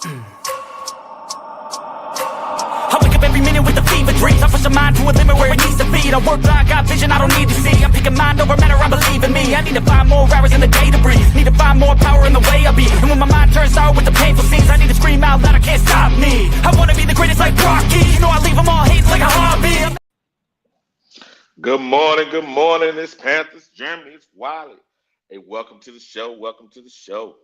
I wake up every minute with the fever dreams. I push the mind to a limit where it needs to be. I work blind, got vision I don't need to see. I'm picking mind over matter, I believe in me. I need to find more hours in the day to breathe. Need to find more power in the way I be. And when my mind turns sour with the painful scenes, I need to scream out loud, I can't stop me. I wanna be the greatest like Rocky. You know I leave them all hating like a hobby. Good morning, good morning. It's Panthers, Germany, it's Wiley. Hey, welcome to the show. Welcome to the show.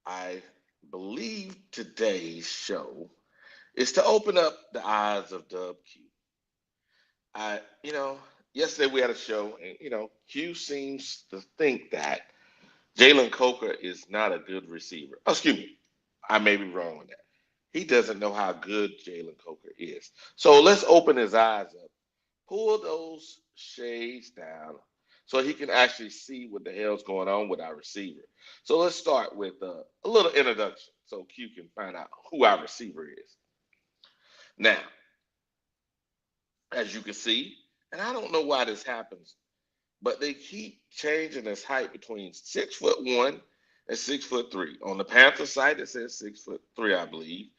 I believe today's show is to open up the eyes of Dub Q. I, you know, Yesterday we had a show, and Q seems to think that Jalen Coker is not a good receiver. Oh, excuse me, I may be wrong on that. He doesn't know how good Jalen Coker is. So let's open his eyes up, pull those shades down so he can actually see what the hell's going on with our receiver. So let's start with a little introduction so Q can find out who our receiver is. Now, as you can see, and I don't know why this happens, but they keep changing his height between 6'1" and 6'3". On the Panther site, it says 6'3", I believe.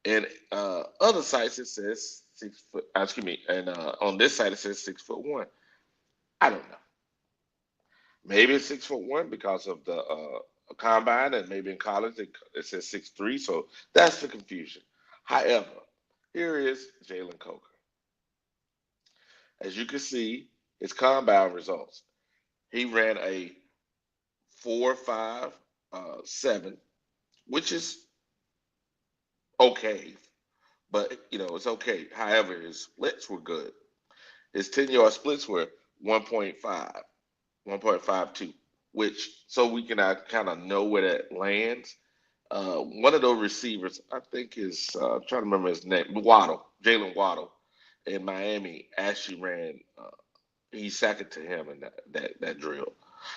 And other sites, it says 6 foot. Excuse me. And on this site, it says 6'1". I don't know. Maybe it's 6'1" because of the combine, and maybe in college it says 6'3". So that's the confusion. However, here is Jalen Coker. As you can see, his combine results. He ran a 4.57, which is okay, but it's okay. However, his splits were good. His 10-yard splits were 1.5, 1.52, which so we can kind of know where that lands. One of those receivers, I think is I'm trying to remember his name, Jalen Waddle, in Miami actually ran. He second to him in that drill,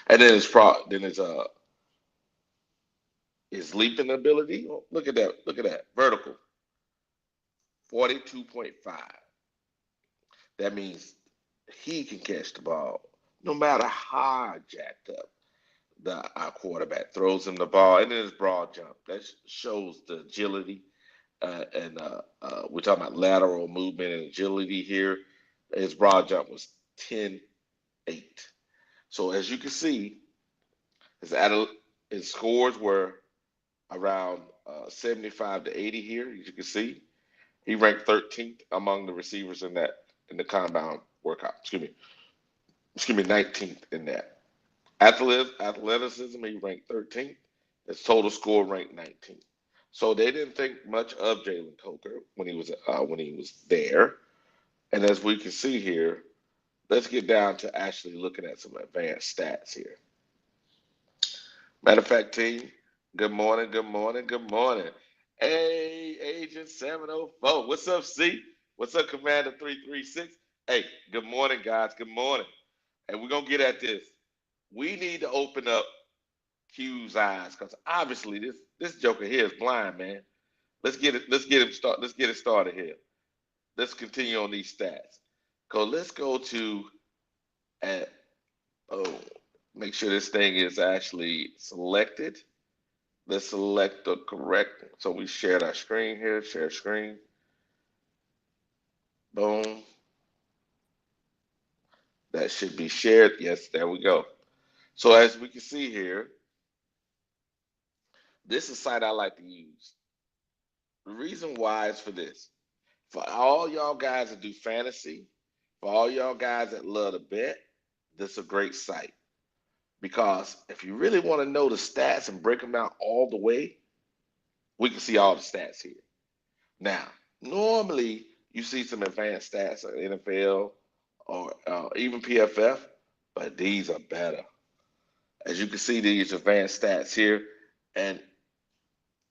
and then his leaping ability. Oh, look at that vertical, 42.5. That means he can catch the ball no matter how jacked up our quarterback throws him the ball, and then his broad jump. That shows the agility, and we're talking about lateral movement and agility here. His broad jump was 10.8. So as you can see, his scores were around 75 to 80 here. As you can see, he ranked 13th among the receivers in the combine workout. Excuse me, 19th in that. Athleticism, he ranked 13th. His total score ranked 19th. So they didn't think much of Jalen Coker when he was there. And as we can see here, let's get down to actually looking at some advanced stats here. Matter of fact, team, good morning, good morning, good morning. Hey, Agent 704. What's up, C? What's up, Commander 336? Hey, good morning, guys. Good morning. And we're going to get at this. We need to open up Q's eyes because obviously this joker here is blind, man. Let's get it started here. Let's continue on these stats. Let's go to make sure this thing is actually selected. Let's select the correct. So we shared our screen here. Share screen. Boom. That should be shared. Yes, there we go. So as we can see here, this is a site I like to use. The reason why is for this. For all y'all guys that do fantasy, for all y'all guys that love to bet, this is a great site. Because if you really want to know the stats and break them down all the way, we can see all the stats here. Now, normally you see some advanced stats in NFL or even PFF, but these are better. As you can see, these advanced stats here, and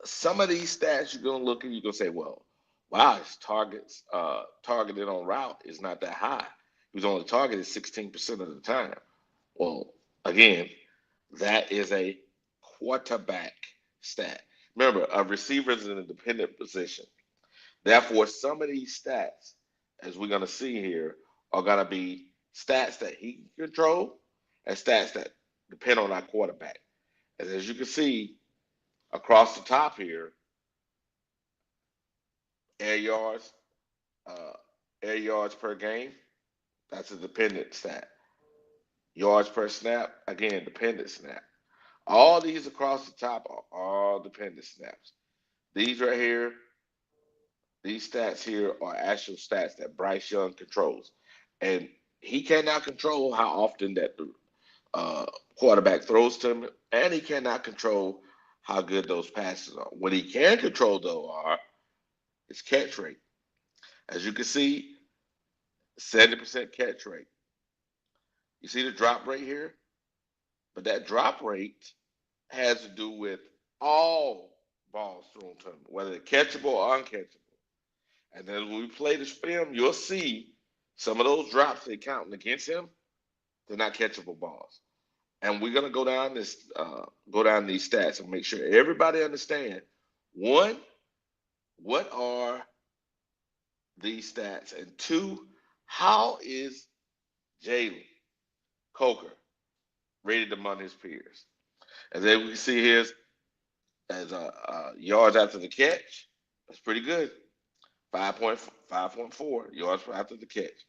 some of these stats you're gonna look at, you're gonna say, well, wow, his targeted on route is not that high. He was only targeted 16% of the time. Well, again, that is a quarterback stat. Remember, a receiver is an independent position. Therefore, some of these stats, as we're going to see here, are going to be stats that he can control and stats that depend on our quarterback. And as you can see, Across the top here, air yards, uh, air yards per game. That's a dependent stat. Yards per snap, again, dependent snap. All these across the top are all dependent snaps. These right here, these stats here are actual stats that Bryce Young controls. And he cannot control how often that the quarterback throws to him, and he cannot control how good those passes are. What he can control, though, are his catch rate. As you can see, 70% catch rate. You see the drop rate here? But that drop rate has to do with all balls thrown to him, whether they're catchable or uncatchable. And then when we play this film, you'll see some of those drops they counting against him. They're not catchable balls. And we're gonna go down these stats and make sure everybody understand. One, what are these stats? And two, how is Jalen Coker rated among his peers? And then we can see here as yards after the catch. That's pretty good. 5.4 yards after the catch.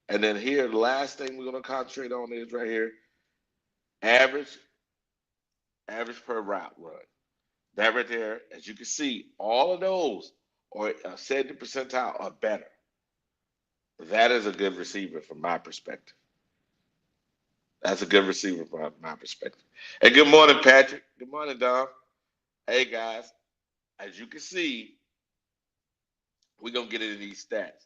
And then here, the last thing we're going to concentrate on is right here, average per route run. That right there, as you can see, all of those are 70 percentile or better. That is a good receiver from my perspective. That's a good receiver from my perspective. Hey, good morning, Patrick. Good morning, Dom. Hey, guys. As you can see, we're going to get into these stats.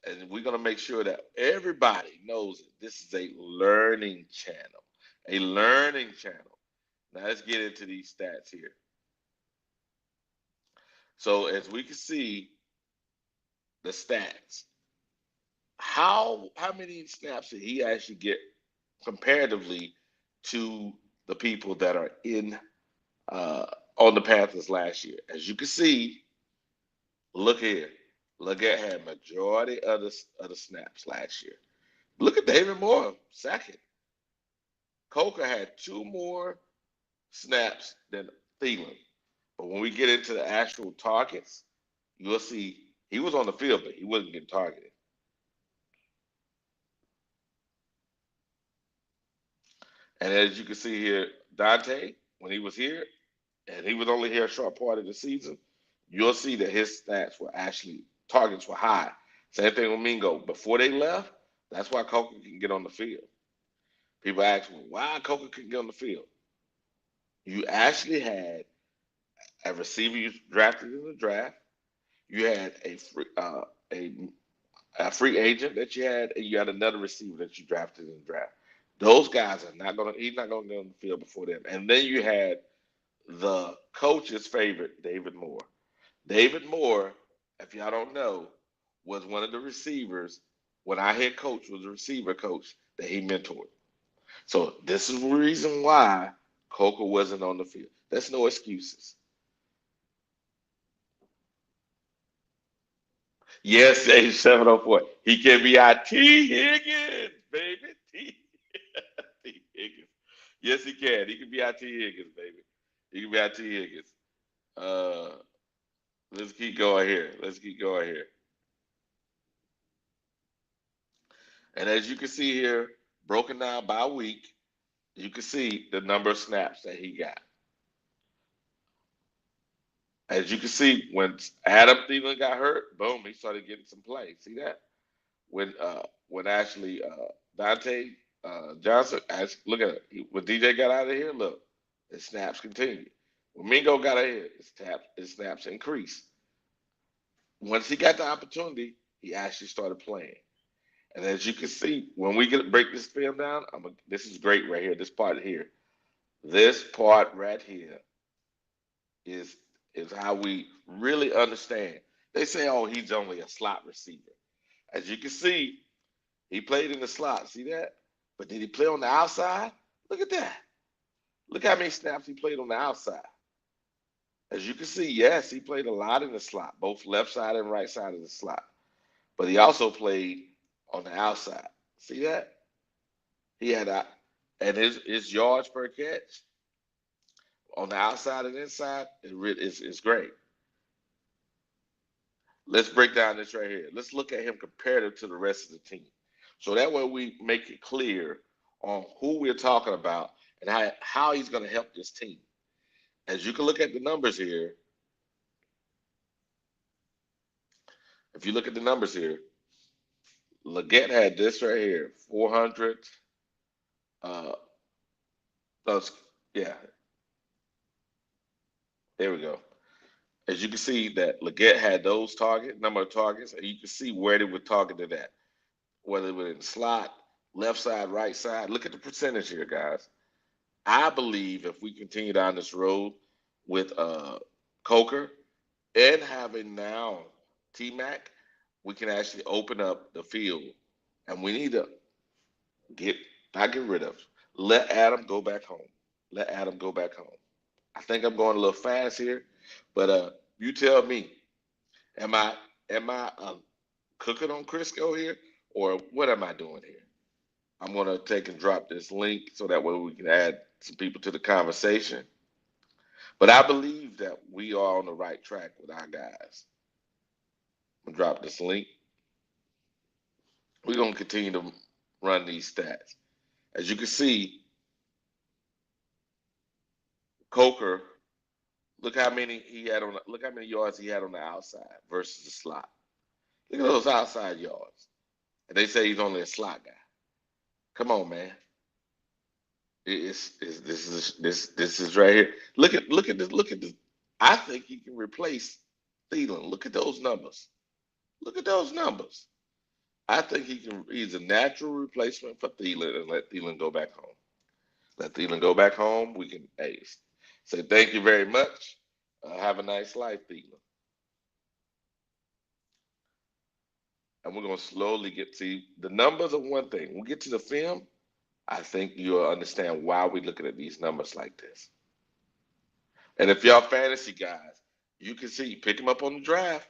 And we're going to make sure that everybody knows that this is a learning channel. A learning channel. Now, let's get into these stats here. So, as we can see, the stats. How many snaps did he actually get comparatively to the people that are in on the Panthers last year? As you can see, look here. Look at had majority of the snaps last year. Look at David Moore, second. Coker had two more snaps than Thielen. But when we get into the actual targets, you'll see he was on the field, but he wasn't getting targeted. And as you can see here, Dante, when he was here, and he was only here a short part of the season, you'll see that his stats were actually, targets were high. Same thing with Mingo. Before they left, that's why Coker can get on the field. People ask me, why Coker couldn't get on the field? You actually had a receiver you drafted in the draft. You had a free agent that you had, and you had another receiver that you drafted in the draft. Those guys are not going to, he's not going to get on the field before them. And then you had the coach's favorite, David Moore. David Moore, if y'all don't know, was one of the receivers when our head coach was a receiver coach that he mentored. So this is the reason why Coker wasn't on the field. There's no excuses. Yes, age 704. He can be our T. Higgins, baby. T. Higgins. Yes, he can. He can be our T. Higgins, baby. He can be our T. Higgins. Uh, let's keep going here. Let's keep going here. And as you can see here, broken down by week, you can see the number of snaps that he got. As you can see, when Adam Thielen got hurt, boom, he started getting some play. See that? When actually Dante Johnson, look at it. When DJ got out of here, look, his snaps continued. When Mingo got out of here, his snaps increased. Once he got the opportunity, he actually started playing. And as you can see, when we break this film down, this is great right here. This part here, is how we really understand. They say, "Oh, he's only a slot receiver." As you can see, he played in the slot. See that? But did he play on the outside? Look at that. Look how many snaps he played on the outside. As you can see, yes, he played a lot in the slot, both left side and right side of the slot. But he also played on the outside. See that? He had and his yards per catch on the outside and inside, it's great. Let's break down this right here. Let's look at him comparative to the rest of the team. So that way we make it clear on who we're talking about and how he's going to help this team. As you can look at the numbers here, if you look at the numbers here, Leggett had this right here, 400. Uh, those, yeah, there we go. As you can see that Leggett had those number of targets, and you can see where they were targeted at, whether it was in slot, left side, right side. Look at the percentage here, guys. I believe if we continue down this road with Coker and having now T Mac, we can actually open up the field. And we need to not get rid of, let Adam go back home. Let Adam go back home. I think I'm going a little fast here, but you tell me, am I cooking on Crisco here, or what am I doing here? I'm going to take and drop this link so that way we can add some people to the conversation. But I believe that we are on the right track with our guys. I'm going to drop this link. We're going to continue to run these stats. As you can see, Coker, look how many yards he had on the outside versus the slot. Look at those outside yards. And they say he's only a slot guy. Come on, man. This is right here. Look at this. I think he can replace Thielen. Look at those numbers. Look at those numbers. I think he's a natural replacement for Thielen, and let Thielen go back home. Let Thielen go back home. We can say thank you very much. Have a nice life, Thielen. And we're going to slowly get to the numbers of one thing. When we get to the film, I think you'll understand why we're looking at these numbers like this. And if y'all fantasy guys, you can see, pick him up on the draft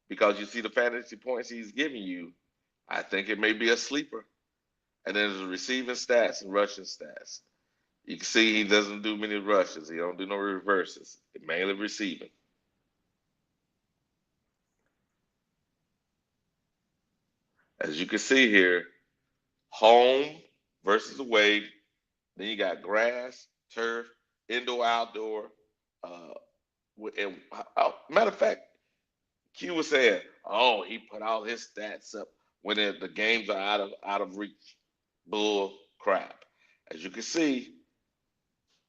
because you see the fantasy points he's giving you. I think it may be a sleeper. And then there's receiving stats and rushing stats. You can see he doesn't do many rushes. He don't do no reverses. Mainly receiving. As you can see here, home versus away. Then you got grass, turf, indoor, outdoor. And matter of fact, Q was saying, "Oh, he put all his stats up when the games are out of reach." Bull crap. As you can see,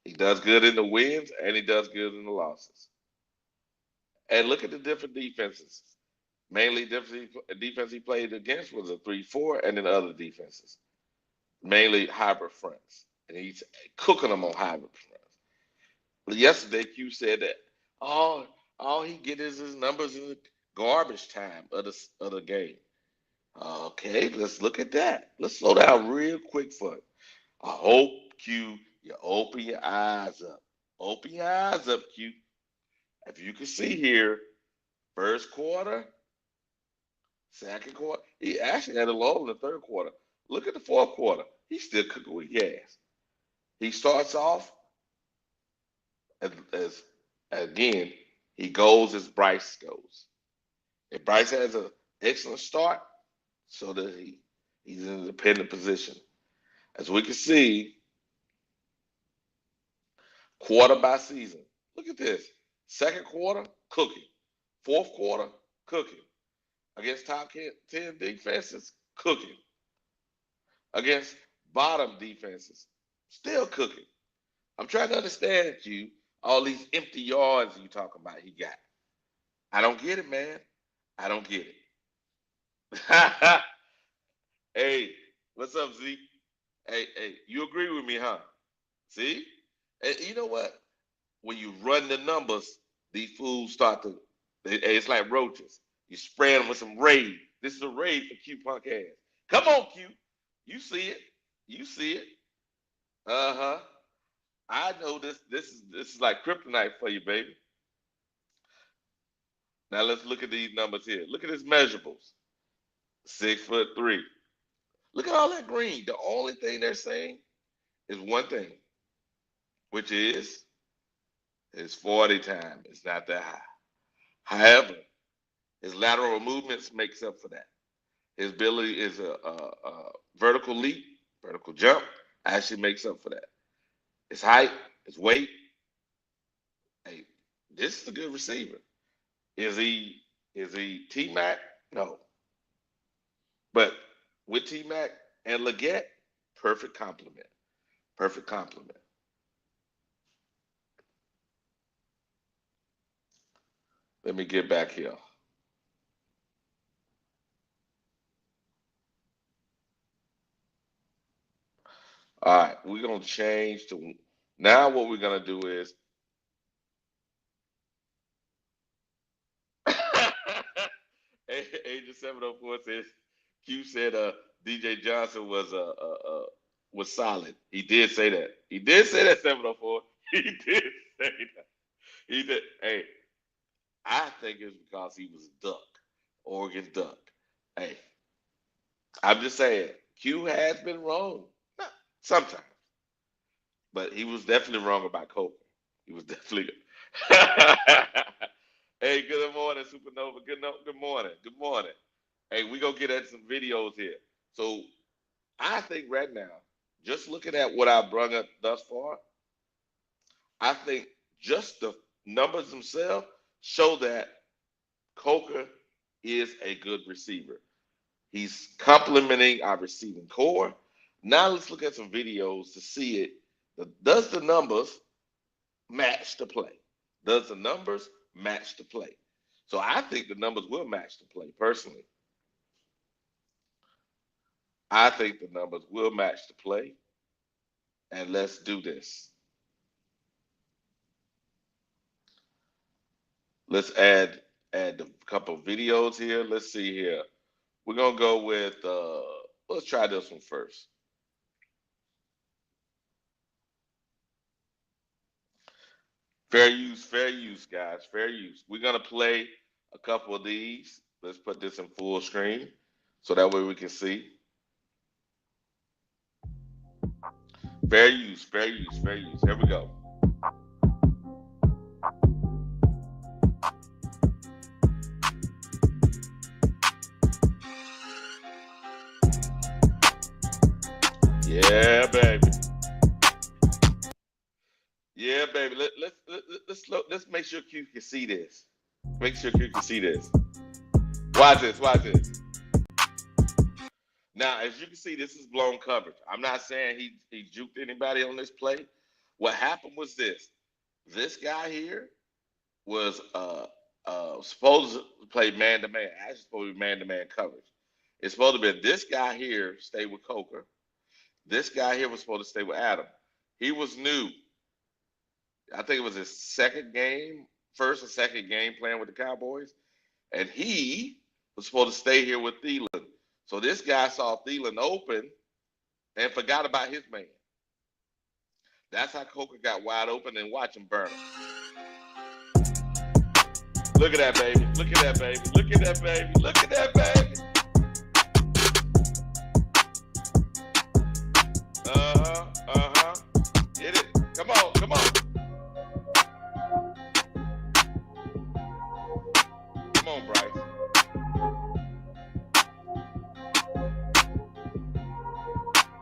he does good in the wins and he does good in the losses. And look at the different defenses. Mainly defense he played against was a 3-4, and then other defenses. Mainly hybrid fronts. And he's cooking them on hybrid fronts. Yesterday, Q said that all he get is his numbers in the garbage time of the game. Okay, let's look at that. Let's slow down real quick for it. I hope, Q, you open your eyes up. Open your eyes up, Q. If you can see here, first quarter, second quarter, he actually had a lull in the third quarter. Look at the fourth quarter. He's still cooking with gas. He starts off as again, he goes as Bryce goes. If Bryce has an excellent start, so that he's in a dependent position. As we can see, quarter by season. Look at this. Second quarter, cooking. Fourth quarter, cooking. Against top 10 defenses, cooking. Against bottom defenses, still cooking. I'm trying to understand you, all these empty yards you talking about he got. I don't get it, man. I don't get it. Hey, what's up, Zeke? Hey, you agree with me, huh? See? And you know what? When you run the numbers, these fools it's like roaches. You spray them with some raid. This is a raid for Q Punk ass. Come on, Q. You see it. You see it. Uh-huh. I know this is like kryptonite for you, baby. Now let's look at these numbers here. Look at his measurables. 6'3". Look at all that green. The only thing they're saying is one thing, which is His 40 time is not that high. However, his lateral movements makes up for that. His ability is a vertical leap, vertical jump, actually makes up for that. His height, his weight. Hey, this is a good receiver. Is he T Mac? No. But with T Mac and Leggett, perfect complement. Perfect complement. Let me get back here. All right, we're gonna change to now. What we're gonna do is Agent 704 says Q said DJ Johnson was solid. He did say that. He did say that 704. He did say that. He did. Hey, I think it's because he was Duck, Oregon Duck. Hey, I'm just saying, Q has been wrong. Sometimes. But he was definitely wrong about Coker. He was definitely. Hey, good morning, Supernova. Good morning. Good morning. Hey, we gonna get at some videos here. So I think right now, just looking at what I brought up thus far, I think just the numbers themselves show that Coker is a good receiver. He's complementing our receiving core. Now let's look at some videos to see it. Does the numbers match the play? Does the numbers match the play? So I think the numbers will match the play personally. I think the numbers will match the play. And let's do this. Let's add a couple of videos here. Let's see here. We're gonna go with let's try this one first. Fair use, guys. Fair use. We're gonna play a couple of these. Let's put this in full screen so that way we can see. Fair use, fair use, fair use. Here we go. Yeah, baby. Yeah, baby. Let's make sure Q can see this. Make sure Q can see this. Watch this. Watch this. Now, as you can see, this is blown coverage. I'm not saying he juked anybody on this play. What happened was this. This guy here was supposed to play man to man. Actually, supposed to be man to man coverage. It's supposed to be this guy here stay with Coker. This guy here was supposed to stay with Adam. He was new. I think it was his second game, first or second game playing with the Cowboys. And he was supposed to stay here with Thielen. So this guy saw Thielen open and forgot about his man. That's how Coker got wide open and watch him burn him. Look at that, baby. Look at that, baby. Look at that, baby. Look at that, baby. Get it. Come on, come on. Come on, Bryce.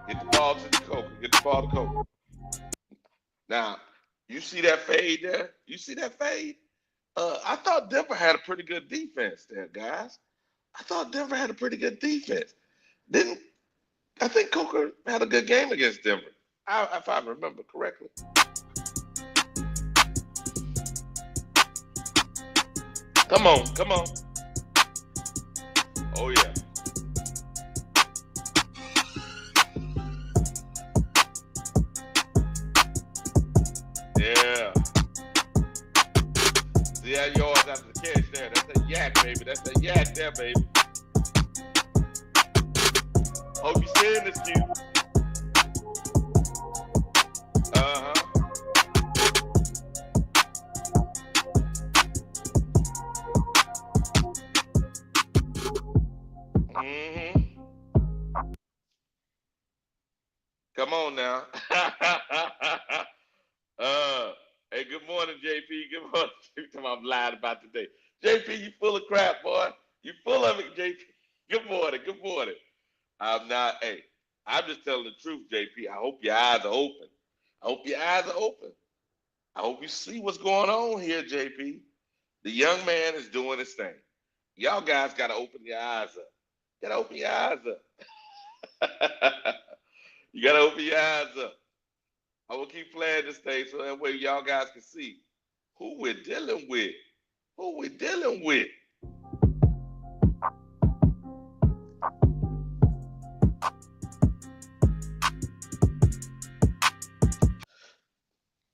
Get the ball to the Coker. Get the ball to Coker. Now, you see that fade there? You see that fade? I thought Denver had a pretty good defense there, guys. I thought Denver had a pretty good defense. Didn't I think Coker had a good game against Denver, if I remember correctly. Come on, come on. Oh, yeah. Yeah. See that yards after the catch there. That's that yak, baby. That's that yak there, baby. Hope you seeing this, Q. Uh-huh. Mm-hmm. Come on now. Hey, good morning, JP. Good morning. I'm lying about today. JP, you full of crap, boy. You full of it, JP. Good morning. Good morning. I'm not. Hey, I'm just telling the truth, JP. I hope your eyes are open. I hope your eyes are open. I hope you see what's going on here, JP. The young man is doing his thing. Y'all guys got to open your eyes up. Got to open your eyes up. You got to open your eyes up. I will keep playing this thing so that way y'all guys can see who we're dealing with. Who we're dealing with.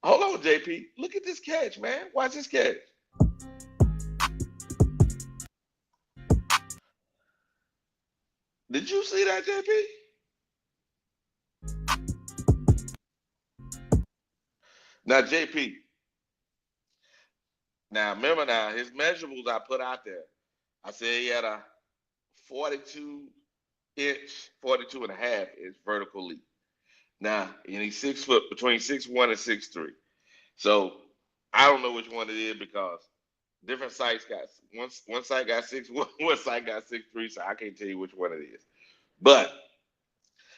Hold on, JP. Look at this catch, man. Watch this catch. Did you see that, JP? Now, JP. Now, remember now, his measurables I put out there. I said he had a 42-inch, 42 and a half inch vertical leap. Now, and he's 6 foot, between 6'1" and 6'3". So I don't know which one it is because different sites got one site got 6'1", one site got 6'3", so I can't tell you which one it is. But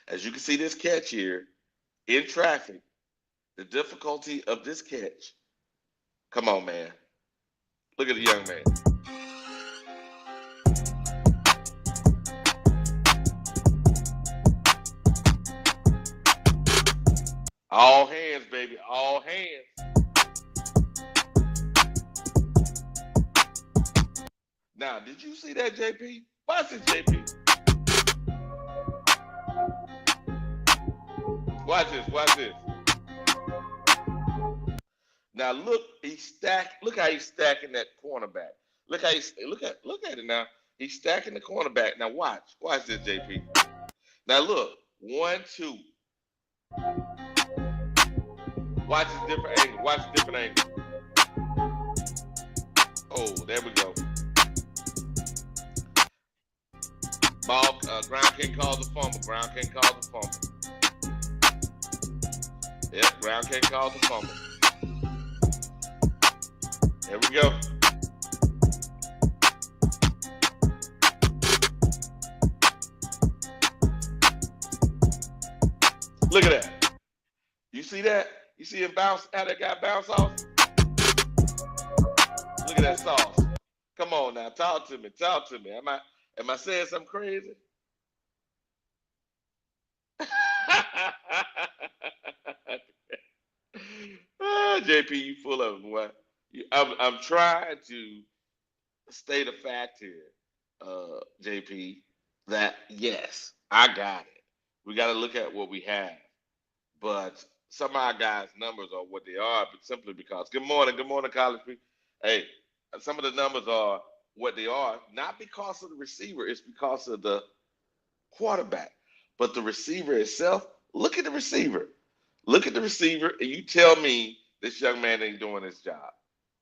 as you can see this catch here in traffic, the difficulty of this catch. Come on, man. Look at the young man. All hands, baby. All hands. Now, did you see that, JP? Watch this, JP. Watch this. Watch this. Now look, look how he's stacking that cornerback. Look at it now. He's stacking the cornerback. Now watch this, JP. Now look, 1, 2. Watch this different angle. Watch the different angle. Oh, there we go. Ball, ground king calls the fumble. Ground king calls the fumble. Yep, ground king calls the fumble. There we go. Look at that. You see that? You see him bounce, how that guy bounce off? Look at that sauce. Come on now, talk to me. Talk to me. Am I saying something crazy? JP, you full of them. What? I'm trying to state a fact here, JP, that yes, I got it. We got to look at what we have. But some of our guys' numbers are what they are, but simply because, good morning, college people. Hey, some of the numbers are what they are, not because of the receiver, it's because of the quarterback. But the receiver itself, look at the receiver. Look at the receiver, and you tell me this young man ain't doing his job.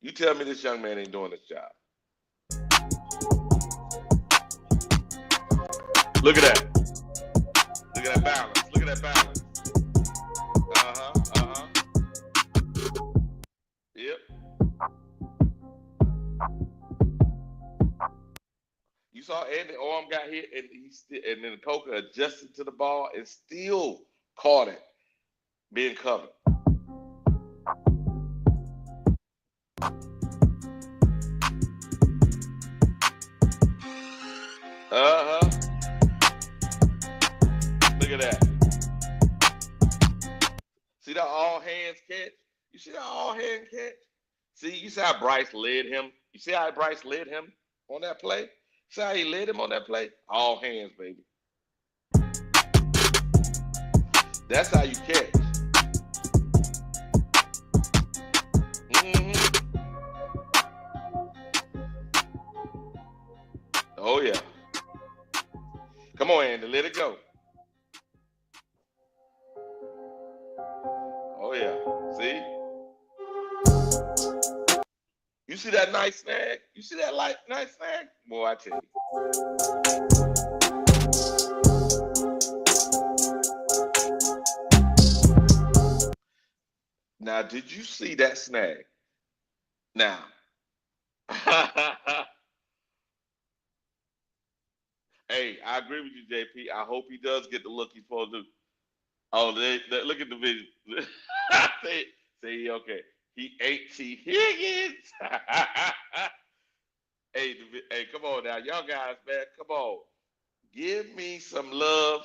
You tell me this young man ain't doing his job. Look at that. Look at that balance. Look at that balance. Yep. You saw Andy arm got hit, and and then Coker adjusted to the ball and still caught it being covered. Look at that. See that all hands catch? You see that all hand catch? See, you see how Bryce led him? You see how Bryce led him on that play? See how he led him on that play? All hands, baby. That's how you catch. Oh, yeah. Come on, Andy. Let it go. Oh, yeah. See? You see that nice snag? You see that nice snag? Boy, I tell you. Now, did you see that snag? Now, hey, I agree with you, JP. I hope he does get the look he's supposed to. Oh, look at the video. say, okay. He ain't T. Higgins. Hey, come on now. Y'all guys, man, come on. Give me some love.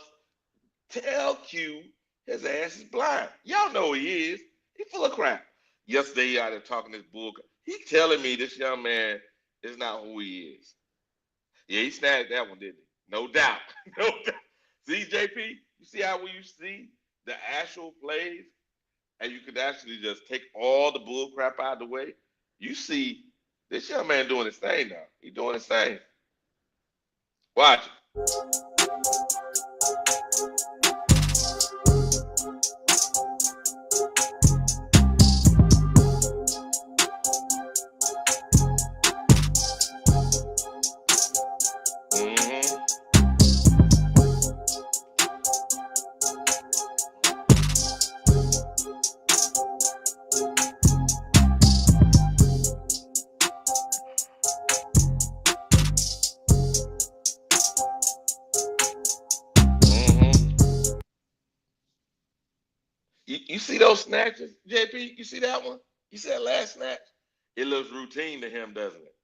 Tell Q his ass is blind. Y'all know he is. He full of crap. Yesterday he out there talking this bull. He telling me this young man is not who he is. Yeah, he snagged that one, didn't he? No doubt. No doubt. See, JP, you see how when you see the actual plays and you could actually just take all the bull crap out of the way, you see this young man doing his thing now. He's doing his thing. Watch it. You see those snatches, JP? You see that one? You see that last snatch? It looks routine to him, doesn't it?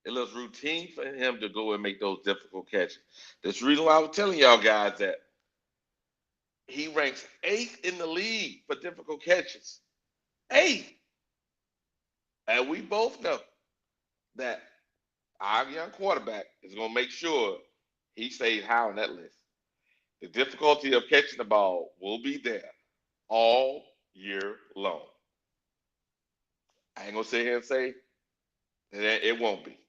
It looks routine for him to go and make those difficult catches. That's the reason why I was telling y'all guys that he ranks 8th in the league for difficult catches. 8th. And we both know that our young quarterback is going to make sure he stays high on that list. The difficulty of catching the ball will be there all year long. I ain't going to sit here and say that it won't be.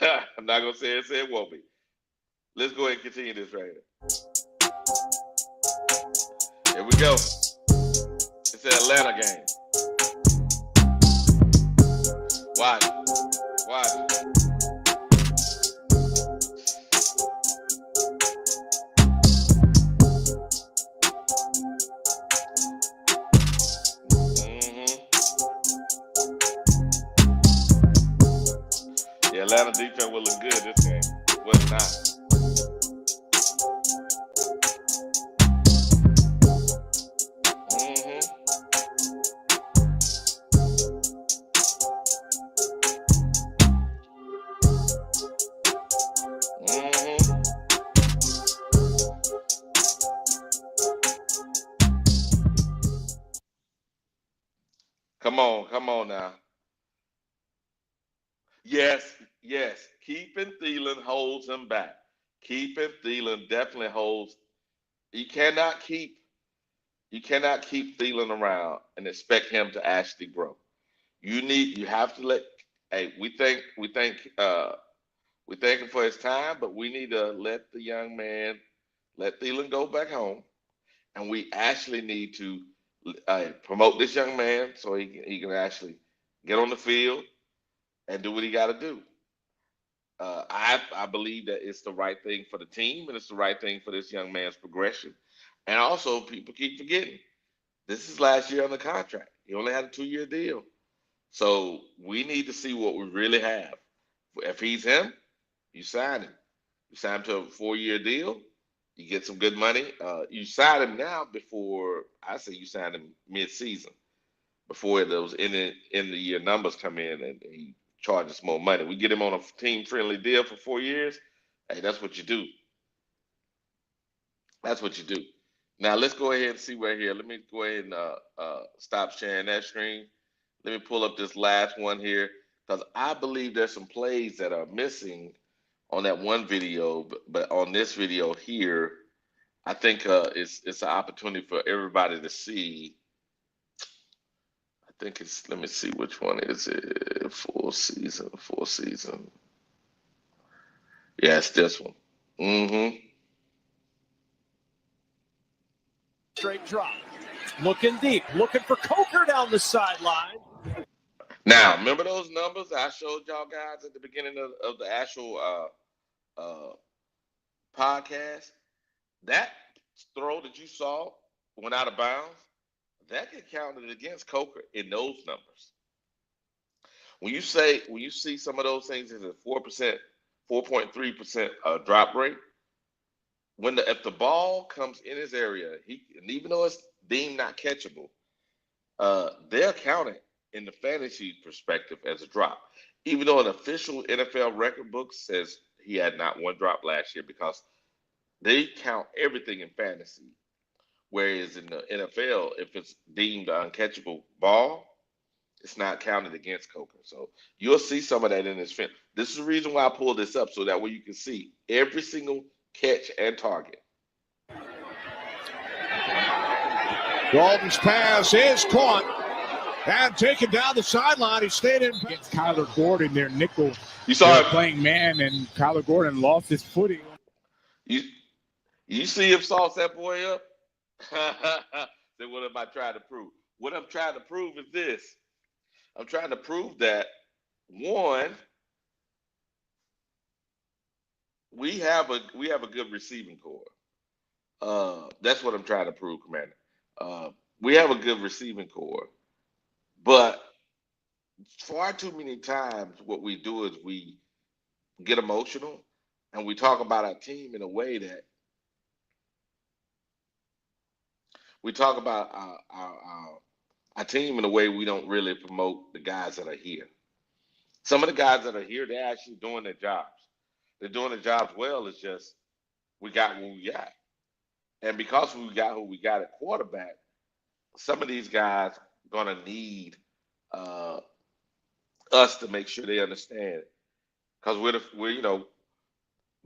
I'm not going to say it won't be. Let's go ahead and continue this right here. Here we go. It's an Atlanta game. Watch. The Atlanta defense will look good this game. Was not. Come on now. Yes. Keeping Thielen holds him back. Keeping Thielen definitely holds. You cannot keep Thielen around and expect him to actually grow. You have to let. Hey, we thank him for his time, but we need to let the young man, let Thielen go back home, and we actually need to promote this young man so he can actually get on the field and do what he got to do. I believe that it's the right thing for the team and it's the right thing for this young man's progression. And also, people keep forgetting this is last year on the contract. He only had a 2-year deal, so we need to see what we really have. If he's him, you sign him. You sign him to a 4-year deal. You get some good money. You sign him now before I say you sign him mid-season, before those in the year numbers come in and he charges more money. We get him on a team-friendly deal for 4 years. Hey, that's what you do. That's what you do. Now let's go ahead and see right here. Let me go ahead and stop sharing that screen. Let me pull up this last one here because I believe there's some plays that are missing on that one video, but on this video here, I think it's an opportunity for everybody to see. I think it's, let me see which one is it. Full season. Yeah, it's this one. Straight drop. Looking deep. Looking for Coker down the sideline. Now, remember those numbers I showed y'all guys at the beginning of the actual podcast? That throw that you saw went out of bounds. that get counted against Coker in those numbers. When you see some of those things as a 4%, 4.3% drop rate, if the ball comes in his area, and even though it's deemed not catchable, they're counted in the fantasy perspective as a drop. Even though an official NFL record book says he had not one drop last year because they count everything in fantasy. Whereas in the NFL, if it's deemed an uncatchable ball, it's not counted against Coker. So you'll see some of that in his film. This is the reason why I pulled this up so that way you can see every single catch and target. Dalton's pass is caught and taken down the sideline. He stayed in against Kyler Gordon, their nickel. You saw him playing man, and Kyler Gordon lost his footing. You see him sauce that boy up? Then what am I trying to prove? What I'm trying to prove is this. I'm trying to prove that, one, we have a good receiving core. That's what I'm trying to prove, Commander. We have a good receiving core, but far too many times what we do is we get emotional and we talk about our team in a way that we talk about our team in a way we don't really promote the guys that are here. Some of the guys that are here, they're actually doing their jobs. They're doing their jobs well. It's just we got what we got. And because we got who we got at quarterback, some of these guys are going to need us to make sure they understand it. Because we're,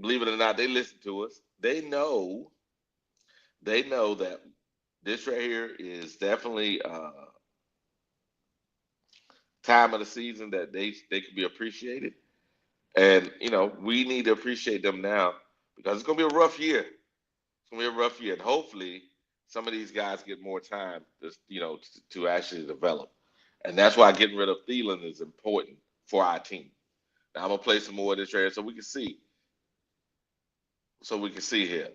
believe it or not, they listen to us. They know that this right here is definitely time of the season that they can be appreciated. And, we need to appreciate them now because it's going to be a rough year. It's going to be a rough year. And hopefully some of these guys get more time to actually develop. And that's why getting rid of Thielen is important for our team. Now I'm going to play some more of this right here so we can see. Here.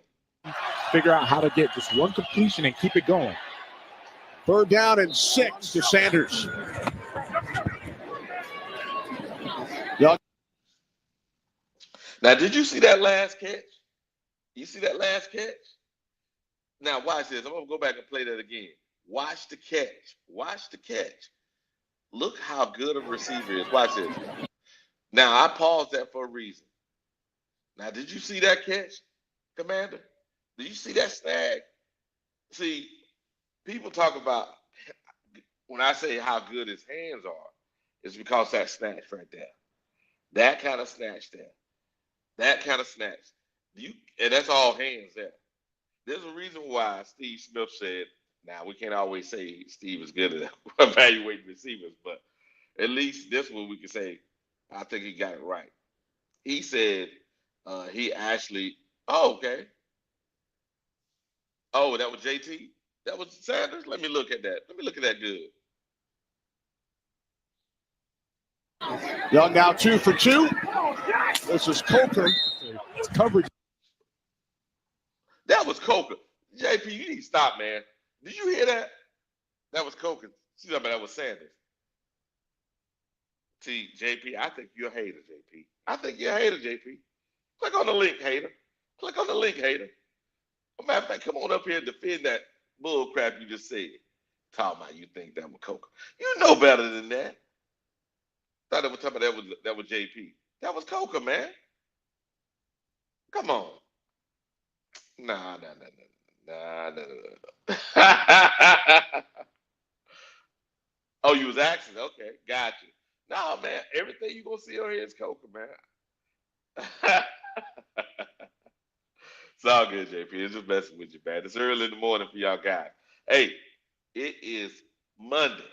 Figure out how to get just one completion and keep it going. 3rd down and 6 to Sanders. Now, did you see that last catch? You see that last catch? Now, watch this. I'm going to go back and play that again. Watch the catch. Watch the catch. Look how good of a receiver is. Watch this. Now, I paused that for a reason. Now, did you see that catch, Commander? Did you see that snag? See, people talk about, when I say how good his hands are, it's because that snatch right there. That kind of snatch there. That kind of snatch. And that's all hands there. There's a reason why Steve Smith said, now we can't always say Steve is good at evaluating receivers, but at least this one we can say, I think he got it right. He said he actually, okay. Oh, that was JT? That was Sanders? Let me look at that. Let me look at that good. Young now 2 for 2. This is Coker. It's coverage. That was Coker. JP, you need to stop, man. Did you hear that? That was Coker. That was Sanders. See, JP, I think you're a hater, JP. I think you're a hater, JP. Click on the link, hater. Click on the link, hater. Matter of fact, come on up here and defend that bull crap you just said. Talking about you think that was Coker. You know better than that. Thought they were talking about that was JP. That was Coker, man. Come on. Nah. Oh, you was asking? Okay, got you. No, man, everything you gonna see on here is Coker, man. It's all good, JP. It's just messing with you, man. It's early in the morning for y'all guys. Hey, it is Monday.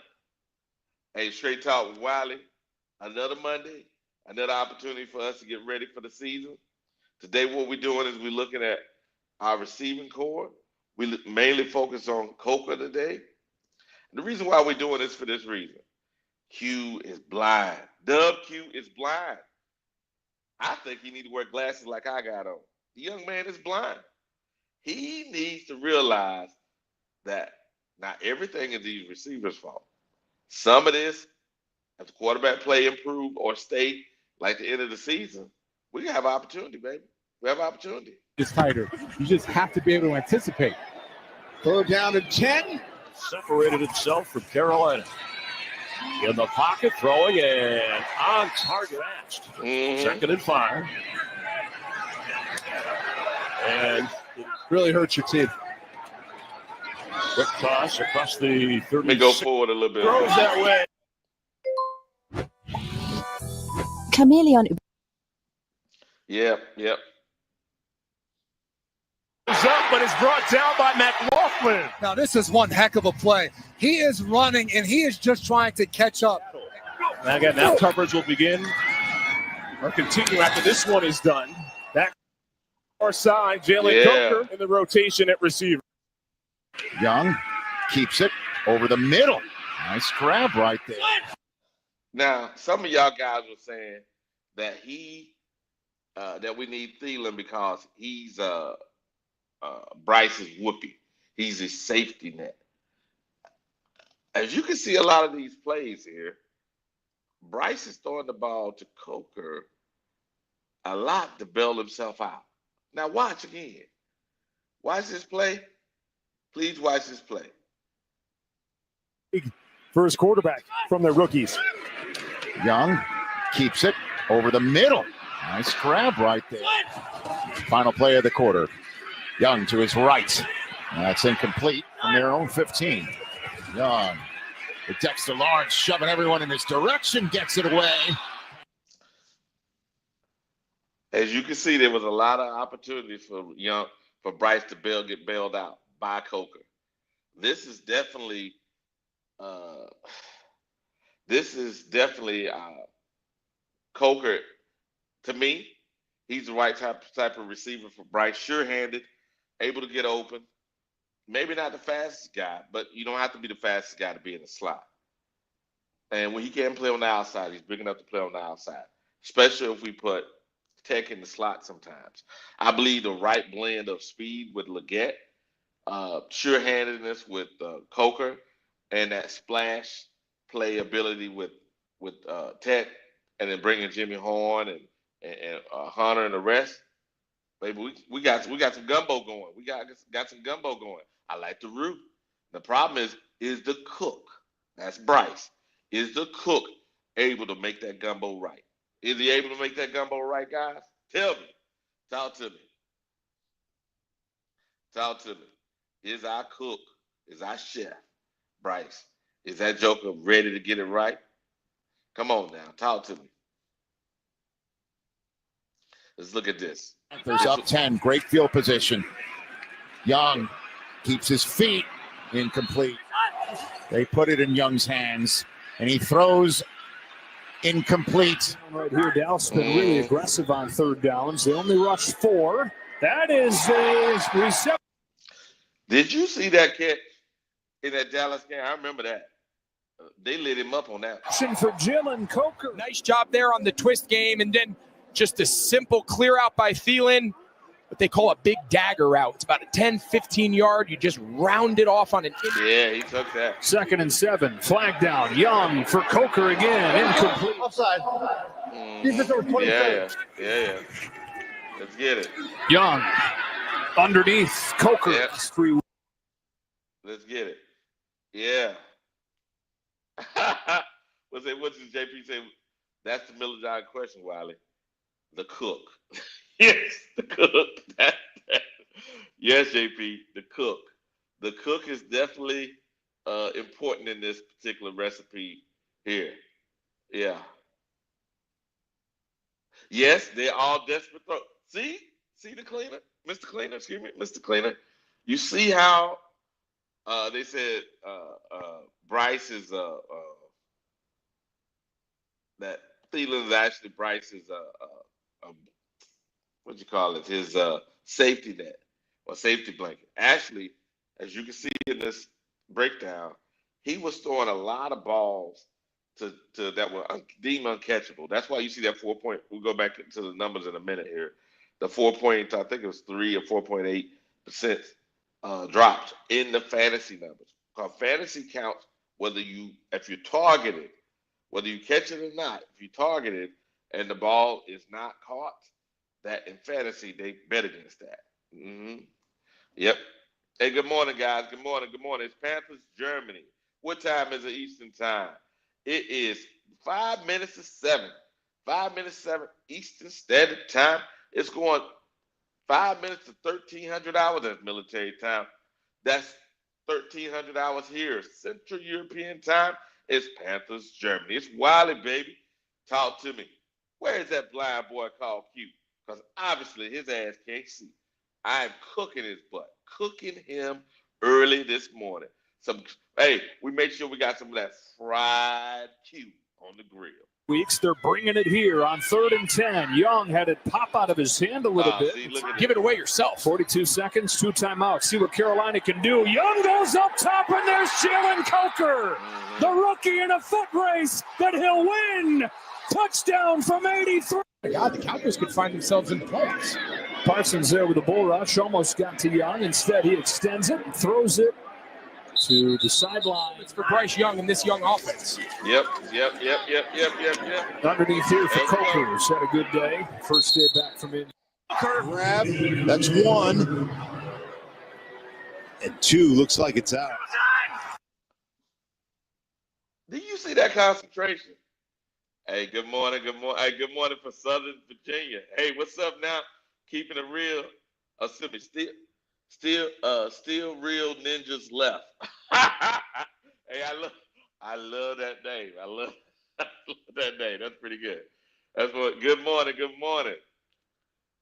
Hey, Straight Talk with Wiley. Another Monday, another opportunity for us to get ready for the season. Today, what we're doing is we're looking at our receiving core. We mainly focus on Coker today. And the reason why we're doing this for this reason. Q is blind. Dub Q is blind. I think he needs to wear glasses like I got on. The young man is blind. He needs to realize that Not everything is these receivers' fault. Some of this, if the quarterback play improve or stay like the end of the season, we have opportunity, baby. We have opportunity. It's tighter. You just have to be able to anticipate. Third down and 10. Separated himself from Carolina. In the pocket, throwing and on target asked. Second and 5. And Really hurts your team. quick toss across the 30. Let me go forward a little bit. Throws that way. Chameleon. Yep. Is up, but is brought down by McLaughlin. Now, this is one heck of a play. He is running, and he is just trying to catch up. And again, now coverage will begin or continue after this one is done. Back far side, Jalen Coker in the rotation at receiver. Young keeps it over the middle. Nice grab right there. Now, some of y'all guys were saying that that we need Thielen because he's Bryce's whoopee. He's his safety net. As you can see, a lot of these plays here, Bryce is throwing the ball to Coker a lot to bail himself out. Now watch again. Watch this play. Please watch this play. First quarterback from the rookies. Young keeps it over the middle. Nice grab right there. Final play of the quarter. Young to his right. That's incomplete from their own 15. Young with Dexter Lawrence shoving everyone in his direction, gets it away. As you can see, there was a lot of opportunities for Bryce to get bailed out by Coker. This is definitely Coker. To me, he's the right type of receiver for Bryce. Sure-handed, able to get open. Maybe not the fastest guy, but you don't have to be the fastest guy to be in the slot. And when he can play on the outside, he's big enough to play on the outside, especially if we put Tech in the slot sometimes. I believe the right blend of speed with Leggett, sure-handedness with Coker, and that splash play ability with Tech, and then bringing Jimmy Horn and Hunter and the rest. Baby, we got some gumbo going. We got some gumbo going. I like the root. The problem is the cook. That's Bryce. Is the cook able to make that gumbo right? Is he able to make that gumbo right, guys? Tell me. Talk to me. Talk to me. Is our cook, is our chef, Bryce, is that joker ready to get it right? Come on now. Talk to me. Let's look at this. There's up 10. Great field position. Young keeps his feet incomplete. They put it in Young's hands, and he throws incomplete. Right here, Dallas been really aggressive on third downs. They only rushed 4. That is a reception. Did you see that catch in that Dallas game? I remember that. They lit him up on that. For Jalen Coker. Nice job there on the twist game, and then just a simple clear out by Thielen, what they call a big dagger route. It's about a 10, 15-yard. You just round it off on an Yeah, he took that. 2nd and 7. Flag down. Young for Coker again. Incomplete. Offside. Yeah. Let's get it. Young underneath. Coker. Yeah. 3. Let's get it. Yeah. What does JP say? That's the million-dollar question, Wiley. The cook. Yes, the cook. Yes, JP, the cook. The cook is definitely important in this particular recipe here. Yeah. Yes, they're all desperate. See the cleaner? Mr. Cleaner, excuse me, Mr. Cleaner. You see how they said Bryce is that Thielen is actually Bryce's what you call it, his safety net or safety blanket. Actually, as you can see in this breakdown, he was throwing a lot of balls to that were deemed uncatchable. That's why you see that 4 point. We'll go back to the numbers in a minute here. The 4 point, I think it was 3 or 4.8% dropped in the fantasy numbers. Because fantasy counts if you're targeted, whether you catch it or not. If you target it and the ball is not caught, that in fantasy they bet against that. Yep. Hey, good morning, guys. Good morning. Good morning. It's Panthers, Germany. What time is it Eastern time? It is 5 minutes to 7. 5 minutes to 7 Eastern Standard Time. It's going 5 minutes to 1,300 hours. That's military time. That's 1,300 hours here. Central European time is Panthers, Germany. It's Wiley, baby. Talk to me. Where is that blind boy called Q? Because obviously his ass can't see. I'm cooking his butt. Cooking him early this morning. Hey, we make sure we got some of that fried Q on the grill. Weeks, they're bringing it here on 3rd and 10. Young had it pop out of his hand a little bit. Give it away yourself. 42 seconds, 2 timeouts. See what Carolina can do. Young goes up top, and there's Jalen Coker, the rookie in a foot race that he'll win. Touchdown from 83. God, the Cowboys could find themselves in points. Parsons there with a bull rush. Almost got to Young. Instead, he extends it and throws it to the sideline. It's for Bryce Young and this Young offense. Yep. Underneath here for Coker. He's had a good day. First day back from India. Grab. That's 1. And 2 looks like it's out. Do you see that concentration? Hey, good morning. Hey, good morning for Southern Virginia. Hey, what's up now? Keeping it real. Still real ninjas left. Hey, I love that name. I love that name. That's pretty good. That's what. Good morning.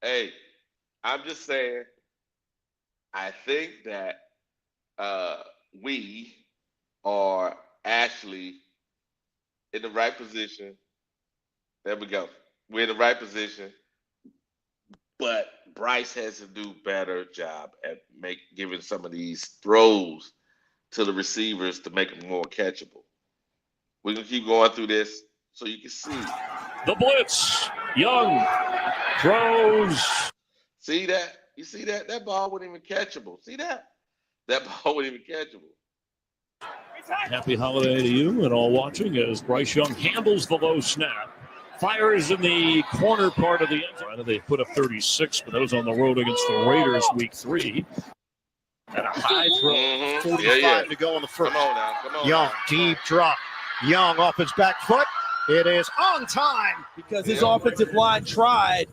Hey, I'm just saying. I think that we are actually in the right position. There we go. We're in the right position. But Bryce has to do a better job at giving some of these throws to the receivers to make them more catchable. We're going to keep going through this so you can see. The blitz. Young throws. See that? You see that? That ball wasn't even catchable. See that? That ball wasn't even catchable. Happy holiday to you and all watching as Bryce Young handles the low snap. Fires in the corner part of the end zone. They put up 36, but that was on the road against the Raiders week 3. And a high throw. 45 to go in the first. Come on. Young, deep drop. Young off his back foot. It is on time. Because his offensive line tried,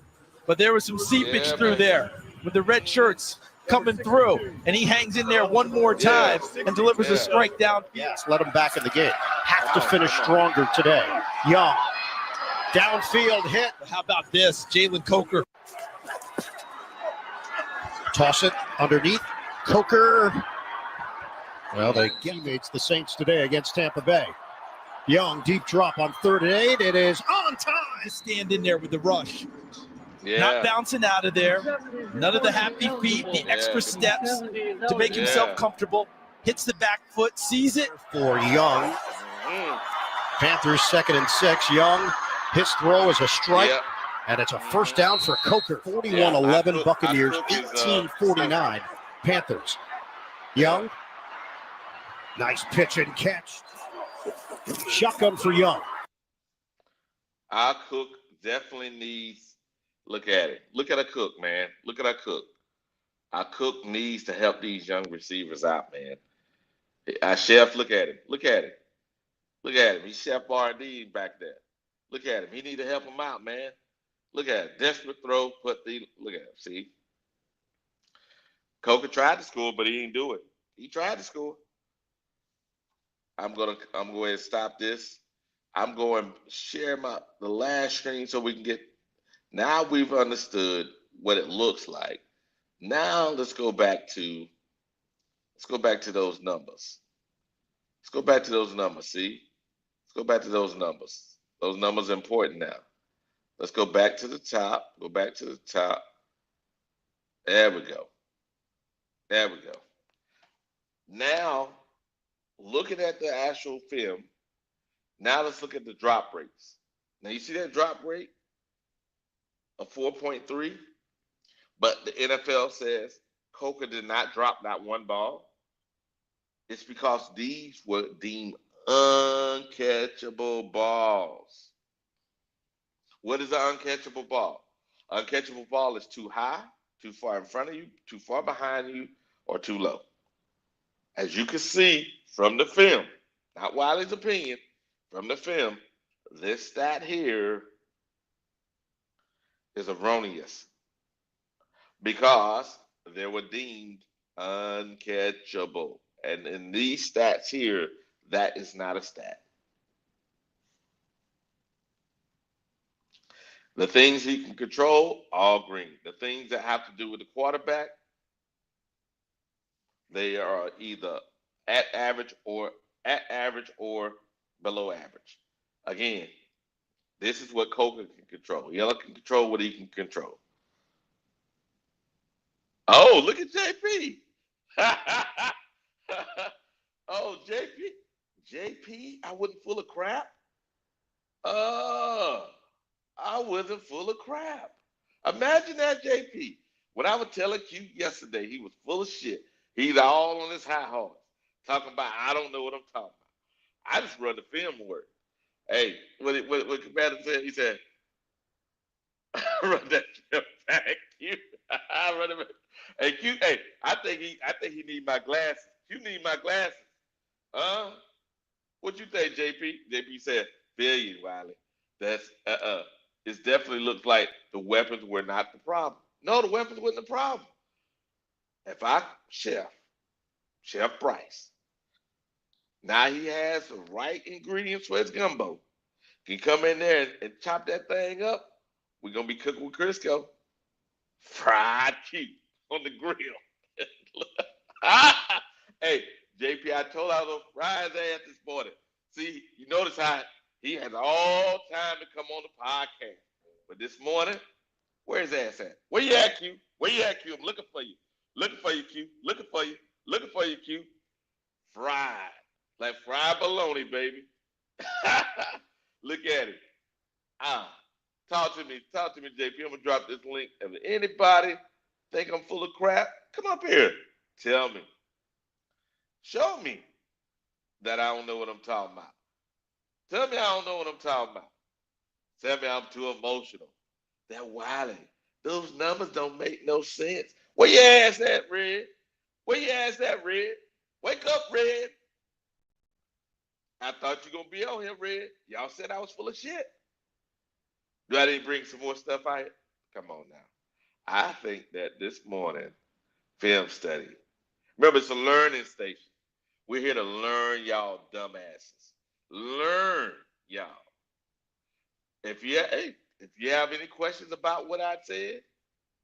but there was some seepage through there with the red shirts coming through. And he hangs in there one more time and delivers a strike down. Yes, let him back in the game. Have to finish stronger today. Young. Downfield hit. How about this? Jalen Coker. Toss it underneath. Coker. Well, they teammates the Saints today against Tampa Bay. Young, deep drop on 3rd and 8. It is on time. Stand in there with the rush. Yeah. Not bouncing out of there. None of the happy feet, the extra steps to make himself comfortable. Hits the back foot, sees it. For Young. Panthers 2nd and 6. Young. His throw is a strike, and it's a first down for Coker. 41-11 Buccaneers, 18-49 Panthers. Young, nice pitch and catch. Shotgun for Young. Our Cook definitely needs, look at it. Look at our Cook, man. Look at our Cook. Our Cook needs to help these young receivers out, man. Our Chef, look at him. Look at him. Look at him. He's Chef R&D back there. Look at him. He need to help him out, man. Look at him. Desperate throw. Look at him. See? Coker tried to score, but he didn't do it. He tried to score. I'm going to go ahead and stop this. I'm going to share the last screen so we can get. Now we've understood what it looks like. Now let's go back to those numbers. Let's go back to those numbers. See? Let's go back to those numbers. Those numbers are important now. Let's go back to the top. Go back to the top. There we go. There we go. Now, looking at the actual film, now let's look at the drop rates. Now, you see that drop rate of 4.3? But the NFL says Coker did not drop that one ball. It's because these were deemed uncatchable balls. What is an uncatchable ball? Uncatchable ball is too high, too far in front of you, too far behind you, or too low. As you can see from the film, not Wiley's opinion, from the film, this stat here is erroneous because they were deemed uncatchable. And in these stats here, that is not a stat. The things he can control, all green. The things that have to do with the quarterback, they are either at average or below average. Again, this is what Coker can control. Yellow can control what he can control. Oh, look at JP. Oh, JP, I wasn't full of crap. I wasn't full of crap. Imagine that, JP. When I was telling Q yesterday, he was full of shit. He's all on his high horse, talking about I don't know what I'm talking about. I just run the film work. Hey, what Commander said, he said, run that film back, Q. I run it back. Hey, Q. Hey, I think he need my glasses. You need my glasses. What you think, JP? JP said, feel you, Wiley. That's it definitely looks like the weapons were not the problem. No, the weapons wasn't the problem. If I Chef Price, now he has the right ingredients for his gumbo. Can come in there and chop that thing up. We're gonna be cooking with Crisco. Fried Q on the grill. Hey, JP, I told I was gonna fry his ass this morning. See, you notice how he has all time to come on the podcast. But this morning, where's his ass at? Where you at, Q? Where you at, Q? I'm looking for you. Looking for you, Q. Looking for you. Looking for you, Q. Fried. Like fried bologna, baby. Look at it. Talk to me, JP. I'm gonna drop this link. If anybody think I'm full of crap, come up here. Tell me. Show me that I don't know what I'm talking about. Tell me I don't know what I'm talking about. Tell me I'm too emotional. That Wiley. Those numbers don't make no sense. Where your ass at, Red? Where your ass at, Red? Wake up, Red. I thought you gonna be on here, Red. Y'all said I was full of shit. Do I need to bring some more stuff out here? Come on now. I think that this morning, film study. Remember, it's a learning station. We're here to learn y'all dumbasses. Learn y'all. If you have any questions about what I said,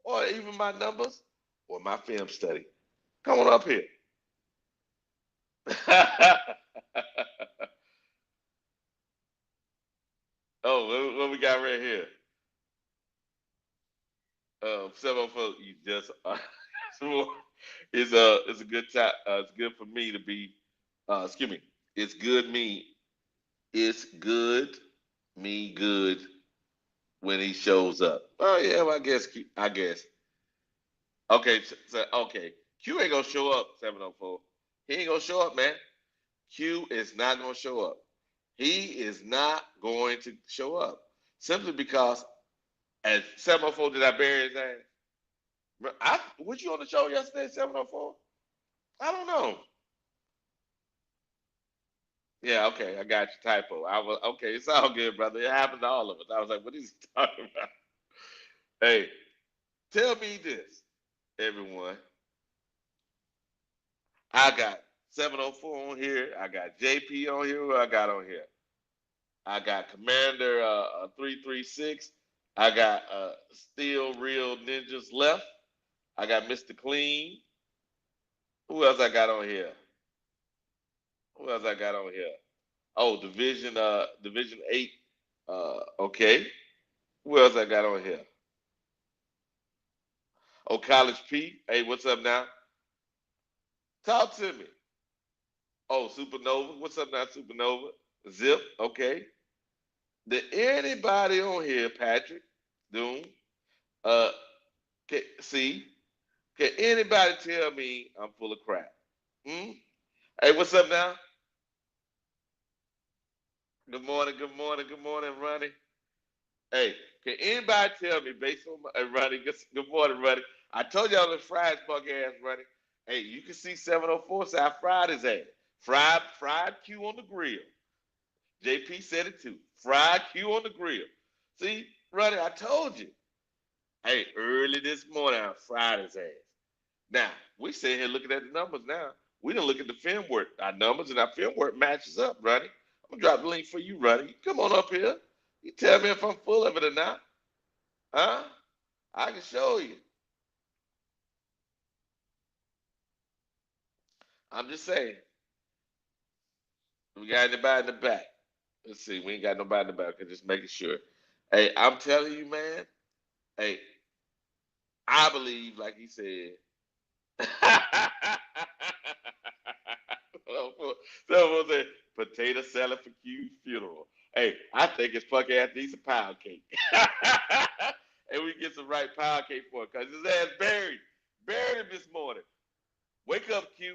or even my numbers, or my film study, come on up here. Oh, what we got right here? 704, you just it's a good time. It's good for me to be. Excuse me. It's good me good when he shows up. Oh yeah, well, I guess. Okay, so okay. Q ain't gonna show up. 704. He ain't gonna show up, man. Q is not gonna show up. He is not going to show up simply because at 704 did I bury his ass? Was you on the show yesterday, 704? I don't know. Yeah, okay, I got your typo. I was okay. It's all good, brother. It happened to all of us. I was like, what is he talking about? Hey, tell me this, everyone. I got 704 on here. I got JP on here. Who I got on here? I got Commander 336. I got Still Real Ninjas left. I got Mr. Clean. Who else I got on here? Oh, Division 8. Okay. Who else I got on here? Oh, College P. Hey, what's up now? Talk to me. Oh, Supernova. What's up now, Supernova? Zip. Okay. Did anybody on here, Patrick, Doom, can anybody tell me I'm full of crap? Hey, what's up now? Good morning, Ronnie. Hey, can anybody tell me based on Ronnie? Good morning, Ronnie. I told y'all the fried punk ass, Ronnie. Hey, you can see 704 so I fried his ass. Fried Q on the grill. JP said it too. Fried Q on the grill. See, Ronnie, I told you. Hey, early this morning I fried his ass. Now, we sitting here looking at the numbers now. We didn't look at the film work. Our numbers and our film work matches up, Ronnie. I'm gonna drop the link for you, Ronnie. Come on up here. You tell me if I'm full of it or not. Huh? I can show you. I'm just saying. We got anybody in the back? Let's see. We ain't got nobody in the back. Just making sure. Hey, I'm telling you, man. Hey, I believe, like he said. Someone said potato salad for Q's funeral. Hey, I think his fuck ass needs a pound cake. And we get some right pound cake for it because his ass buried him this morning. Wake up, Q.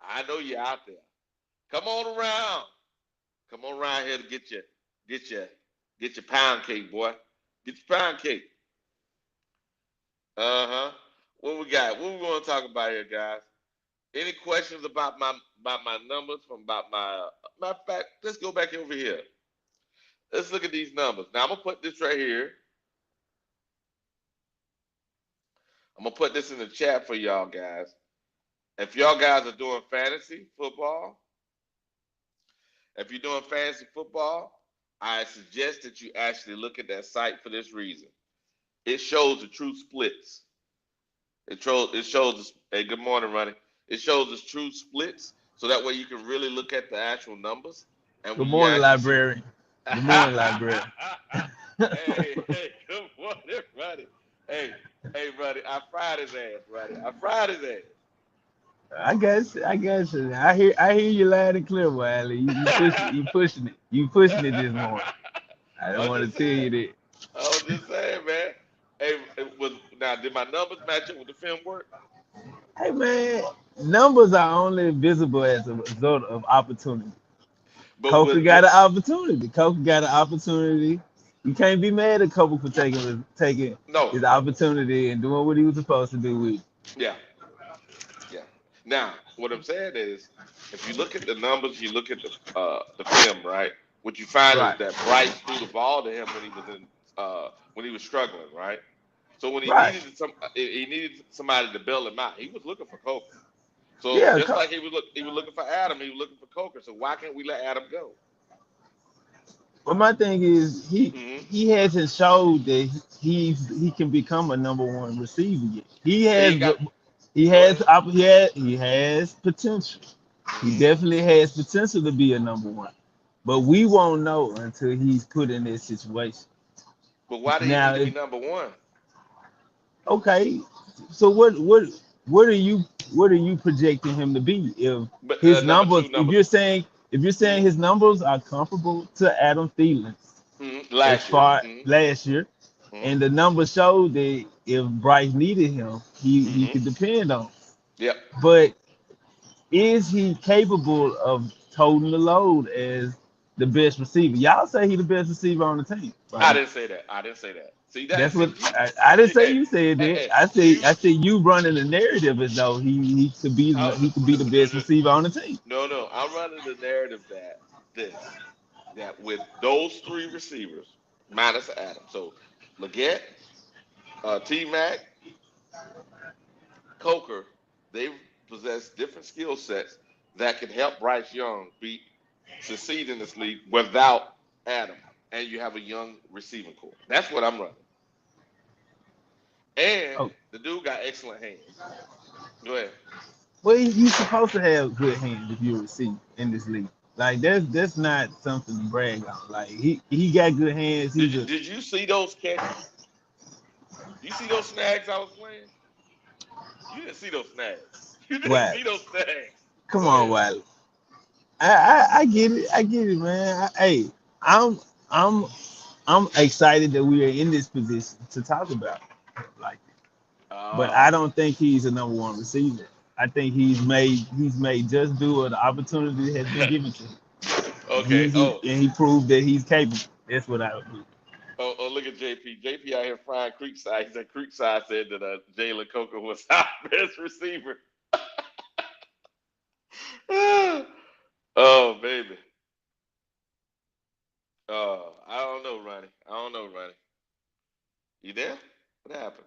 I know you're out there. Come on around. Come on around here to get your pound cake, boy. Get your pound cake. Uh-huh. What we got? What we want to talk about here, guys? Any questions about my numbers matter of fact, let's go back over here. Let's look at these numbers. Now I'm gonna put this right here. I'm gonna put this in the chat for y'all guys. If y'all guys are doing fantasy football, I suggest that you actually look at that site for this reason. It shows the true splits. It shows. Hey, good morning, Ronnie. It shows us true splits, so that way you can really look at the actual numbers. And Good morning, librarian. Good morning, librarian. Hey, good morning, Ronnie. Hey, Ronnie, I fried his ass, Ronnie. I fried his ass. I guess. I hear you loud and clear, Wiley. You pushing it this morning. I don't want to tell you that. I was just saying, man. Hey, did my numbers match up with the film work? Hey, man, numbers are only visible as a result of opportunity. Coker got an opportunity. You can't be mad at Coker for taking his opportunity and doing what he was supposed to do with it. Yeah. Now, what I'm saying is, if you look at the numbers, you look at the film, right? What you find is that Bryce threw the ball to him when he was struggling, right? So when he needed somebody to bail him out, he was looking for Coker. So just like he was looking for Adam, he was looking for Coker. So why can't we let Adam go? But my thing is, he hasn't showed that he can become a number one receiver yet. He has potential. He definitely has potential to be a number one. But we won't know until he's put in this situation. But why do you need to be number one? Okay, so what are you projecting him to be? If his numbers, if you're saying his numbers are comparable to Adam Thielen's last year, and the numbers show that if Bryce needed him, he could depend on him. Yep. But is he capable of toting the load as the best receiver? Y'all say he's the best receiver on the team. Right? I didn't say that. See, that's what I didn't say. You said that. I said you running the narrative as though he could be the best receiver on the team. No, I'm running the narrative that with those three receivers minus Adam, so Leggett, T-Mac, Coker, they possess different skill sets that can help Bryce Young succeed in this league without Adam, and you have a young receiving core. That's what I'm running. And the dude got excellent hands. Go ahead. Well, you're supposed to have good hands if you're a receiver in this league. Like that's not something to brag on. Like he got good hands. Did you see those catches? You see those snags I was playing? You didn't see those snags. You didn't see those snags. Come on, Wiley. I get it, man. I'm excited that we are in this position to talk about it like that. But I don't think he's a number one receiver. I think he's made just do what the opportunity has been given to him. Okay. And he proved that he's capable. That's what I would do. Oh, look at JP. JP out here frying Creekside. He said Creekside said that Jalen Coker was our best receiver. Oh, baby. I don't know, Ronnie. You there? What happened?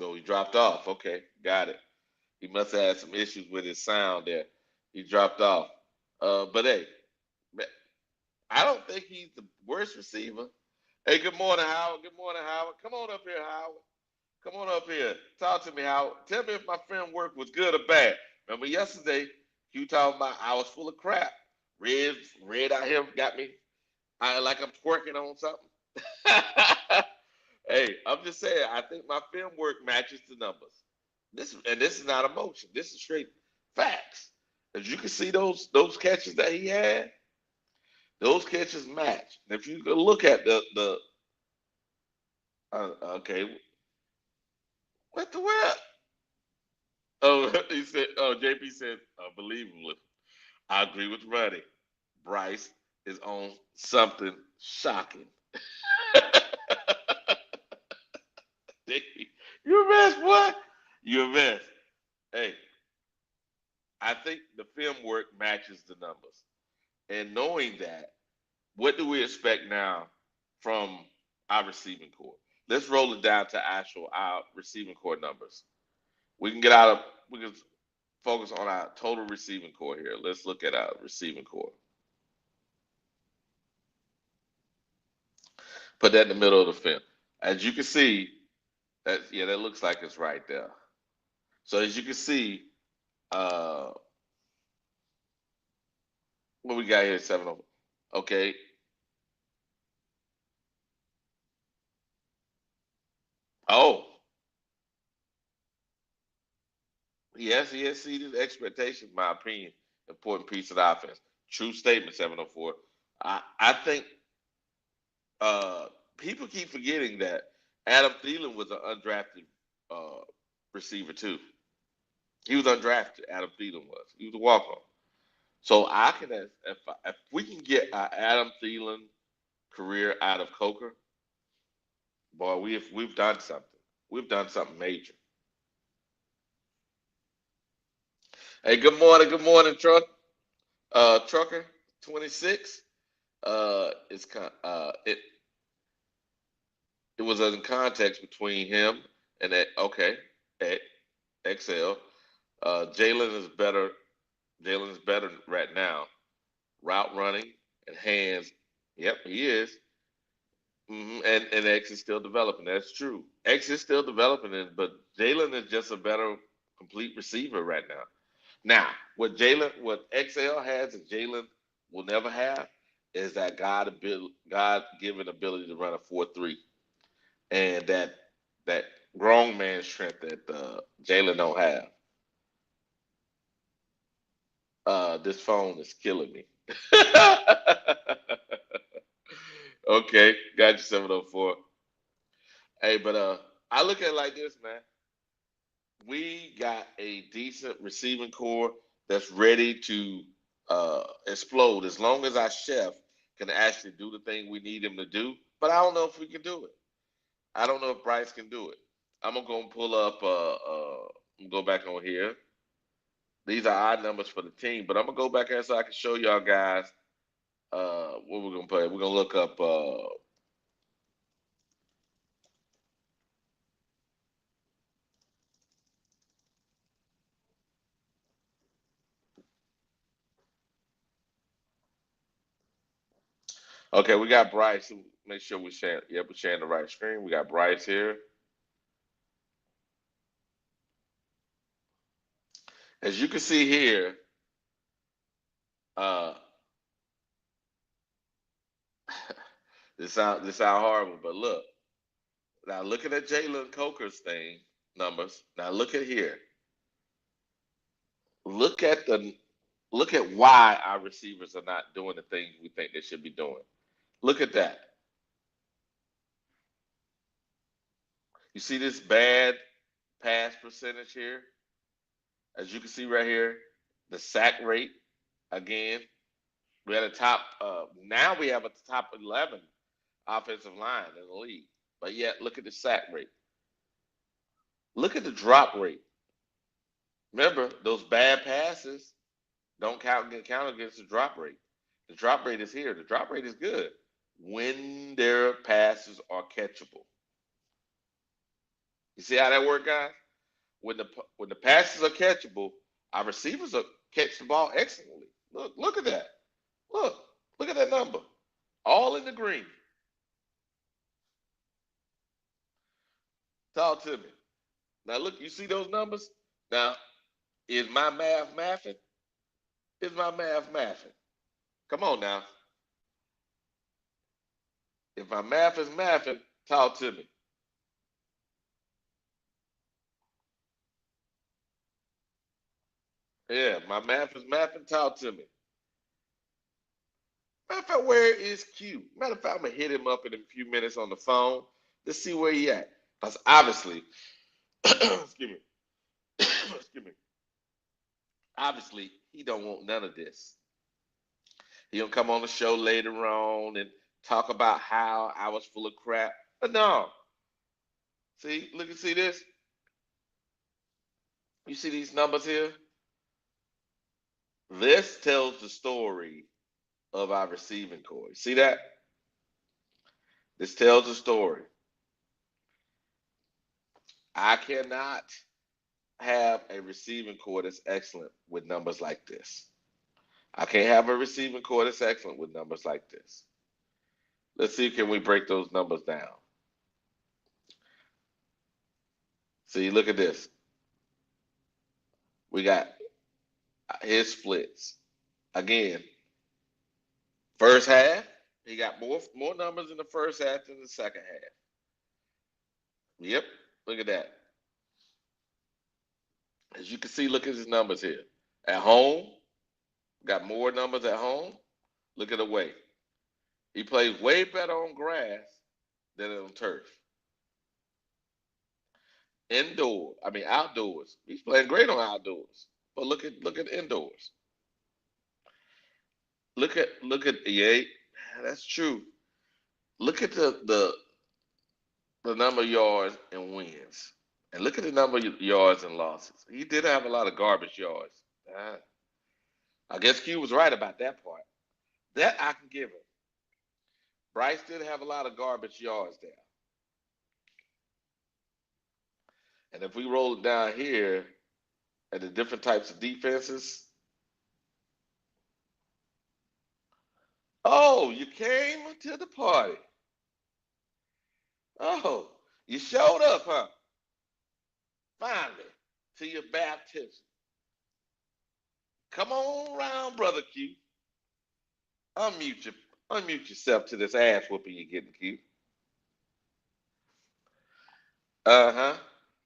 Oh, he dropped off. Okay, got it. He must have had some issues with his sound there. He dropped off. But hey, I don't think he's the worst receiver. Hey, good morning, Howard. Good morning, Howard. Come on up here, Howard. Come on up here. Talk to me, Howard. Tell me if my film work was good or bad. Remember yesterday, you talking about I was full of crap. Red out here got me like I'm twerking on something. Hey, I'm just saying, I think my film work matches the numbers. This is not emotion. This is straight facts. As you can see those catches that he had, those catches match. And if you go look at the okay, what the world? Oh, he said. Oh, JP said, unbelievable. I agree with Ruddy. Bryce is on something shocking. You a mess, boy. You a mess. Hey, I think the film work matches the numbers. And knowing that, what do we expect now from our receiving core? Let's roll it down to our receiving core numbers. We can focus on our total receiving core here. Let's look at our receiving core. Put that in the middle of the film. As you can see, that looks like it's right there. So as you can see, what we got here, 7-0. Okay. Oh, yes, he has exceeded expectations, in my opinion. Important piece of the offense. True statement, 704. I think people keep forgetting that Adam Thielen was an undrafted receiver too. He was undrafted. Adam Thielen was. He was a walk-on. So I can, if we can get our Adam Thielen career out of Coker, boy, we've done something. We've done something major. Hey, good morning, Trucker 26. It was in context between him and that. Okay, XL. Jalen is better. Jalen is better right now. Route running and hands. Yep, he is. And X is still developing. That's true. X is still developing, but Jalen is just a better complete receiver right now. Now, what XL has and Jalen will never have is that God-given ability to run a 4.3, and that grown man strength that Jalen don't have. This phone is killing me. Okay, got you, 704. Hey, but I look at it like this, man. We got a decent receiving core that's ready to explode as long as our chef can actually do the thing we need him to do. But I don't know if we can do it. I don't know if Bryce can do it. I'm gonna pull up. Go back on here. These are odd numbers for the team, but I'm gonna go back here so I can show y'all guys what we're gonna play. We're gonna look up. Okay, we got Bryce. Make sure we're sharing. Yep, we're sharing the right screen. We got Bryce here. As you can see here, this sound horrible, but look. Now looking at Jalen Coker's numbers. Now look at here. Look at why our receivers are not doing the things we think they should be doing. Look at that. You see this bad pass percentage here? As you can see right here, the sack rate, again, we had a top, now we have a top 11 offensive line in the league. But yet, look at the sack rate. Look at the drop rate. Remember, those bad passes don't count against the drop rate. The drop rate is here. The drop rate is good when their passes are catchable. You see how that works, guys? When the passes are catchable, our receivers are catch the ball excellently. Look at that. Look at that number. All in the green. Talk to me. Now look, you see those numbers? Now, is my math mathing? Is my math mathing? Come on now. If my math is mathing, talk to me. Yeah, my math is mathing, talk to me. Matter of fact, where is Q? Matter of fact, I'm gonna hit him up in a few minutes on the phone to see where he at. Because obviously, excuse me, excuse me. Obviously, he don't want none of this. He'll come on the show later on and talk about how I was full of crap. But no. See, look and see this. You see these numbers here? This tells the story of our receiving core. See that? This tells the story. I cannot have a receiving core that's excellent with numbers like this. I can't have a receiving core that's excellent with numbers like this. Let's see, can we break those numbers down? See, look at this. We got his splits. Again, first half, he got more numbers in the first half than the second half. Yep, look at that. As you can see, look at his numbers here. At home, got more numbers at home. Look at away. He plays way better on grass than on turf. Outdoors. He's playing great on outdoors. But look at indoors. Look at yeah, that's true. Look at the number of yards and wins. And look at the number of yards and losses. He did have a lot of garbage yards. I guess Q was right about that part. That I can give him. Bryce did have a lot of garbage yards there. And if we roll it down here at the different types of defenses. Oh, you came to the party. Oh, you showed up, huh? Finally, to your baptism. Come on around, Brother Q. Unmute yourself to this ass whooping you're getting, Q. Uh-huh.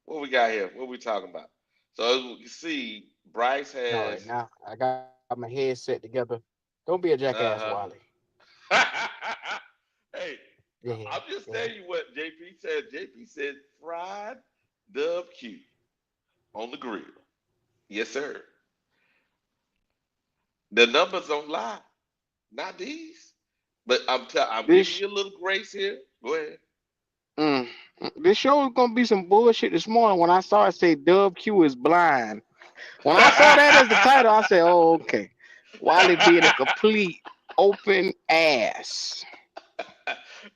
What we got here? What we talking about? So as we can see, Bryce has. All right, now I got my headset together. Don't be a jackass, Wally. Hey, yeah, I'm just telling you what JP said. JP said fried dub Q on the grill. Yes, sir. The numbers don't lie. Not these. But I'm giving you a little grace here. Go ahead. This show is gonna be some bullshit this morning. When I saw it say Dub Q is blind. When I saw that as the title, I said, oh, okay. Wally being a complete open ass.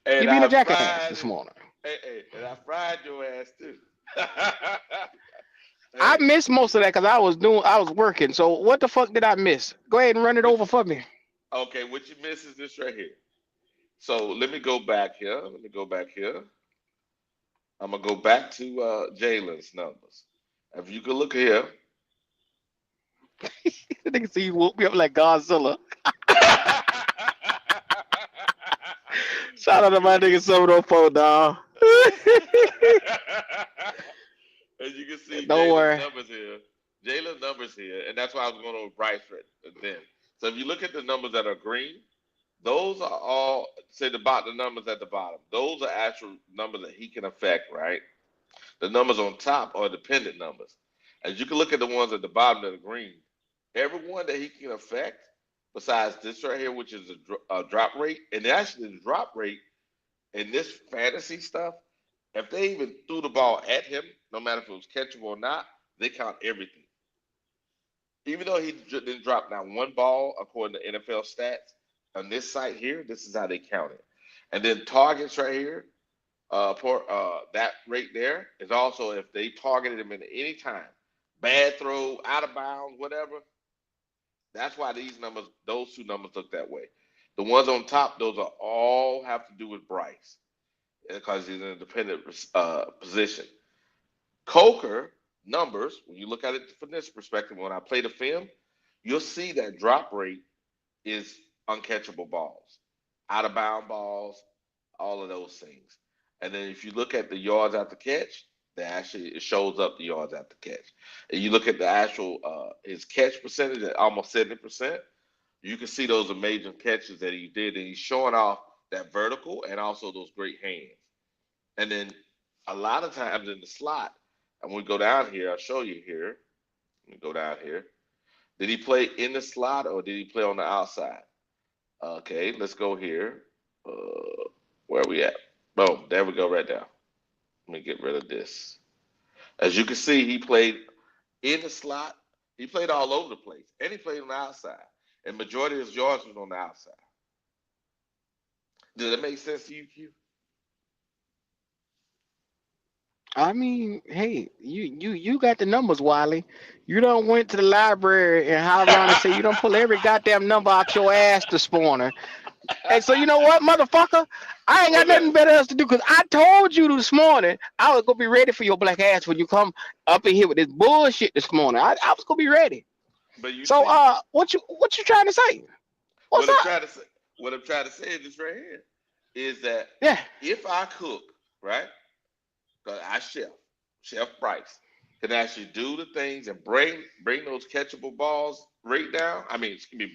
You being a jackass this morning. Hey, and I fried your ass too. I missed most of that because I was working. So what the fuck did I miss? Go ahead and run it over for me. Okay, what you miss is this right here. So let me go back here. I'm gonna go back to Jalen's numbers. If you could look here. I think you woke me up like Godzilla. Shout out to my nigga 704, dog. As you can see, Don't worry. Jalen's numbers here, and that's why I was going over Bryce then. So if you look at the numbers that are green, those are all the numbers at the bottom. Those are actual numbers that he can affect, right? The numbers on top are dependent numbers. As you can look at the ones at the bottom of the green, everyone that he can affect, besides this right here, which is a drop rate, and actually the drop rate in this fantasy stuff, if they even threw the ball at him, no matter if it was catchable or not, they count everything. Even though he didn't drop not one ball according to NFL stats, on this site here, this is how they count it. And then targets right here, that rate there is also if they targeted him at any time, bad throw, out of bounds, whatever. That's why those two numbers look that way. The ones on top, those are all have to do with Bryce because he's in a dependent position. Coker numbers, when you look at it from this perspective, when I play the film, you'll see that drop rate is uncatchable balls, out of bound balls, all of those things. And then if you look at the yards after catch, it shows up the yards after catch. And you look at the actual his catch percentage at almost 70%, you can see those amazing catches that he did, and he's showing off that vertical and also those great hands. And then a lot of times in the slot, and we go down here, I'll show you here. Let me go down here. Did he play in the slot or did he play on the outside? Okay, let's go here. Where are we at? Boom, there we go right there. Let me get rid of this. As you can see, he played in the slot. He played all over the place. And he played on the outside. And majority of his yards was on the outside. Does that make sense to you, Q? I mean, hey, you got the numbers, Wiley. You done went to the library and how around and say you don't pull every goddamn number out your ass this morning. And so you know what, motherfucker? I ain't got nothing better else to do because I told you this morning I was gonna be ready for your black ass when you come up in here with this bullshit this morning. I was gonna be ready. But you so what you trying to say? What I'm trying to say is this right here is that if I cook, right? Because I Chef Bryce can actually do the things and bring those catchable balls rate down. I mean, excuse me,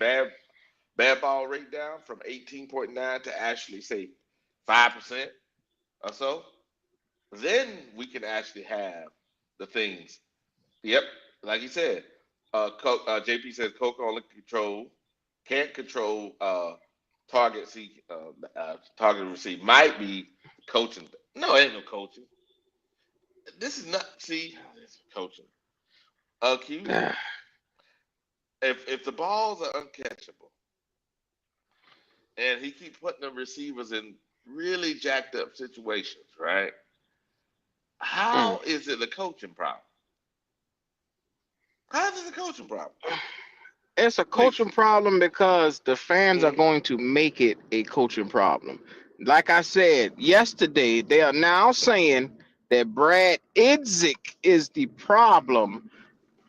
bad ball rate down from 18.9 to actually say 5% or so. Then we can actually have the things. Yep, like he said, JP says Coker only can't control targets. Target receive might be coaching. No, ain't no coaching. This is not coaching. Q. If the balls are uncatchable, and he keep putting the receivers in really jacked up situations, right? How is it a coaching problem? How is it a coaching problem? It's a coaching problem because the fans are going to make it a coaching problem. Like I said yesterday, they are now saying that Brad Idzik is the problem,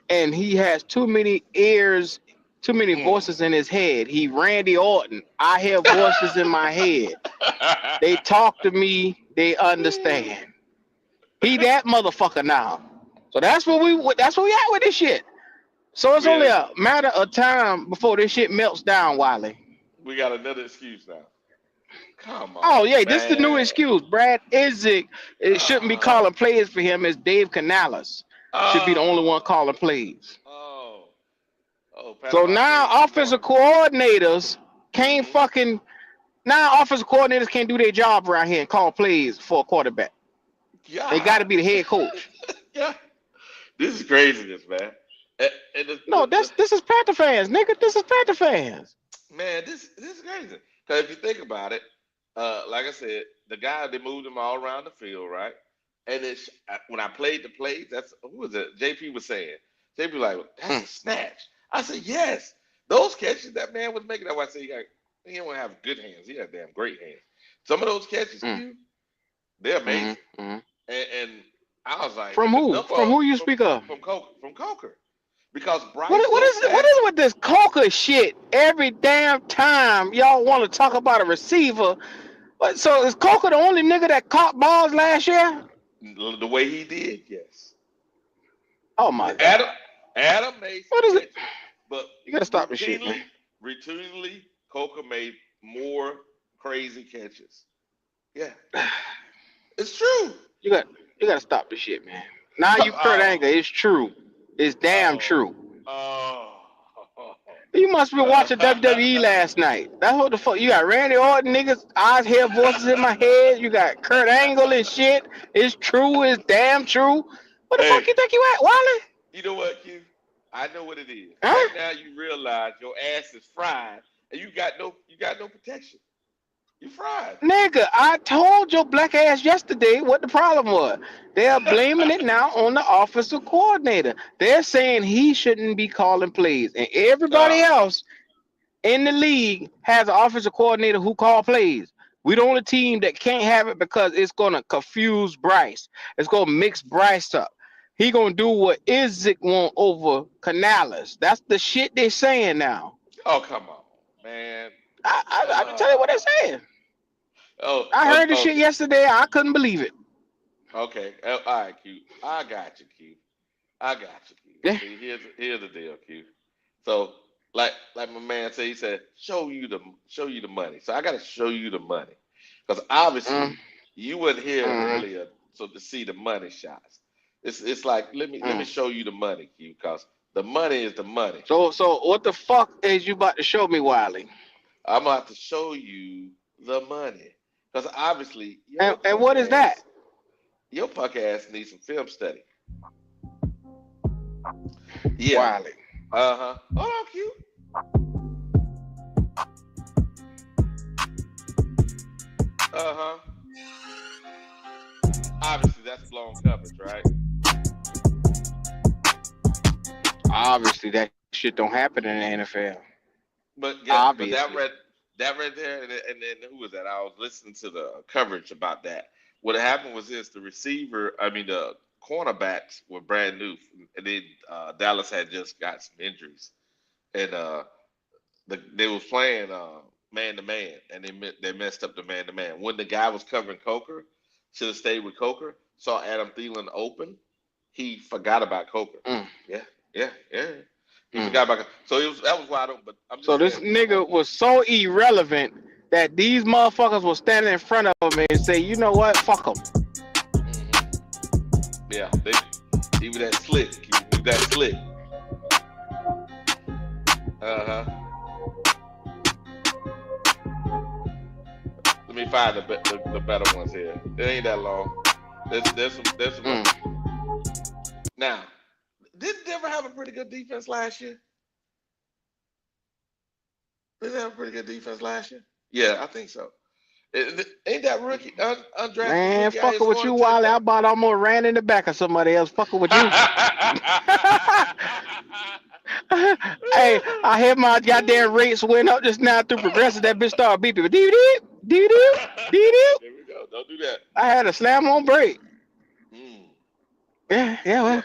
and he has too many ears, too many voices in his head. He Randy Orton. I hear voices in my head. They talk to me. They understand. He that motherfucker now. So that's what we at with this shit. So it's only a matter of time before this shit melts down, Wiley. We got another excuse now. Come on. Oh yeah, this is the new excuse. Brad Idzik, it shouldn't be calling plays for him. It's Dave Canales. Should be the only one calling plays. So now offensive coordinators can't offensive coordinators can't do their job around here and call plays for a quarterback. Yeah. They got to be the head coach. Yeah. This is craziness, man. This is Panther fans, nigga. This is Panther fans. Man, this is crazy. Because if you think about it, like I said, the guy, they moved him all around the field, right? And when I played the plays, who was it? JP was saying. JP was like, that's a snatch. I said, yes. Those catches that man was making, that's why I say he don't have good hands. He has damn great hands. Some of those catches, they're amazing. And I was like, from who? From who you speak of? From Coker. Because Bryce. What is it with this Coker shit? Every damn time y'all want to talk about a receiver. So is Coker the only nigga that caught balls last year? The way he did, yes. Oh my God. Adam made. What is it? But you gotta stop the shit, man. Routinely, Coker made more crazy catches. Yeah, it's true. You got You gotta stop this shit, man. Now you Kurt Angle. It's true. It's damn true. You must be watching WWE last night. That's what the fuck. You got Randy Orton niggas, eyes, hair, voices in my head. You got Kurt Angle and shit. It's true. It's damn true. What the fuck you think you at, Wally? You know what, Q? I know what it is. Huh? Right now you realize your ass is fried and you got no protection. You fried. Nigga, I told your black ass yesterday what the problem was. They're blaming it now on the offensive coordinator. They're saying he shouldn't be calling plays. And everybody else in the league has an offensive coordinator who call plays. We're the only team that can't have it because it's going to confuse Bryce. It's going to mix Bryce up. He going to do what Izzik want over Canales. That's the shit they're saying now. Oh, come on, man. I can tell you what they're saying. I heard this shit yesterday. I couldn't believe it. Okay. All right, Q. I got you, Q. Yeah. See, here's the deal, Q. So, like my man said, he said, show you the money. So I got to show you the money, because obviously you weren't here earlier, so to see the money shots. It's like let me show you the money, Q, because the money is the money. So what the fuck is you about to show me, Wiley? I'm about to show you the money, because obviously. And what is that? Your punk ass needs some film study. Yeah. Wiley. Hold on, Q. Obviously, that's blown coverage, right? Obviously, that shit don't happen in the NFL. But obviously, that right there, and then who was that? I was listening to the coverage about that. What happened was this: the cornerbacks were brand new, and then Dallas had just got some injuries, and they was playing man to man, and they messed up the man to man. When the guy was covering Coker, should have stayed with Coker. Saw Adam Thielen open, he forgot about Coker. Yeah. He forgot about Coker. So that was wide open. But I'm just this nigga was so irrelevant that these motherfuckers will stand in front of him and say, you know what, fuck him. Yeah, he was that slick. Let me find the better ones here. It ain't that long. There's some. Now, didn't Denver have a pretty good defense last year? Did they have a pretty good defense last year? Yeah, I think so. Ain't that rookie undrafted? Man, fucking with you, Wally. I about almost ran in the back of somebody else fucking with you. Hey, I had my goddamn rates went up just now through progressive. That bitch started beeping. Dee-dee. There we go. Don't do that. I had a slam on break. Yeah, well.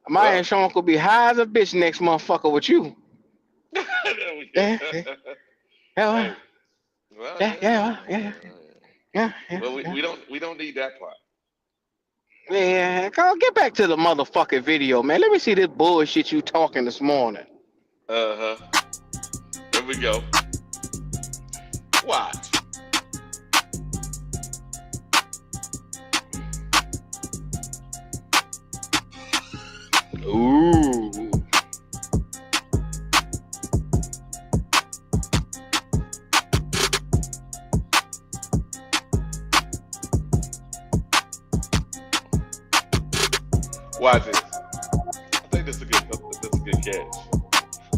My insurance could be high as a bitch next motherfucker with you. Yeah. Well, we don't need that part. Yeah, go get back to the motherfucking video, man. Let me see this bullshit you talking this morning. Here we go. Watch. Ooh. Watch this. I think this is a good catch.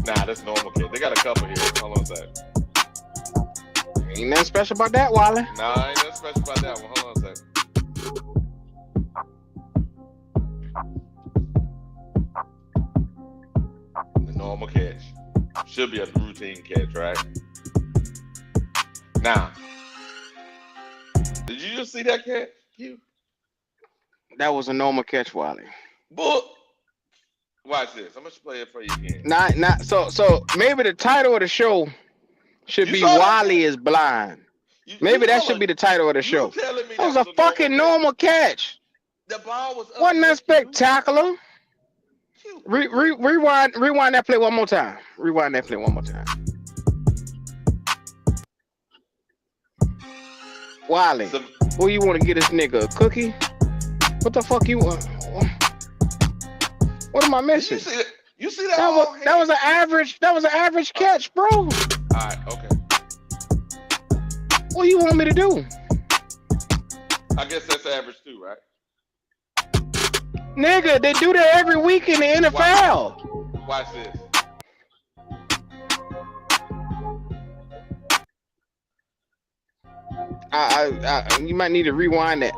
Nah, that's normal catch. They got a couple here. Hold on a second. Ain't nothing special about that, Wally. Nah, ain't nothing special about that one. Hold on a second. The normal catch. Should be a routine catch, right? Now, did you just see that catch? That was a normal catch, Wally. But watch this. I'm gonna play it for you again. So maybe the title of the show should be Wally is blind. Maybe that should be the title of the show. That was a fucking normal catch. The ball was up. Wasn't that spectacular? Rewind that play one more time. Wally, who you want to get this nigga, a cookie? What the fuck you want? What am I missing? You see that? That was an average. That was an average catch, bro. All right, okay. What do you want me to do? I guess that's average too, right? Nigga, they do that every week in the NFL. Watch this. You might need to rewind that.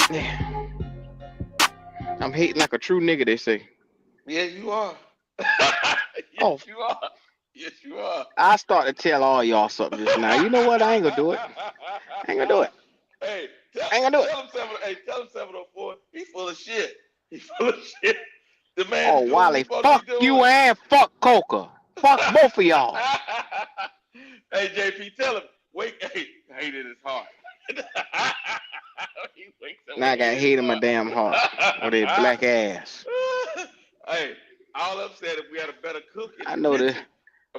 Yeah. I'm hating like a true nigga, they say. Yeah, you are. Yes, you are. Yes, you are. I start to tell all y'all something just now. You know what? I ain't gonna do it. I ain't gonna do it. Hey, I ain't gonna do it. Tell him 704. He's full of shit. He's full of shit. The man. Oh, Wally, fuck you and fuck Coker. Fuck both of y'all. Hey, JP, tell him. Wait, hey, hate in his heart. Now I got hate in my damn heart with that black ass. Hey, all I'm saying, if we had a better cook, I know this.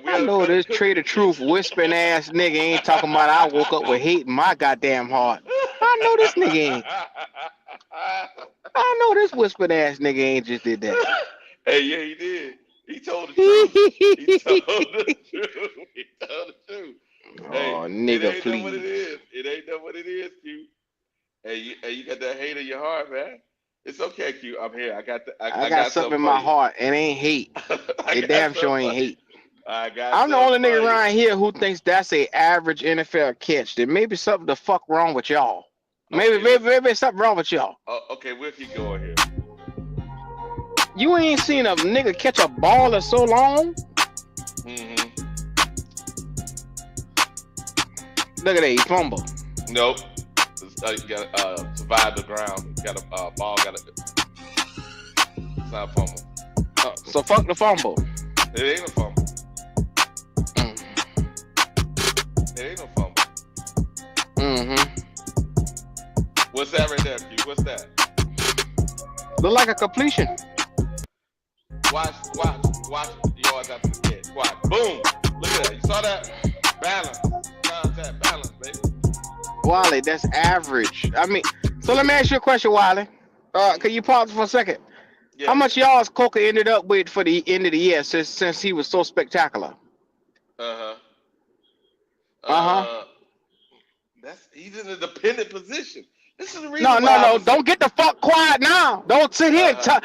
I know this Trader Truth whispering ass nigga ain't talking about I woke up with hate in my goddamn heart. I know this nigga ain't. I know this whispering ass nigga ain't just did that. Hey, yeah, he did. He told the truth. He told the truth. He told the truth. Hey, oh, nigga, it ain't what it is. It ain't know what it is, Q. Hey, you got that hate in your heart, man. It's okay, Q. I'm here. I got something in my heart. It ain't hate. It damn sure ain't hate. I'm the only nigga around here who thinks that's a average NFL catch. There may be something the fuck wrong with y'all. Maybe something wrong with y'all. Okay, we'll keep going here. You ain't seen a nigga catch a ball in so long. Mm-hmm. Look at that, he fumble. Nope. You gotta survive the ground. You got a ball. It's not a fumble. So fuck the fumble. It ain't a fumble. It ain't no fumble. Mm-hmm. What's that right there, Q? What's that? Look like a completion. Watch yards after the catch. Watch. Boom. Look at that. You saw that? Balance. Contact balance, baby. Wally, that's average. I mean, so let me ask you a question, Wally. Can you pause for a second? Yeah. How much yards Coker ended up with for the end of the year since he was so spectacular? He's in a dependent position. This is the reason. No. Don't get the fuck quiet now. Don't sit here and talk.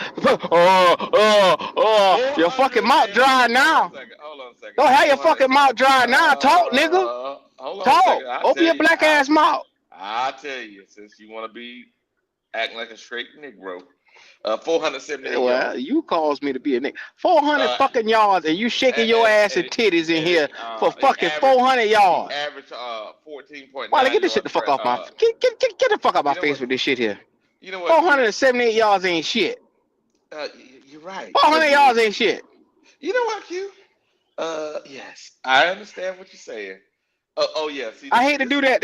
Your fucking mouth dry now. Hold on a second. Don't have your fucking mouth dry now. Talk, nigga. Talk. Open your black ass mouth. I'll tell you, since you want to be acting like a straight Negro. 478 well, yards. You caused me to be a nigga. 400 fucking yards, and you shaking your ass and titties in here for fucking 400 yards. Average 14.9. Why get this shit the fuck off my get the fuck out my face with this shit here. You know what? 478 yards ain't shit. You're right. 400 yards ain't shit. You know what, Q? Yes, I understand what you're saying. Oh yeah. See, I hate to do that.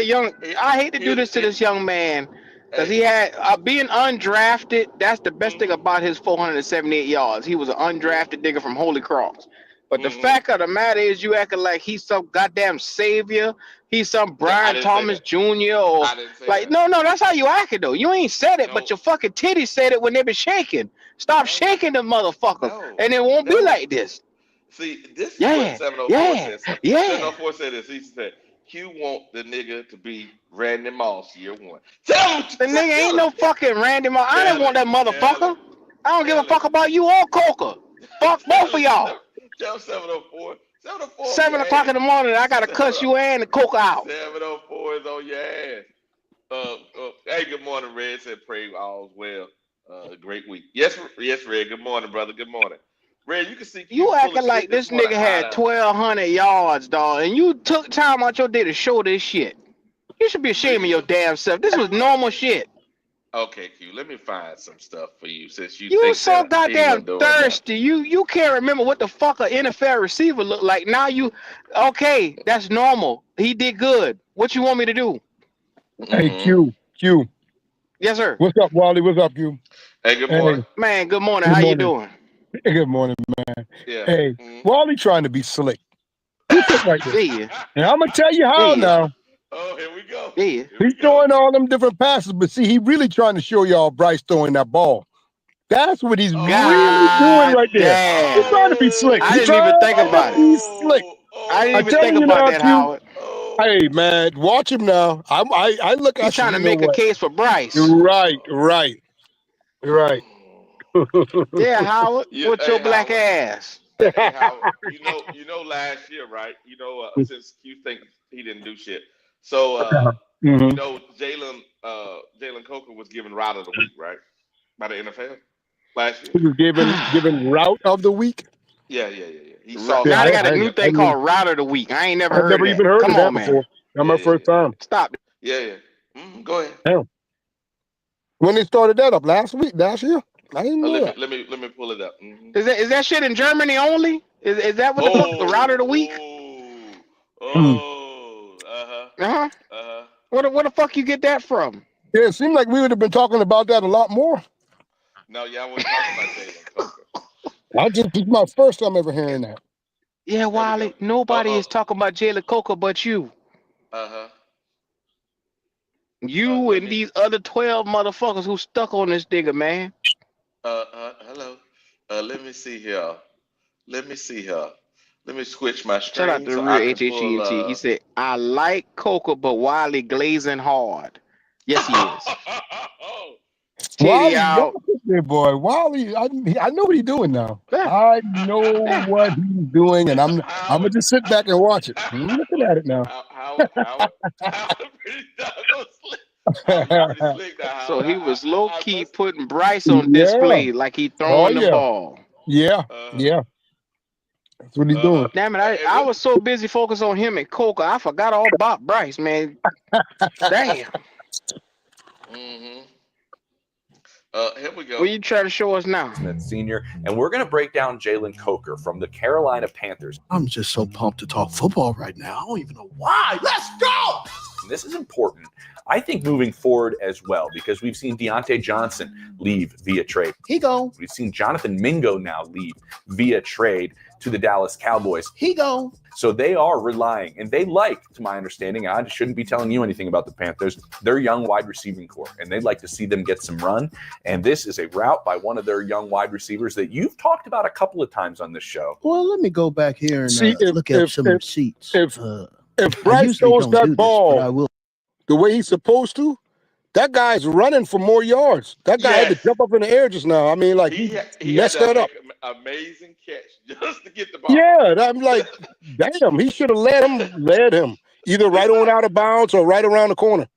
I hate to do this to this young man. Because he had being undrafted, that's the best thing about his 478 yards. He was an undrafted nigga from Holy Cross. But the fact of the matter is you acting like he's some goddamn savior. He's some Brian Thomas Jr. or like no, that's how you acting though. You ain't said it, but your fucking titties said it when they been shaking. Stop shaking the motherfucker. And it won't be like this. See, this is what 704 says. 704 said this. He said, Q want the nigga to be Randy Moss year one. Tell him the nigga ain't no fucking Randy Moss. I didn't want that motherfucker. I don't give a fuck about you or Coker. Fuck both of y'all. Tell 704. 7 o'clock in the morning, I gotta cuss you and the Coker out. 704 is on your ass. Hey, good morning, Red. Said pray all's well. Great week. Yes, Red. Good morning, brother. Good morning. Red, you can see you acting like this nigga had 1,200 yards, dog, and you took time out your day to show this shit. You should be ashamed of your damn self. This was normal shit. Okay, Q, let me find some stuff for you since you think so goddamn thirsty. You can't remember what the fuck an NFL receiver looked like. Now okay, that's normal. He did good. What you want me to do? Hey, Q. Yes, sir. What's up, Wally? What's up, Q? Hey, good morning. Man, good morning. How you doing? Hey, good morning, man. Yeah. Hey, Wally trying to be slick. He's sitting right there. Yeah. And I'm gonna tell you how now. Oh, here we go. Yeah. He's throwing all them different passes, but see, he really trying to show y'all Bryce throwing that ball. That's what he's really doing right there. Damn. He's trying to be slick. I He's didn't even trying think about to be it. slick. I didn't even think you about now, that, Q. Howard. Hey man, watch him now. I look. He's trying to make a case for Bryce. Right. Yeah, Howard, with your black ass. Hey, Howard, you know, last year, right? Since you think he didn't do shit, so you know, Jalen Coker was given route of the week, right, by the NFL last year. He was given route of the week. Yeah. He saw. Now they got a new thing called route of the week. I ain't never heard of that. Even heard Come of that on, before. man. That's my first time. Stop. Yeah. Go ahead. Damn. When they started that up last year? I didn't know that. Let me pull it up. Is that shit in Germany only? Is that what the fuck the route of the week? Where the fuck you get that from? Yeah, it seemed like we would have been talking about that a lot more. No, y'all wasn't talking about Jalen Coker. This is my first time ever hearing that. Yeah, Wally, nobody is talking about Jalen Coker but you. You and these other 12 motherfuckers who stuck on this nigga, man. Hello. Let me see here. Let me switch my screen. Shout out to the real HHENT. He said, I like Coker, but Wally glazing hard. Yes, he is. Wally, boy. Wally, I know what he's doing now. I know what he's doing, and I'm gonna just sit back and watch it. I'm looking at it now. So he was low key putting Bryce on display like he throwing the ball. Yeah. That's what he's doing. Damn it, I was so busy focused on him and Coker, I forgot all about Bryce, man. Damn. Here we go. What you trying to show us now? Smith Sr. And we're going to break down Jalen Coker from the Carolina Panthers. I'm just so pumped to talk football right now. I don't even know why. Let's go! And this is important, I think, moving forward as well, because we've seen Deontay Johnson leave via trade. He go. We've seen Jonathan Mingo now leave via trade to the Dallas Cowboys. He go. So they are relying, and they like, to my understanding, I shouldn't be telling you anything about the Panthers, their young wide receiving core, and they'd like to see them get some run. And this is a route by one of their young wide receivers that you've talked about a couple of times on this show. Well, let me go back here and look at some receipts. If Bryce throws that ball the way he's supposed to, that guy's running for more yards. That guy had to jump up in the air just now. I mean, like, he messed that up. Amazing catch just to get the ball. Yeah, I'm like, damn, he should have led him either right on out of bounds or right around the corner.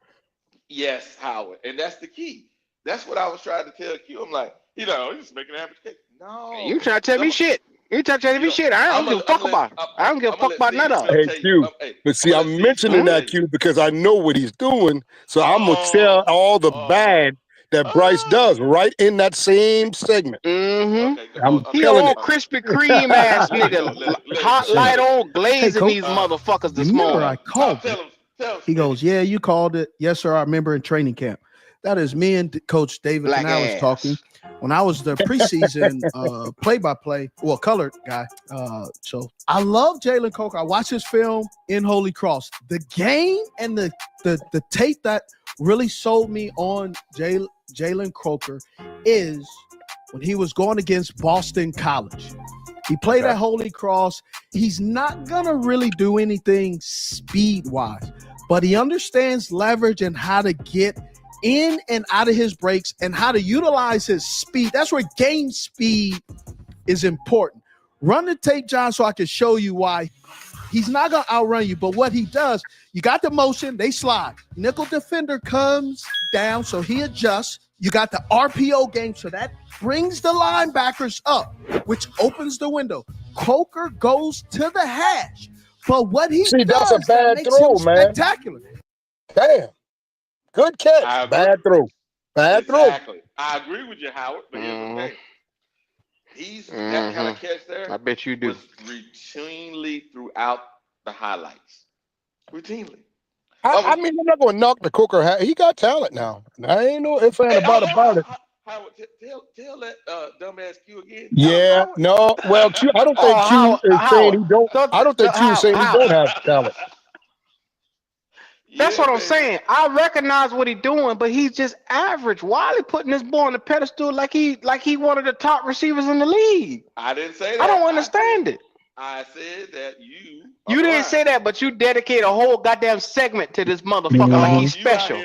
Yes, Howard, and that's the key. That's what I was trying to tell Q. I'm like, he's just making an average kick. No, you trying to tell me shit? You trying to tell me shit? I don't give a fuck about it. I don't give a fuck about none of it. Hey, Q, but see, I'm mentioning that, Q, because I know what he's doing, so I'm gonna tell all the bad that Bryce does right in that same segment. He on Krispy Kreme ass nigga, hot light on, glazing these motherfuckers this morning. I called it. He goes, yeah, you called it. Yes, sir, I remember in training camp. That is me and Coach David Black and I was talking when I was the preseason play-by-play, colored guy. So I love Jalen Coker. I watched his film in Holy Cross. The game and the tape that really sold me on Jalen Coker is when he was going against Boston College. He played at Holy Cross. He's not going to really do anything speed-wise, but he understands leverage and how to get in and out of his breaks and how to utilize his speed. That's where game speed is important. Run the tape, John, so I can show you why. He's not going to outrun you, but what he does, you got the motion, they slide. Nickel defender comes down, so he adjusts. You got the RPO game, so that brings the linebackers up, which opens the window. Coker goes to the hash, but what he does that's a bad makes throw, him man. spectacular. Damn. Good catch. Bad throw. Bad throw. I agree with you, Howard, but here's the thing. He's that kind of catch there. I bet you do. Was routinely throughout the highlights. Routinely. I mean, I'm not going to knock the Coker. He got talent now. I ain't no ifs and about it. Howard, tell that dumbass Q again. Yeah, no. Well, Q, I don't think Q is saying he don't. I don't think Q is saying he don't have talent. That's what I'm saying. I recognize what he's doing, but he's just average. Wiley putting this boy on the pedestal like he one of the top receivers in the league. I didn't say that. I don't understand it. I said that you didn't say that, but you dedicate a whole goddamn segment to this motherfucker like he's special.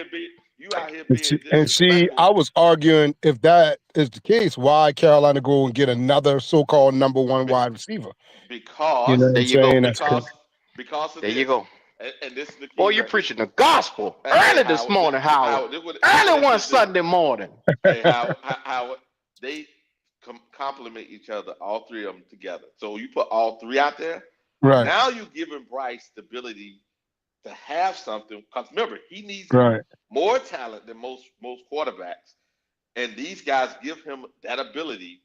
You out here being and see, I was arguing if that is the case, why Carolina go and get another so-called number one wide receiver? Because you know there you go. Because of there this. you go. And this is the key. Boy, you're preaching the gospel early this morning, Howard. Early one Sunday morning. Hey, Howard, they complement each other, all three of them together. So you put all three out there. Right. Now you're giving Bryce the ability to have something. Because remember, he needs more talent than most quarterbacks. And these guys give him that ability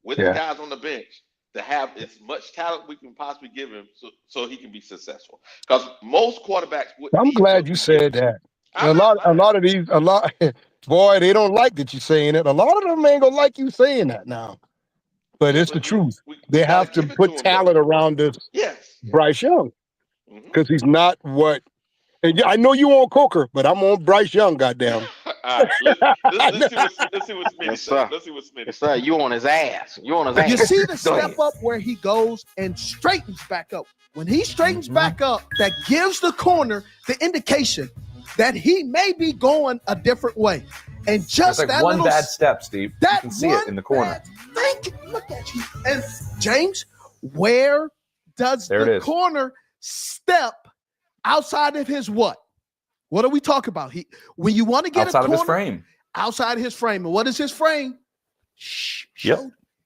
with the guys on the bench to have as much talent we can possibly give him so he can be successful. Because most quarterbacks would. I'm glad you said that. A lot of these, boy, they don't like that you're saying it. A lot of them ain't gonna like you saying that now. But it's the truth. They have to put talent around this Bryce Young. Because he's not what. And I know you on Coker, but I'm on Bryce Young, goddamn. All right, let's see what Smitty says. Let's see what Smitty says. Sir, you on his ass. You on his ass. You see the step up where he goes and straightens back up. When he straightens back up, that gives the corner the indication that he may be going a different way. And just like that one little bad step, Steve. You can see it in the corner. Look at you. And James, where does the corner step outside of his what? What are we talking about? When you want to get outside of his frame. Outside of his frame. And what is his frame?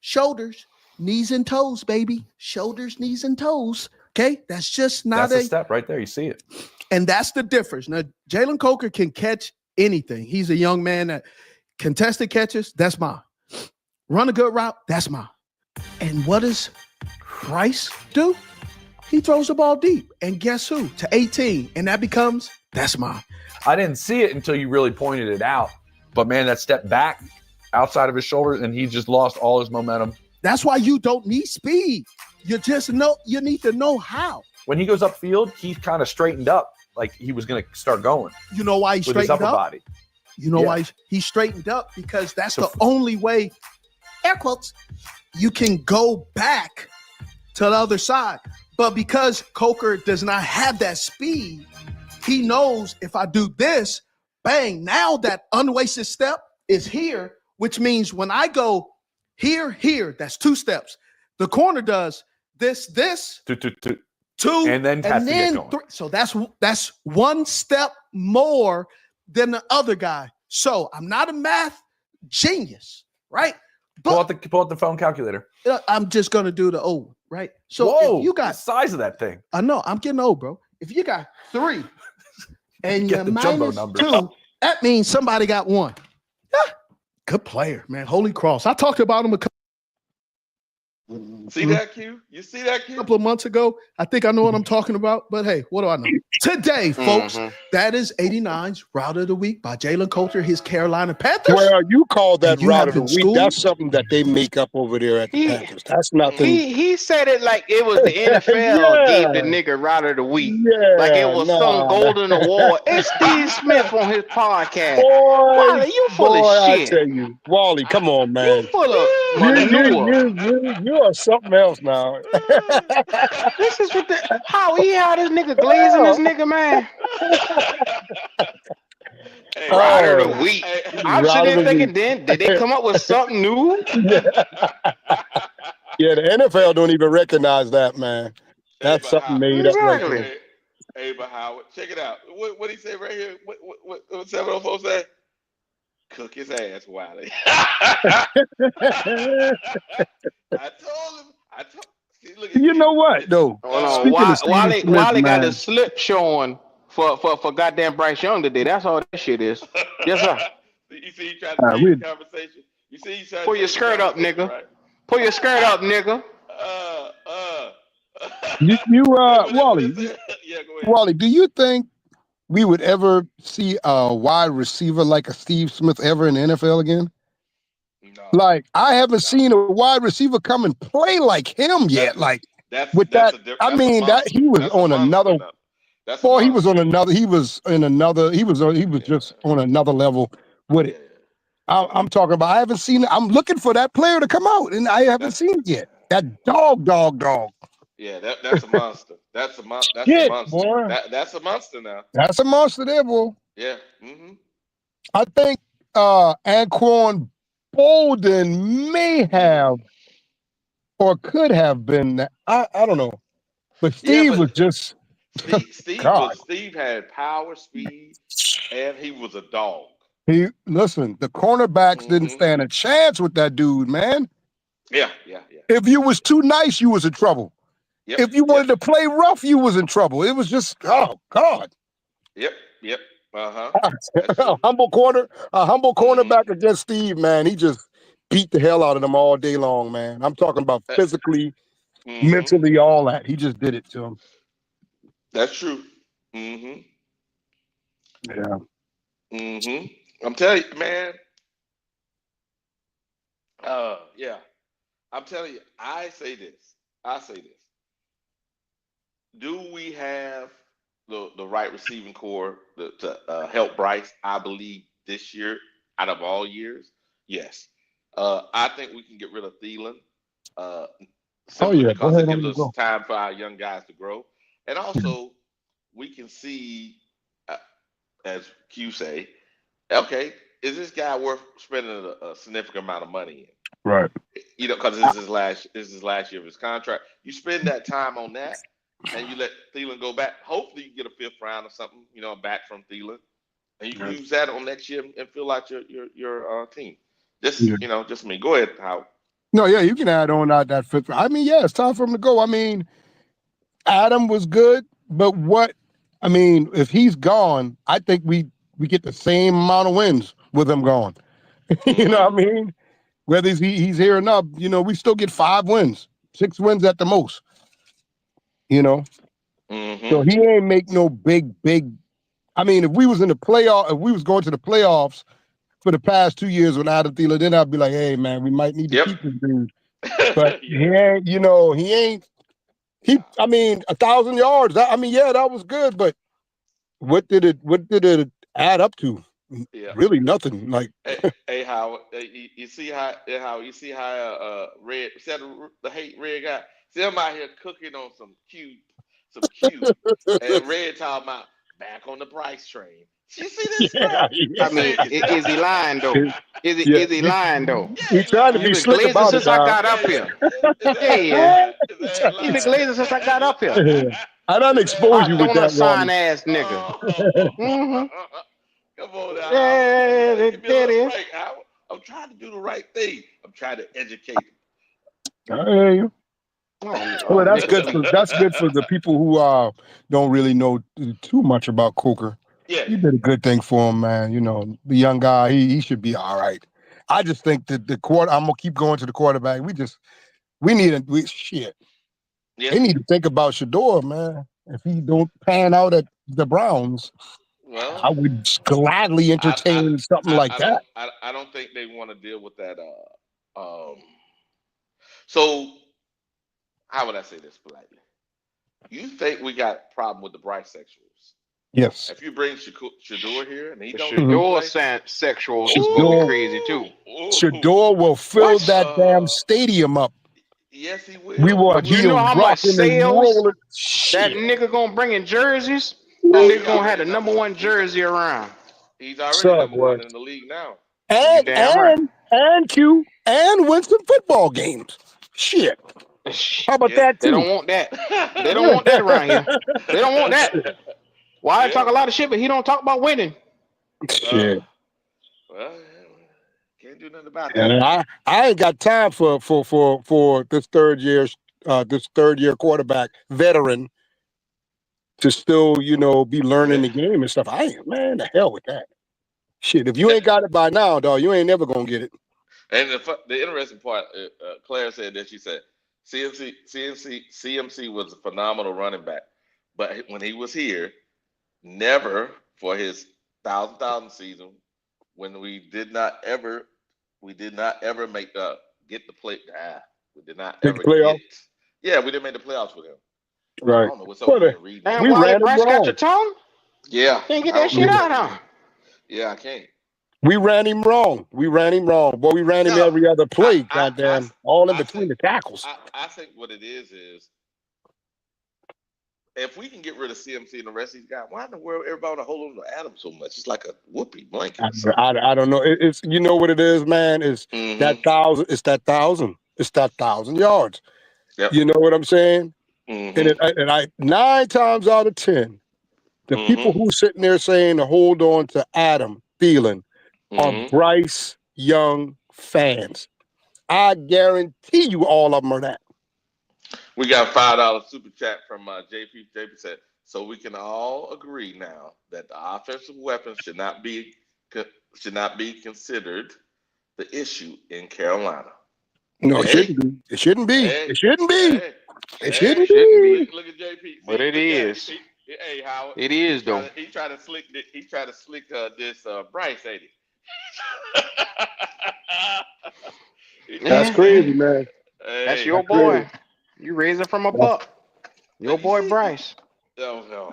Shoulders, knees and toes, baby. Shoulders, knees and toes. Okay? That's just not a step right there. You see it. And that's the difference. Now, Jalen Coker can catch anything. He's a young man that contested catches, that's mine. Run a good route, that's mine. And what does Bryce do? He throws the ball deep. And guess who? To 18. And that becomes, that's mine. I didn't see it until you really pointed it out. But, man, that step back outside of his shoulders, and he just lost all his momentum. That's why you don't need speed. You need to know how. When he goes upfield, he's kind of straightened up like he was going to start going. You know why he straightened up? With his upper body. You know why he straightened up? Because that's the only way, air quotes, you can go back to the other side. But because Coker does not have that speed, he knows if I do this, bang, now that unwasted step is here, which means when I go here, that's 2 steps. The corner does this, two, and then 3. So that's 1 step more than the other guy. So I'm not a math genius, right? But pull out the phone calculator. I'm just gonna do the old, right? So if you got the size of that thing. I know I'm getting old, bro. If you got 3 and you're minus 2, that means somebody got 1. Good player, man. Holy Cross. I talked about him a couple. See that, Q? You see that, Q? A couple of months ago. I think I know what I'm talking about, but hey, what do I know? Today, folks, that is 89's Route of the Week by Jalen Coker, his Carolina Panthers. Well, you call that Route of the Week. That's something that they make up over there at the Panthers. That's nothing. He said it like it was the NFL gave the nigga Route of the Week. Like it was some golden award. It's Steve Smith on his podcast. Wally, you full of shit. I tell you, Wally, come on, man. You full of you are something else now. This is what how he had this nigga glazing this nigga, man. Rider of the week. I'm sitting there thinking, then did they come up with something new? Yeah, the NFL don't even recognize that, man. That's something made up right there. Hey, but Howard, check it out. What he say right here? What 704 say? Cook his ass, Wiley. I told him. See, look, you know what, though? Wiley got the slip showing for goddamn Bryce Young today. That's all that shit is. Yes, sir. You see, you trying to change the conversation. You see, you trying to pull your skirt up, nigga. Right? Pull your skirt up, nigga. Wally. Yeah, go ahead. Wally, do you think we would ever see a wide receiver like a Steve Smith ever in the NFL again? No. Like, I haven't seen a wide receiver come and play like him yet. Like, that's with that's that, a I that's a mean, that monster. he was That's a on monster another. now. That's a Boy, he monster. was on another. He was in another. He was just on another level with it. I'm talking about. I haven't seen. I'm looking for that player to come out, and I haven't seen it yet. That dog. Yeah, that's a monster. That's a Shit, monster. boy. That's a monster now. That's a monster there, boy. Yeah. Mm-hmm. I think Anquan Bolden may have or could have been. I don't know, but Yeah, Steve but was just God. Steve had power, speed, and he was a dog. Listen. The cornerbacks didn't stand a chance with that dude, man. Yeah. If you was too nice, you was in trouble. Yep, if you wanted to play rough, you was in trouble. It was just, oh God. Yep. Uh-huh. a humble cornerback against Steve, man. He just beat the hell out of them all day long, man. I'm talking about physically, mentally, all that. He just did it to him. That's true. Mm-hmm. Yeah. Mm-hmm. I'm telling you, man. Yeah. I'm telling you, I say this. Do we have the right receiving core to help Bryce? I believe this year, out of all years, yes. I think we can get rid of Thielen simply because it gives us time for our young guys to grow, and also we can see, as Q say, okay, is this guy worth spending a significant amount of money in? Right. You know, because this is last year of his contract. You spend that time on that, and you let Thielen go back. Hopefully, you get a 5th round or something, back from Thielen, and you can use that on next year and fill out your team. Just me. Go ahead, Howard. No, yeah, you can add on that 5th round. I mean, yeah, it's time for him to go. I mean, Adam was good, but if he's gone, I think we get the same amount of wins with him gone. You know what I mean? Whether he's here or not, we still get 5 wins, 6 wins at the most. So he ain't make no big. I mean, if we was in the playoff, if we was going to the playoffs for the past 2 years with Adam Thielen, then I'd be like, hey man, we might need to keep this dude. But he ain't. I mean, 1,000 yards. That was good, but what did it add up to? Yeah. Really nothing. Like, hey Howard, you see how Red said the hate Red guy. See him out here cooking on some cute, and Red talking about back on the Bryce train. You see this? Yeah. I mean, is he lying though? Is he lying though? He tried to be slick glazing about since it. I got up here. Yeah. He been glazing since I got up here. I done exposed you with that sign one. ass nigga. Come on now. Yeah, Give me a little break, Howard. I'm trying to do the right thing. I'm trying to educate him. I hear you. Well, that's good for the people who don't really know too much about Coker. Yeah. You did a good thing for him, man. The young guy, he should be all right. I just think that I'm gonna keep going to the quarterback. Shit. Yeah. They need to think about Shador, man. If he don't pan out at the Browns, well, I would gladly entertain something like that. I don't think they want to deal with that. So how would I say this politely? You think we got a problem with the Bryce sexuals? Yes. If you bring Shador here and he don't Shador sexuals is gonna be crazy too. Shador will fill that damn stadium up. Yes, he will. We will. But you know how much sales that nigga gonna bring in jerseys? That nigga gonna have the #1 jersey around. He's already #1 in the league now. And Q and win some football games. Shit. How about that too? They don't want that. They don't want that around here. They don't want that. Well, I talk a lot of shit, but he don't talk about winning. Shit. Well, can't do nothing about that. And I ain't got time for this third year quarterback veteran to still be learning the game and stuff. Man, the hell with that. Shit, if you ain't got it by now, dog, you ain't never gonna get it. And the interesting part, Claire said that she said CMC was a phenomenal running back, but when he was here, never for his 1,000 season, when we did not ever We did not ever get the play. We did not Make the ever playoff. get. Yeah, we didn't make the playoffs with him. I Right. don't know what's over here reading. Damn, We Wally ran him Bryce got your wrong. tongue? Yeah. Can't get that shit out, huh? Yeah, I can't. We ran him wrong. Boy, we ran him every other play. Goddamn, all in between the tackles. I think what it is if we can get rid of CMC and the rest of these guys, why in the world everybody want to hold on to Adams so much? It's like a whoopee blanket. I don't know. It's you know what it is, man. It's that 1,000. It's that 1,000. It's that 1,000 yards. Yep. You know what I'm saying? And I 9 times out of 10, the people who sitting there saying to hold on to Adam Thielen are Bryce Young fans. I guarantee you, all of them are that. We got $5 super chat from JP. JP said, so we can all agree now that the offensive weapons should not be considered the issue in Carolina. No, it shouldn't be. It shouldn't be. It shouldn't be. It shouldn't be. Look at JP. But it is. Hey, Howard. It is though. He tried to slick. He tried to slick this Bryce, ain't he? That's crazy, man. That's your boy. Crazy. You raised it from a buck. Your boy Bryce. No.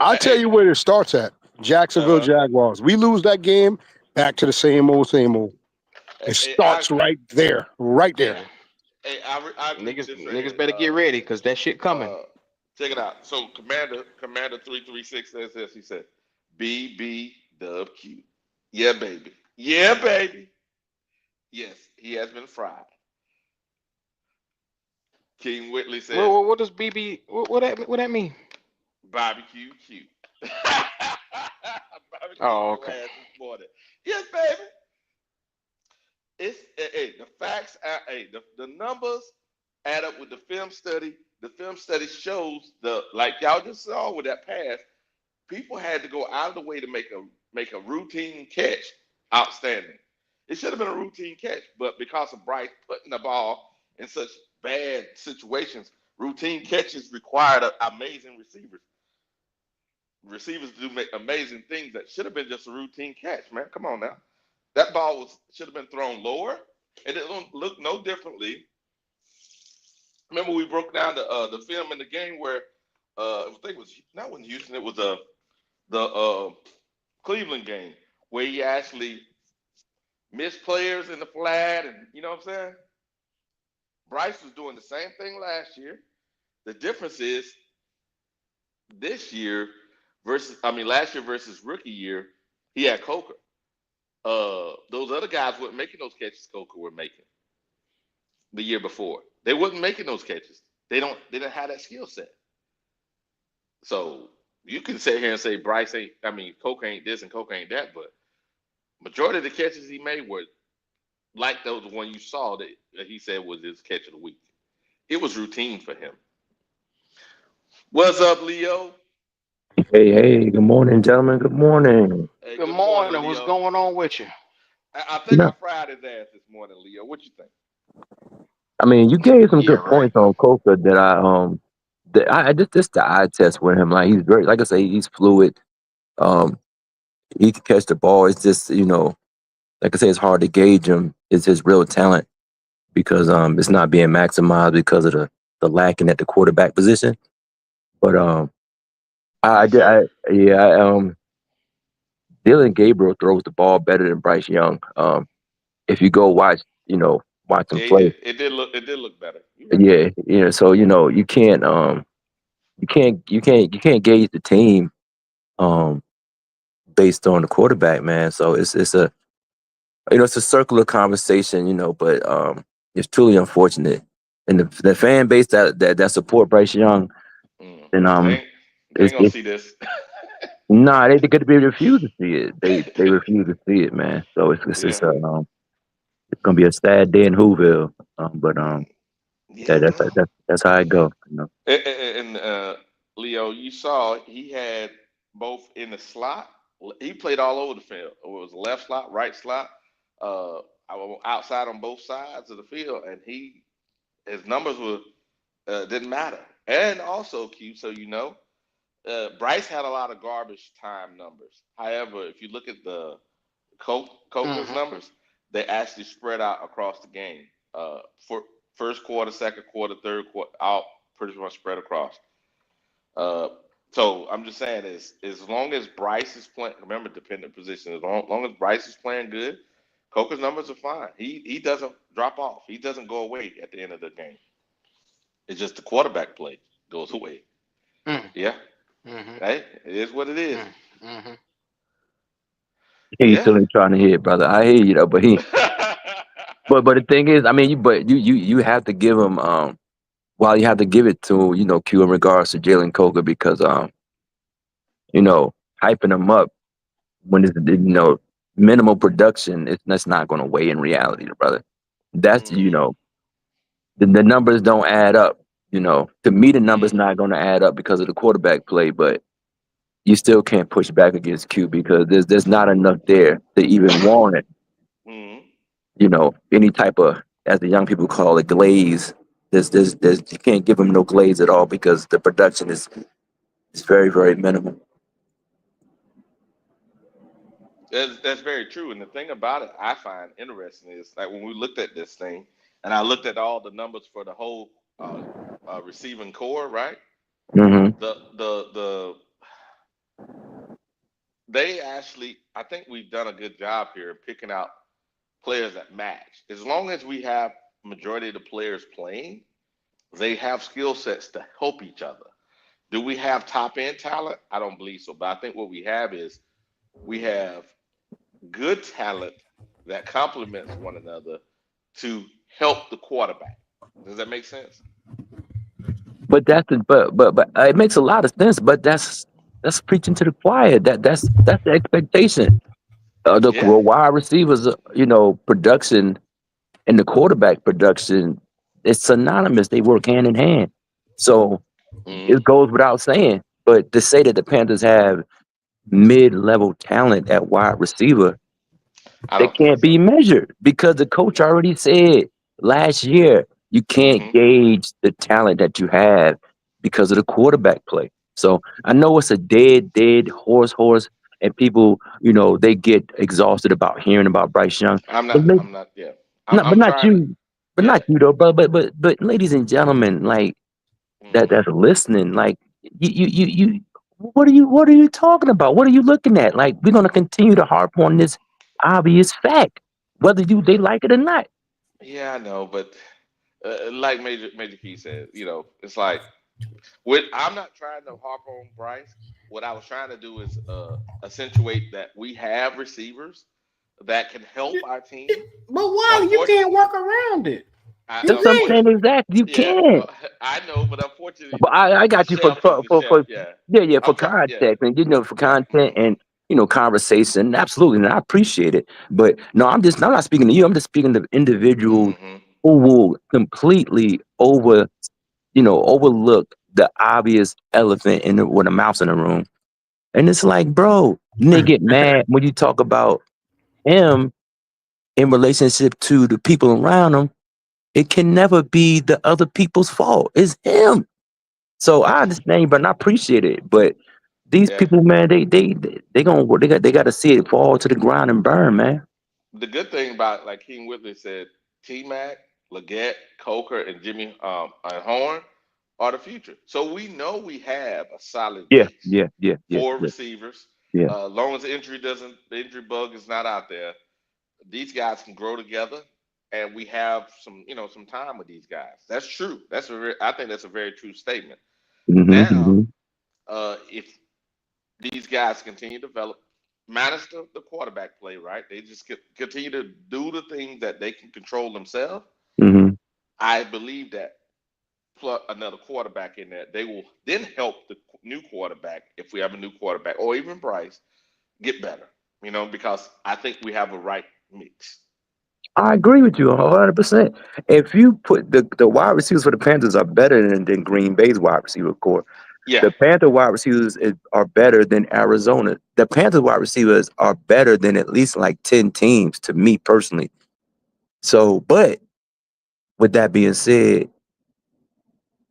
I'll tell you where it starts at. Jacksonville Jaguars. We lose that game, back to the same old, same old. It starts right there. Right there. Hey, niggas better get ready because that shit coming. Check it out. So Commander 336 says this. He said, BBWQ. Yeah, baby. Yeah, baby. Yes, he has been fried. King Whitley said, what does BB? What that mean? Barbecue cute. Oh, okay. Yes, baby. It's the facts. The numbers add up with the film study. The film study shows like y'all just saw with that pass, people had to go out of the way to make a routine catch outstanding. It should have been a routine catch, but because of Bryce putting the ball in such bad situations, routine catches required amazing receivers. Receivers do make amazing things that should have been just a routine catch, man. Come on now. That ball should have been thrown lower, and it don't look no differently. Remember, we broke down the film in the game where I think it was not when Houston, it was the Cleveland game where he actually missed players in the flat, and you know what I'm saying? Bryce was doing the same thing last year. The difference is last year versus rookie year, he had Coker. Those other guys weren't making those catches Coker were making the year before. They wasn't making those catches. They didn't have that skill set. So you can sit here and say Coker ain't this and Coker ain't that, but majority of the catches he made were like those one you saw that he said was his catch of the week. It was routine for him. What's up, Leo? Hey, good morning, gentlemen. Good morning. Hey, good morning. What's going on with you? I think I fried his ass this morning, Leo. What you think? I mean, you gave some good points on Coker that I just the eye test with him. Like he's very, like I say, he's fluid. He can catch the ball. It's just, like I say, it's hard to gauge him. It's his real talent because it's not being maximized because of the lacking at the quarterback position. But Dylan Gabriel throws the ball better than Bryce Young. If you go watch him play, it did look better. Yeah, so you can't gauge the team based on the quarterback, man. So it's a it's a circular conversation, but it's truly unfortunate. And the fan base that support Bryce Young, and they ain't gonna see this. Nah, they could be refused to see it. They refuse to see it, man. So it's gonna be a sad day in Whoville. That's how it go. And Leo, you saw he had both in the slot. He played all over the field. It was left slot, right slot, outside on both sides of the field, and his numbers didn't matter. And also, Q, so Bryce had a lot of garbage time numbers. However, if you look at the Coker's numbers, they actually spread out across the game. For first quarter, second quarter, third quarter, out pretty much spread across. So I'm just saying is as long as Bryce is playing, remember dependent position. As long as Bryce is playing good, Coker's numbers are fine. He doesn't drop off. He doesn't go away at the end of the game. It's just the quarterback play goes away. Yeah. Hey, it is what it is. He still ain't trying to hit, brother. I hear you though, but but the thing is, I mean, you have to give him while you have to give it to Q in regards to Jalen Coker because hyping him up when it's minimal production, that's not going to weigh in reality, brother. That's the numbers don't add up. To me, the numbers not going to add up because of the quarterback play, but you still can't push back against Q because there's not enough there to even warrant it. Any type of, as the young people call it, glaze. There's you can't give him no glaze at all because the production is very, very minimal. That's very true. And the thing about it I find interesting is like when we looked at this thing, and I looked at all the numbers for the whole receiving core, right? They actually, I think we've done a good job here of picking out players that match. As long as we have majority of the players playing, they have skill sets to help each other. Do we have top end talent? I don't believe so. But I think what we have is we have good talent that complements one another to help the quarterback. Does that make sense? But but it makes a lot of sense. But that's preaching to the choir. That's the expectation. The wide receivers, production and the quarterback production, it's synonymous. They work hand in hand. So it goes without saying. But to say that the Panthers have mid-level talent at wide receiver, they can't be measured because the coach already said last year you can't gauge the talent that you have because of the quarterback play. So I know it's a dead horse, and people, they get exhausted about hearing about Bryce Young. Not you though, but ladies and gentlemen, like that's listening, like you what are you talking about? What are you looking at? Like we're gonna continue to harp on this obvious fact, whether they like it or not. Yeah, I know, but like Major Key said, it's like I'm not trying to harp on Bryce. What I was trying to do is accentuate that we have receivers that can help our team. But why you can't work around it? That's what I'm saying. Exactly, you can. I know, but unfortunately, but I got you for context and for content and conversation. Absolutely, and I appreciate it. But no, I'm not speaking to you. I'm just speaking to individuals who will completely overlook the obvious elephant with a mouse in the room. And it's like, bro, they get mad when you talk about him in relationship to the people around him. It can never be the other people's fault. It's him. So I understand, but I appreciate it. But these people, man, they got to see it fall to the ground and burn, man. The good thing about, like King Whitley said, T-Mac, Leggett, Coker, and Jimmy and Horn are the future. So we know we have a solid base. Four receivers. Long as the injury bug is not out there, these guys can grow together. And we have some time with these guys. That's true. I think that's a very true statement. Now, if these guys continue to develop, minus the quarterback play, right? They just continue to do the things that they can control themselves. I believe that plus another quarterback in there, they will then help the new quarterback, if we have a new quarterback, or even Bryce, get better. Because I think we have a right mix. I agree with you 100%. If you put the wide receivers for the Panthers are better than Green Bay's wide receiver core. The Panther wide receivers are better than Arizona. The Panther wide receivers are better than at least like 10 teams to me personally. So, but with that being said,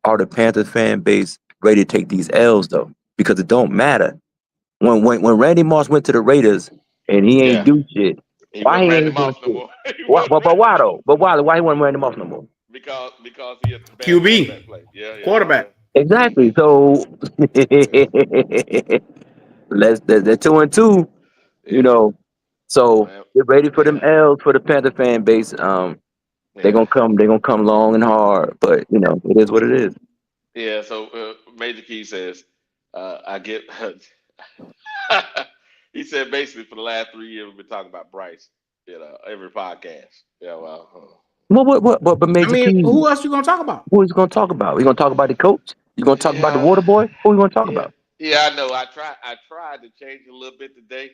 are the Panthers fan base ready to take these L's though? Because it don't matter. When Randy Moss went to the Raiders and he ain't do shit, Why he ain't doing shit? But why though? But why he wasn't wearing them off no more? Because he had bad QB. quarterback play. Yeah. Quarterback. Exactly. So they're 2-2. You know, so get ready for them L's for the Panther fan base. They're gonna come long and hard, but you know, it is what it is. Yeah. So Major Key says, I get. He said basically for the last 3 years we've been talking about Bryce. Every podcast. Yeah. Well. But Major Key. Who else you gonna talk about? Who is gonna talk about? We gonna talk about the coach? You gonna talk about the water boy? Who we gonna talk about? Yeah, I know. I tried to change a little bit today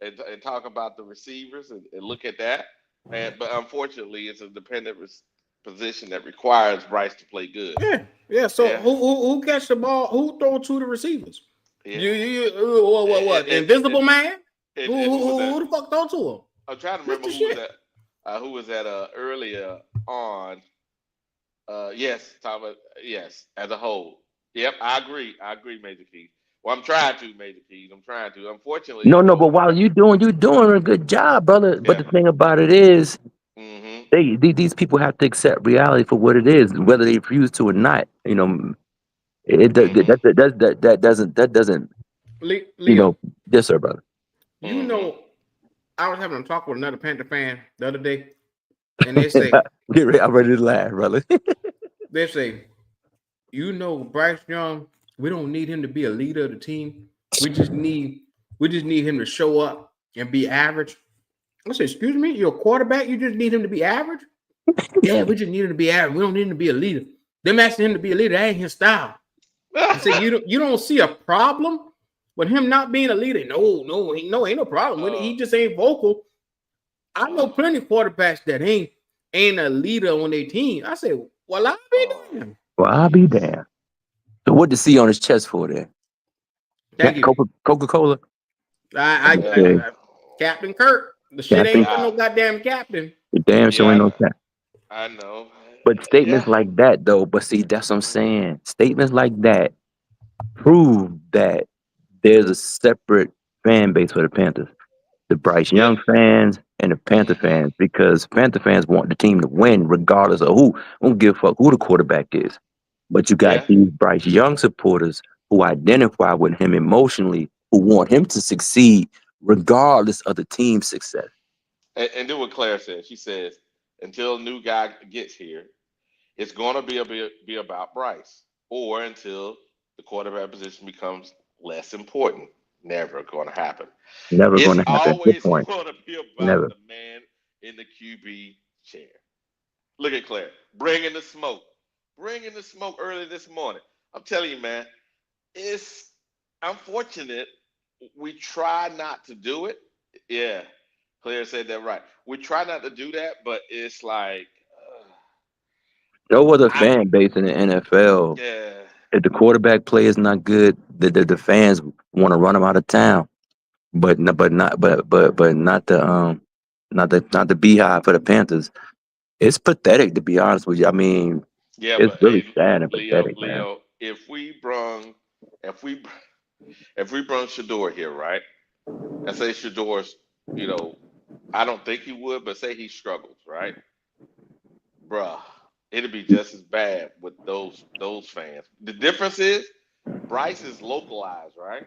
and talk about the receivers and look at that. But unfortunately, it's a dependent position that requires Bryce to play good. Yeah. So who catch the ball? Who throw to the receivers? Yeah. What? Invisible Man? Who the fuck throw to him? I'm trying to remember who was that earlier on. Yes, Thomas. Yes, as a whole. Yep, I agree, Major Key. Well, I'm trying to, Major Keys. I'm trying to. Unfortunately, no. But while you're doing a good job, brother. But the thing about it is, these people have to accept reality for what it is, whether they refuse to or not. You know, that doesn't. Leo, you know, yes, sir, brother. You know, I was having a talk with another Panther fan the other day, and they say, I'm ready to laugh, brother. They say, you know, Bryce Young, we don't need him to be a leader of the team. We just need him to show up and be average. I said, excuse me, you're a quarterback. You just need him to be average? Yeah, we just need him to be average. We don't need him to be a leader. Them asking him to be a leader, that ain't his style. I said, you don't see a problem with him not being a leader? No, ain't no problem with it. He just ain't vocal. I know plenty of quarterbacks that ain't a leader on their team. I said, well, I'll be damned. Well, I'll be damned. So what to see on his chest for there? Thank you. Coca-Cola. I Captain Kirk. The shit ain't for no goddamn captain. The damn sure ain't no cap. I know. But statements like that, though, but see, that's what I'm saying. Statements like that prove that there's a separate fan base for the Panthers. The Bryce Young fans and the Panther fans, because Panther fans want the team to win regardless of who. I don't give a fuck who the quarterback is. But you got these Bryce Young supporters who identify with him emotionally, who want him to succeed regardless of the team's success. And do what Claire says. She says, until a new guy gets here, it's going to be about Bryce, or until the quarterback position becomes less important. Never going to happen. Never going to happen. It's always going to be about the man in the QB chair. Look at Claire. Bringing the smoke early this morning. I'm telling you, man, it's unfortunate. We try not to do it. Yeah, Claire said that right. We try not to do that, but it's like no other fan base in the NFL. Yeah. If the quarterback play is not good, the fans want to run him out of town. But not the beehive for the Panthers. It's pathetic, to be honest with you. I mean, it's really sad and pathetic, man. Leo, if we brung Shador here, right? And say Shador's, I don't think he would, but say he struggles, right? Bruh, it'd be just as bad with those fans. The difference is Bryce is localized, right?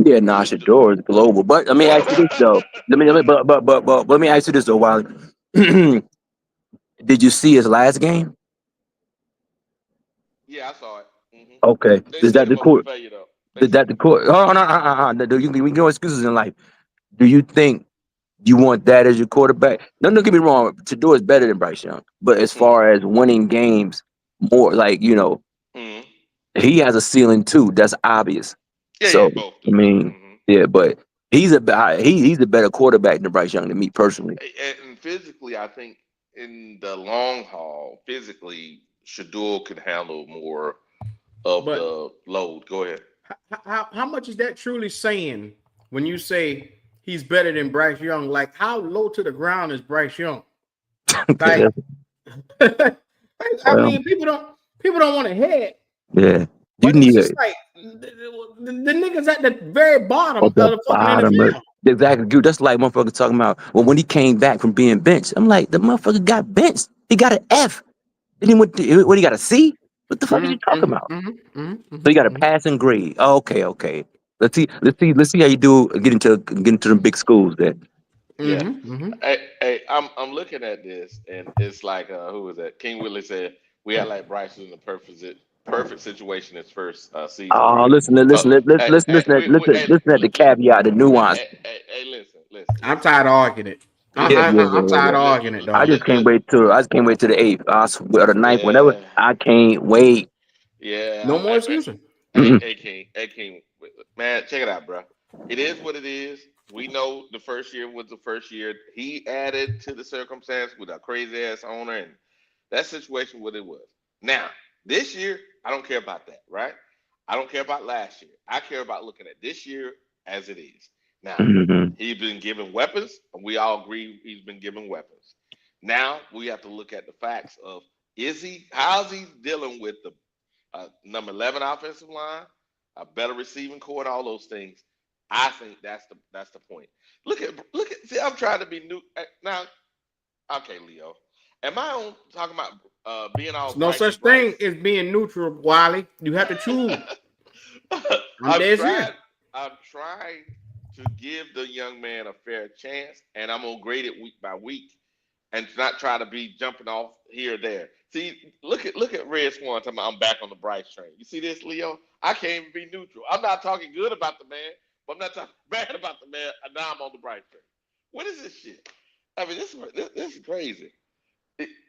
Yeah, Shador is global. But let me ask you this though. Let me ask you this though, Wiley. Did you see his last game? Yeah, I saw it. Mm-hmm. Okay. Is that the court? Is that the court? Oh no. We can no excuses in life. Do you think you want that as your quarterback? No, don't get me wrong. Shador is better than Bryce Young. But as far as winning games, more like, he has a ceiling too. That's obvious. So I mean, but he's a better quarterback than Bryce Young to me personally. And physically, I think in the long haul, physically, Shador could handle more of the load. Go ahead. How much is that truly saying when you say he's better than Bryce Young? Like, how low to the ground is Bryce Young? Like, I mean, people don't want to head. Yeah. But it's just like the niggas at the very bottom of the fucking NFL. Exactly. Dude, that's like motherfucker talking about when he came back from being benched. I'm like, the motherfucker got benched. He got an F. Then he went to, what, he got a C? What the fuck are you talking about? So you got a passing grade. Oh, okay. Let's see how you do get into them big schools then. Yeah. Hey, I'm looking at this, and it's like who was that? King Willie said we had like Bryce was in the perfect situation his first season. Oh, Right? listen at the caveat, the nuance. Hey, listen. I'm tired of arguing it. I'm tired of arguing it, dog. I just can't wait till the 8th or the 9th, whatever. I can't wait. Yeah. No more excuses. Hey, King, man, check it out, bro. It is what it is. We know the first year was the first year. He added to the circumstance with a crazy ass owner, and that situation what it was. Now, this year, I don't care about that, right? I don't care about last year. I care about looking at this year as it is. Now, he's been given weapons, and we all agree he's been given weapons. Now we have to look at the facts of how's he dealing with the number 11 offensive line, a better receiving core, and all those things. I think that's the point. Look at. See, I'm trying to be new now. Okay, Leo, am I on talking about being all? No such thing as being neutral, Wiley. You have to choose. I'm trying to give the young man a fair chance, and I'm gonna grade it week by week, and not try to be jumping off here or there. See, look at Red Swan talking about I'm back on the Bryce train. You see this, Leo? I can't even be neutral. I'm not talking good about the man, but I'm not talking bad about the man. And now I'm on the Bryce train. What is this shit? I mean, this is crazy.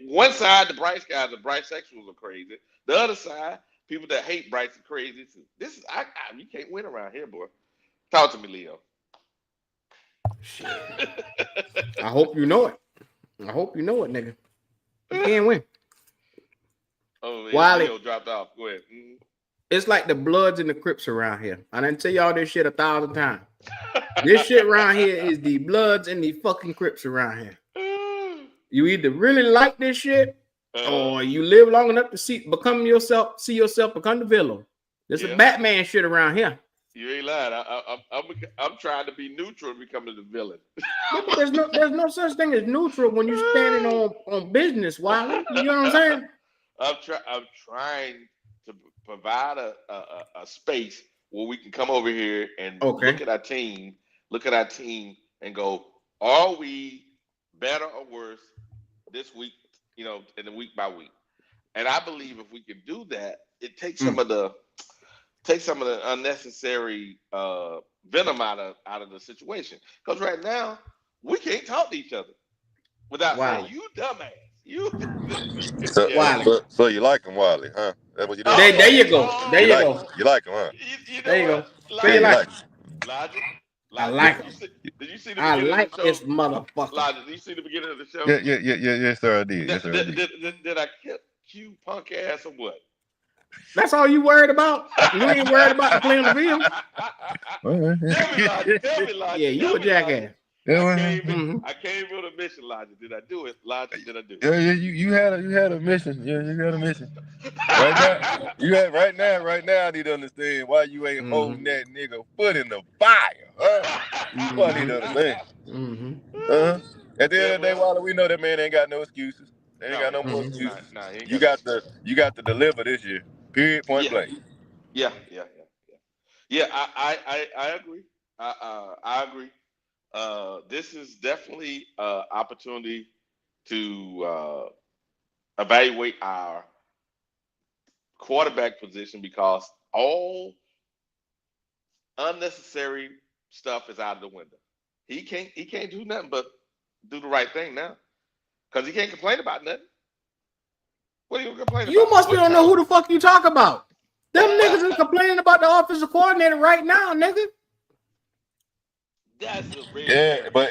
One side, the Bryce guys, the Bryce sexuals are crazy. The other side, people that hate Bryce are crazy. This is you can't win around here, boy. Talk to me, Leo. Shit. I hope you know it. Nigga. You can't win. Oh, Wiley, Leo dropped off. Go ahead. It's like the Bloods and the Crips around here. I didn't tell y'all this shit 1,000 times. This shit around here is the Bloods and the fucking Crips around here. You either really like this shit, or you live long enough to see yourself become the villain. There's a Batman shit around here. You ain't lying. I'm trying to be neutral and becoming the villain. There's no such thing as neutral when you're standing on business, Wiley. You know what I'm saying? I'm trying to provide a space where we can come over here and look at our team, and go, are we better or worse this week, in the week by week? And I believe if we can do that, it takes some of the unnecessary venom out of the situation. Because right now, we can't talk to each other without saying, you dumbass. So you like him, Wiley, huh? That's what you do. There you go. You like him, huh? There you go. Logic. I like him. Did you see the beginning of the show? This motherfucker. Logic, did you see the beginning of the show? Yeah. Yes, sir, I did. Did I cue punk ass or what? That's all you worried about? You ain't worried about playing the field? Tell me, Logic. Yeah, you a jackass. I came with a mission, Logic. Did I do it? Logic, did I do it? Yeah, you had a mission. Yeah, you had a mission. Right now, I need to understand why you ain't holding that nigga foot in the fire. Huh? I need to understand. At the end of the day, Wiley, we know that man ain't got no excuses. They ain't got no more excuses. You got to deliver this year. Period. Point blank. Yeah. I agree. I agree. This is definitely an opportunity to evaluate our quarterback position, because all unnecessary stuff is out of the window. He can't do nothing but do the right thing now, because he can't complain about nothing. What are you complaining about? You must be don't know who the fuck you talk about. Them niggas is complaining about the offensive coordinator right now, nigga. But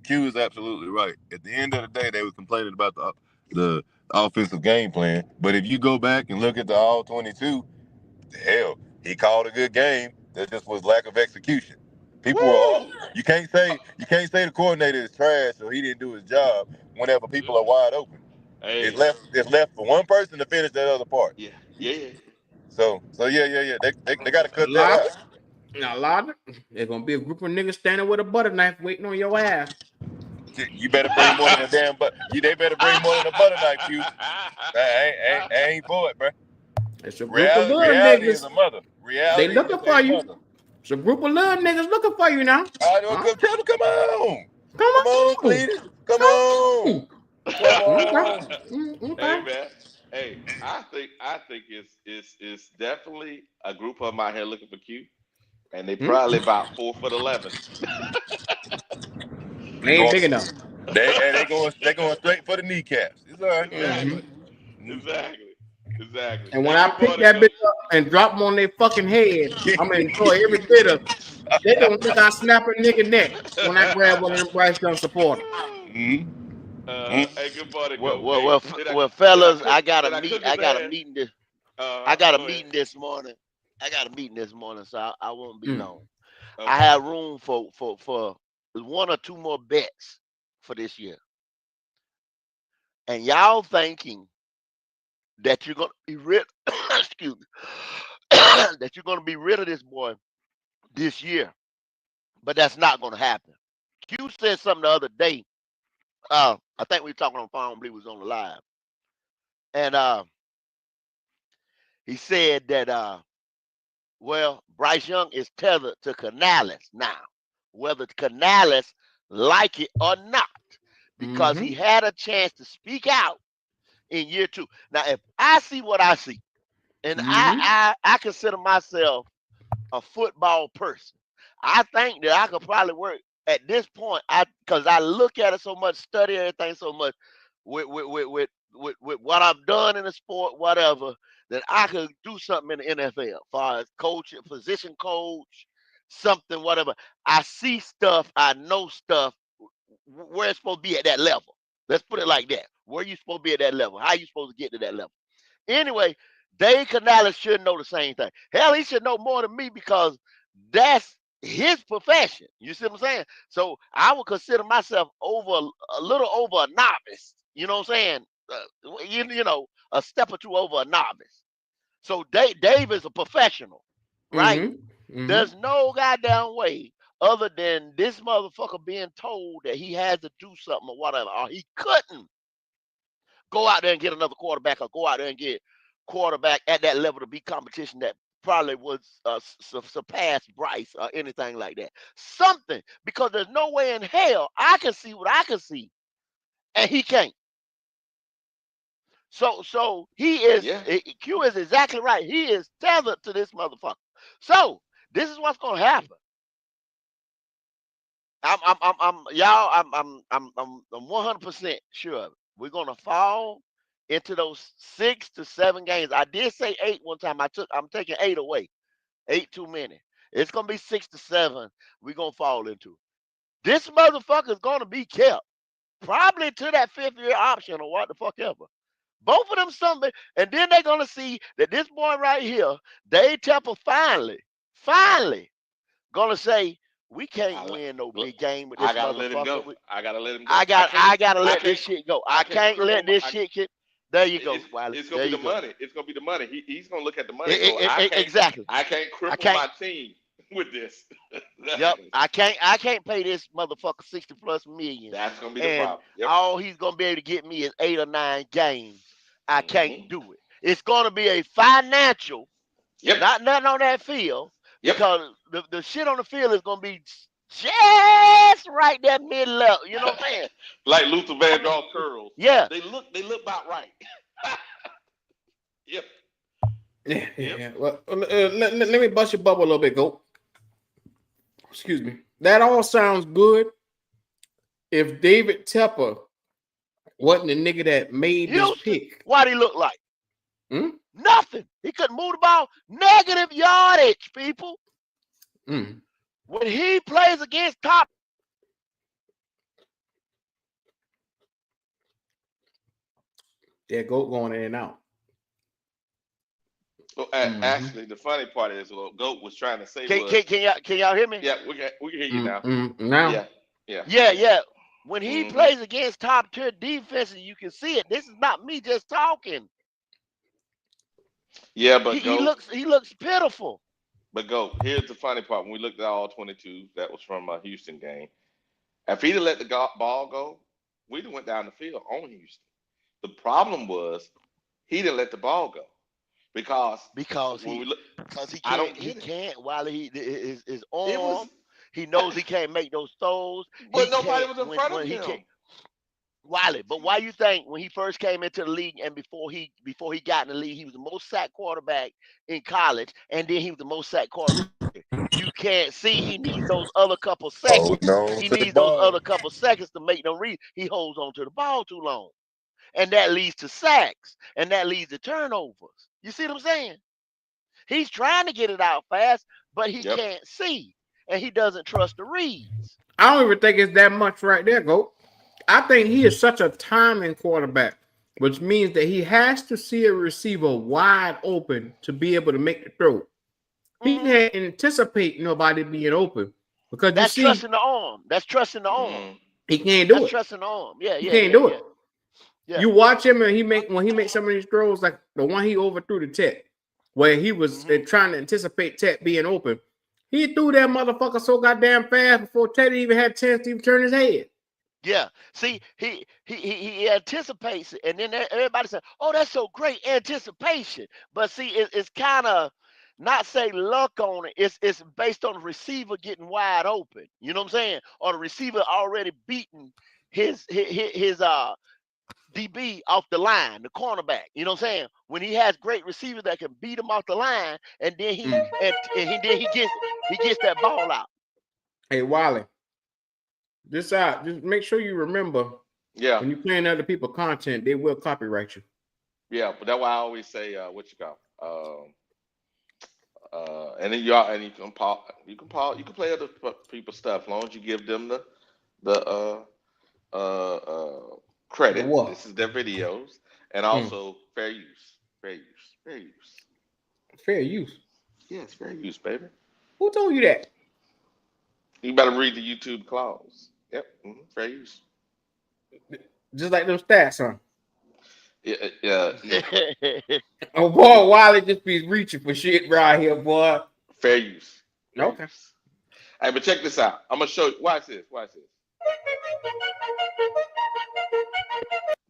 Q is absolutely right. At the end of the day, they were complaining about the offensive game plan. But if you go back and look at the all 22, hell, he called a good game. There just was lack of execution. People were you can't say the coordinator is trash or he didn't do his job whenever people are wide open. Hey. It's left for one person to finish that other part. Yeah. So yeah. They got to cut that out. Now, a lot of there's gonna be a group of niggas standing with a butter knife waiting on your ass. You better bring more than a damn they better bring more than a butter knife, Q. I ain't for it, bro. It's a group of little Reality niggas. is a mother. They Reality looking is for a you. mother. It's a group of little niggas looking for you now. Tell them, come on. Come on, Cletus. Come on. Come on. Hey man, hey, I think it's definitely a group of them out here looking for Q, and they probably about 4'11". They ain't big enough. They going straight for the kneecaps. It's all right. Exactly. And when I pick that bitch up and drop them on their fucking head, I'm gonna enjoy every bit of. They gonna think I snap a nigga neck when I grab one of them Bryce Young supporters. Hey, good morning, Go. Well, fellas, I got a meeting this morning. So I won't be long. Okay. I have room for one or two more bets for this year. And y'all thinking that you're gonna be rid excuse me, that you're gonna be rid of this boy this year, but that's not gonna happen. Q said something the other day. I think we were talking on the phone. I believe it was on the live, and he said that well, Bryce Young is tethered to Canales now, whether Canales like it or not, because he had a chance to speak out in year 2. Now, if I see what I see, and I consider myself a football person, I think that I could probably work at this point. Because I look at it so much, study everything so much with what I've done in the sport, whatever, that I could do something in the NFL, as far as coach, position coach, something, whatever. I see stuff, I know stuff, where it's supposed to be at that level. Let's put it like that. Where you supposed to be at that level? How you supposed to get to that level? Anyway, Dave Canales should know the same thing. Hell, he should know more than me, because that's his profession. You see what I'm saying? So I would consider myself a little over a novice. You know what I'm saying? You know, a step or two over a novice. So Dave is a professional, right? There's no goddamn way, other than this motherfucker being told that he has to do something or whatever, or he couldn't go out there and get another quarterback, or go out there and get quarterback at that level to be competition that probably would surpass Bryce or anything like that. Something, because there's no way in hell I can see what I can see, and he can't. So he is. Q is exactly right. He is tethered to this motherfucker. So this is what's gonna happen. I'm 100% sure of it. We're gonna fall into those 6 to 7 games. I did say 8 one time. I'm taking 8 away. 8 too many. It's gonna be 6 to 7. We're gonna fall into. This motherfucker is gonna be kept, probably to that 5th-year option or what the fuck ever. Both of them something, and then they're gonna see that this boy right here, Dave Temple, finally gonna say, we can't win no big game with this motherfucker. I gotta let him go. I gotta let this shit go. I can't let this shit get. There you go, Wiley. It's gonna be the money. It's gonna be the money. He's gonna look at the money. Exactly. I can't cripple my team with this. Yep. I can't pay this motherfucker $60+ million. That's gonna be the problem. Yep. All he's gonna be able to get me is 8 or 9 games. I can't do it. It's gonna be a financial, not nothing on that field. Because the shit on the field is gonna be just right there mid-level. You know what I'm saying? Like Luther Vandross curls. Yeah. They look about right. Yep. Yeah. Well, let me bust your bubble a little bit, Go. Excuse me. That all sounds good if David Tepper wasn't the nigga that made this pick. What'd he look like? Nothing. He couldn't move the ball. Negative yardage, people. When he plays against top. Yeah, Goat going in and out. Well, actually, the funny part is what Goat was trying to say Can y'all hear me? Yeah, we can hear you now. Now? Yeah. When he plays against top tier defenses, you can see it. This is not me just talking. Yeah, but he looks pitiful. But here's the funny part. When we looked at all 22, that was from a Houston game. If he'd have let the ball go, we'd have went down the field on Houston. The problem was he didn't let the ball go because he can't while his arm. He knows he can't make those throws. But nobody was in front of him. Wiley, but why you think when he first came into the league and before he got in the league, he was the most sacked quarterback in college, and then he was the most sacked quarterback. You can't see he needs those other couple seconds. He needs those other couple seconds to make them read. He holds on to the ball too long. And that leads to sacks, and that leads to turnovers. You see what I'm saying? He's trying to get it out fast, but he can't see, and he doesn't trust the reads. I don't even think it's that much right there, Goat. I think he is such a timing quarterback, which means that he has to see a receiver wide open to be able to make the throw. He can't anticipate nobody being open because that's trusting the arm. That's trusting the arm. He can't do it. That's trusting the arm. He can't do it. Yeah. You watch him and when he makes some of these throws, like the one he overthrew to Tet, where he was trying to anticipate Tet being open. He threw that motherfucker so goddamn fast before Tet even had a chance to even turn his head. Yeah, see, he anticipates it, and then everybody said, "Oh, that's so great, anticipation." But see, it's kind of not say luck on it. It's based on the receiver getting wide open. You know what I'm saying? Or the receiver already beating his DB off the line, the cornerback. You know what I'm saying? When he has great receivers that can beat him off the line, and then he gets that ball out. Hey, Wiley. Just make sure you remember. Yeah. When you're playing other people's content, they will copyright you. Yeah, but that's why I always say, what you call, and then you can play other people's stuff as long as you give them the credit. This is their videos, and also fair use. Fair use. Yes, fair use, baby. Who told you that? You better read the YouTube clause. Yep, fair use. Just like them stats, huh? Yeah. Oh boy, Wiley just be reaching for shit right here, boy. Fair use. Okay. Hey, but check this out. I'm gonna show you. Watch this.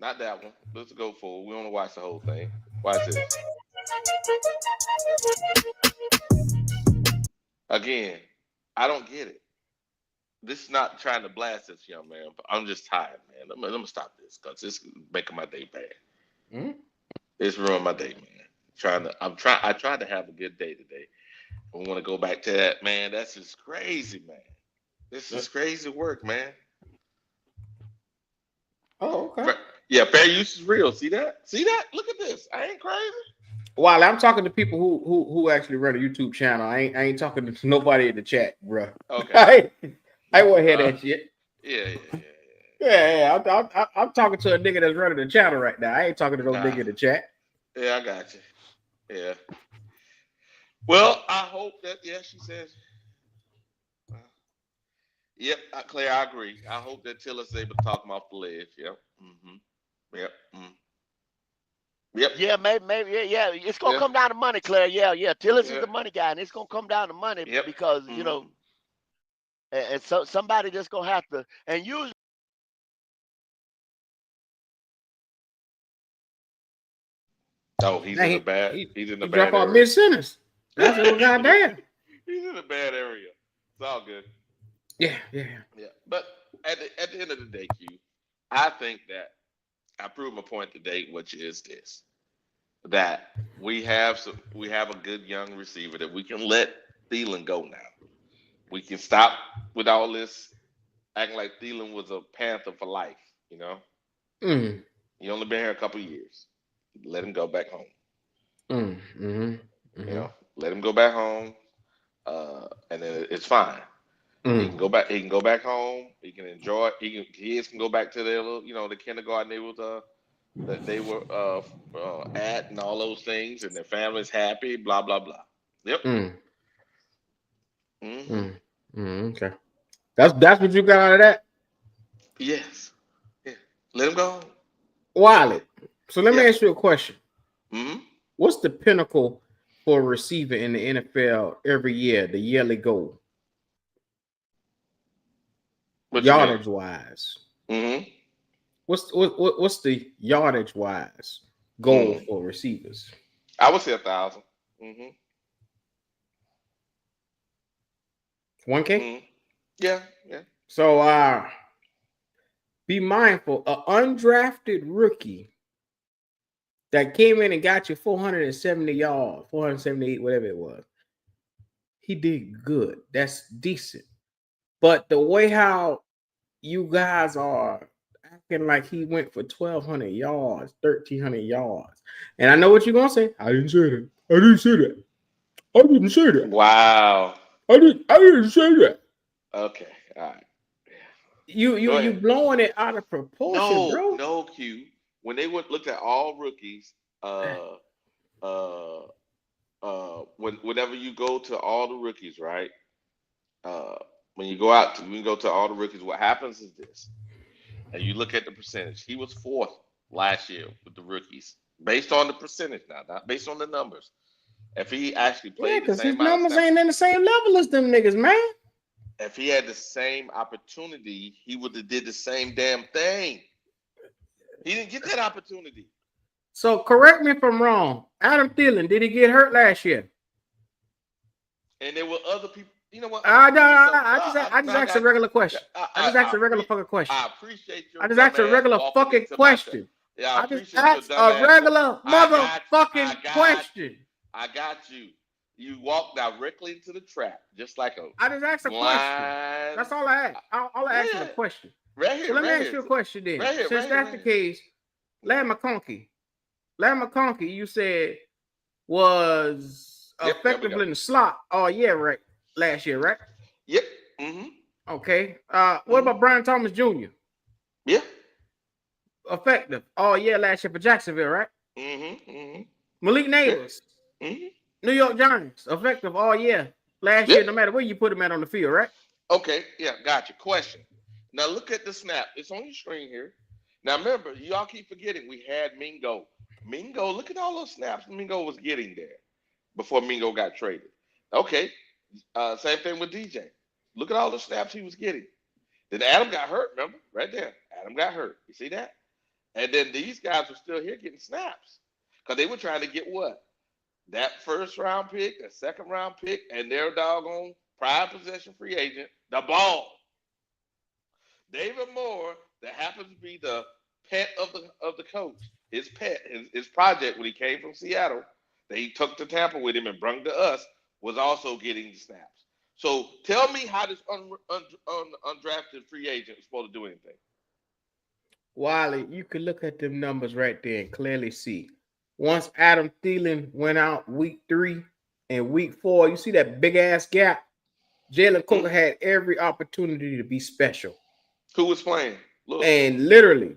Not that one. Let's go forward. We want to watch the whole thing. Watch this. Again, I don't get it. This is not trying to blast this young man, but I'm just tired, man. Let me stop this because this is making my day bad. It's ruined my day, man. I tried to have a good day today. I want to go back to that, man. That's just crazy, man. This is crazy work, man. Oh, okay. Yeah, fair use is real. See that? Look at this. I ain't crazy. While I'm talking to people who actually run a YouTube channel, I ain't talking to nobody in the chat, bro. Okay. I won't hear that shit. Yeah. I'm talking to a nigga that's running the channel right now. I ain't talking to no nigga in the chat. Yeah, I got you. Yeah. Well, I hope that. Yeah, she says. Yep, Claire, I agree. I hope that Tillis is able to talk him off the ledge. Yep. Yep. Yep. Yeah, maybe. Yeah. It's gonna come down to money, Claire. Yeah. Tillis is the money guy, and it's gonna come down to money because you know. And so somebody just gonna have to, and usually. Oh, he's in a bad. He's in a bad drop area. off mid-sentence. That's what goddamn. He's in a bad area. It's all good. Yeah. But at the end of the day, Q, I think that I proved my point today, which is this: that we have a good young receiver that we can let Thielen go now. We can stop with all this acting like Thielen was a Panther for life, you know? He only been here a couple years. Let him go back home. You know, let him go back home, and then it's fine. He can go back. He can go back home. He can enjoy. Kids can go back to their little, the kindergarten that they were at, and all those things, and their family's happy. Blah blah blah. Yep. Okay. That's what you got out of that? Yes. Yeah. Let him go. Wiley. So let me ask you a question. Mm-hmm. What's the pinnacle for a receiver in the NFL every year, the yearly goal? Yardage wise. Mm-hmm. What's the yardage wise goal for receivers? I would say 1,000. Mm-hmm. 1K? Mm-hmm. Yeah. So be mindful, an undrafted rookie that came in and got you 470 yards, 478, whatever it was. He did good. That's decent. But the way how you guys are acting like he went for 1,200 yards, 1,300 yards. And I know what you're going to say. I didn't say that. I didn't say that. I didn't say that. Wow. I didn't say that. Okay. All right. You blowing it out of proportion, bro. No, Q. When they looked at all rookies, whenever you go to all the rookies, right? When you go to all the rookies, what happens is this. And you look at the percentage. He was 4th last year with the rookies, based on the percentage now, not based on the numbers. If he actually played the same his numbers ain't in the same level as them niggas, man. If he had the same opportunity, he would have did the same damn thing. He didn't get that opportunity. So correct me if I'm wrong. Adam Thielen, did he get hurt last year? And there were other people. You know what? I just asked a regular question. I just asked a regular fucking question. I appreciate your. I just asked a regular fucking question. I just asked a regular motherfucking question. I got you. You walked directly into the trap, just like a. I just asked a question. That's all I asked. All I asked is a question. Right here. So let me ask you a question then. Since that's the case, Larry McConkey, you said was effective in the slot all year, right? Last year, right? Yep. Mm-hmm. Okay. What about Brian Thomas Jr.? Yeah. Effective all year last year for Jacksonville, right? Mm-hmm. Mm-hmm. Malik Neighbors, New York Giants, effective all year last year, no matter where you put him at on the field, right? Okay. Yeah. Gotcha. Question. Now look at the snap. It's on your screen here. Now remember, y'all keep forgetting we had Mingo. Look at all those snaps Mingo was getting there before Mingo got traded. Okay. Same thing with DJ. Look at all the snaps he was getting. Then Adam got hurt, remember? Right there. Adam got hurt. You see that? And then these guys were still here getting snaps. Because they were trying to get what? That first round pick, a second round pick, and their doggone prime possession free agent, the ball. David Moore, that happens to be the pet of the coach, his pet, his project when he came from Seattle, that he took to Tampa with him and brought to us, was also getting snaps. So tell me how this undrafted free agent is supposed to do anything. Wiley, you can look at them numbers right there and clearly see. Once Adam Thielen went out week 3 and week 4, you see that big ass gap? Jalen Coker had every opportunity to be special. Who was playing? Look. And literally,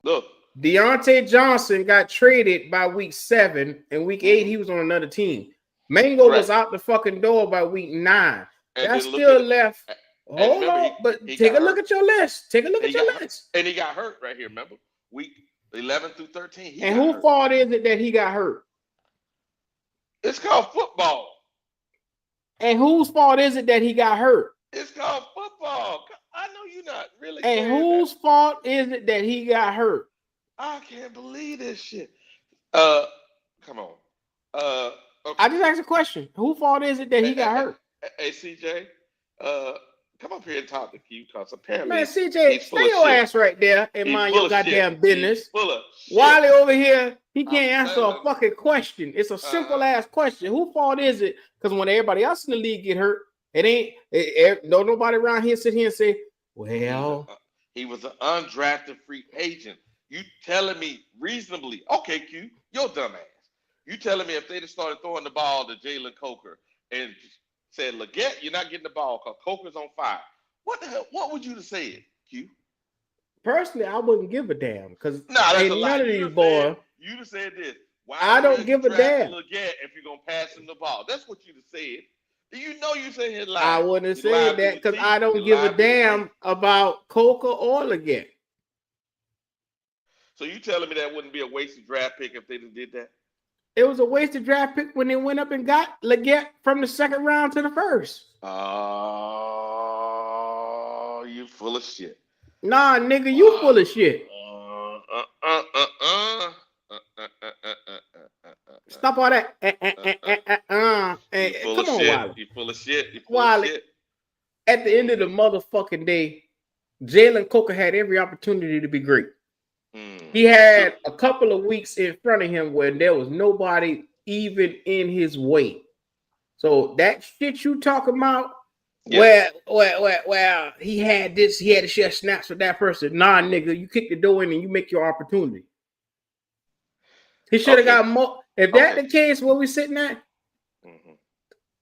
look. Deontay Johnson got traded by week 7, and week 8 he was on another team. Mango was out the fucking door by week 9. And that still left. Hold remember, on, but take a look at your list. Take a look at your list. And he got hurt right here. Remember, week 11 through 13. And whose fault is it that he got hurt? It's called football. And whose fault is it that he got hurt? It's called football. I know you're not really. And whose fault is it that he got hurt? I can't believe this shit. Come on. Okay. I just asked a question. Whose fault is it that he got hurt? Hey, CJ, come up here and talk to Q, because apparently. Man, CJ, stay your ass right there and mind your goddamn business. Wiley over here, he can't answer a fucking question. It's a simple ass question. Whose fault is it? Because when everybody else in the league get hurt, nobody around here sit here and say, well, he was an undrafted free agent. You telling me reasonably? Okay, Q, your dumb ass. You telling me if they'd have started throwing the ball to Jalen Coker and said, Leggett, you're not getting the ball because Coker's on fire. What the hell? What would you have said, Q? Personally, I wouldn't give a damn because none of these boys. You'd have said this. Why I don't give a damn. Leggett if you're going to pass him the ball. That's what you'd have said. You know you said his lie. I wouldn't have said that because I don't give a damn about Coker or Leggett. So you telling me that wouldn't be a wasted draft pick if they did that? It was a wasted draft pick when they went up and got Leggett from the second round to the first. Oh, you full of shit. Nah, nigga, you full of shit. Stop all that. You full Come of on, shit. Wiley. You full of shit. You full Wiley, of shit. at the end of the motherfucking day, Jalen Coker had every opportunity to be great. He had a couple of weeks in front of him where there was nobody even in his way. So that shit you talking about, where he had this, he had to share snaps with that person. Nah, nigga, you kick the door in and you make your opportunity. He should have got more. If that the case, where we sitting at,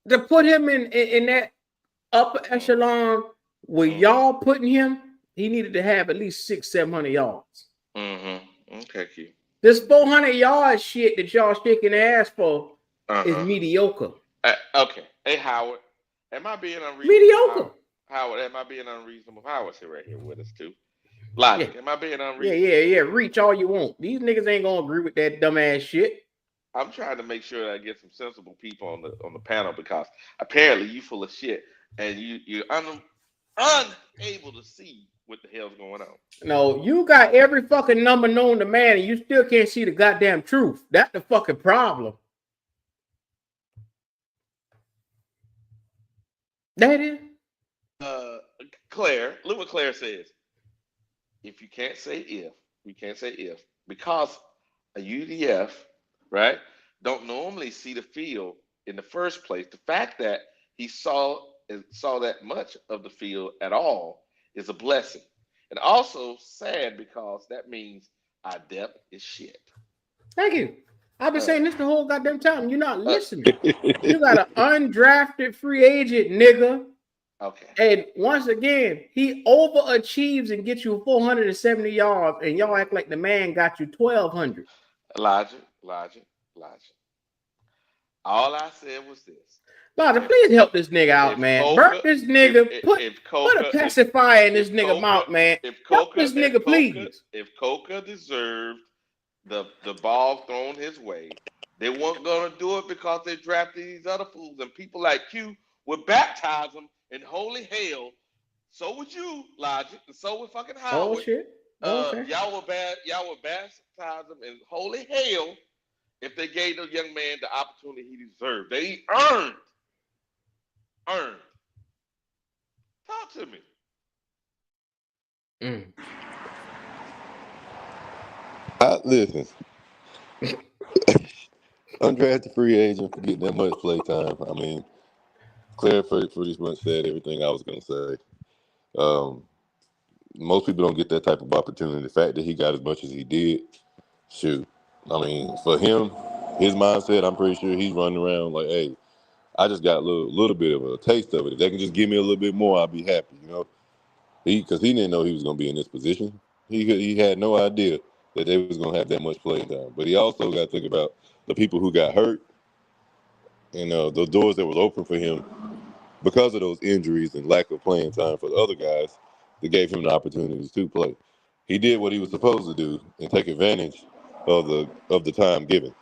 to put him in that upper echelon where y'all putting him, he needed to have at least 600-700 yards. Okay, Q. This 400 yard shit that y'all shaking ass for is mediocre. Okay. Hey, Howard. Am I being unreasonable? Mediocre. Howard, am I being unreasonable? Howard's here right here with us too. Logic, am I being unreasonable? Yeah. Reach all you want. These niggas ain't gonna agree with that dumbass shit. I'm trying to make sure that I get some sensible people on the panel because apparently you full of shit and you're unable to see what the hell's going on. No, you got every fucking number known to man and you still can't see the goddamn truth. That's the fucking problem. That is. Claire, look what Claire says. If you can't say if, because a UDF, right, don't normally see the field in the first place. The fact that he saw that much of the field at all is a blessing. And also sad because that means our depth is shit. Thank you. I've been saying this the whole goddamn time. You're not listening. You got an undrafted free agent, nigga. Okay. And once again, he overachieves and gets you 470 yards, and y'all act like the man got you 1,200. Logic. All I said was this. Logic, please help this nigga out, man. Burp this nigga. Put a pacifier in this nigga mouth, man. Help this nigga, please. If Coker deserved the ball thrown his way, they weren't gonna do it because they drafted these other fools, and people like you would baptize them in holy hell. So would you, Logic, and so would fucking Howard. Oh shit. Okay. Y'all would baptize them in holy hell if they gave the young man the opportunity he deserved. They earned. Talk to me. Listen. Undrafted free agent for getting that much play time. I mean, Claire pretty much said everything I was going to say. Most people don't get that type of opportunity. The fact that he got as much as he did, shoot. I mean, for him, his mindset, I'm pretty sure he's running around like, hey, I just got a little bit of a taste of it. If they can just give me a little bit more, I'll be happy, you know? Because he didn't know he was going to be in this position. He had no idea that they was going to have that much playing time. But he also got to think about the people who got hurt and the doors that was open for him because of those injuries and lack of playing time for the other guys that gave him the opportunities to play. He did what he was supposed to do and take advantage of the time given.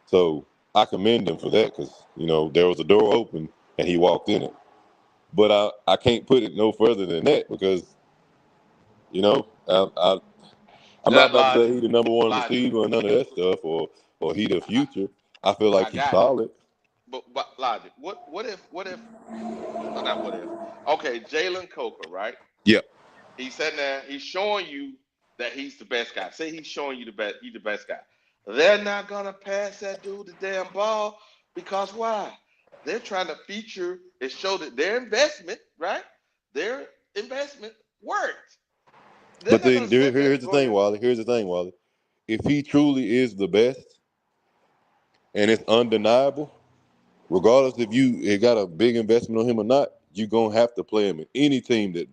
So I commend him for that because, there was a door open and he walked in it. But I can't put it no further than that because, I'm not about to say he's the number one receiver or none of that stuff or he the future. I feel like he's solid. But Logic, what if not what if? Okay, Jalen Coker, right? Yeah. He's sitting there, he's showing you that he's the best guy. Say he's showing you he's the best guy. They're not gonna pass that dude the damn ball because why? They're trying to feature and show that their investment, right? Their investment worked. But then here's the thing, Wally. If he truly is the best and it's undeniable, regardless if you got a big investment on him or not, you're going to have to play him in any team that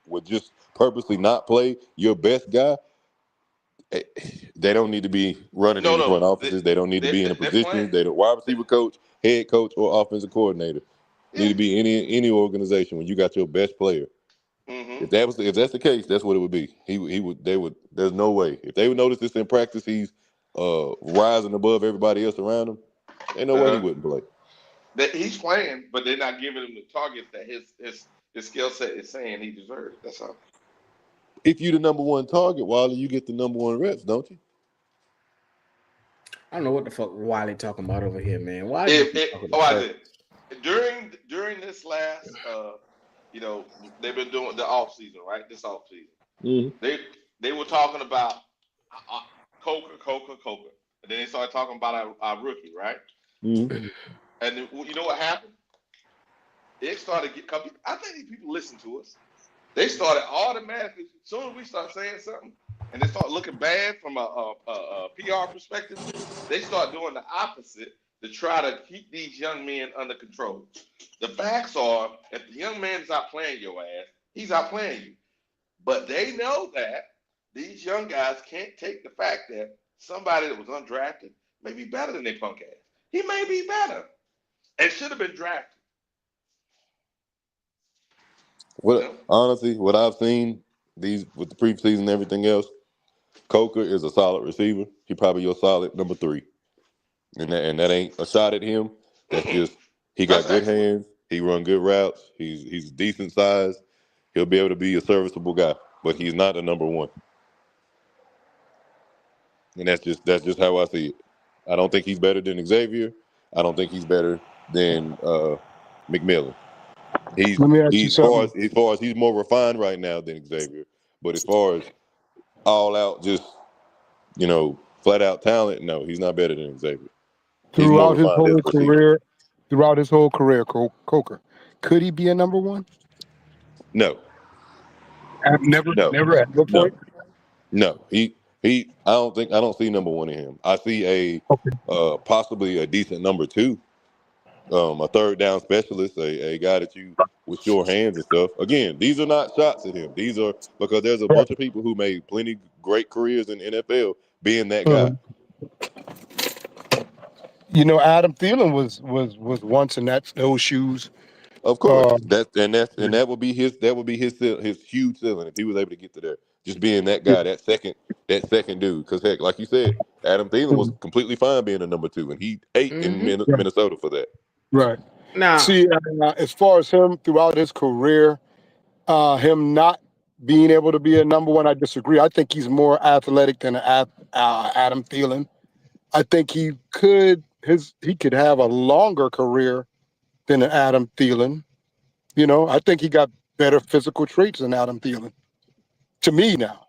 would just purposely not play your best guy. They don't need to be running any front offices. They don't need to be in a position. They don't wide receiver coach, head coach, or offensive coordinator. Need to be any organization when you got your best player. If that's the case, that's what it would be. There's no way. If they would notice this in practice, he's rising above everybody else around him, ain't no way he wouldn't play. That he's playing, but they're not giving him the targets that his skill set is saying he deserves. That's all. If you the number one target, Wally, you get the number one reps, don't you? I don't know what the fuck Wiley talking about over here, man. Why? During this last, they've been doing the off season, right? This off season, they were talking about Coker, and then they started talking about our rookie, right? Mm-hmm. And then, you know what happened? It started getting. I think these people listen to us. They started automatically, as soon as we start saying something, and they start looking bad from a PR perspective, they start doing the opposite to try to keep these young men under control. The facts are, if the young man is out playing your ass, he's out playing you. But they know that these young guys can't take the fact that somebody that was undrafted may be better than their punk ass. He may be better and should have been drafted. Honestly, what I've seen with the preseason and everything else, Coker is a solid receiver. He probably your solid number 3, and that ain't a shot at him. That's just he got good hands. He run good routes. He's decent size. He'll be able to be a serviceable guy, but he's not a number 1. And that's just how I see it. I don't think he's better than Xavier. I don't think he's better than McMillan. Let me ask you something. As far as he's more refined right now than Xavier, but as far as all out, just flat out talent, no, he's not better than Xavier. Throughout his whole career, Coker, could he be a number 1? No. Never at no point. No, I don't see number 1 in him. I see possibly a decent number 2. A third down specialist, a guy that you with sure hands and stuff. Again, these are not shots at him. These are because there's a bunch of people who made plenty great careers in the NFL being that guy. Adam Thielen was once in those shoes. Of course, that would be his huge ceiling if he was able to get to there. Just being that guy, that second dude. Because heck, like you said, Adam Thielen was completely fine being a number 2, and he ate in Minnesota for that. Right. Now, see, as far as him throughout his career, him not being able to be a number 1, I disagree. I think he's more athletic than Adam Thielen. I think he could have a longer career than Adam Thielen. I think he got better physical traits than Adam Thielen. To me now.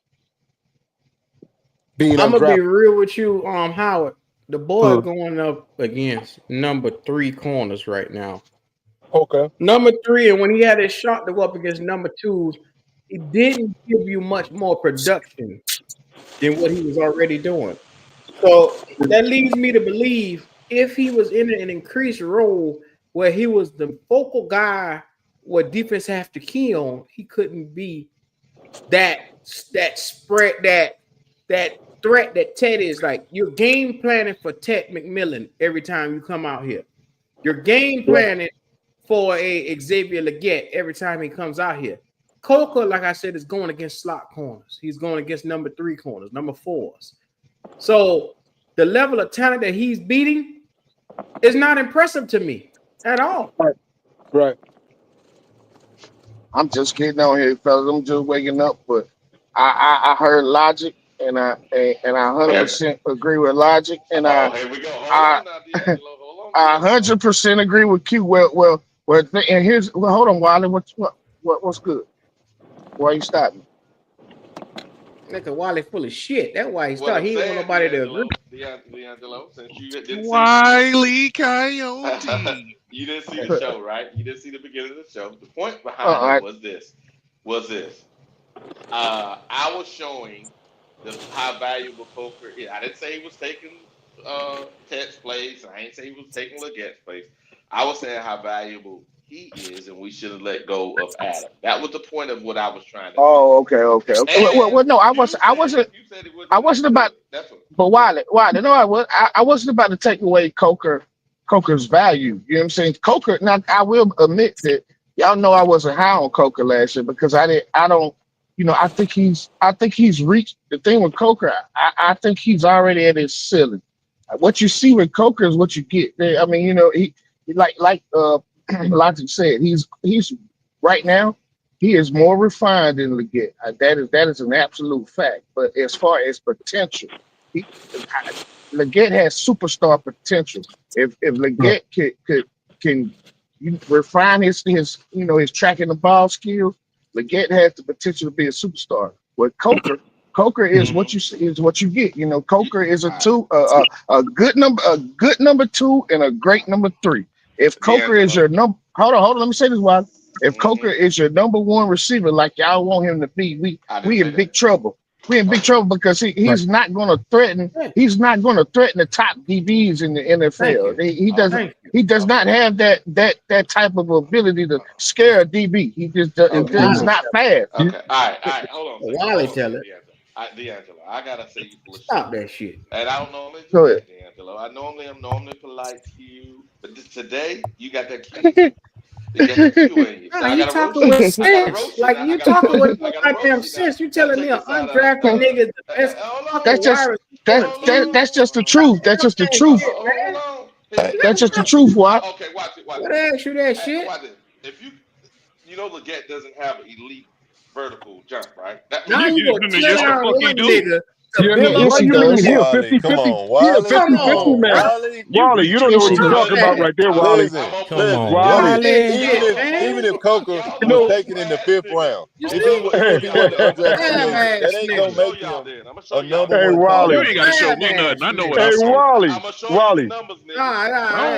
I'm gonna be real with you, Howard. The boy going up against number 3 corners right now. Okay. Number 3, and when he had his shot to go up against number 2s, he didn't give you much more production than what he was already doing. So that leads me to believe if he was in an increased role where he was the focal guy where defense have to key on, he couldn't be that spread, that threat that Ted is. Like, you're game planning for Ted McMillan every time you come out here. You're game planning for a Xavier Legette every time he comes out here. Coker, like I said, is going against slot corners. He's going against number 3 corners, number 4s. So the level of talent that he's beating is not impressive to me at all. Right. I'm just getting on here, fellas. I'm just waking up, but I heard logic, and I 100% agree with logic, and here we go. Hold on, I 100% agree with Q. Well, and here's hold on, Wiley. What's good? Why you stopping? Nigga, Wiley full of shit. That's why he stopped. He didn't want nobody to agree. D'Angelo, since you didn't Wiley Coyote. You didn't see the show, right? You didn't see the beginning of the show. The point behind it was this. I was showing how valuable Coker is. I didn't say he was taking Ted's place. I ain't say he was taking Legette's place. I was saying how valuable he is, and we should have let go of Adam. That was the point of what I was trying to. Oh, okay. Well, no, I wasn't about. But Wiley, no, I wasn't about to take away Coker's value. You know what I'm saying? Coker. Now, I will admit that y'all know I wasn't high on Coker last year because I I think he's reached the thing with Coker. I think he's already at his ceiling. What you see with Coker is what you get. I mean, he like Logic said, he's right now he is more refined than Leggett. That is an absolute fact. But as far as potential, Leggett has superstar potential. If Leggett can refine his tracking the ball skills, Leggett has the potential to be a superstar. With Coker is what you see, is what you get. Coker is a good number 2 and a great number 3. If Coker is your number, hold on, let me say this, Wild. If Coker is your number 1 receiver, like y'all want him to be, we in big trouble. We're in big trouble because he's not going to threaten. He's not going to threaten the top DBs in the NFL. He does not have that type of ability to scare a DB. He just he's not fast. Okay, all right, hold on. Wiley tell it. D'Angelo, I gotta say you full of Stop that shit. And I don't normally do that, D'Angelo. I'm normally polite to you, but today you got that Q. You got that Q in you. So you talking with sense. Like you talking with goddamn sense. You telling me an undrafted nigga is the best. That's just the truth. That's just the truth. That's just the truth. Why? Okay, watch it. What ask you that shit? If you Leggett doesn't have an elite vertical jump, right? Now you gonna tear down one nigga. Yes, he does. He a 50-50. Come on, He a 50-50 man. Wally, you don't know what you're talking about right there, Wally. Come on, Wally. Even if Coker was taken in the 5th round, if he wasn't undrafted, that ain't gonna make him a number 1. Wally. You ain't gotta show me nothing. I know what I Hey, saw. Wally. I don't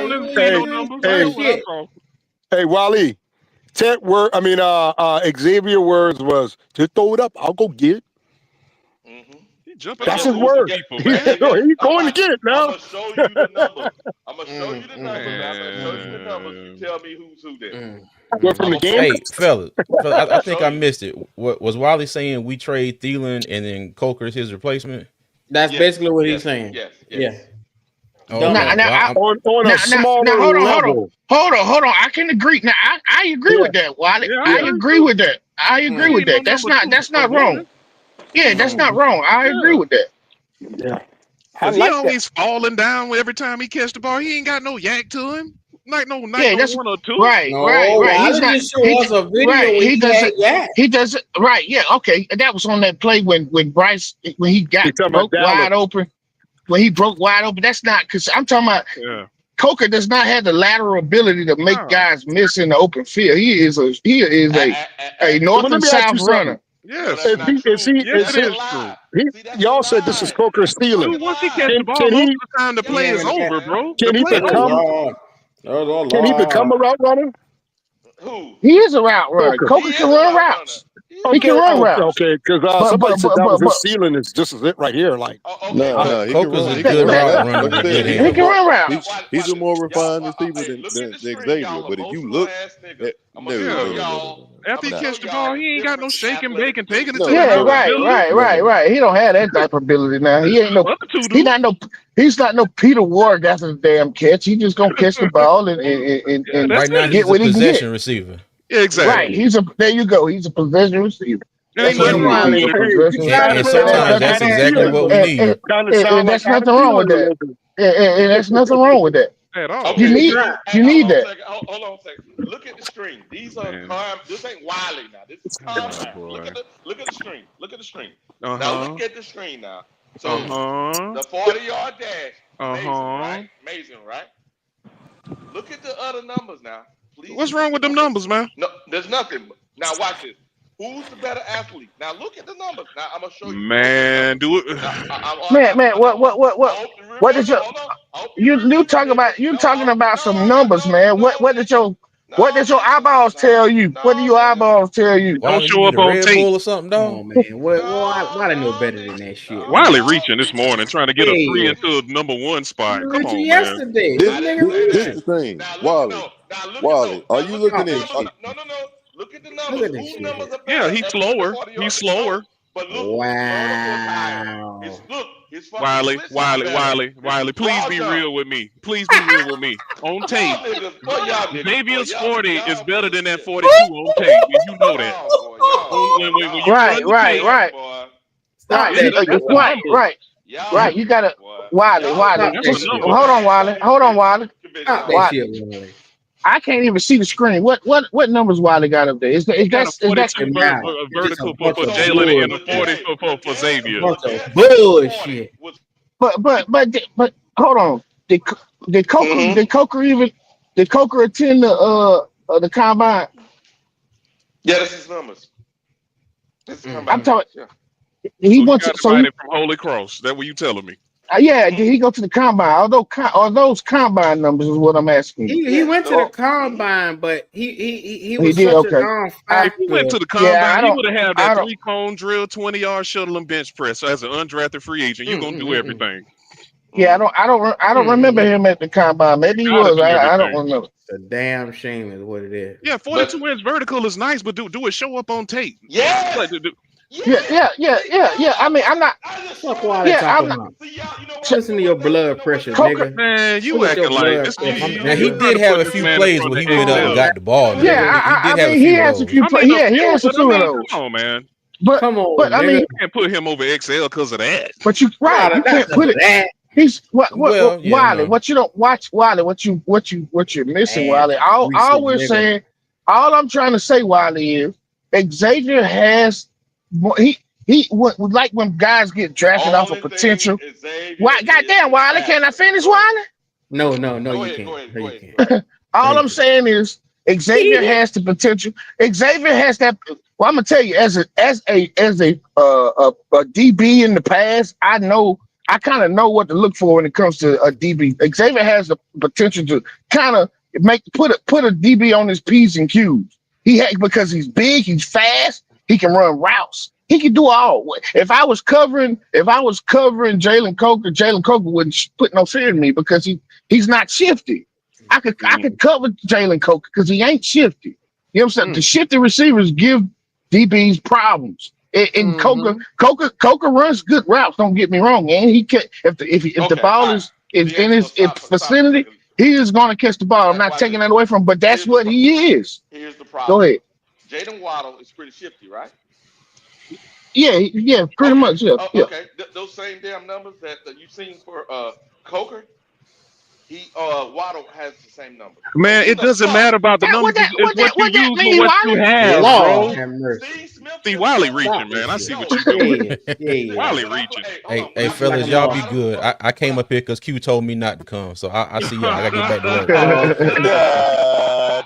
listen to no numbers. I know what I saw. Hey, Wally. Xavier words was, just throw it up. I'll go get it. That's his word. He's going to get it now. I'm gonna show you the numbers. You tell me who's who there. From the game? Hey, fellas, I think I missed it. What was Wally saying? We trade Thielen and then Coker is his replacement. That's basically what he's saying. Yes. Yeah. Oh, On a smaller level. Hold on. I can agree. Now I agree with that, Wally. I agree with that. That's not wrong. Yeah, that's not wrong. I agree with that. Yeah. He always falling down every time he catch the ball. He ain't got no yak to him. Like no 1 or 2. Right. He's not. He does it. Right. Yeah. Okay. And that was on that play when Bryce he broke wide open. When he broke wide open. That's not because I'm talking about. Yeah. Coker does not have the lateral ability to make guys miss in the open field. He is a north and south runner. Yes. Y'all said this is Coker stealing. Dude, once he catch the ball, most of the time the play is over, bro. Can he become a route runner? Who? He is a route runner. Coker can run routes. He can run routes. Okay, because somebody said that was his ceiling. This is it right here. Like, no, Coker's a good route runner. He can run routes. He's a more refined receiver than Xavier. But if you look, after he catch the ball, he ain't got no shake and bake and taking it to right. He don't have that type of ability now. He ain't no. He's not no Peter Ward after the damn catch. He just gonna catch the ball and right now get what he can get. Receiver. Yeah, exactly. Right. There you go. He's a possession receiver. And sometimes that's exactly what we need. And that's nothing wrong with that. And that's nothing wrong with that. At all. You need that. Hold on a second. Look at the screen. These are this ain't Wiley now. This is look at the screen. Look at the screen. Now look at the screen now. So the 40-yard dash. Amazing, right? Look at the other numbers now. Please. What's wrong with them numbers, man? No, there's nothing. Now watch this. Who's the better athlete? Now look at the numbers. Now I'm gonna show you. Man, do it. What did you talking about some numbers, man? What did your eyeballs tell you? What do your eyeballs tell you? Don't show up on tape or something, dog. Oh man, Wiley know better than that shit. Wiley reaching this morning, trying to get a 3 into the number 1 spot. Come on, yesterday. This is the thing, Wiley. Are you looking at? No. Look at the numbers. Whose numbers are better? Yeah, he's slower. He's slower. But look, wow. Wiley, please be real with me. Please be real with me. On tape, Xavier's 40 is better than that 42 on tape. And you know that. When you Right. Right. You gotta Wiley. Just hold on, Wiley. Stop that shit, Wiley. I can't even see the screen. What numbers Wiley got up there? Is He got a that 42 vertical for Jalen and a 40 for Xavier. Bullshit. But hold on. Did Coker attend the combine? Yeah, that's his numbers. I'm talking. So He went got to so invited from Holy Cross. That what you telling me? yeah. Did he go to the combine? Are those combine numbers? Is what I'm asking you. He went to the combine, but he was did, such okay. a non-factor. If he went to the combine, he would have had that 3-cone drill, 20-yard shuttle, and bench press. So as an undrafted free agent, you're gonna do everything. Yeah, I don't remember him at the combine. Maybe he was. I don't remember. It's a damn shame is what it is. Yeah, 42-inch vertical is nice, but do it show up on tape? Yeah. Yeah. I mean, I'm not. Fuck Wiley talking about. Listen to your blood pressure, nigga. Man, you acting like this. Now he did have a few plays where he went up and got the ball. Yeah, he has a few plays. Yeah, he has a few of those. Come on, man. But I mean, you can't put him over XL because of that. But you can't put it. He's Wiley. What you don't watch, Wiley. What you're missing, Wiley. All we're saying, all I'm trying to say, Wiley, is Xavier has he like when guys get drafted off of potential. Why, goddamn, Wiley, can I finish, Wiley? No, you can't. All I'm saying is Xavier has the potential. Xavier has that. Well, I'm gonna tell you, as a DB in the past, I kind of know what to look for when it comes to a DB. Xavier has the potential to kind of put a DB on his P's and Q's. Because he's big, he's fast, he can run routes. He can do all. If I was covering Jalen Coker wouldn't put no fear in me because he's not shifty. I could cover Jalen Coker because he ain't shifty. You know what I'm saying? The shifty receivers give DBs problems. And Coker runs good routes. Don't get me wrong, and he can if the ball is in his vicinity, he is going to catch the ball. I'm not taking that away from him, but that's what he is. Here's the problem. Go ahead. Jaden Waddle is pretty shifty, right? Yeah, pretty much. Yeah. Okay, those same damn numbers that you've seen for Coker. Waddle has the same number. Man, it doesn't matter about the numbers. It's what you use for what you have, bro. See, Wiley reaching, man. I see what you're doing. Wiley reaching. Hey, fellas, y'all be good. I came up here because Q told me not to come, so I see y'all. I gotta get back to work. Yeah.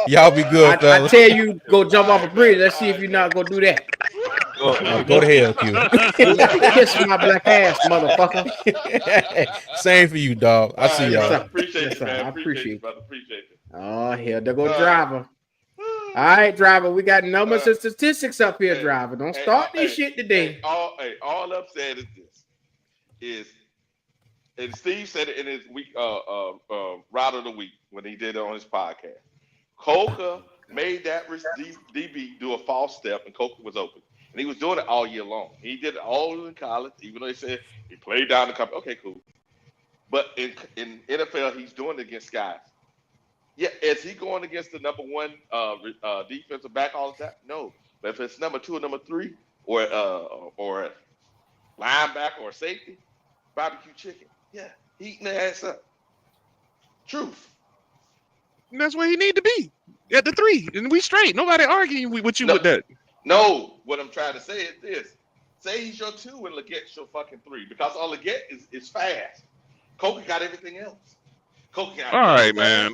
Y'all be good, fellas. I tell you, go jump off a bridge. Let's see if you're not gonna do that. Go to hell, Q. Kiss my black ass, motherfucker. Same for you, dog. I see y'all. Appreciate you, man. I appreciate you. Brother. Appreciate it. Oh, hell, there go Driver. All right, Driver, we got numbers and statistics up here, Driver. Don't start this shit today. All I'm saying is and Steve said it in his week route of the week when he did it on his podcast. Coker made that DB do a false step, and Coker was open. And he was doing it all year long. He did it all in college, even though they said he played down the company. Okay, cool. But in NFL, he's doing it against guys. Yeah, is he going against the number one defensive back all the time? No. But if it's number 2 or number 3 or linebacker or safety, barbecue chicken, yeah, he eating their ass up. Truth. And that's where he need to be, at the 3. And we straight. Nobody arguing with you with that. No, what I'm trying to say is this. Say he's your 2 and Leggette's your fucking 3. Because all Leggett is fast. Coker got everything else. All right, man.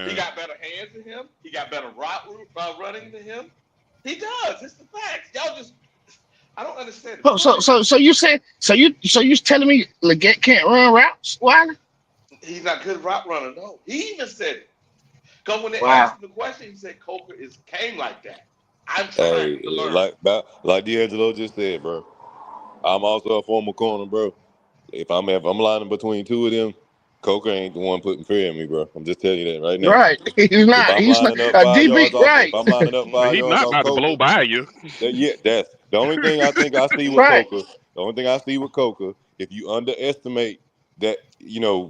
He got better hands than him. He got better route running than him. He does. It's the facts. Y'all just, I don't understand. So you say you telling me Leggett can't run routes? Why? He's not a good route runner. No, he even said it. Because when they asked him the question, he said Coker came like that. I'm trying to learn. Like D'Angelo just said, bro. I'm also a former corner, bro. If I'm lining between 2 of them, Coker ain't the one putting fear in me, bro. I'm just telling you that right now. Right. He's not. He's not. DB, right. If I'm lining up 5 he's yards not about to blow by you. That's the only thing I think I see with Coker. The only thing I see with Coker, if you underestimate that,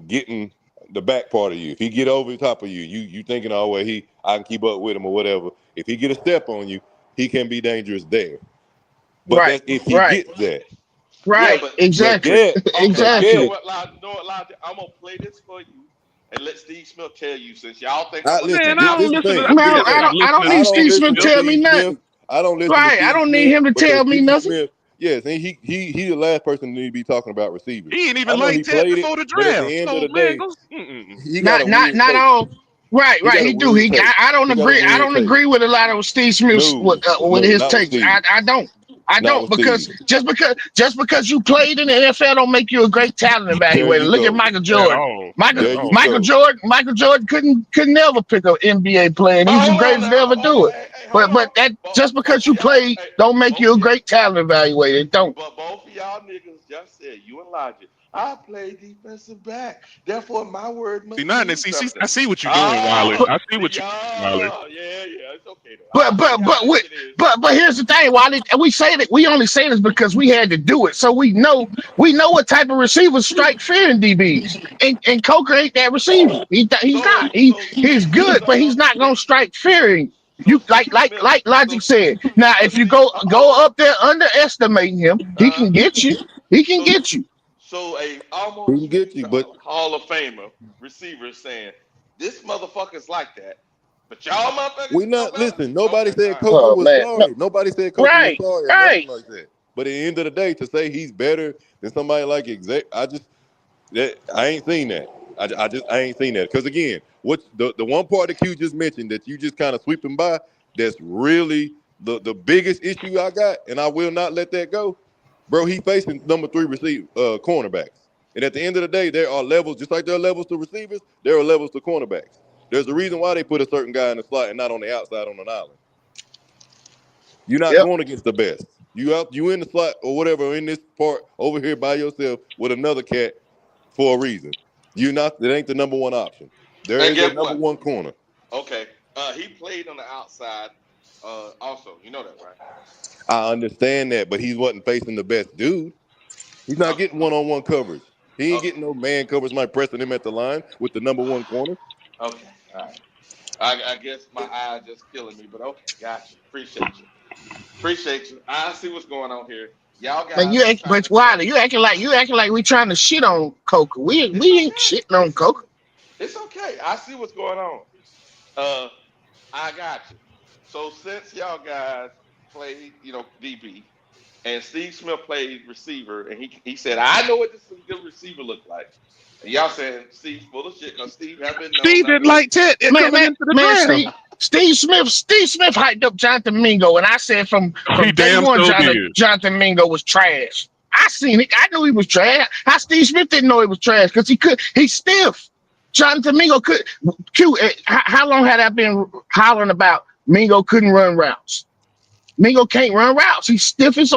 getting the back part of you. If he get over the top of you, you thinking, oh well, I can keep up with him or whatever. If he get a step on you, he can be dangerous there. But that's if he gets that. Right. Yeah, but exactly. Exactly. You know what, Lodge? I'm gonna play this for you and let Steve Smith tell you, since y'all think I'm listen, Man, I don't listen to that. I don't need Steve Smith to tell me nothing. I don't listen to Right. Steve I don't Smith need him to because tell me Steve nothing. Smith, yes, and he the last person to need to be talking about receivers. He ain't I even know like he Ted played before it, the but at draft. the end So of the man, day, go. he got a weird Not take. all. Right. He got He a do. weird take. I don't He got a agree. I weird don't take. agree with a lot of Steve Smith's No, with his not with takes. Steve. I don't. I Not don't with because Steve. just because you played in the NFL don't make you a great talent There evaluator. you Look at go. Michael At Jordan. all. There you Michael go. Jordan could never pick an NBA player, and he's the greatest to ever do it. But that just because you played don't make you a great talent evaluator. It don't. But both of y'all niggas just said, you and Logic, I play defensive back. Therefore, my word must See, now mean see, something. I see what you're doing, Wiley. I see what you're doing, Wiley. Yeah, it's okay though. But here's the thing, Wally. We say that we only say this because we had to do it, so we know what type of receivers strike fear in DBs. And Coker ain't that receiver. He's not. He's good, but he's not gonna strike fear in you. Like Logic said. Now, if you go up there underestimating him, he can get you. He can get you. So a He almost can get you, but Hall of Famer receiver is saying, this motherfucker's like that. But y'all motherfuckers we not listen. Nobody said all Coker Oh was man, no. sorry. Nobody said Coker was Right, sorry or right. nothing like that. But at the end of the day, to say he's better than somebody like I ain't seen that. I ain't seen that. Because again, what the one part that Q just mentioned that you just kind of sweeping by, that's really the biggest issue I got, and I will not let that go. Bro, he facing number 3 cornerbacks. And at the end of the day, there are levels, just like there are levels to receivers, there are levels to cornerbacks. There's a reason why they put a certain guy in the slot and not on the outside on an island. You're not going against the best. You in the slot or whatever in this part over here by yourself with another cat for a reason. It ain't the number one option. There And is a guess number what? one corner. Okay. He played on the outside also. You know that, right? I understand that, but he wasn't facing the best dude. He's not getting one-on-one coverage. He ain't getting no man coverage, like pressing him at the line with the number one corner. Okay. All right. I guess my eye just killing me, but okay, gotcha. Appreciate you. I see what's going on here. Y'all Man, guys but Wiley, you acting like we trying to shit on Coker. We ain't shitting on Coker. It's okay. I see what's going on. I got you. So since y'all guys played, DB, and Steve Smith played receiver, and he said, I know what this good receiver look like. And y'all saying Steve's full of shit because Steve have been known. Steve didn't like Ted coming into the draft. Steve Smith hyped up Jonathan Mingo, and I said from day one, Jonathan Mingo was trash. I seen it. I knew he was trash. How Steve Smith didn't know he was trash because he's stiff. Jonathan Mingo could. How long had I been hollering about Mingo couldn't run routes? Mingo can't run routes. He's stiff as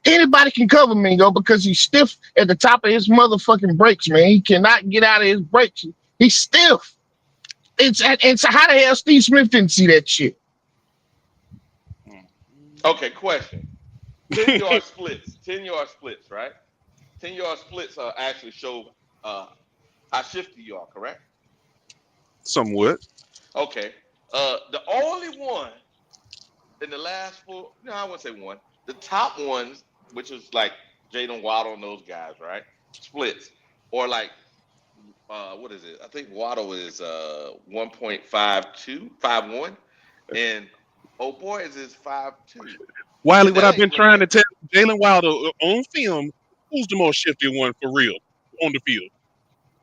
anybody can cover Mingo because he's stiff at the top of his motherfucking brakes, man. He cannot get out of his brakes. He's stiff. And so how the hell Steve Smith didn't see that shit? Okay, question. 10-yard splits. 10-yard splits, right? 10-yard splits actually show how shifty you are, correct? Somewhat. Okay. The only one in the last 4, no, I wouldn't say one. The top ones, which is like Jalen Waddle and those guys, right? Splits. Or like, what is it? I think Waddle is 1.52, 5'1", and Boys is 5'2". Wiley, what I've been trying to tell Jalen Wilder on film, who's the most shifty one for real on the field?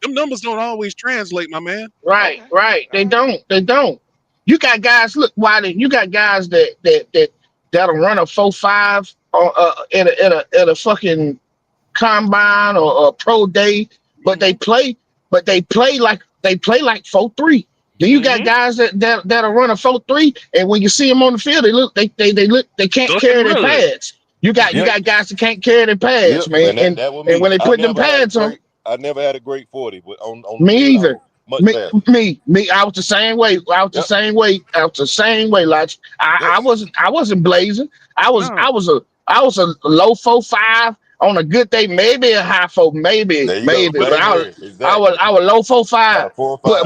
Them numbers don't always translate, my man. Right. They don't. You got guys. Look, Wiley. You got guys that'll run a 4.5 at a fucking combine or a pro day, but they play like 4.3. Then you got guys that'll run a 4.3, and when you see them on the field, they can't carry their pads. You got guys that can't carry their pads, man. And when they put them pads on, I never had a great 40 on me either. Me. I was the same way. I was the same way. Like I wasn't blazing. I was a low 4.5. On a good day, maybe a high 4, maybe. There you go. But Exactly. I was low 4.5. About 4 or 5.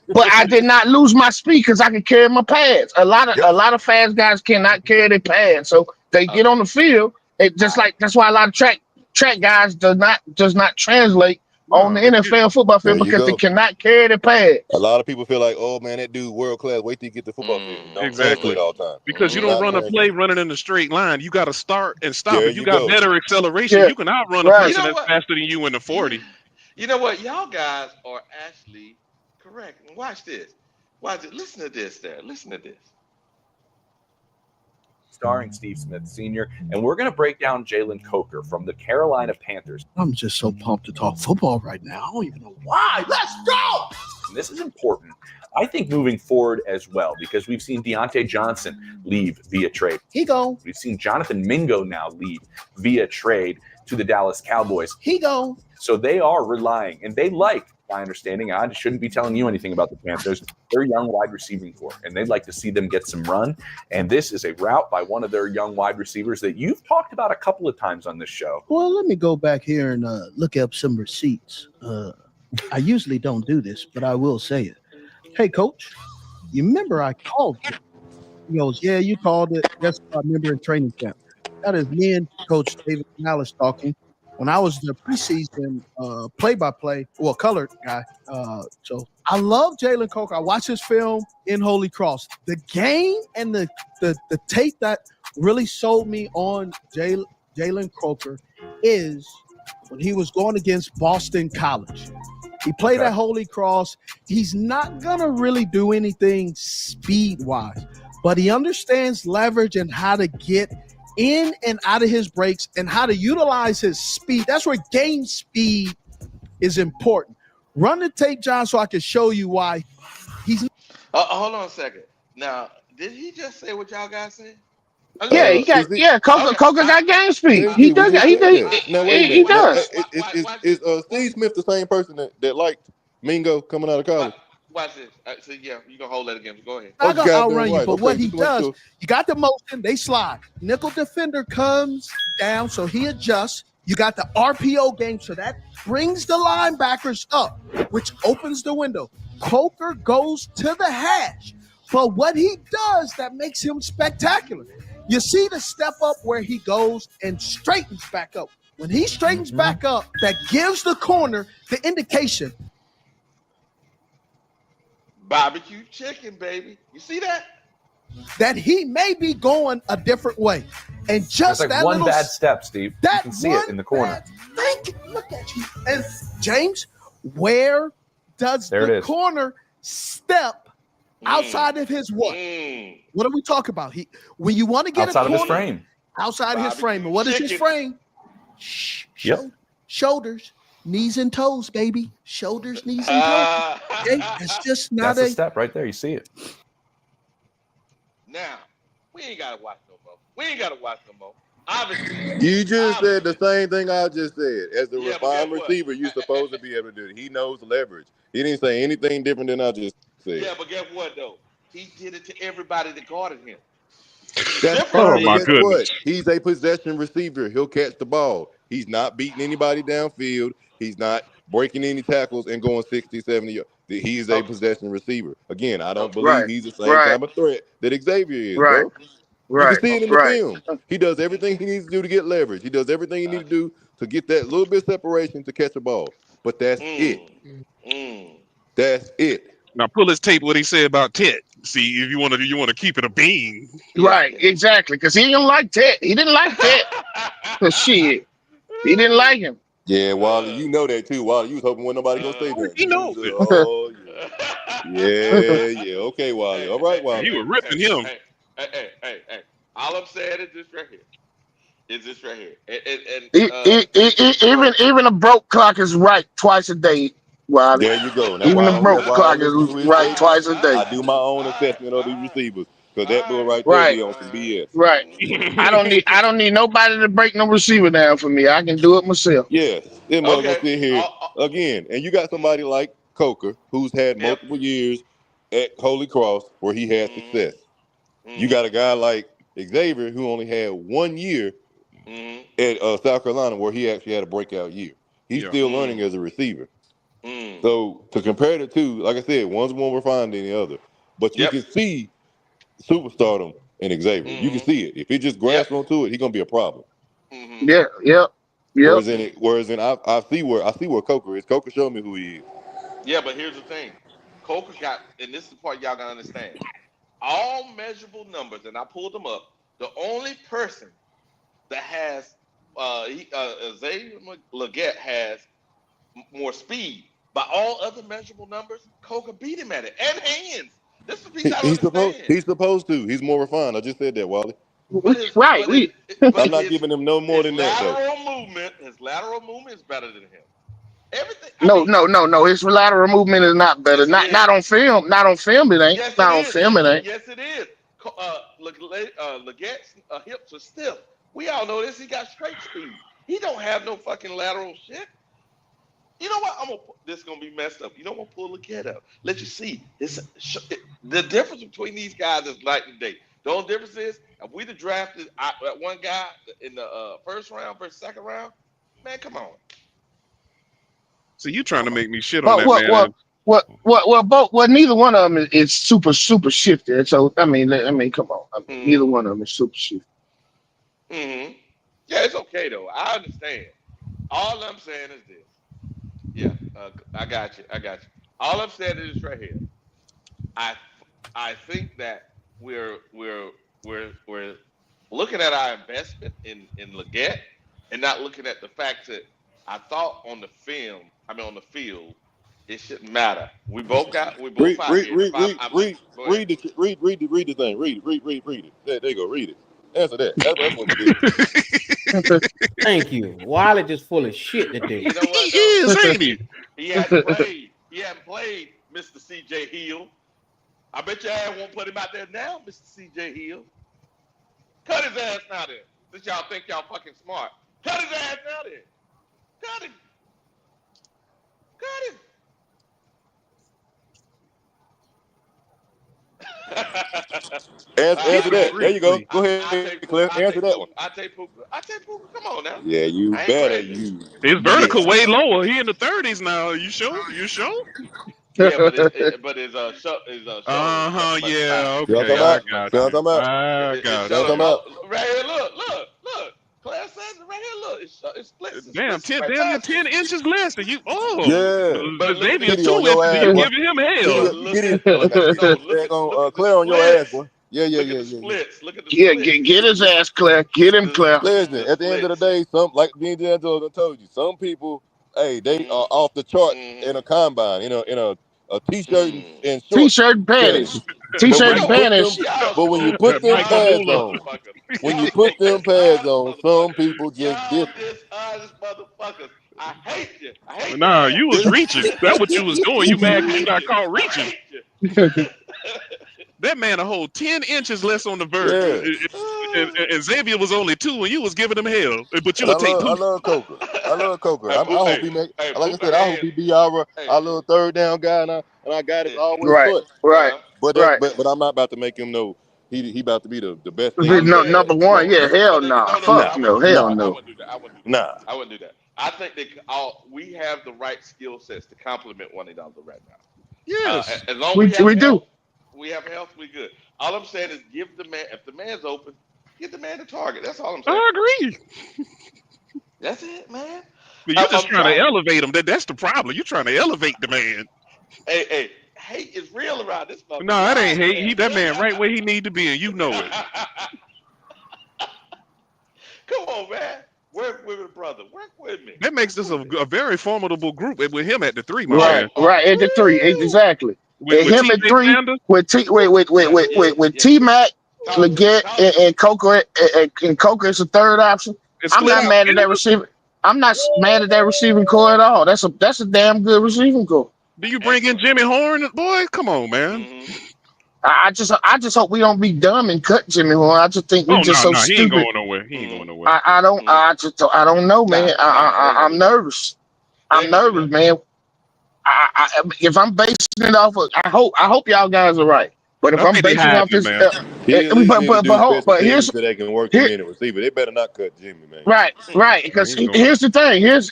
But I did not lose my speed because I could carry my pads. A lot of fast guys cannot carry their pads, so they get on the field. It just like that's why a lot of track guys does not translate on the NFL football field There you because they go. cannot carry their pads. A lot of people feel like, oh man, that dude world class. Wait till you get the football field. Don't translate all the time. Because you don't run a play running in a straight line. You got to start and stop. There If you you got go. better acceleration, Yeah. you can outrun a Right. person that's faster than you in the 40. You know what? Y'all guys are actually correct. Watch this. Watch it. Listen to this there. Listen to this. Starring Steve Smith Sr. And we're going to break down Jalen Coker from the Carolina Panthers. I'm just so pumped to talk football right now. I don't even know why. Let's go! And this is important, I think, moving forward as well, because we've seen Deontay Johnson leave via trade. He go. We've seen Jonathan Mingo now leave via trade to the Dallas Cowboys. He go. So they are relying, and they like, my understanding, I shouldn't be telling you anything about the Panthers. They're young wide receiving core, and they'd like to see them get some run. And this is a route by one of their young wide receivers that you've talked about a couple of times on this show. Well, let me go back here and look up some receipts. I usually don't do this, but I will say it. Hey, Coach, you remember I called you? He goes, yeah, you called it. That's what I remember in training camp. That is me and Coach David Malice talking. When I was the preseason play-by-play, colored guy. So I love Jalen Coker. I watched his film in Holy Cross. The game and the tape that really sold me on Jalen Coker is when he was going against Boston College. He played at Holy Cross. He's not going to really do anything speed-wise, but he understands leverage and how to get in and out of his breaks and how to utilize his speed. That's where game speed is important. Run the tape, John, so I can show you why he's. Hold on a second. Now, did he just say what y'all guys said? Yeah, he got. Yeah, Coker got game speed. He does. He does. Is Steve Smith the same person that liked Mingo coming out of college? Watch this. So yeah, you can hold that again. Go ahead. I'm going to outrun you, but what he does, you got the motion, they slide. Nickel defender comes down, so he adjusts. You got the RPO game, so that brings the linebackers up, which opens the window. Coker goes to the hash, but what he does that makes him spectacular. You see the step up where he goes and straightens back up. When he straightens back up, that gives the corner the indication. Barbecue chicken, baby. You see that? That he may be going a different way. And just like that one little bad step, Steve. You can see it in the corner. Look at you. And James, where does the corner step outside of his what? What do we talk about? When you want to get outside a corner, of his frame. Outside his frame. And what is his frame? Shoulders. Knees and toes, baby. Shoulders, knees, and toes. Okay? It's just not That's a step right there. You see it. Now, we ain't got to watch no more. Obviously. You just said the same thing I just said. As the refined receiver, you're supposed to be able to do it. He knows leverage. He didn't say anything different than I just said. Yeah, but guess what, though? He did it to everybody that guarded him. That's oh, my goodness. What? He's a possession receiver. He'll catch the ball. He's not beating anybody downfield. He's not breaking any tackles and going 60, 70 yards. He's a possession receiver. Again, I don't believe he's the same type of threat that Xavier is, bro. You can see it in the film. He does everything he needs to do to get leverage. He does everything he needs to do to get that little bit of separation to catch a ball. But that's it. That's it. Now pull his tape what he said about Ted. See if you want to keep it a bean. Right, exactly. Because he don't like Ted. He didn't like Ted. Shit. He didn't like him. Yeah, Wally, you know that too. Wally, you was hoping when nobody gonna say that. He knows it. Oh, yeah. Okay, Wally. All right, Wally. You were ripping him. Hey. All I'm saying is this right here. And even a broke clock is right twice a day. Wally. There you go. Now, even a broke clock is right twice a day. I do my own assessment of these receivers. Because that boy right there be on some BS. Right. I don't need nobody to break no receiver down for me. I can do it myself. Yes. Then mother sit here again. And you got somebody like Coker who's had multiple years at Holy Cross where he had success. You got a guy like Xavier who only had 1 year at South Carolina, where he actually had a breakout year. He's still learning as a receiver. So to compare the two, like I said, one's more refined than the other. But you can see superstardom in Xavier. You can see it. If he just grasps onto it, he's gonna be a problem. Yeah, yep. Whereas in I see where Coker is. Coker showed me who he is. Yeah, but here's the thing. Coker got, and this is the part y'all gotta understand. All measurable numbers, and I pulled them up. The only person that has Xavier Legette has more speed. By all other measurable numbers, Coker beat him at it. And hands. This is the piece I don't understand. He's supposed to. He's more refined. I just said that, Wally. I'm not giving him no more than that, though. His lateral movement is better than him. Everything. No. His lateral movement is not better. Not on film. Not on film. It ain't. Yes, not on film. It ain't. Yes, it is. Legette's hips are stiff. We all know this. He got straight speed. He don't have no fucking lateral shit. You know what? This is gonna be messed up. You don't want to pull Legette up. Let you see. The difference between these guys is night and day. The only difference is if we'd have drafted one guy in the first round versus second round, man, come on. So you trying to make me shit on that man? Well, neither one of them is super shifted. So I mean, come on. Neither one of them is super shifted. Yeah, it's okay though. I understand. All I'm saying is this. Yeah, I got you. All I'm saying is right here. I think that we're looking at our investment in Legette and not looking at the fact that I thought on the field, it shouldn't matter. We both out here. Read the thing. Read it. There you go. Read it. Answer that. That's what we did. Thank you. Wiley just full of shit today. You know what, he is, ain't he? He hasn't played, Mr. CJ Hill. I bet your ass won't put him out there now, Mr. CJ Hill. Cut his ass now there. Since y'all think y'all fucking smart. Cut his ass now there. Cut him. Answer that. There you go. Go ahead, Cliff. Answer that one. I take Puka. Come on now. Yeah, you better. You. His vertical way lower. He in the 30s now. You sure? Yeah, but his yeah. Okay. I got it. Right here, look. Class says it right here. Look, it's split. Damn, 10 inches less than you. Oh, yeah. But Xavier 2 inches. You giving him hell? Claire on your ass, boy. Yeah. Splits. Look at the get his ass, Claire. Get him, Claire. Listen, at the end of the day, like D'Angelo told you, some people, hey, they are off the chart in a combine, in a t-shirt and shorts. T-shirt and panties. T-shirt and panties. But when you put them pads on, some people just dishonest motherfuckers. I hate you. Nah, you was reaching. That's what you was doing. You mad because you got caught reaching. That man a whole 10 inches less on the verge. Yeah. And Xavier was only 2 and you was giving him hell. But you would take Puka. I love Coker. I hope he make, like I said, I hope he be our little third down guy, and I got it always put. Right. But I'm not about to make him know he about to be the best thing. No, number one, hell no. Fuck no, hell no. I wouldn't do that. I think we have the right skill sets to complement one another right now. Yes. As long as we do. We have health, we good. All I'm saying is give the man, if the man's open, give the man the target. That's all I'm saying. I agree. That's it, man. But you're just trying to elevate him. That's the problem. You're trying to elevate the man. Hey, hate is real around this motherfucker. No, that ain't hate. That man right where he need to be, and you know it. Come on, man. Work with me, brother. Work with me. That makes this a very formidable group with him at the 3, man. Right, at the 3, exactly. With him at 3, with T-Mac, Legette, and Coker, and Coker is a third option. I'm not mad at that receiver. I'm not mad at that receiving core at all. That's a damn good receiving core. Do you bring in Jimmy Horn, boy? Come on, man. I just hope we don't be dumb and cut Jimmy Horn. I just think we're so stupid. He ain't going nowhere. I don't know, man. I'm nervous. I'm nervous, man. If I'm basing it off of, I hope y'all guys are right. But if I I'm think they basing hide off him, this, man. He at least need to do special but teams here's so they can work here, him in at receiver. They better not cut Jimmy, man. right. Because He's going. here's the thing. Here's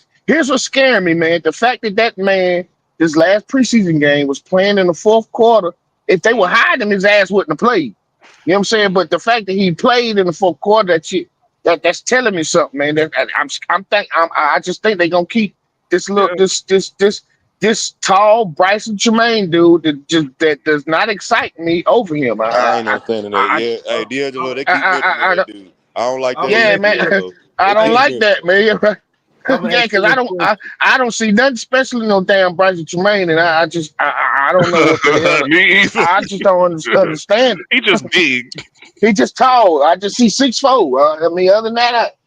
what's scaring me, man. The fact that man, this last preseason game was playing in the fourth quarter. If they were hiding, his ass wouldn't have played. You know what I'm saying? But the fact that he played in the fourth quarter, that's telling me something, man. I just think they're gonna keep this this tall Bryson Tremaine dude that does not excite me over him. I ain't no fan of that. Yeah, hey, D'Angelo, they keep mentioning that dude. I don't like that either, man. D'Angelo. I don't They like keep that, man. Yeah, because I don't see nothing special in no damn Bryson Tremaine, and I don't know what the hell. Me either. I just don't understand it. He just big. He just tall. I just see 6'4". I mean, other than that,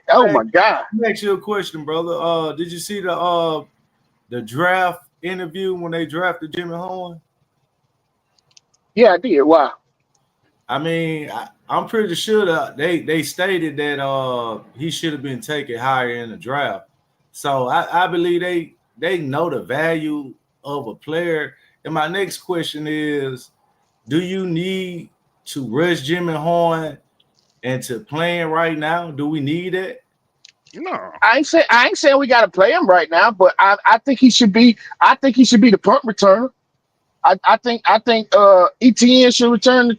oh my God. Let me ask you a question, brother. Did you see the draft interview when they drafted Jimmy Horn? Yeah, I did. Why? I mean, I'm pretty sure that they stated that he should have been taken higher in the draft. So I believe they know the value of a player. And my next question is, do you need to rush Jimmy Horn into playing right now? Do we need it? No. I ain't saying we got to play him right now, but I think he should be. I think he should be the punt returner. I think ETN should return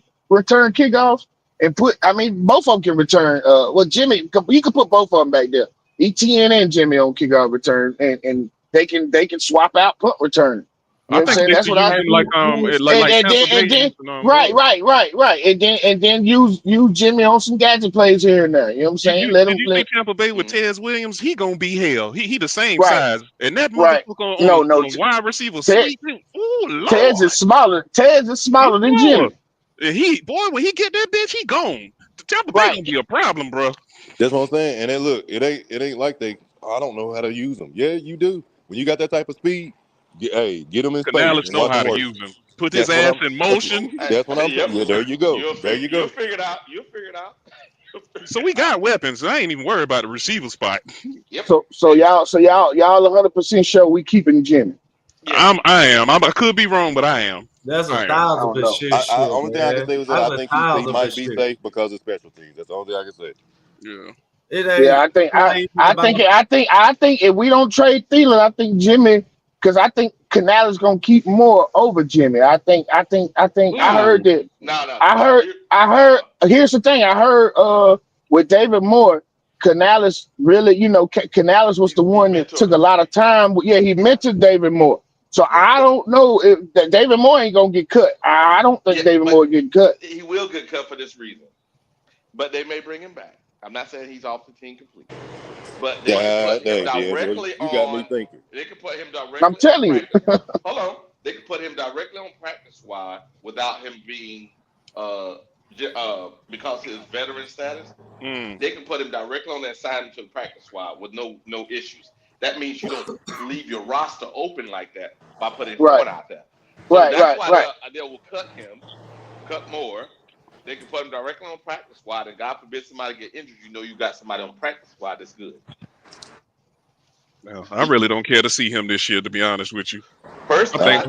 kickoffs and put. I mean, both of them can return. Jimmy, you can put both of them back there. ETN and Jimmy on kickoff return, and they can swap out punt return. You know what I'm saying? That's what I mean, like right. And then use Jimmy on some gadget plays here and there. You know what I'm saying? Did you see Tampa Bay with Tez Williams? He gonna be hell. He the same size, and that motherfucker on wide receiver sweeping. Ooh, Lord. Tez is smaller than Jimmy. When he get that bitch, he gone. The Tampa Bay gonna be a problem, bro. That's what I'm saying. And then look, it ain't like I don't know how to use them. Yeah, you do. When you got that type of speed, get them in space. Canales know how to use him. Put his ass in motion. That's what I'm saying. Yeah, there you go. You'll figure it out. So we got weapons. I ain't even worried about the receiver spot. Yep. So y'all 100% sure we keeping Jimmy. I am. I could be wrong, but I am. That's 1,000% sure. Only thing I can say is that I think he might be safe because of special teams. That's the only thing I can say. Yeah. I think if we don't trade Thielen, I think Jimmy, because I think Canales gonna keep more over Jimmy. I think I heard that. I heard. Here's the thing. I heard with David Moore, Canales really, Canales was the one that took a lot of time. Yeah, he mentored David Moore. So I don't know if David Moore ain't gonna get cut. I don't think David Moore get cut. He will get cut for this reason, but they may bring him back. I'm not saying he's off the team completely, but they can put him directly on. You got me thinking. They can put him directly. I'm telling you. Hold on. They can put him directly on practice squad without him being because his veteran status. They can put him directly on that assignment to the practice squad with no issues. That means you don't leave your roster open like that by putting Horn out there. So that's why they will cut more. They can put him directly on practice squad, and God forbid somebody get injured. You got somebody on practice squad that's good. Well, I really don't care to see him this year, to be honest with you. Personally, I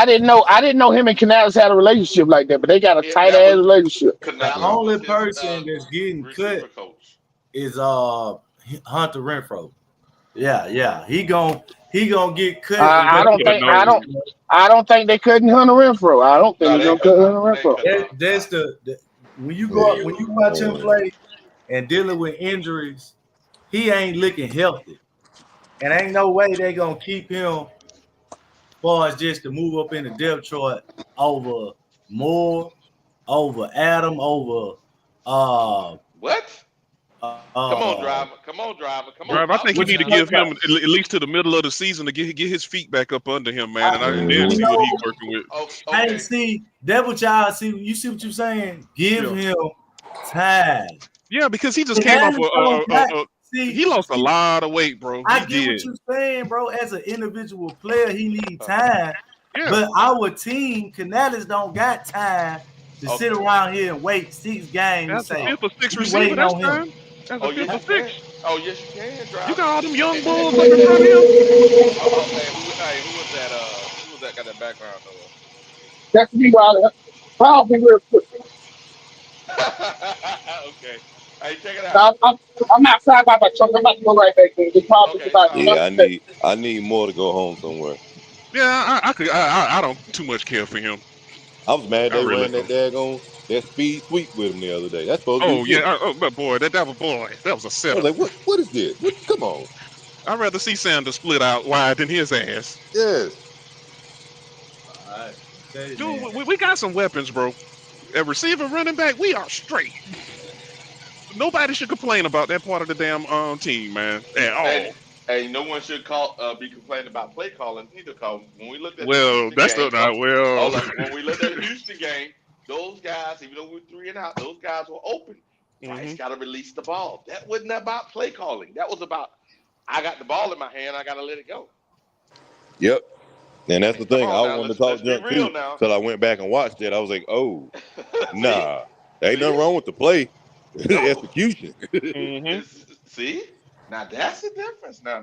didn't know him and Canales had a relationship like that, but they got a tight ass relationship. The only person that's getting cut is Hunter Renfrow. Yeah, he gonna get cut. I don't think they couldn't Hunter Renfrow. I don't think they're gonna cut Hunter Renfrow. That's the when you watch him play and dealing with injuries, he ain't looking healthy, and ain't no way they gonna keep him. As far as just to move up in the depth chart over Moore, over Adam, over what? Come on, driver. I think you need to give him at least to the middle of the season to get his feet back up under him, man, and then see what he's working with. Hey, see, that what y'all see. You see what you're saying? Give him time. Yeah, because he just came off he lost a lot of weight, bro. I get what you're saying, bro. As an individual player, he needs time. Yeah. But our team, Canales, don't got time to sit around here and wait 6 games. That's a 5th or 6th receiver. That's time. That's a 5th or 6th. Oh, yes, you can, drive. You got all them young bulls up in front of him. Who was that? that got that background noise? That's me while I'll be real quick. Okay. Hey, check it out. Now, I'm outside by my truck. I'm about to go right back there. It's probably Okay, about sound Yeah, good. I need more to go home somewhere. Yeah, I don't too much care for him. I was mad I they really ran that don't. that speed sweep with him the other day. That's supposed to be Oh yeah, different. but boy, that was that was a I was setup. like, what is this? Come on. I'd rather see Sanders split out wide than his ass. Yes. I tell you, Dude, man. we got some weapons, bro. A receiver, running back, we are straight. Nobody should complain about that part of the damn team, man, at all. And no one should be complaining about play calling either. Cause when we looked at the Well, Houston that's game, not well. hold up. When we looked at the Houston game, those guys, even though we were 3-and-out, those guys were open. Bryce got to release the ball. That wasn't about play calling. That was about I got the ball in my hand. I got to let it go. Yep. And that's the Come thing. on I now, wanted to let's talk be junk real too. now. Till I went back and watched it. I was like, oh, See, nah. Ain't nothing wrong with the play. no. Execution. See, now that's the difference. Now,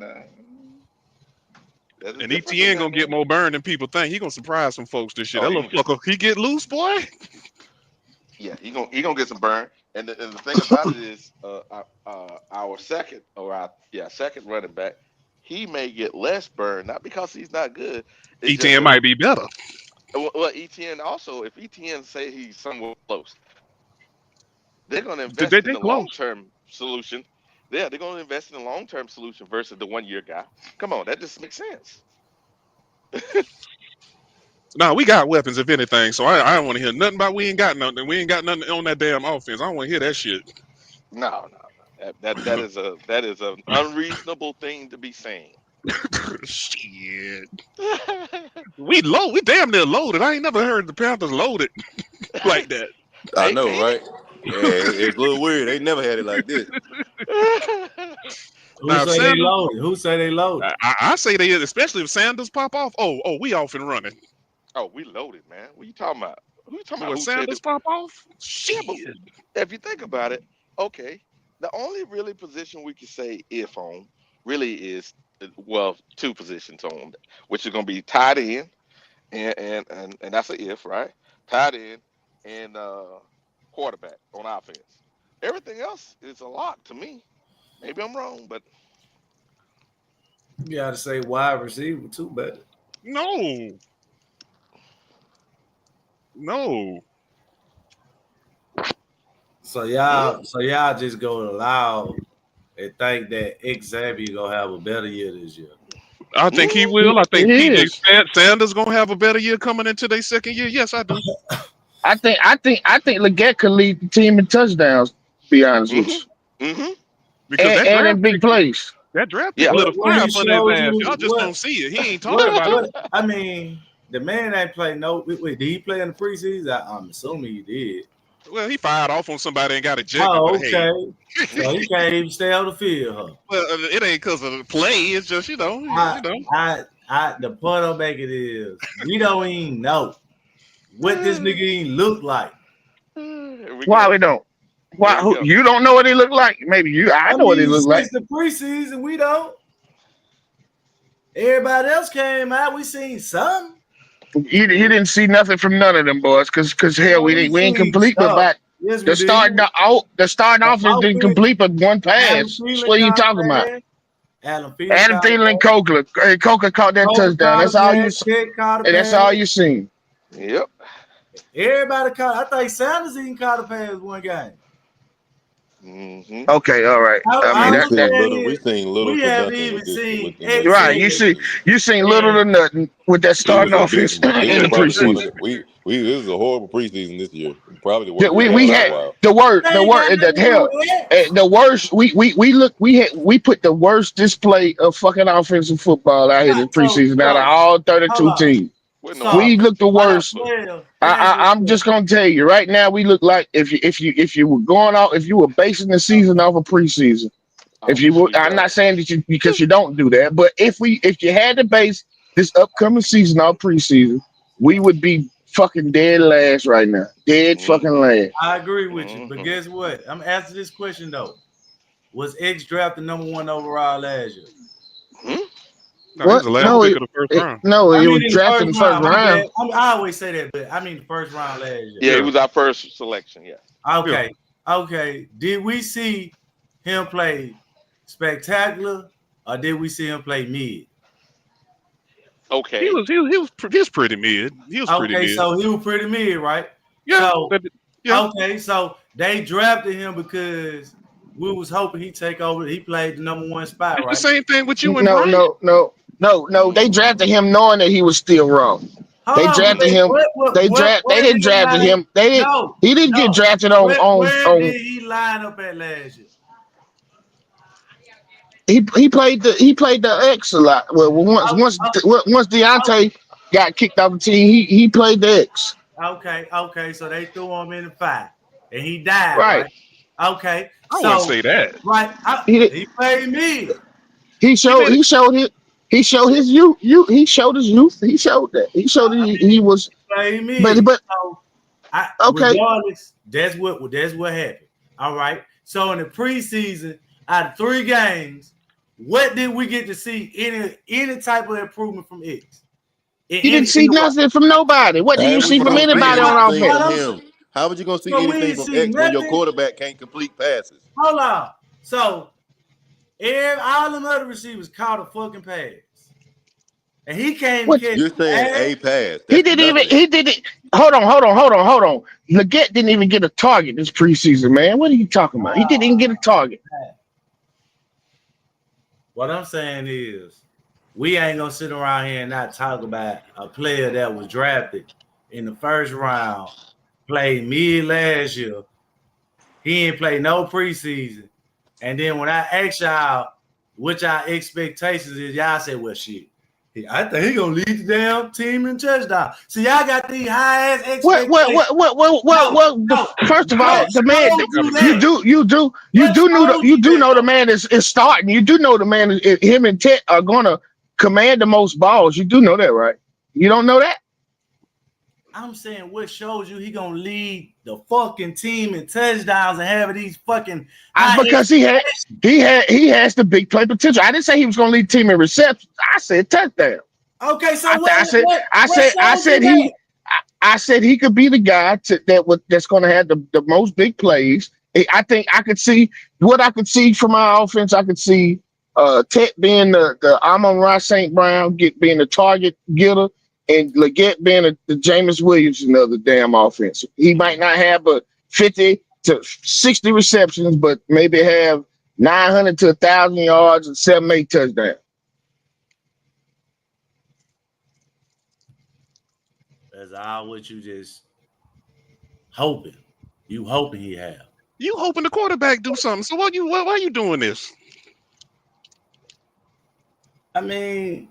there's a And difference in ETN that, gonna get man. more burn than people think. He gonna surprise some folks this year. Oh, That he little gonna get fucker, he get loose, boy. Yeah, he gonna get some burn. And the thing about it is, our second running back, he may get less burn, not because he's not good. It's just ETN might be better. well, ETN also, if ETN say he's somewhere close, they're gonna They invest in the long close. term solution. Yeah, they're gonna invest in the long term solution versus the 1 year guy. Come on, that just makes sense. Nah, we got weapons, if anything. So I don't want to hear nothing about we ain't got nothing. We ain't got nothing on that damn offense. I don't want to hear that shit. No. That is an unreasonable thing to be saying. Shit. We damn near loaded. I ain't never heard the Panthers loaded like that. I know, right? Yeah, it's a little weird. They never had it like this. Who Now, if say they Sanders, loaded? Who say they loaded? I say they, especially if Sanders pop off. Oh, we off and running. Oh, we loaded, man. What you talking about? Who you talking But about? when Who said Sanders it? pop off, Yeah, shit. but if you think about it, okay, the only really position we can say if on really is two positions on, which is going to be tight end and that's a if, right? Tight end and quarterback on offense. Everything else is a lock to me. Maybe I'm wrong, but You got to say wide receiver too, better. No. So y'all just go allow and think that Xavier gonna have a better year this year. I think he will. I think It PJ is. Sanders gonna have a better year coming into their second year. Yes, I do. I think Leggett could lead the team in touchdowns. To be honest with you, Because and in big plays. that draft pick Yeah. lit a What fire he for his showed ass. you, Y'all just don't see it. He ain't talking about it. what I mean, the man ain't play no. Wait, did he play in the preseason? I'm assuming he did. Well, he fired off on somebody and got ejected. Oh, But hey, okay. So he can't even stay on the field, huh? well, it ain't because of the play. It's just you know. The point I'm making is we don't even know what this nigga even look like. Why we don't? Why you don't know what he look like? Maybe you. I know what he look like. Since the preseason, we don't. Everybody else came out. We seen some. You didn't see nothing from none of them boys, cause hell, we ain't complete but about Yes, the starting offense didn't complete but one pass. What are you talking about? Adam Thielen and Coker. Coker caught that touchdown. That's all you. And that's all you seen. Yep. Everybody caught. I think Sanders even caught a pass one game. Okay, all right. I mean We seen little we for haven't nothing even with this. seen right. You seen little to nothing with that He was starting offense abysmal. He in was the probably one of preseason. the, this is a horrible preseason this year. Probably the Yeah, worst we've we had in had a while. the worst. We put the worst display of fucking offensive football out here this preseason out of all 32 teams. We look the worst. I'm just gonna tell you right now. We look like if you were going off, if you were basing the season off of preseason. If you were, I'm not saying that because you don't do that, but if you had to base this upcoming season off preseason, we would be fucking dead last right now. Dead fucking last. I agree with you, but guess what? I'm asking this question though: was X drafted number 1 overall last year? No, he was the last pick of the first round. No, I he mean, was in the drafted in first the first round. My round. bad. I always say that, but I mean the first round last year. Yeah, he was our first selection. Yeah. Okay. Okay. Did we see him play spectacular, or did we see him play mid? Okay. He was pretty mid. He was pretty Okay, mid. so he was pretty mid, right? Yeah. So Yeah. okay, so they drafted him because we was hoping he'd take over. He played the number 1 spot, It's right? the same thing with you and No, Brian. no. They drafted him knowing that he was still wrong. Hold They on, drafted him. They where didn't did he draft line him. up? No, He didn't get drafted where did he line up at last year? He played the X a lot. Well, once Deontay got kicked off the team, he played the X. Okay, so they threw him in the 5, and he died, Right. right? Okay, I wouldn't say that. Right, he played mid. He showed his youth. He showed his youth. He showed that. He showed he was. Played mid. But so okay. Regardless, that's what happened. All right. So in the preseason, out of 3 games, what did we get to see any type of improvement from X? He didn't see nothing from nobody. What do you see from anybody on offense? How would you gonna see So we anything didn't from see X when your nothing? quarterback can't complete passes? Hold on. So all them other receivers caught a fucking pass. And he came You're saying a pass. He didn't. Hold on. Leggett didn't even get a target this preseason, man. What are you talking about? He didn't even get a target. What I'm saying is, we ain't gonna sit around here and not talk about a player that was drafted in the first round, played mid last year. He ain't played no preseason. And then when I ask y'all what y'all expectations is, y'all say, well, shit. I think he gonna lead the damn team in touchdown. So y'all got these high ass expectations. First of all, the man you do know the man is starting. You do know the man is, him and Tet are gonna command the most balls. You do know that, right? You don't know that? I'm saying what shows you he gonna lead the fucking team in touchdowns and have these fucking because he has the big play potential. I didn't say he was gonna lead the team in receptions. I said touchdown. Okay, so I said he could be the guy that's gonna have the most big plays. I think I could see what I could see from our offense. I could see Tet being the Amon-Ra St. Brown being the target getter. And Leggett being the Jameis Williamson of the damn offense. He might not have but 50 to 60 receptions, but maybe have 900 to 1,000 yards and 7-8 touchdowns. That's all what you just hoping. You hoping he have. You hoping the quarterback do something. So why are you doing this? I mean,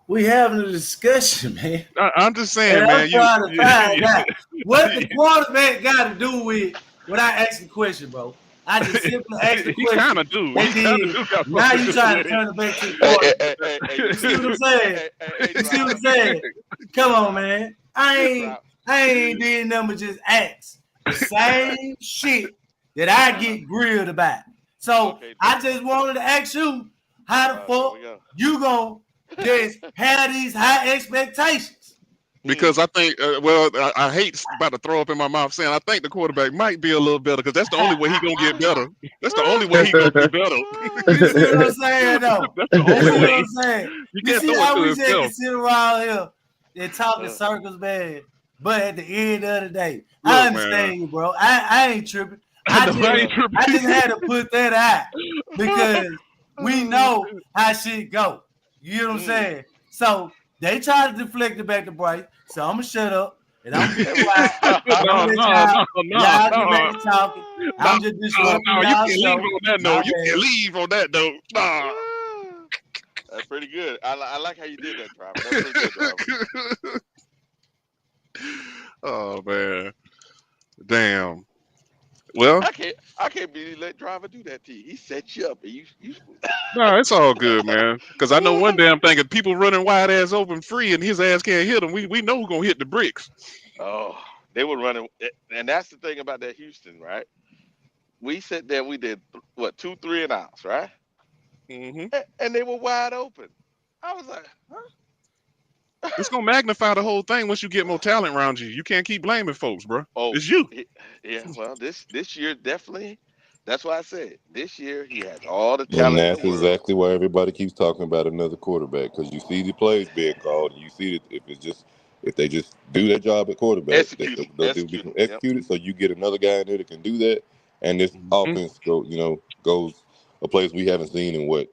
we having a discussion, man. I'm just saying, and man. I'm trying to find out what the quarterback got to do with when I ask the question, bro. I just simply asked the question. He kind of do. Now you trying to turn it back to the quarterback. You see what I'm saying? You see what I'm saying? Come on, man. I ain't did nothing but just ask the same shit that I get grilled about. So I just wanted to ask you, how the fuck you gonna just have these high expectations? Because I think, I hate about to throw up in my mouth saying I think the quarterback might be a little better because that's the only way he gonna get better. That's the only way he gonna be better. You see what I'm saying, though? That's the only way. I'm saying? You You can't see throw how it to we just himself. can sit around here and talk in circles, man. But at the end of the day, Look, I understand man. you, bro. I ain't tripping. I just had to put that out because we know how shit go. You know what I'm saying? So they try to deflect it back to Bryce. So I'm gonna shut up and I'm gonna be quiet. No. Y'all get back to talking. I'm just disrupting No, you y'all can show. leave on that note. You can leave on that note. Nah. That's pretty good. I like how you did that, Driver. That's pretty good, Driver. Oh man, damn. Well, I can't believe you let Driver do that to you. He set you up, and you. no, it's all good, man. Because I know one damn thing: if people running wide ass open free and his ass can't hit them, we know who's gonna hit the bricks. Oh, they were running, and that's the thing about that Houston, right? We sat there, we did 2 3 and outs, right? Mm-hmm. And they were wide open. I was like, huh? It's gonna magnify the whole thing once you get more talent around you. You can't keep blaming folks, bro. Oh, It's you. yeah. Well, this year definitely. That's why I said this year he has all the And talent in the that's world. exactly why everybody keeps talking about another quarterback, because you see the plays being called, and you see that if they just do their job at quarterback, Executed, they'll be executed. Yep. executed. So you get another guy in there that can do that, and this offense goes a place we haven't seen in what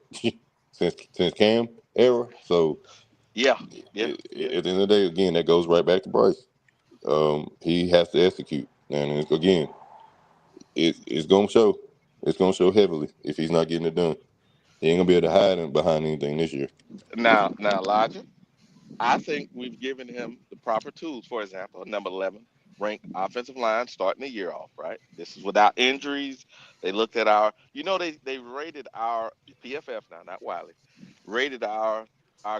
since Cam era. So Yeah. at the end of the day, again, that goes right back to Bryce. He has to execute, and again, it's gonna show. It's gonna show heavily if he's not getting it done. He ain't gonna be able to hide behind anything this year. Now, Elijah, I think we've given him the proper tools. For example, number 11 ranked offensive line starting the year off. Right. This is without injuries. They looked at they rated our PFF now, not Wiley, rated our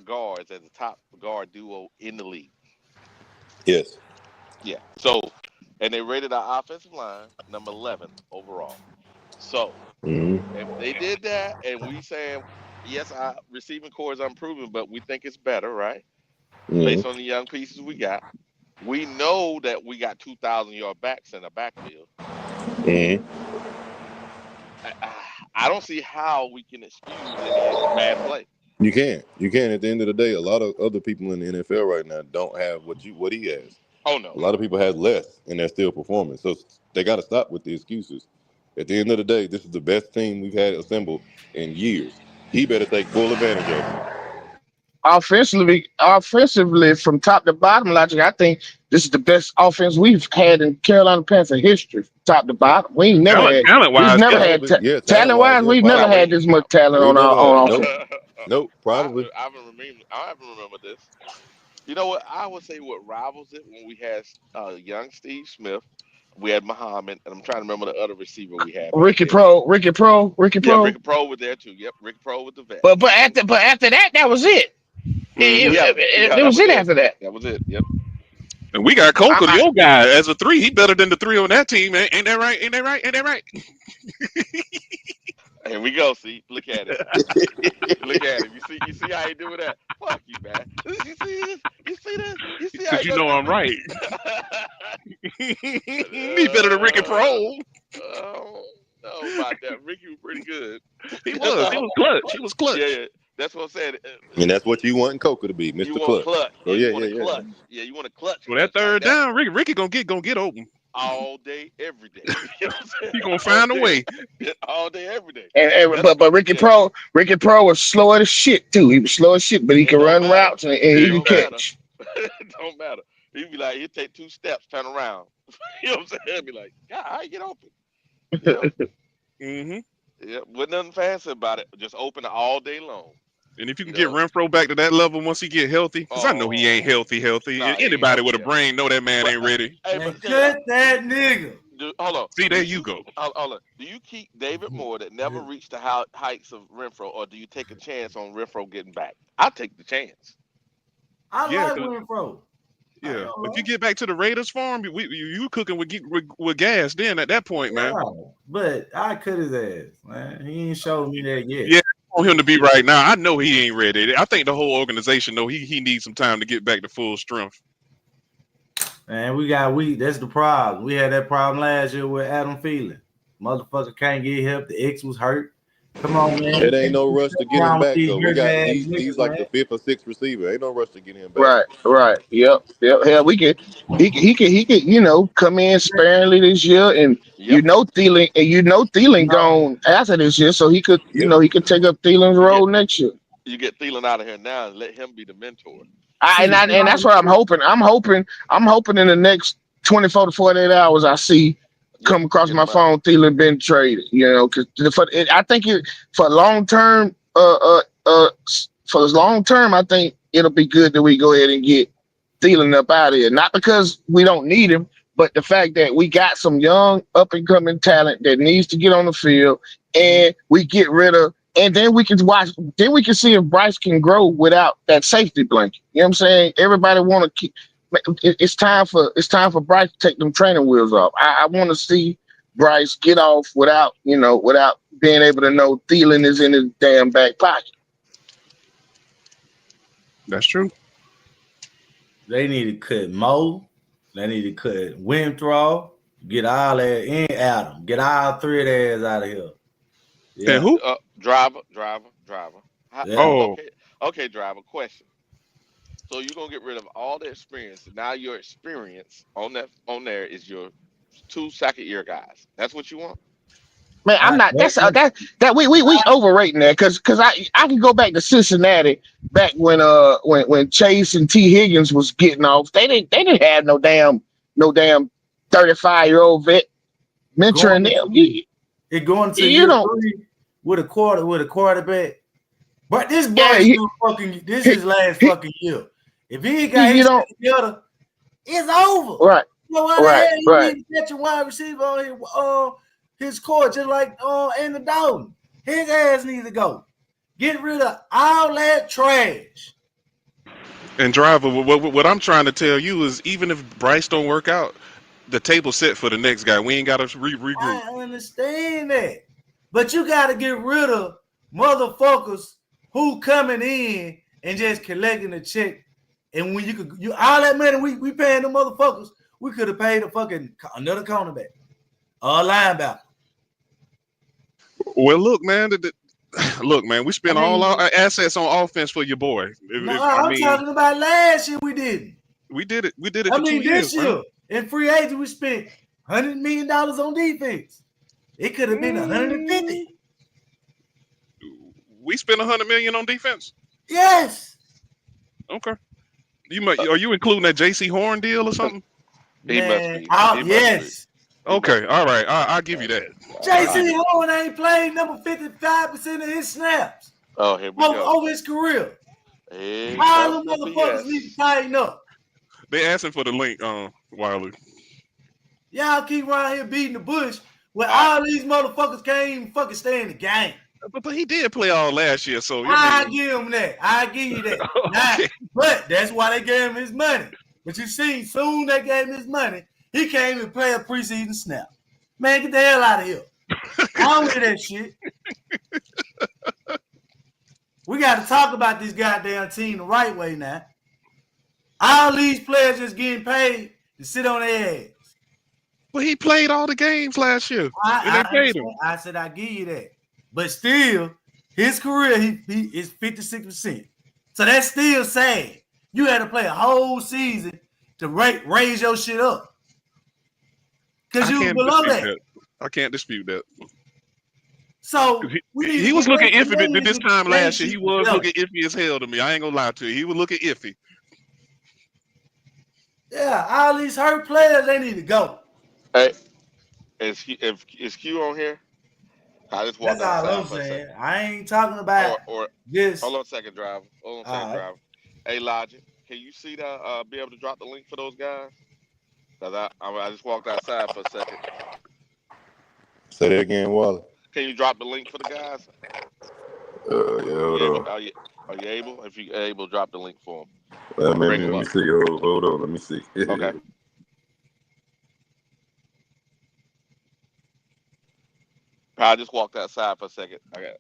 guards as the top guard duo in the league. Yes. Yeah. So, and they rated our offensive line number 11 overall. So, Mm-hmm. if they did that, and we saying yes, our receiving core is unproven, but we think it's better, right? Based on Mm-hmm. the young pieces we got, we know that we got 2,000-yard backs in the backfield. Mm-hmm. I don't see how we can excuse any bad play. You can. You can. At the end of the day, a lot of other people in the NFL right now don't have what he has. Oh no. A lot of people have less, and they're still performing. So they got to stop with the excuses. At the end of the day, this is the best team we've had assembled in years. He better take full advantage of it. Offensively, from top to bottom, Logic, I think this is the best offense we've had in Carolina Panther history, top to bottom. We've never had Probably. Yeah, talent wise. We've never had this much talent We on never our have. offense. Nope. Probably. I haven't remember this. You know what? I would say what rivals it when we had young Steve Smith, we had Muhammad, and I'm trying to remember the other receiver we had back Ricky then. Pro. Yeah, Ricky Pro was there too. Yep, Ricky Pro was the vet. But after that, that was it. It was it after that. That was it. Yep. And we got Coker, the old guy, as a 3. He better than the 3 on that team. Ain't that right? Ain't that right? Ain't that right? Here we go. See, look at it. Look at it. You see how he doing that? Fuck you, man. You see this? You see this? You see how Because you know I'm right. He better than Ricky Pro. Oh, no, about that. Ricky was pretty good. He was clutch. He was clutch. Yeah. That's what I'm saying. And that's what you want in Coker to be, Mr. You want clutch. So you want to clutch. Yeah, you want to clutch. Well, that third down, Ricky gonna get open all day, every day. You know what I'm saying? He gonna find a way. All day, every day. But Ricky Pro was slow as shit too. He was slow as shit, but he can run routes and he can catch. Don't matter. He'd be like, he'd take 2 steps, turn around. You know what I'm saying? He'd be like, God, how you get open? You know? Mm-hmm. Yeah, wasn't nothing fancy about it. Just open all day long. And if you can get Renfro back to that level once he get healthy, because I know he ain't healthy. Nah, Anybody with a brain know that man ain't ready. Hey, Man, cut that nigga. Hold on. See, there you go. Hold on. Do you keep David Moore that never reached the heights of Renfro, or do you take a chance on Renfro getting back? I'll take the chance. I like Renfro. Yeah, if you get back to the Raiders farm, you cooking with gas then at that point, man. But I cut his ass, man. He ain't showed me that yet. Yeah, I want him to be right now. I know he ain't ready. I think the whole organization know he needs some time to get back to full strength. Man, that's the problem. We had that problem last year with Adam Thielen. Motherfucker can't get help. The X was hurt. Come on, man. It ain't no rush to get him back though. He's like the 5th or 6th receiver. Ain't no rush to get him back. Right. Yep. Hell, he could, come in sparingly this year, and Thielen gone after this year, so he could, he could take up Thielen's role next year. You get Thielen out of here now and let him be the mentor. And that's what I'm hoping. I'm hoping in the next 24 to 48 hours I see come across my phone Thielen been traded. Because I think for long term, I think it'll be good that we go ahead and get Thielen up out of here. Not because we don't need him, but the fact that we got some young up and coming talent that needs to get on the field, and we get rid of. And then we can see if Bryce can grow without that safety blanket. You know what I'm saying? Everybody want to keep. It's time for Bryce to take them training wheels off. I want to see Bryce get off without being able to know Thielen is in his damn back pocket. That's true. They need to cut Mo. They need to cut Winthrow. Get all that in Adam. Get all three of theirs out of here. Yeah. And who? Driver. Yeah. Okay, driver. Question. So you're gonna get rid of all the experience. Now your experience on there is your 2 second-year guys. That's what you want? Man, I'm not. That we overrating that because I can go back to Cincinnati back when Chase and T Higgins was getting off. They didn't have no damn 35-year-old vet mentoring them. It going to You year know, 3 with a quarterback. But this boy still fucking. This is his last fucking year. If he ain't got his shit together, it's over. Right. You know why the hell he need to catch a wide receiver on his court just like Andy Dalton. His ass needs to go. Get rid of all that trash. And driver, what I'm trying to tell you is, even if Bryce don't work out, the table's set for the next guy. We ain't got to regroup. I understand that, but you got to get rid of motherfuckers who coming in and just collecting a check. And when you all that money we paying the motherfuckers, we could have paid another cornerback or a linebacker. Well, look, man. We spent all our assets on offense for your boy. I'm talking about last year. We didn't. We did it. We did it. I for mean, 2 this years, year man. in free agent, we spent $100 million on defense. It could have been 150. We spent $100 million on defense. Yes. Okay. Are you including that J.C. Horn deal or something? He must be. Yes. Okay. All right. I'll give you that. J.C. Horn ain't played number 55% of his snaps. Oh, here we go. Over his career. Here All comes the the motherfuckers BS. need to tighten up. They asking for the link, Wiley. Y'all keep around here beating the bush where all these motherfuckers can't even fucking stay in the game. But he did play all last year, so I give him that. I give you that. Now, but that's why they gave him his money. But you see, soon they gave him his money, he can't even play a preseason snap. Man, get the hell out of here. I don't hear that shit. We got to talk about this goddamn team the right way now. All these players just getting paid to sit on their ass. But he played all the games last year, and they paid him. I said I give you that. But still, his career, he is 56%. So that's still sad. You had to play a whole season to raise your shit up. Because you was below that. I can't dispute that. So he was looking iffy this time last year. He was looking iffy as hell to me. I ain't gonna lie to you. He was looking iffy. Yeah, all these hurt players, they need to go. Hey, is Q on here? I just walked That's all outside I'm for a saying. second. I ain't talking about this. Hold on a second, driver. Driver. Hey, Logic, can you see the be able to drop the link for those guys? Cause I just walked outside for a second. Say that again, Wally. Can you drop the link for the guys? Are you able? If you're able, drop the link for them. Let me see. Hold on. Let me see. Okay. I just walked outside for a second. I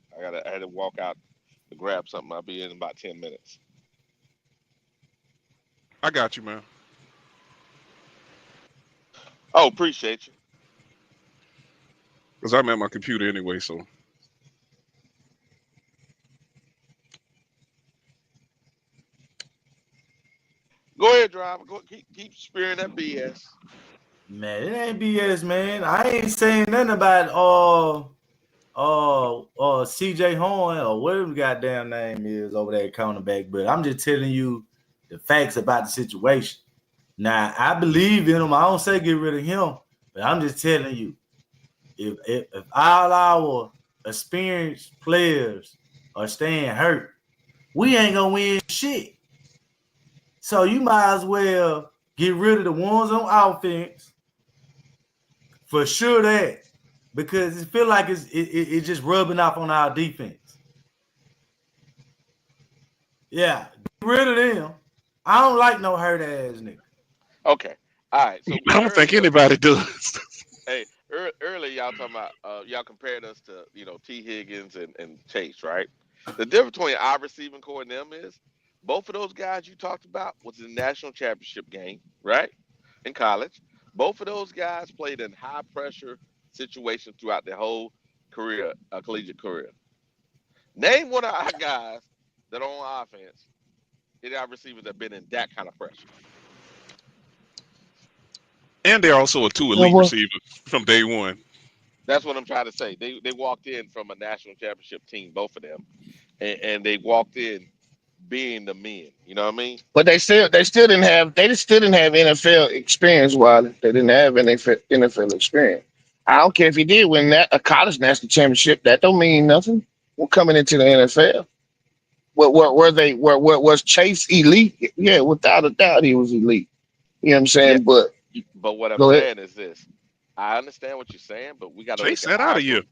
had to walk out to grab something. I'll be in about 10 minutes. I got you, man. Oh, appreciate you. Because I'm at my computer anyway, so. Go ahead, driver. Keep spearing that BS. Man, it ain't BS, man. I ain't saying nothing about CJ Horn or whatever the goddamn name is over there at cornerback, but I'm just telling you the facts about the situation. Now, I believe in him. I don't say get rid of him, but I'm just telling you, if all our experienced players are staying hurt, we ain't gonna win shit. So you might as well get rid of the ones on offense for sure that, because it feel like it's just rubbing off on our defense. Yeah, get rid of them. I don't like no hurt ass nigga. Okay, all right. So I don't think anybody does. Hey, earlier y'all talking about y'all compared us to T Higgins and Chase, right? The difference between our receiving core and them is Both of those guys you talked about was in the national championship game, right? In college. Both of those guys played in high pressure situations throughout their whole career, collegiate career. Name one of our guys that are on offense, any of our receivers that have been in that kind of pressure. And they're also two elite receivers from day one. That's what I'm trying to say. They walked in from a national championship team, both of them, and they walked in being the men. You know what I mean? But they still didn't have NFL experience. While they didn't have NFL experience, I don't care if he did win a college national championship. That don't mean nothing. We're coming into the NFL. What was Chase elite? Yeah, without a doubt, he was elite. You know what I'm saying? Yeah. But what I'm saying is this: I understand what you're saying, but we got to Chase look at said out of you.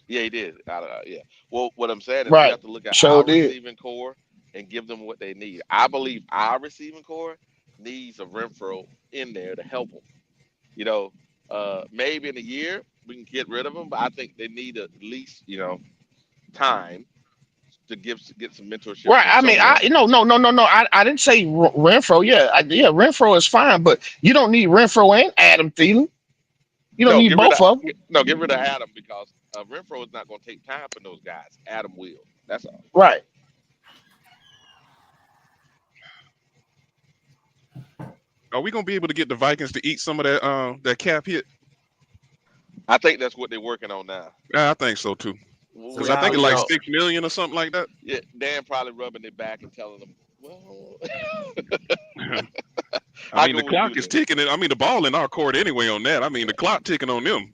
Yeah, he did. Yeah. Well, what I'm saying is we have to look at our receiving core and give them what they need. I believe our receiving core needs a Renfro in there to help them. You know, maybe in a year we can get rid of them, but I think they need at least time to get some mentorship. Right. I mean, no. I didn't say Renfro. Yeah, Renfro is fine, but you don't need Renfro and Adam Thielen. You don't need both of them. No, get rid of Adam because Renfro is not going to take time for those guys. Adam will. That's all. Right. Are we going to be able to get the Vikings to eat some of that cap hit? I think that's what they're working on now. Yeah, I think so too. Because I think it's like $6 million or something like that. Yeah, Dan probably rubbing their back and telling them, well. I mean, the clock is ticking. I mean, the ball in our court anyway on that. I mean, the clock ticking on them.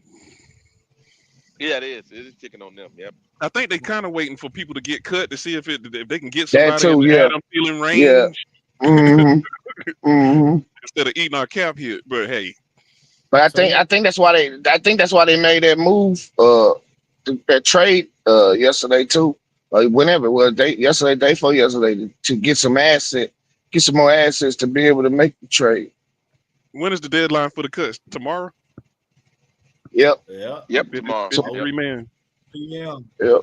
Yeah, it is. It is ticking on them. Yep. I think they kind of waiting for people to get cut to see if they can get somebody in yeah. Adam Thielen range. Yeah. Mm-hmm. Instead of eating our cap hit. But hey. But I think that's why they made that move. That trade yesterday too. Whenever it was yesterday, day before yesterday, to get some more assets to be able to make the trade. When is the deadline for the cuts? Tomorrow? Yep. Yep. Tomorrow. 53 man. Yeah. Yep.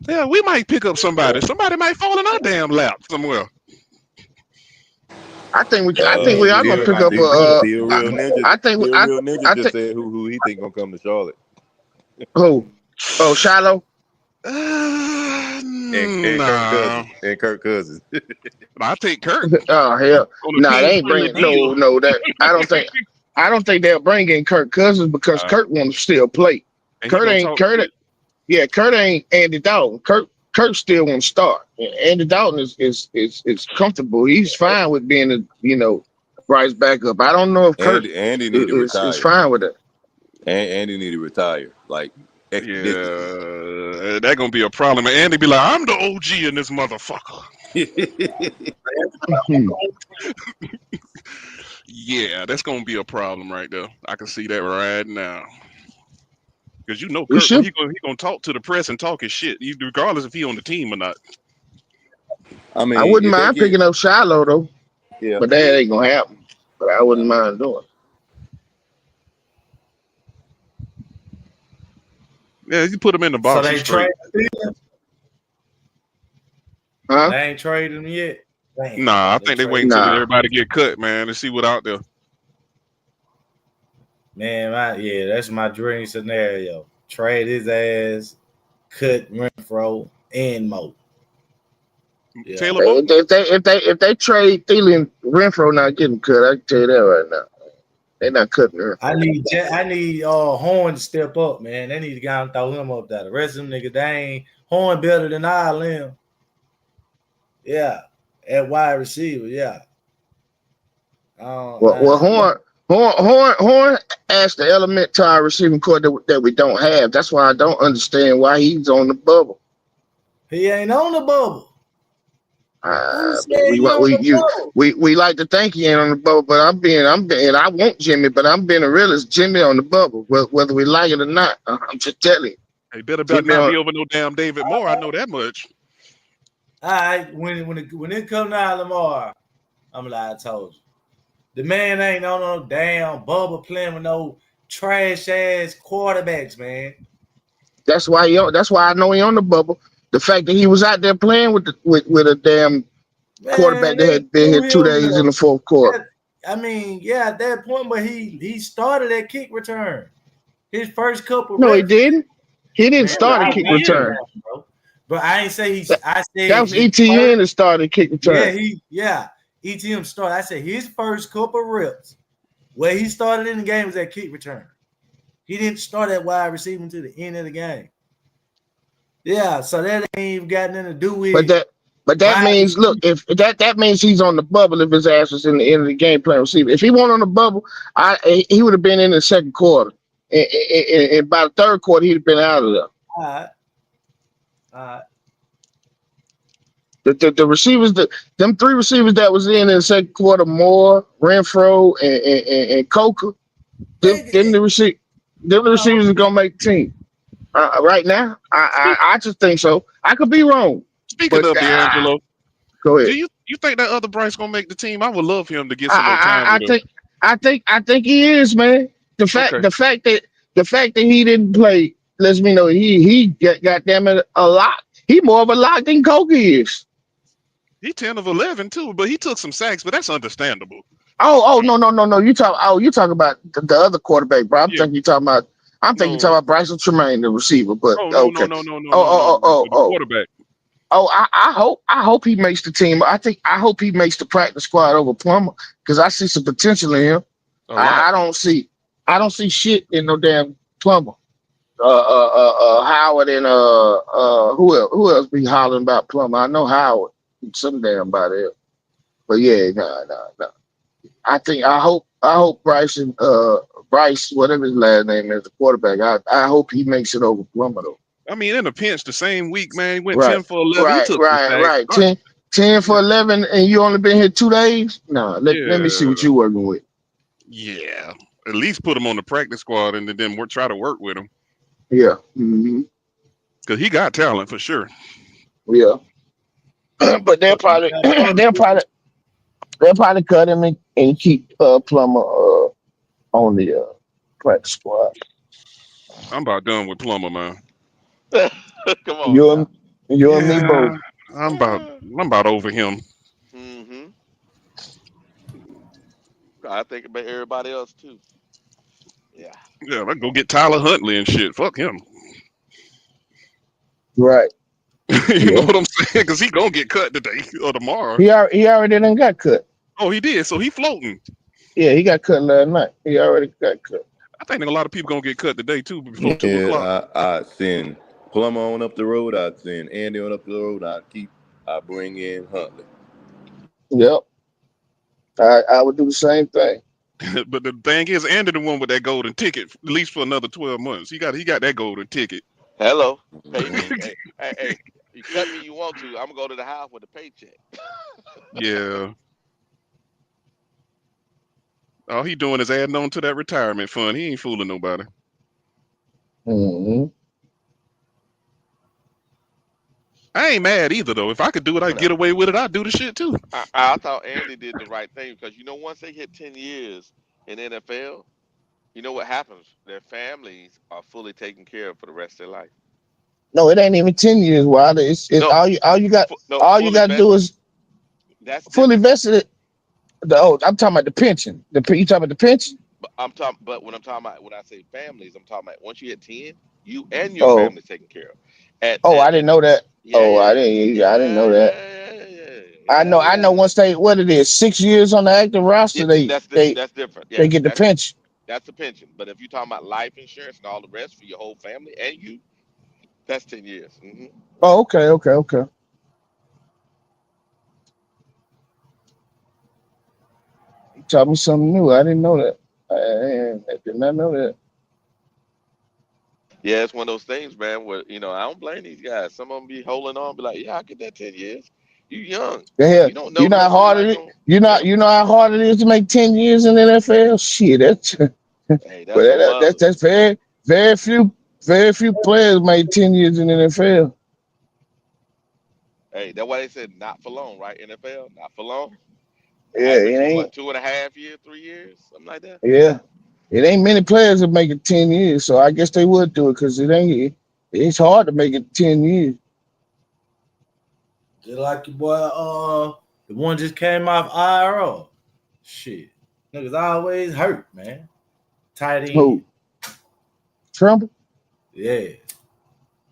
Yeah, we might pick up somebody. Somebody might fall in our damn lap somewhere. I think we are gonna pick up the real ninja just said who he think gonna come to Charlotte. Who? Oh, Shiloh. And Kirk Cousins. I take Kirk. Oh hell, they ain't bringing that. I don't think they'll bring in Kirk Cousins because Kirk wants to still play. Kurt ain't Andy Dalton. Kirk still won't start. Andy Dalton is comfortable. He's fine with being Bryce backup. I don't know if Kirk Andy need to retire. Is fine with it. Andy need to retire. Yeah, that's gonna be a problem. And Andy be like, I'm the OG in this motherfucker. Yeah, that's gonna be a problem right there. I can see that right now. Because Kurt, he gonna talk to the press and talk his shit, regardless if he on the team or not. I wouldn't mind picking up Shiloh though. Yeah, but that ain't gonna happen. But I wouldn't mind doing. Yeah, you put him in the box. So they trade him? Huh? They ain't traded him yet. Nah, I think they waiting until everybody get cut, man, to see what out there. Man, that's my dream scenario. Trade his ass, cut Renfro and Mo. Yeah. If they trade Thielen, Renfro not getting cut. I can tell you that right now. They're not cutting her. I need Horn to step up, man. They need to go and throw him up there. The rest of them niggas, they ain't Horn better than all them. Yeah, at wide receiver, yeah. Horn adds the element to our receiving core that we don't have. That's why I don't understand why he's on the bubble. He ain't on the bubble. We like to think he ain't on the bubble, but I'm being. I want Jimmy, but I'm being a realist. Jimmy on the bubble, whether we like it or not. I'm just telling you. He better not be over no damn David Moore. I know that much. All right, when it comes down to Lamar, I'm like, I told you, the man ain't on no damn bubble playing with no trash ass quarterbacks, man. That's why I know he on the bubble. The fact that he was out there playing with a damn quarterback that they had been threw here 2 him days in the the. fourth quarter. I mean, yeah, at that point, but he started at kick return. His first couple No, he reps, didn't. He didn't man, start a I kick watched return. that, bro. But I ain't say he's. I That said was his ETN first. that started kick return. ETM started. I said his first couple reps where he started in the game was at kick return. He didn't start at wide receiver until the end of the game. Yeah, so that ain't even got nothing to do with. But that means, look, if that means he's on the bubble if his ass was in the end of the game playing receiver. If he wasn't on the bubble, he would have been in the second quarter. And by the third quarter, he'd have been out of there. All right. The receivers, them three receivers that was in the second quarter, Moore, Renfro, and Coker, them the receivers are gonna make the team. Right now, I just think so. I could be wrong. Speaking of D'Angelo, go ahead. Do you think that other Bryce gonna make the team? I would love him to get some more time. I think he is, man. The fact that he didn't play lets me know he got damn it a lot. He more of a lock than Coker is. He 10 of 11 too, but he took some sacks, but that's understandable. Oh no. You talk about the other quarterback, bro. I'm thinking you talking about Bryson Tremaine, the receiver. But No, okay. The quarterback. I hope he makes the team. I hope he makes the practice squad over Plummer because I see some potential in him. I don't see shit in no damn Plummer. Howard and who else be hollering about Plummer? I know Howard, some damn body else. But yeah, no. I hope Bryce, whatever his last name is, the quarterback. I hope he makes it over Plummer though. I mean, in a pinch, the same week, man, he went 10 for 11. Right. 10 for 11, and you only been here 2 days? No, let me see what you working with. Yeah, at least put him on the practice squad and then try to work with him. Yeah. Because he got talent for sure. Yeah. But they'll probably cut him and keep Plummer on the practice squad. I'm about done with Plummer, man. Come on. You and me both. I'm about over him. Mm-hmm. I think about everybody else too. Yeah. Yeah, let's go get Tyler Huntley and shit. Fuck him. Right. You know what I'm saying? Because he gonna get cut today or tomorrow. He already done got cut. Oh, he did. So he floating. Yeah, he got cut last night. He already got cut. I think a lot of people gonna get cut today too before 2 o'clock. I send Plummer on up the road. I send Andy on up the road. I bring in Huntley. Yep. I would do the same thing. But the thing is, Andy the one with that golden ticket, at least for another 12 months. He got that golden ticket. Hello. Pay me. hey, you cut me you want to. I'm gonna go to the house with a paycheck. Yeah. All he doing is adding on to that retirement fund. He ain't fooling nobody. Mm-hmm. I ain't mad either though. If I could do it, I'd get away with it. I'd do the shit too. I thought Andy did the right thing because once they hit 10 years in NFL, you know what happens? Their families are fully taken care of for the rest of their life. No, it ain't even 10 years, Wilder. It's no, all you got to do is fully vested. I'm talking about the pension. You talking about the pension? But when I say families, I'm talking about once you hit 10, you and your family taken care of. I didn't know that. I didn't know that. I know once what it is, 6 years on the active roster, that's different. Yeah, they get the pension. That's the pension. But if you're talking about life insurance and all the rest for your whole family and you, that's 10 years. Mm-hmm. Oh, okay. You taught me something new. I didn't know that. I did not know that. Yeah, it's one of those things, man, where, I don't blame these guys. Some of them be holding on, be like, yeah, I get that 10 years. You young. Yeah, you don't know. You know how hard it is. You know how hard it is to make 10 years in the NFL? Shit, that's very few players made 10 years in the NFL. Hey, that's why they said not for long, right? NFL, not for long. Yeah, it ain't. 2.5 years, 3 years, something like that. Yeah, it ain't many players that make it 10 years, so I guess they would do it because it's hard to make it 10 years. Just like your boy The one just came off IRO. Shit. Niggas always hurt, man. Tight end. Who? Trump? Yeah.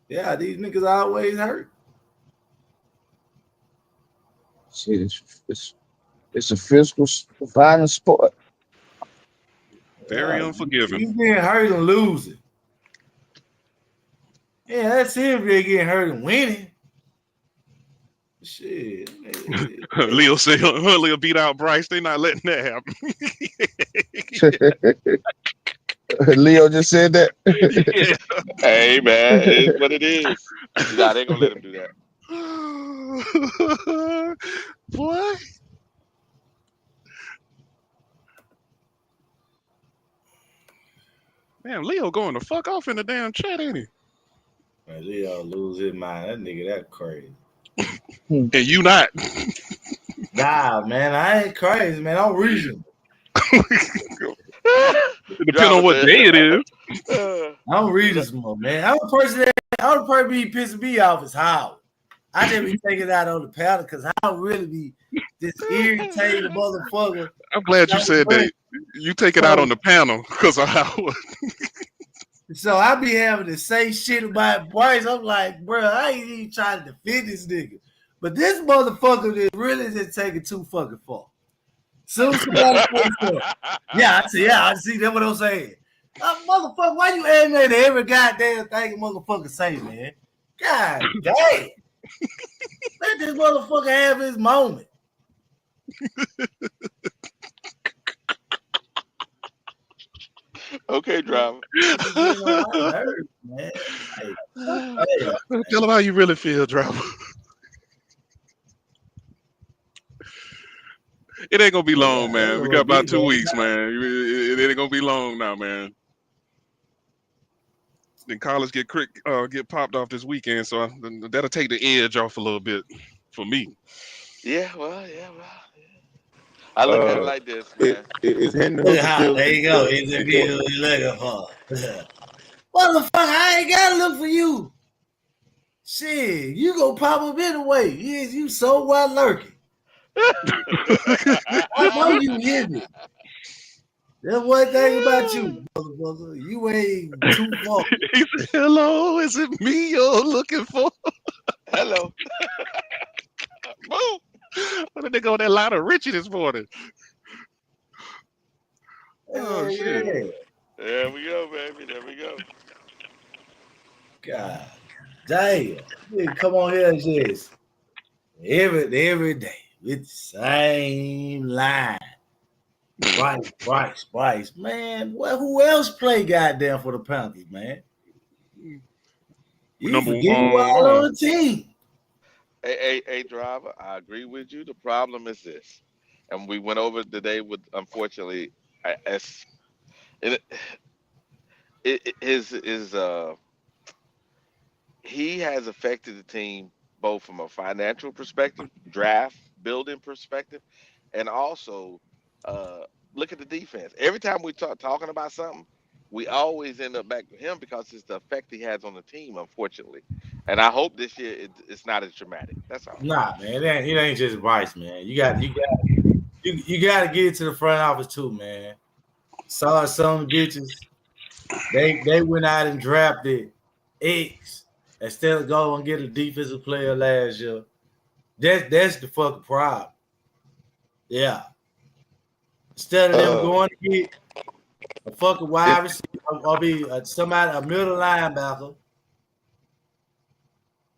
Yeah, these niggas always hurt. Shit, it's a physical violent sport. Very unforgiving. You getting hurt and losing. Yeah, that's it if they getting hurt and winning. Shit. Leo said Leo beat out Bryce. They not letting that happen. Leo just said that. Yeah. Hey man, it is what it is. Nah, they gonna let him do that. Boy. Damn, Leo going to fuck off in the damn chat, ain't he? Man, Leo lose his mind. That nigga, that crazy. And you not. Nah, man, I ain't crazy, man. I'm reasonable. It depends on what day it is. I'm reasonable, man. I'm the person be pissing me off is Howard. I just be taking it out on the panel because I don't really be this irritated motherfucker. I'm glad you said that. You take it out on the panel because of Howard. So I be having to say shit about Bryce. I'm like, bro, I ain't even trying to defend this nigga. But this motherfucker is really just taking too fucking far. Soon as somebody says so, I see, that's what I'm saying. Motherfucker, why you adding that to every goddamn thing a motherfucker say, man? God damn. Let this motherfucker have his moment. Okay, driver. Man. Tell him how you really feel, driver. It ain't gonna be long, man. We got about 2 weeks, man. It ain't gonna be long now, man. Then college get popped off this weekend, so that'll take the edge off a little bit for me. Yeah. I look at it like this, man. There you go. He's a beautiful looking for. Motherfucker, I ain't gotta look for you. Shit, you gonna pop up anyway. You so wild lurking. I know you hear me. That's one thing about you, motherfucker. You ain't too far. He said, hello, is it me you're looking for? Hello. Boom. What did they go that line of Richie this morning? Oh, shit. Yeah. There we go, baby. There we go. God damn. You come on here and just every day with the same line. Bryce. Man, who else play goddamn for the Panthers, man? You forget who all on the team. Hey, driver, I agree with you. The problem is this, and we went over it today with, unfortunately, he has affected the team both from a financial perspective, draft building perspective, and also look at the defense. Every time we start talking about something, we always end up back to him because it's the effect he has on the team, unfortunately. And I hope this year it's not as dramatic. That's all. Nah, man, it ain't just Bryce, man. You got to get into the front office too, man. Saw some bitches. They went out and drafted X instead of going and get a defensive player last year. That's the fucking problem. Yeah. Instead of them going to get a fucking wide receiver or be a middle linebacker,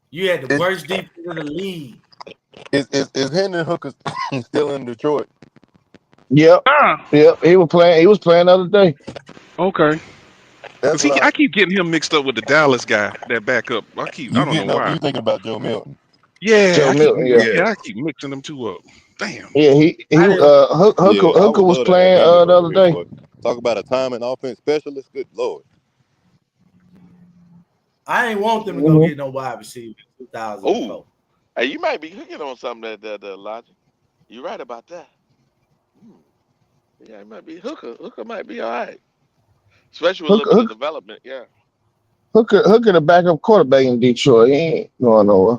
you had the worst defense in the league. Is Hendon Hooker still in Detroit? Yep. He was playing the other day. Okay. I keep getting him mixed up with the Dallas guy, that backup. I don't know why. You thinking about Joe Milton? Yeah, Milton, I keep mixing them two up. Damn. Yeah, Hooker was playing the other day. Talk about a timing offense specialist. Good Lord. I ain't want them to go get no wide receiver in 2004. Oh, hey, you might be hooking on something that Elijah. You're right about that. Yeah, it might be Hooker. Hooker might be all right, especially with a little bit of development. Yeah. Hooker, the backup quarterback in Detroit. He ain't going nowhere.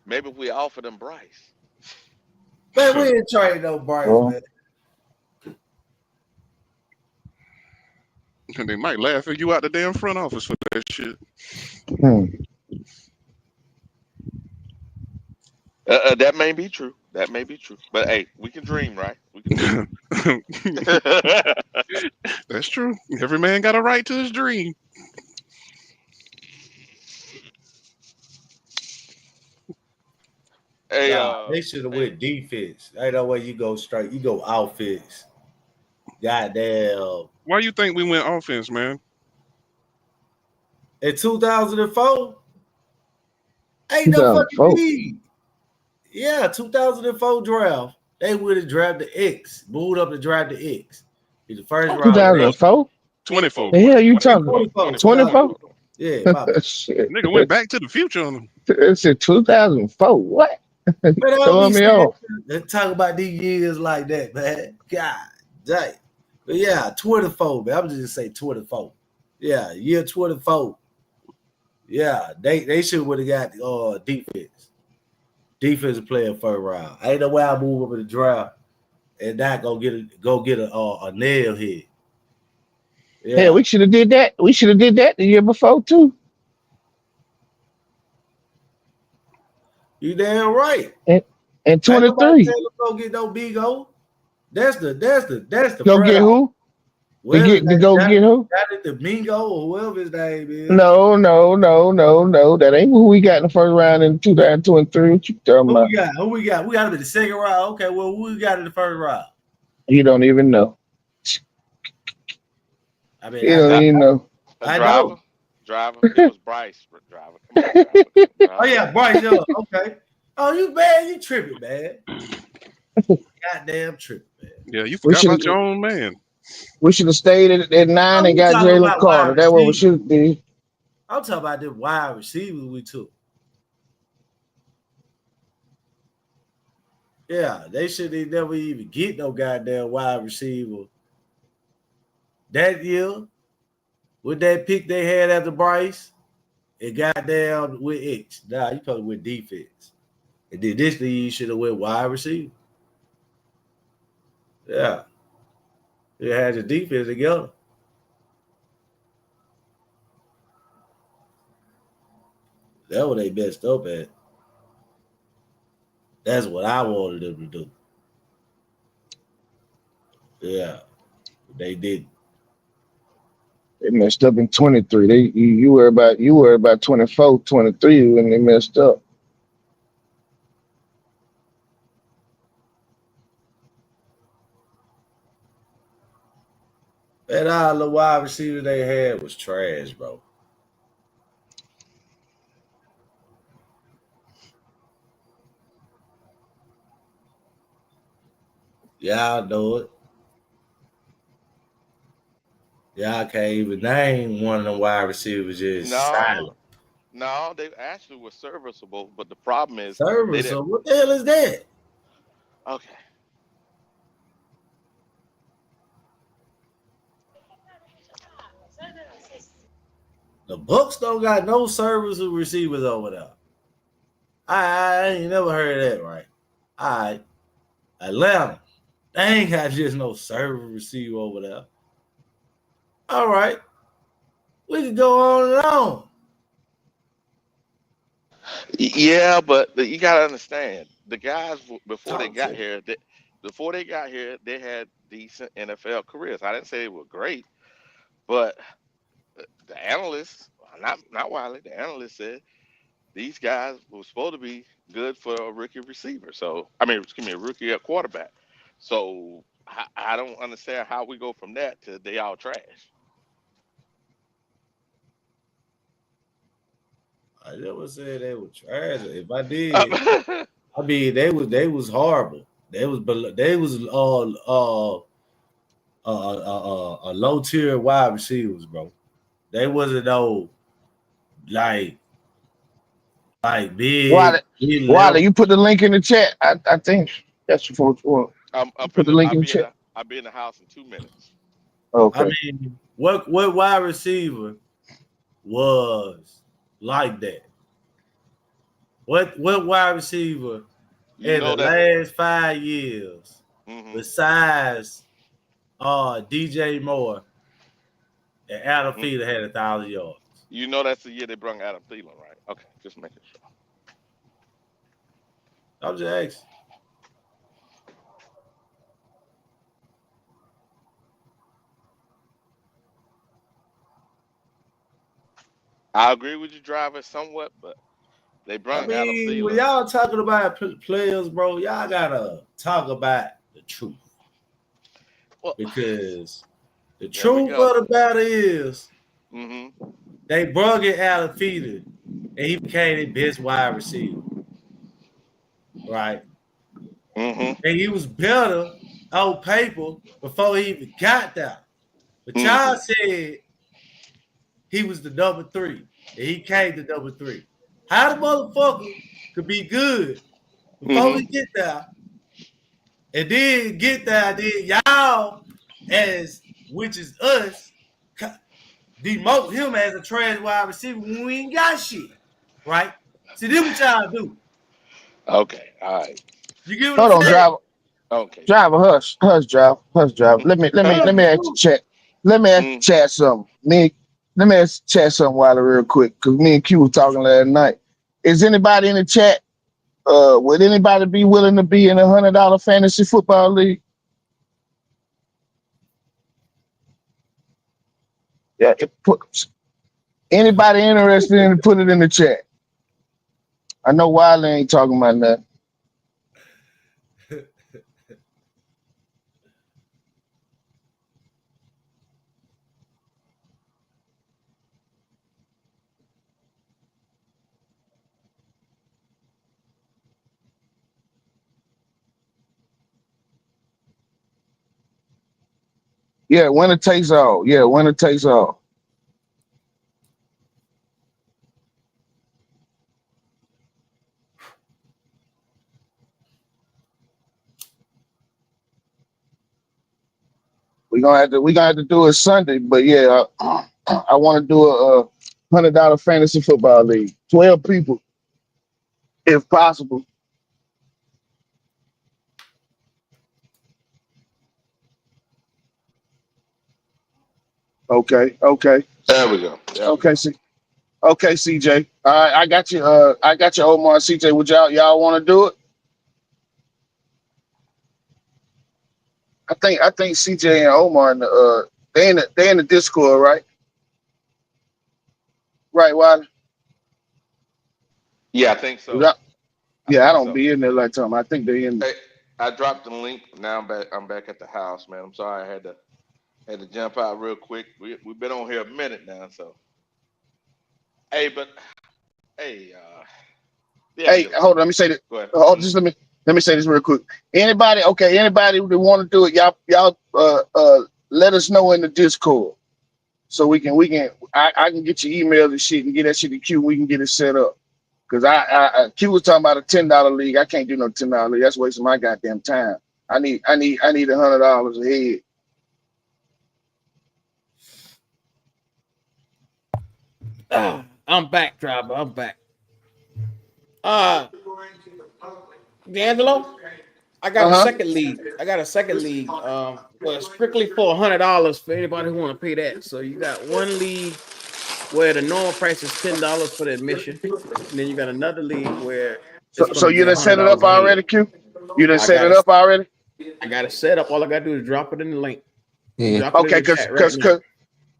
Maybe if we offer them Bryce. Man, we ain't trading no Bryce, man. And they might laugh at you out the damn front office for that shit. That may be true. That may be true. But hey, we can dream, right? We can dream. That's true. Every man got a right to his dream. Hey, Nah, they should have went defense. Ain't no way you go straight. You go offense. Goddamn. Why you think we went offense, man? In 2004, ain't no fucking need. Yeah, 2004 draft. They would have drafted the X. Moved up to draft the X. Be the first round. 2004? 24. The hell you talking about? 24? Yeah, Shit. Nigga went back to the future on them. It's in 2004. What? Man, Throwing me off. They talk about these years like that, man. God dang. But yeah, 24, man. I'm just gonna say 24. Yeah, year 24. Yeah, they should would have got defense. Defensive player first round. Ain't no way I move up in the draft and not go get a nail hit. Yeah. Hell, we should have did that. We should have did that the year before too. You damn right. And 23. Go get no big O. That's the Go get who? To go get who? Got it, the Mingo or whoever his name is. No. That ain't who we got in the first round in 2023. What you talking about? Who we got? We got him in the second round. Okay, well, who we got in the first round? You don't even know. I mean, You don't even know. I know. Driver. It was Bryce. Driver. Come on, driver. Oh yeah, Bryce. Yeah, okay. Oh, you tripping, man. Goddamn tripping, man. Yeah, you forgot about your own man. We should have stayed at 9 and got Jalen Coker. That's what we should be. I'm talking about the wide receivers we took. Yeah, they should never even get no goddamn wide receiver. That year, with that pick they had after Bryce, it got down with X. Nah, you probably went defense. And then this year you should have went wide receiver. Yeah. It had the defense together. That's what they messed up at. That's what I wanted them to do. Yeah. They didn't. They messed up in 23. You were about 24, 23 when they messed up. And all the wide receivers they had was trash, bro. Y'all know it. Y'all can't even name one of the wide receivers just silent. No, they actually were serviceable, but the problem is serviceable. What the hell is that? Okay. The Bucks don't got no serviceable receivers over there. I ain't never heard of that, right? All right. Atlanta. They ain't got just no service receiver over there. All right. We can go on and on. Yeah, but you gotta understand the guys before they got here. They had decent NFL careers. I didn't say they were great, but the analysts, not Wiley, the analyst said these guys were supposed to be good for a rookie receiver. So I mean, excuse me, a rookie at quarterback. So I don't understand how we go from that to they all trash. I never said they were trash. If I did, I mean they was horrible. They was low tier wide receivers, bro. They wasn't no like big. Wiley, you put the link in the chat. I think that's what you want. Put the link in the chat. I'll be in the house in 2 minutes. Okay. I mean, what wide receiver was like that? What wide receiver You in know the that. last 5 years Mm-hmm. besides DJ Moore and Adam Mm-hmm. Thielen had 1,000 yards? You know that's the year they brought Adam Thielen, right? Okay, just making sure. I'm just asking. I agree with you, driver, somewhat, but they I brought Adam mean, when Thielen. y'all talking about players, bro, y'all gotta talk about the truth. Well, because the there we truth go. of the matter is Mm-hmm. they brought in Adam Thielen and he became the best wide receiver. Right? Mm-hmm. And he was better on paper before he even got there. But y'all Mm-hmm. said he was the number 3 and he came to number 3. How the motherfucker could be good before he Mm-hmm. get there and then get there, then y'all, as which is us, demote him as a trash wide receiver when we ain't got shit, right? See, this what y'all do. Okay, all right. You get what Hold I'm on, saying? driver. Okay. Driver, hush, driver. Let me ask the chat. Let me ask the Mm. chat something. Let me ask the chat something, Wiley, real quick, because me and Q was talking last night. Is anybody in the chat? Would anybody be willing to be in $100 fantasy football league? Yeah, anybody interested in it, put it in the chat. I know Wiley ain't talking about that. Yeah, winner takes all. Yeah, winner takes all. We gonna have to do it Sunday, but yeah, I want to do a $100 fantasy football league. 12 people, if possible. Okay. There we go. There we Okay, go. see. Okay, CJ. All right, I got you. I got you, Omar and CJ. Would y'all want to do it? I think CJ and Omar in the they in the Discord, right? Right, Wiley? Yeah, I think so. Yeah, I I think don't so. be in there like time. I think they in. Hey, I dropped the link. Now I'm back. I'm back at the house, man. I'm sorry I had to jump out real quick. We've been on here a minute now, so hey, but hey, yeah, Hey, Gillis. hold on. Let me say this. Go ahead. Hold, just let me say this real quick. Anybody that want to do it, y'all let us know in the Discord so I can get your email and shit and get that shit to Q. We can get it set up. Cause Q was talking about a $10 league. I can't do no $10 league. That's wasting my goddamn time. I need $100 a head. I'm back, driver. I'm back. D'Angelo, I got a second league. Well, strictly for $100 for anybody who want to pay that. So you got one league where the normal price is $10 for the admission, and then you got another league where it's going So to you be done set it up $100 a head. already, Q? You done I set got it it. up already? I got it set up. All I got to do is drop it in the link. Yeah. Drop it in Okay, the chat right now.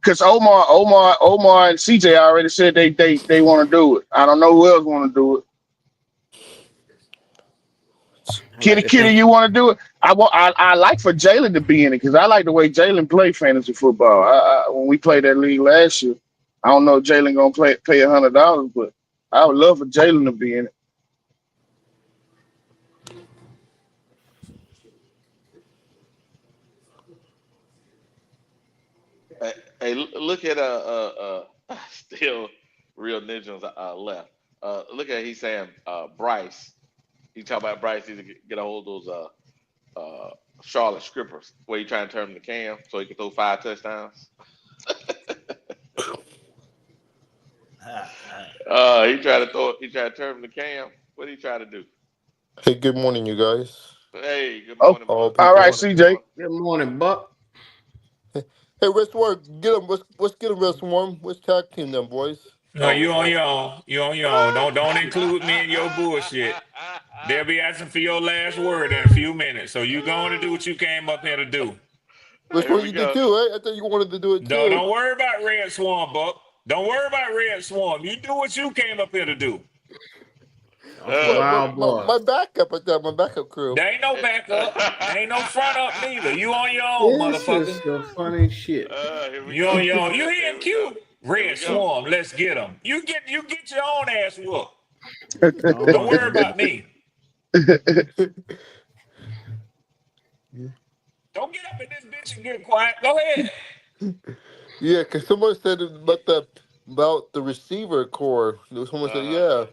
cause Omar and CJ already said they want to do it. I don't know who else want to do it. I'd like to Kitty, thank you want to do it? I like for Jalen to be in it because I like the way Jalen play fantasy football. When we played that league last year, I don't know if Jalen gonna pay $100, but I would love for Jalen to be in it. Hey, look at still real ninjas left. Look at he's saying Bryce. He talking about Bryce needs to get a hold of those Charlotte Scrippers where he trying to turn them to Cam so he can throw 5 touchdowns. He tried to turn the cam. What did he try to do? Hey, good morning, you guys. Hey, good Oh, morning, All Buck. all people. right, CJ. Good morning, Buck. Hey, Red Swarm, get him. Let's get him, Red Swarm. Let's tag team them, boys. No, you on your own. You on your own. Don't include me in your bullshit. They'll be asking for your last word in a few minutes. So you going to do what you came up here to do. Which Here one we you did go. too, right? I thought you wanted to do it too. Don't worry about Red Swarm, Buck. Don't worry about Red Swarm. You do what you came up here to do. Wild boy. My backup at that, my backup crew. There ain't no backup. There ain't no front up neither. You on your own, This motherfucker. is the funny shit. Here we You go. on your own. You hear him, Q? Here Red we go. Swarm, let's get him. You get your own ass whooped. Oh, Don't worry about me. Don't get up in this bitch and get quiet. Go ahead. Yeah, because someone said about the receiver core. Someone said, yeah.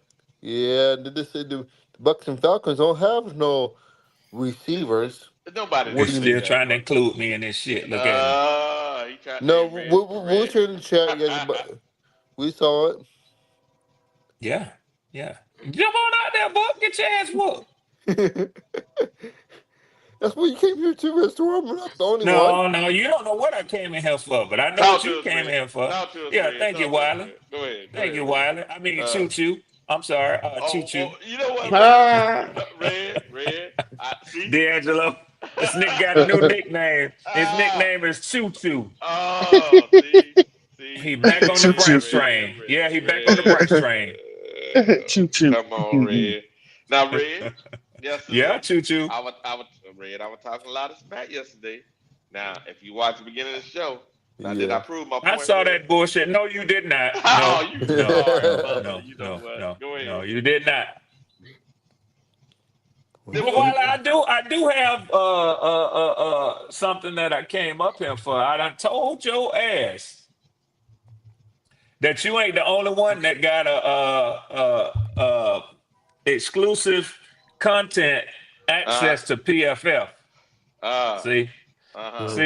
Did they say the Bucks and Falcons don't have no receivers? Nobody You're did say still that, trying to Buck. include me in this shit. Look at him. He tried. No, Hey, we'll share in the chat. Yeah, we saw it. Yeah. Jump on out there, Buck. Get your ass whooped. That's what you came here to, Red Storm. I'm not the only one. No, you don't know what I came in here for, but I know Talk what to you us, came Red. in here for. Talk to us, Yeah, Red. thank you, Talk to us, Wiley. Red. Go ahead. Thank you, Wiley. I mean, Choo-Choo. I'm sorry, Choo-Choo. You know what, Red? See? D'Angelo. This nigga got a new nickname. His nickname is Choo-Choo. Oh, see. He back on the Bryce train. Yeah, he back on the Bryce train. Choo-choo. Come on, Red. Now, Red. Yesterday, Yeah, Choo-Choo. I was talking a lot of smack yesterday. Now, if you watch the beginning of the show, did I prove my point? I saw that bullshit. No, you did not. Oh, you sorry, no, you know what? Go ahead. No, you did not. But while I do have something that I came up here for. I done told your ass that you ain't the only one that got a exclusive content access to PFF. See,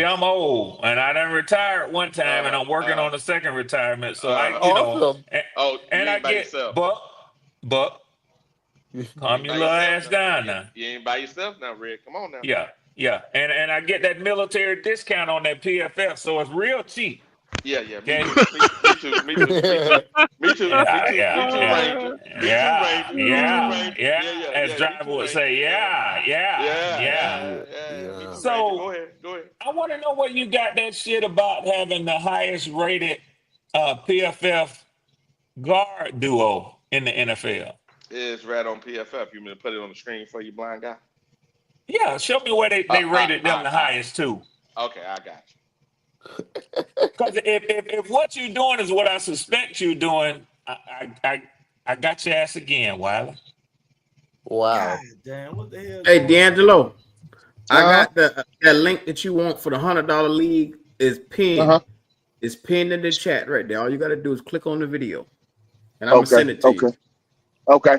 I'm old and I done retired one time and I'm working on the second retirement. So I get yourself. Buck. Calm your little ass down now. You ain't by yourself now, Red. Come on now. Yeah. And I get that military discount on that PFF, so it's real cheap. Yeah. Okay? Me too, Ranger. Me too, Ranger. Yeah. As Driver would say, yeah. So go ahead. I want to know what you got that shit about having the highest rated PFF guard duo in the NFL. It's right on PFF. You mean to put it on the screen for you, blind guy? Yeah, show me where they rated them the highest too. Okay, I got you. Because if what you're doing is what I suspect you're doing, I got your ass again, Wiley. Wow. Damn, what the hell? Hey, D'Angelo, I got that link that you want for the $100 league is pinned. It's pinned in the chat right there. All you got to do is click on the video, and I'm gonna send it to you. Okay.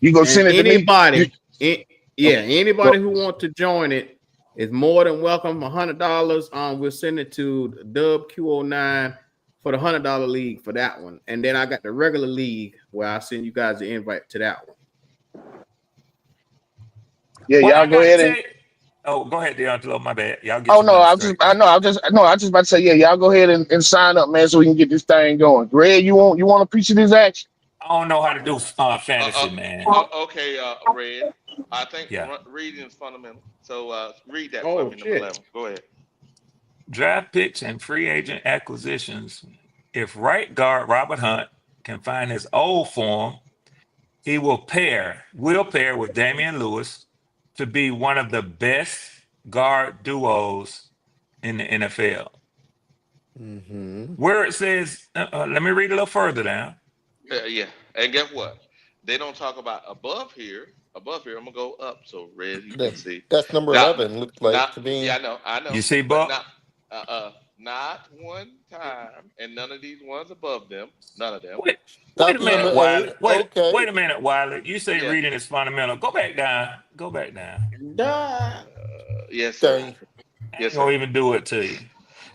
You gonna send it to anybody? me? Anybody who wants to join it is more than welcome. $100. We'll send it to Dub Q09 for the $100 league for that one, and then I got the regular league where I send you guys the invite to that one. Yeah, y'all go ahead and. Go ahead, D'Angelo. My bad. Y'all get. I was just about to say, yeah, y'all go ahead and sign up, man, so we can get this thing going. Greg, you want a piece of this action? I don't know how to do fantasy, man. Okay, Red. I think reading is fundamental. So read that for me, number 11. Go ahead. Draft picks and free agent acquisitions. If right guard Robert Hunt can find his old form, he will pair with Damian Lewis to be one of the best guard duos in the NFL. Where it says, let me read a little further down. Yeah, and guess what? They don't talk about above here. Above here, I'm gonna go up so Red you can see. That's number 11. Looks like to me. Yeah, I know. You see, Buck? Not one time, and none of these ones above them. None of them. Wait a minute, Wiley. Wait a minute, Wiley. You say reading is fundamental. Go back down. Yes, sir. I ain't gonna even do it to you.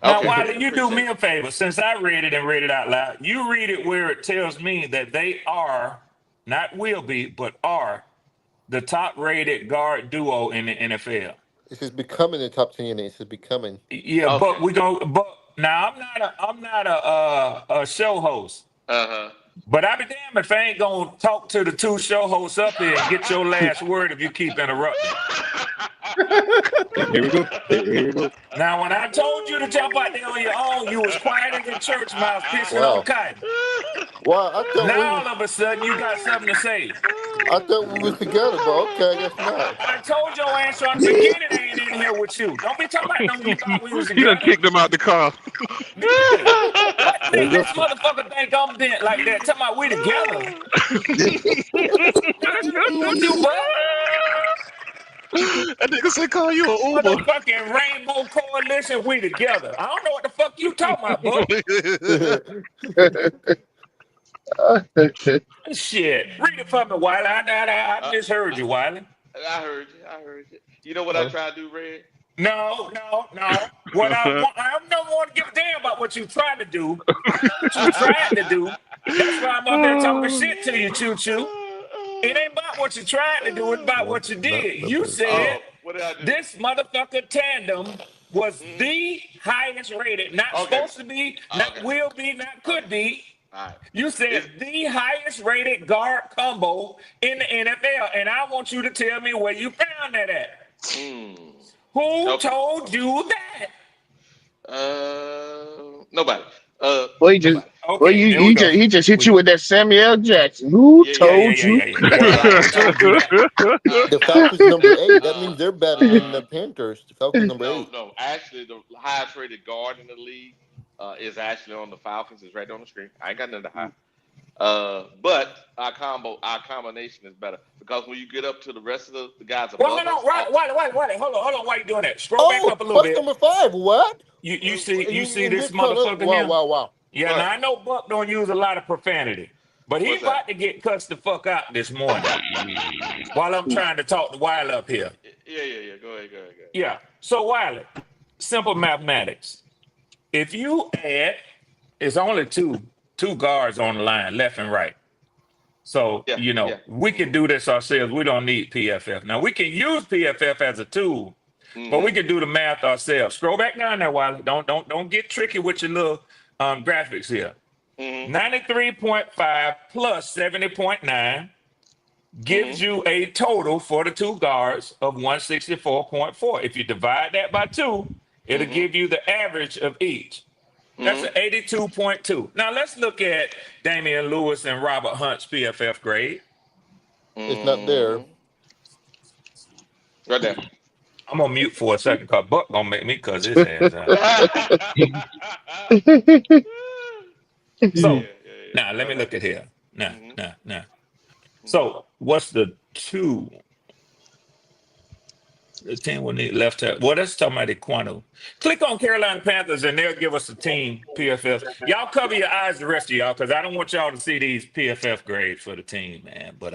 Now, Wiley, you do me a favor. Since I read it and read it out loud, you read it where it tells me that they are, not will be, but are the top-rated guard duo in the NFL. This is becoming the top 10. This is becoming. Yeah, but we go. But now I'm not a show host. But I be damned if I ain't gonna talk to the two show hosts up here and get your last word if you keep interrupting. Here we go. Here we go. Now, when I told you to jump out there on your own, you was quiet as a church mouse pissing on cotton. Well, I thought now all of a sudden you got something to say. I thought we was together, but okay, I guess not. I told your ass from the beginning I ain't in here with you. Don't be talking about no you thought we was He together. done kicked him out the car. What make this motherfucker think I'm bent like that? Talking about we together. What you, bro? That nigga said call you an Uber. Motherfucking Rainbow Coalition, we together. I don't know what the fuck you talking about, bro. Shit. Read it for me, Wiley. I misheard you, Wiley. I heard you. You know what I try to do, Red? No. What I don't want to give a damn about what you tried to do. What you tried to do. That's why I'm up there talking shit to you, choo-choo. It ain't about what you tried to do. It's about what you did. You said this motherfucker tandem was the highest rated. Not supposed to be, not will be, not could be. You said the highest rated guard combo in the NFL. And I want you to tell me where you found that at. Who told you that? Nobody. Well, he just hit you with that Samuel Jackson. Who told you? The Falcons number 8. That means they're better than the Panthers. The Falcons number 8. No. Actually, the highest rated guard in the league is actually on the Falcons. It's right on the screen. I ain't got nothing to hide. But our combination is better because when you get up to the rest of the guys above Hold on. Why you doing that? Scroll back up a little bit. Number 5. What? You see this motherfucker here? Wow. Yeah, now I know Buck don't use a lot of profanity, but he's about to get cussed the fuck out this morning while I'm trying to talk to Wiley up here. Yeah. Go ahead. Yeah. So Wiley, simple mathematics. If you add, it's only two guards on the line, left and right. So, we can do this ourselves. We don't need PFF. Now, we can use PFF as a tool, but we can do the math ourselves. Scroll back down there, Wiley. Don't get tricky with your little graphics here. 93.5 plus 70.9 gives you a total for the two guards of 164.4. If you divide that by 2, it'll give you the average of each. That's an 82.2. Now let's look at Damian Lewis and Robert Hunt's PFF grade. It's not there. Right there. I'm gonna mute for a second because Buck gonna make me cuss his ass out. So now let me look at here. Now. So what's the 2? The team will need left tackle. Well, that's talking about the quantum. Click on Carolina Panthers and they'll give us a team PFF. Y'all cover your eyes, the rest of y'all, because I don't want y'all to see these PFF grades for the team, man. But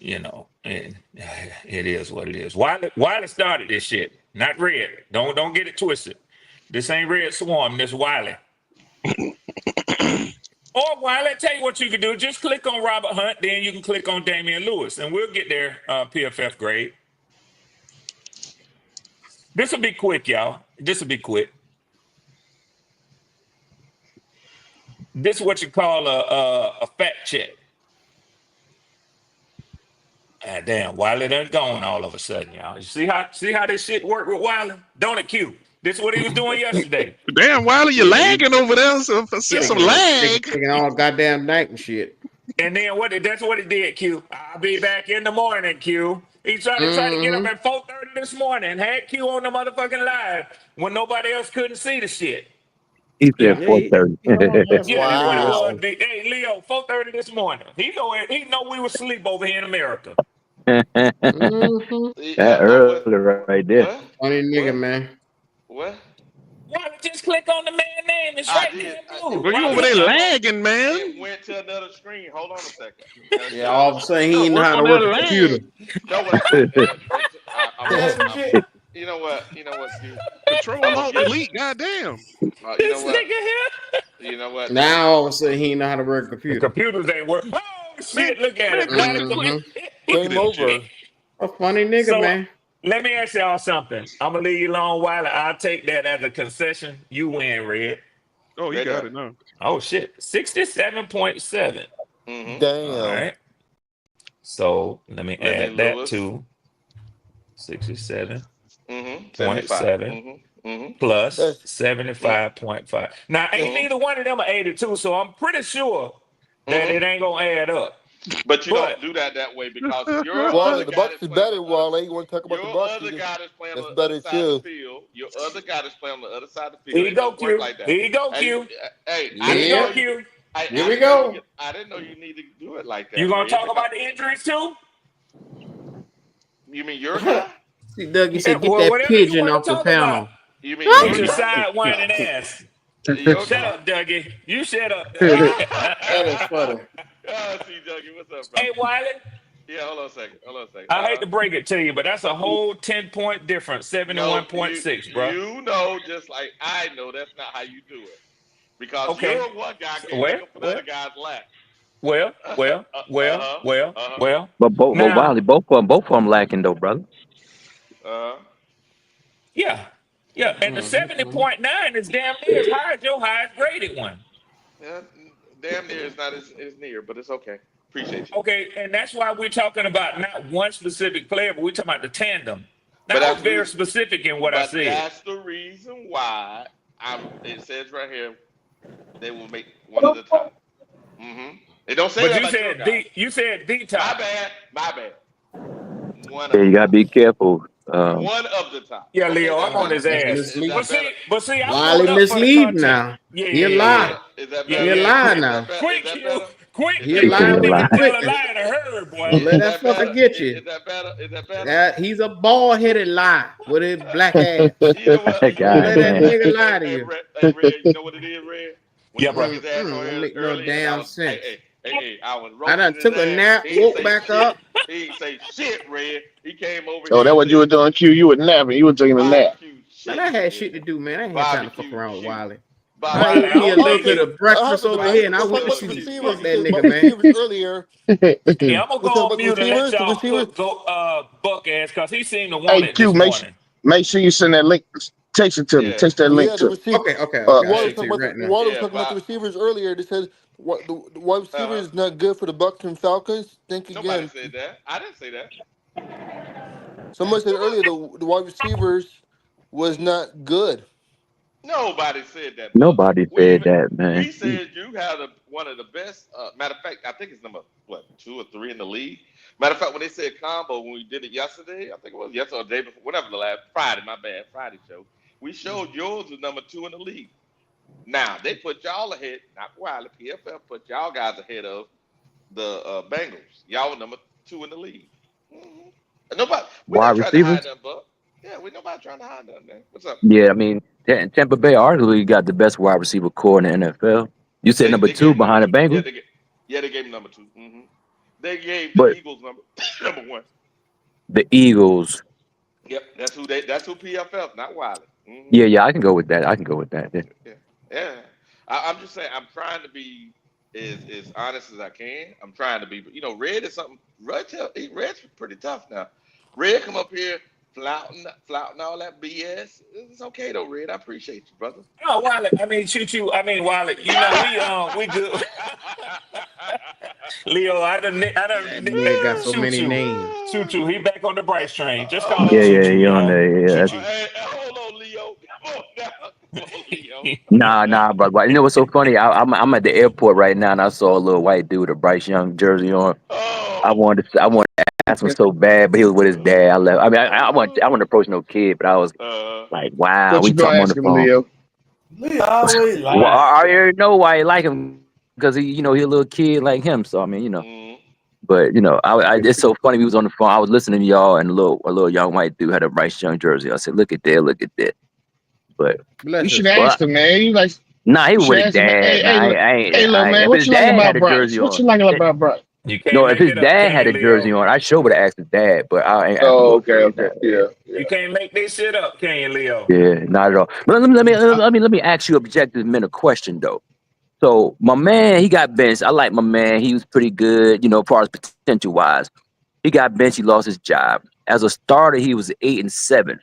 it is what it is. Wiley started this shit, not Red. Don't get it twisted. This ain't Red Swarm. This Wiley. Or Wiley, tell you what you can do. Just click on Robert Hunt, then you can click on Damian Lewis, and we'll get their PFF grade. This will be quick, y'all. This will be quick. This is what you call a fact check. Damn, Wiley done gone all of a sudden, y'all. You see how this shit work with Wiley? Don't it, Q? This is what he was doing yesterday. Damn, Wiley, you're lagging over there. So some lag. Taking all goddamn night and shit. And then that's what he did, Q. I'll be back in the morning, Q. He tried to get up at 4:30 this morning. Had Q on the motherfucking live when nobody else couldn't see the shit. He said 4:30. Wow. Hey, Leo, 4:30 this morning. He know we were asleep over here in America. That early right there. Funny nigga, man. What? Why just click on the man name? It's right there. Well, you over there lagging, man. It went to another screen. Hold on a second. Yeah, all of a sudden he didn't know how to work the computer. No, You know what? You know what, Q? Control I'm gonna Alt give. Delete. Goddamn. You This know what? nigga here. You know what? Now all of a sudden he know how to work a The computer. computers ain't working. Oh Man, shit! Look at man, it. click Now it, the click, Mm-hmm. click it Game in the chat. over. A funny nigga, So man. let me ask y'all something. I'm gonna leave you alone while I'll take that as a concession. You win, Red. Oh, you Red got done. it now. Oh shit. 67.7. Mm-hmm. All Damn. right. So let me Let me add that Lewis. to 67.7 Mm-hmm. 75. Mm-hmm. Mm-hmm. plus That's 75.5. Now, ain't that's neither one of them are 82, so I'm pretty sure that Mm-hmm. it ain't gonna add up. But you But don't do that way because your Wally. other The guy Bucks that's is playing on better, the other Wally. You want to talk about the your Bucks? other guy that's playing That's on the other better side of too. the field, your other guy that's playing on the other side of the here field. you It go, don't work Q. like that. Here you go, Hey, Q. I Here you didn't go, know Yep. you. Q. Here I we didn't know you. go. I didn't know you need to do it like You that, gonna Red. talk Because about the injuries too? you mean your guy? See, Dougie Yeah, said, get well, that whatever you pigeon want to off the talk about. panel. You mean Get your your guy? sidewinding ass. Your Shut guy? up, Dougie. You shut up, Dougie. That is funny. See, Dougie, what's up, Hey, brother? Wiley, Yeah, hold on a second. Hold on a second. I hate to break it to you, but that's a whole 10-point difference, No, you 71.6, bro. you know just like I know that's not how you do it because Okay. your one guy can't Well, make up for the well, other guy's lack. well, well, well, Uh-huh. well, Uh-huh. well. But Now, Wiley, both of them lacking though, brother. Uh-huh. yeah, yeah, and the Mm-hmm. 70.9 is damn near as high as your highest graded one. Yeah, damn near is not as near, but it's okay. Appreciate you. Okay, and that's why we're talking about not one specific player, but we're talking about the tandem. Now, But I was that's the very reason. specific in what I But said. that's the reason why it says right here they will make one of the top. Mm-hmm. It don't say But that you about your said guy. the My top. bad. My bad. One Yeah, of you the gotta top. be careful. One of the top. Yeah, Okay, Leo, that's I'm on better. his That's ass. Is misleading. that better? But see, I Wiley pulled up for the misleading content. now. Yeah, He a yeah, Is yeah, lie. yeah. that is that Yeah, He a better? yeah. lie Quick, Is that now. better? Is quick, that you, better? quick, Is He a that you. He said That lie he better? with nigga the lied. tell a quickness. lie to her, boy. Don't let Is that that fucker better? get you. Is that better? Is that better? That he's a bald headed lie with his black ass. You know what? Don't God let that damn. nigga lie to Hey, you. Red, you know what it is, Red? When Yeah, you bring bro. his ass on Don't here make no early, and I damn was, sense. I was I done roasting his took a ass. nap, He ain't woke say back shit. up. He ain't say shit, Red. He came over Oh, here that and what you said were doing, Q? You were napping. You were taking a nap. barbecue Man, I shit, had nigga. shit to do, man. I ain't had time to fuck Barbecue around with shit. Wiley. I Wiley, ate Barbecue I me a don't little blame bit you. of I breakfast haven't. over But here, and I let's talk went to about the sleep. shit. receivers Fuck that because about nigga, the man. receivers earlier. Hey, I'm gonna Let's go talk on about the mute and let receivers. The y'all receivers. cook go Buck ass because he seemed to want Hey, it Q, this morning. make sure you send that link. Text it to me. Yeah. Text that link Yeah, the to me. receiver. Okay, okay, Uh, okay. I'll Water send was it to talking you about right the now. Water was Yeah, talking about the receivers earlier. They said what the wide uh-huh. receivers not good for the Bucks and Falcons. Think Nobody again. said that. I didn't say that. Somebody said earlier the wide receivers was not good. Nobody said that, Buck. Nobody said that, We man. said you had one of the best. Matter of fact, I think it's number 2 or 3 in the league. Matter of fact, when they said combo when we did it yesterday, I think it was yesterday or the day before, whatever the last Friday. My bad, Friday show. We showed yours was number 2 in the league. Now they put y'all ahead, not Wiley. PFF put y'all guys ahead of the Bengals. Y'all were number 2 in the league. hmm Nobody, we're Wide not trying to hide receivers? nothing, Buck. Yeah, we nobody trying to hide nothing, man. What's up? Yeah, I mean, Tampa Bay arguably got the best wide receiver core in the NFL. You said number They gave two him number behind the 2. Bengals, Yeah, they gave him number 2. They gave the but Eagles number 1. the Eagles. Yep, that's who PFF, not Wiley. Yeah, I can go with that. I can go with that. Yeah. Yeah. I'm just saying I'm trying to be as honest as I can. I'm trying to be, but Red is something. Red's pretty tough now. Red come up here flouting all that BS. It's okay though, Red. I appreciate you, brother. Oh, Wiley. I mean, Wiley. We good. Leo, That nigga got so many names. He back on the Bryce train. Just call him Yeah, Choo Choo, you're on y'all. there. Choo Yeah. Choo. Hey, hold on, Leo. Come on now. Come on, Leo. Nah, but you know what's so funny? I'm at the airport right now, and I saw a little white dude with a Bryce Young jersey on. I wanted to ask him so bad, but he was with his dad. I left. I mean, I want to approach no kid, but I was like, wow, what we you gonna talking on the ask him, phone. Leo? Lee always Well, lying. I already know why he like him because he a little kid like him. So I mean, but it's so funny. We was on the phone. I was listening to y'all, and a little young white dude had a Bryce Young jersey. I said, look at that. But You Bless should his heart. ask him, man. nah, he You was should with his ask him. dad. Hey, Nah, hey, I ain't. hey, little man, If what his you like dad had about a Bryce? jersey What on, you like about Bryce? You can't No, if make his it up, dad can had you, a jersey Leo? on, I sure would have asked his dad, but I ain't asked him Oh, what okay, his okay, dad. yeah. You can't make this shit up, can you, Leo? Yeah, not at all. But let me ask you objective men a question though. So my man, he got benched. I like my man. He was pretty good, as far as potential wise. He got benched. He lost his job. As a starter, he was 8-7.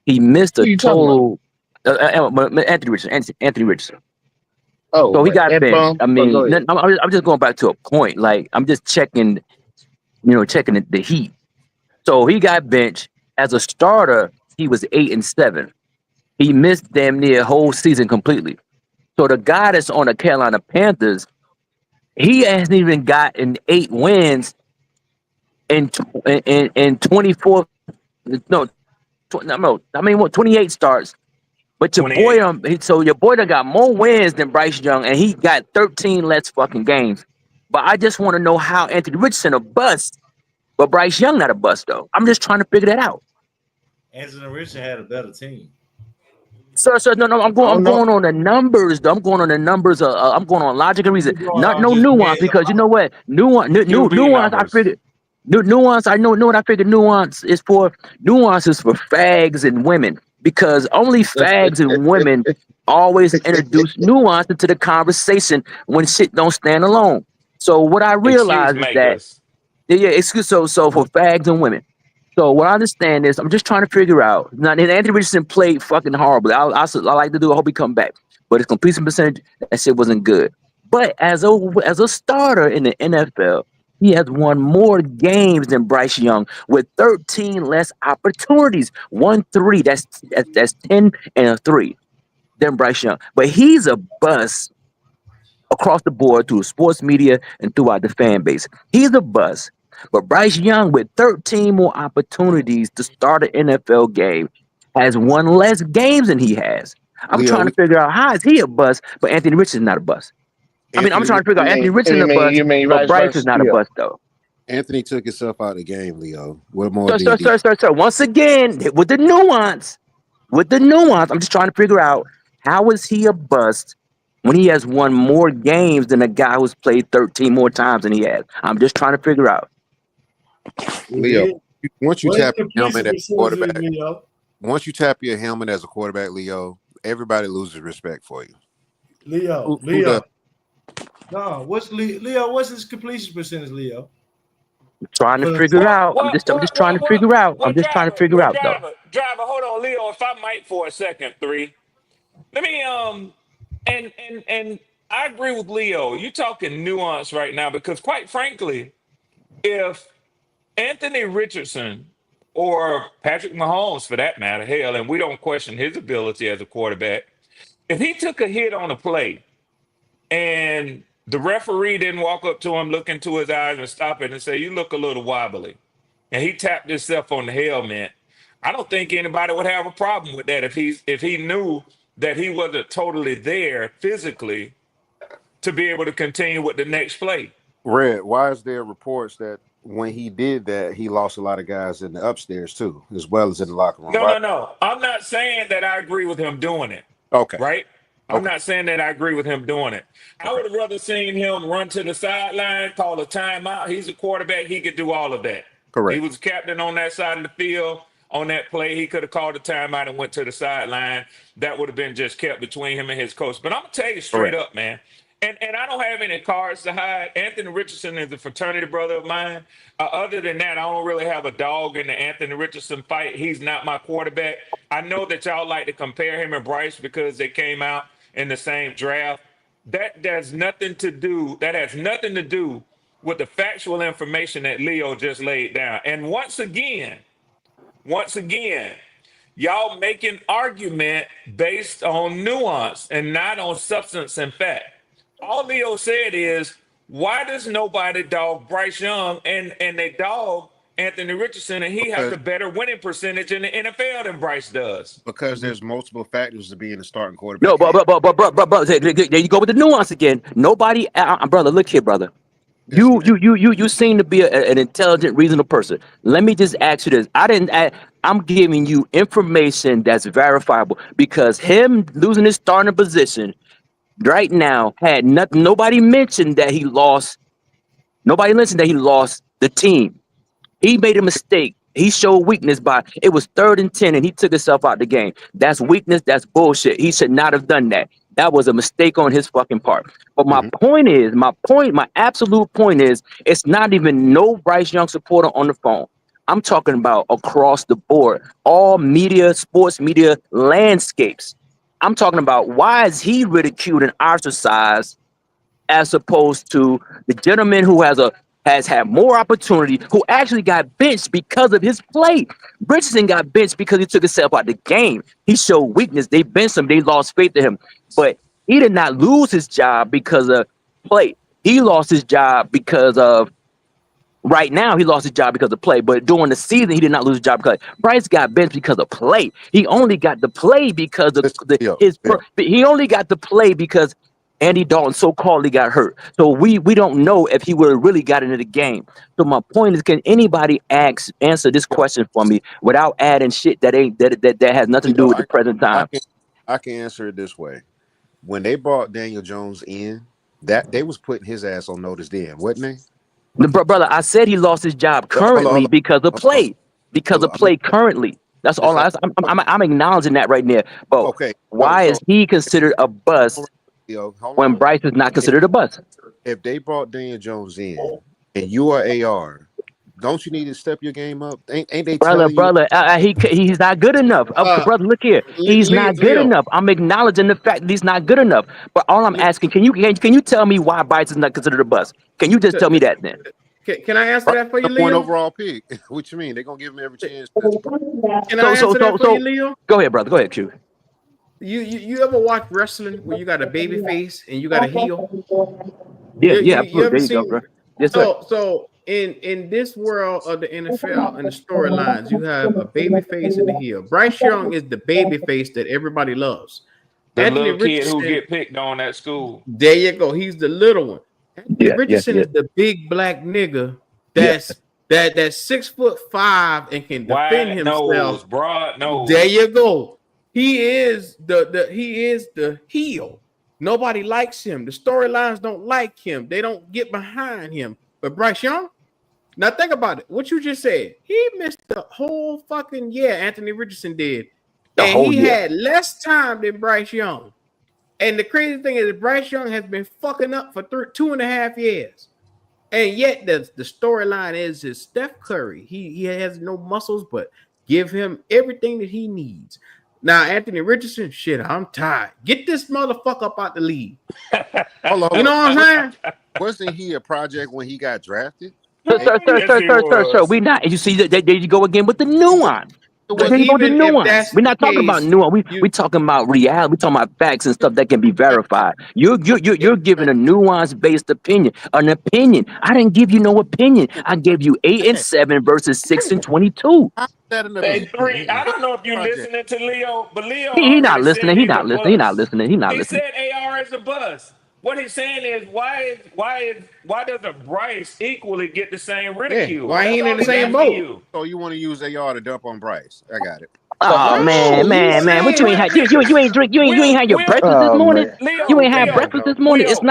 He missed Who a you talking about? total. Anthony Richardson. Anthony Richardson. Oh, So he what? got That benched. bum? I Oh, go mean, ahead. I'm just going back to a point. Like I'm just checking, checking the heat. So he got benched. As a starter, he was 8-7. He missed damn near a whole season completely. So the guy that's on the Carolina Panthers, he hasn't even gotten 8 wins in 24. No, no. I mean, 28 starts. But your boy, 28. so your boy done got more wins than Bryce Young, and he got 13 less fucking games. But I just want to know how Anthony Richardson a bust, but Bryce Young not a bust though. I'm just trying to figure that out. Anthony Richardson had a better team. Sir, no, I'm I don't know. going on the numbers. Though. I'm going on the numbers. I'm going on logic and reason, You going not on no just nuance. being Because you know what, QB nuance. I numbers. figured, nuance. I know what I figured. Nuance is for fags and women. Because only fags and women always introduce nuance into the conversation when shit don't stand alone. So what I Excuse realize is that makers. yeah, excuse so for fags and women. So what I understand is I'm just trying to figure out. Now, and Anthony Richardson played fucking horribly. I like to do. I hope he come back, but his completion percentage that shit wasn't good. But as a starter in the NFL, he has won more games than Bryce Young with 13 less opportunities. 1-3. That's 10-3 than Bryce Young. But he's a bust across the board through sports media and throughout the fan base. He's a bust. But Bryce Young, with 13 more opportunities to start an NFL game, has won less games than he has. I'm Leo, trying to figure out how is he a bust, but Anthony Richardson's not a bust. I mean, I'm Anthony trying to figure out Anthony Richardson a bust, You mean but vice Bryce is versa? not a Yeah. bust though. Anthony took himself out of the game, Leo. What more So, do you so, need? so, so, so, once again, with the nuance, I'm just trying to figure out how is he a bust when he has won more games than a guy who's played 13 more times than he has. I'm just trying to figure out. Leo, once you What is tap your helmet completion as a percentage, quarterback, Leo? once you tap your helmet as a quarterback, Leo, everybody loses respect for you. Who does? No, what's Leo? What's his completion percentage, Leo? Trying to For the figure out. I'm just trying to figure out. I'm just trying to figure out though. Driver, hold on, Leo. If I might for a second, let me and I agree with Leo. You're talking nuance right now because quite frankly, if Anthony Richardson or Patrick Mahomes for that matter, hell, and we don't question his ability as a quarterback, if he took a hit on a play and the referee didn't walk up to him, look into his eyes and stop it and say, "You look a little wobbly," and he tapped himself on the helmet, I don't think anybody would have a problem with that if he knew that he wasn't totally there physically to be able to continue with the next play. Red, why is there reports that when he did that, he lost a lot of guys in the upstairs too, as well as in the locker room? No. I'm not saying that I agree with him doing it. Okay. Right? I'm not saying that I agree with him doing it. I would have rather seen him run to the sideline, call a timeout. He's a quarterback. He could do all of that. Correct. He was captain on that side of the field. On that play, he could have called a timeout and went to the sideline. That would have been just kept between him and his coach. But I'm going to tell you straight up, man. And I don't have any cards to hide. Anthony Richardson is a fraternity brother of mine. Other than that, I don't really have a dog in the Anthony Richardson fight. He's not my quarterback. I know that y'all like to compare him and Bryce because they came out in the same draft. That has nothing to do. That has nothing to do with the factual information that Leo just laid down. And once again, y'all making argument based on nuance and not on substance and fact. All Leo said is, why does nobody dog Bryce Young and they dog Anthony Richardson and he has a better winning percentage in the NFL than Bryce does? Because there's multiple factors to being a starting quarterback. No, but there you go with the nuance again. Nobody, brother, look here, brother. You seem to be an intelligent, reasonable person. Let me just ask you this. I'm giving you information that's verifiable because him losing his starting position right now had nothing. Nobody mentioned that he lost Nobody listened that he lost the team. He made a mistake. He showed weakness by it was 3rd and 10 and he took himself out the game. That's weakness. That's bullshit. He should not have done that. That was a mistake on his fucking part. But my point is, my absolute point is, it's not even no Bryce Young supporter on the phone. I'm talking about across the board, all media, sports media landscapes. I'm talking about why is he ridiculed and ostracized as opposed to the gentleman who has had more opportunity, who actually got benched because of his play. Richardson got benched because he took himself out of the game. He showed weakness. They benched him. They lost faith in him. But he did not lose his job because of play. He lost his job because of right now. He lost his job because of play. But during the season, he did not lose his job because Bryce got benched because of play. He only got the play because of he only got the play because Andy Dalton so-called got hurt. So we don't know if he would have really got into the game. So my point is, can anybody answer this question for me without adding shit that has nothing to do with the present time? I can answer it this way. When they brought Daniel Jones in, that they was putting his ass on notice then, wasn't they? Brother, I said he lost his job currently because of play. Because of play currently. That's all I'm acknowledging that right there. But why is he considered a bust when Bryce is not considered a bust? If they brought Daniel Jones in and you are AR, don't you need to step your game up? Ain't they telling you? He's not good enough. Brother, look here. He's not good enough. I'm acknowledging the fact that he's not good enough. But all I'm asking, can you tell me why Bryce is not considered a bust? Can you just tell me that then? Can I answer that for you, Leo? Point overall pick. What you mean? They're gonna give him every chance. Can I answer that for you, Leo? Go ahead, brother. Go ahead, Q. You ever watch wrestling where you got a baby face and you got a heel? Yeah, you ever seen? Go, bro. Yes, sir. So in this world of the NFL and the storylines, you have a baby face and a heel. Bryce Young is the baby face that everybody loves. The Anthony little kid Richardson, who get picked on at school. There you go. He's the little one. Anthony Richardson is the big black nigga that's 6'5" and can defend himself. Nose, broad nose. There you go. He is the heel. Nobody likes him. The storylines don't like him. They don't get behind him. But Bryce Young, now think about it. What you just said. He missed the whole fucking year. Anthony Richardson did. And he had less time than Bryce Young. And the crazy thing is Bryce Young has been fucking up for 2.5 years. And yet the storyline is Steph Curry. He has no muscles, but give him everything that he needs. Now, Anthony Richardson, shit, I'm tired. Get this motherfucker up out the league. Hold on, you know what I'm saying? Wasn't he a project when he got drafted? Sir. We not. You see, there you go again with the nuance. There you go with the nuance. We're not talking about nuance. We talking about reality. We talking about facts and stuff that can be verified. You're giving a nuance-based opinion. An opinion. I didn't give you no opinion. I gave you 8 and 7 versus 6 and 22. Hey, 3. I don't know if you're listening to Leo, but Leo He not listening. He not listening. He not listening. He not He listening. said AR is a bust. What he's saying is why doesn't Bryce equally get the same ridicule? Why ain't in the same boat? So you want to use AR to dump on Bryce? I got it. Oh man! What you ain't had? You ain't drink. You ain't had your breakfast this morning. You ain't had breakfast this morning. It's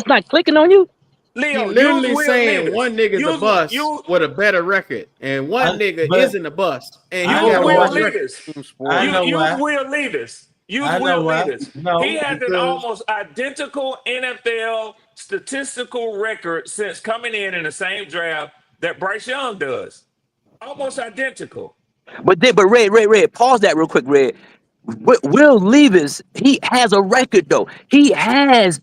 not clicking on you. Leo, literally saying one nigga's a bust with a better record, and one nigga isn't a bust, and he got a worse record. Use Will Levis. Use Will Levis. No, he has an almost identical NFL statistical record since coming in the same draft that Bryce Young does. Almost identical. But Red, pause that real quick, Red. Will Levis, he has a record though. He has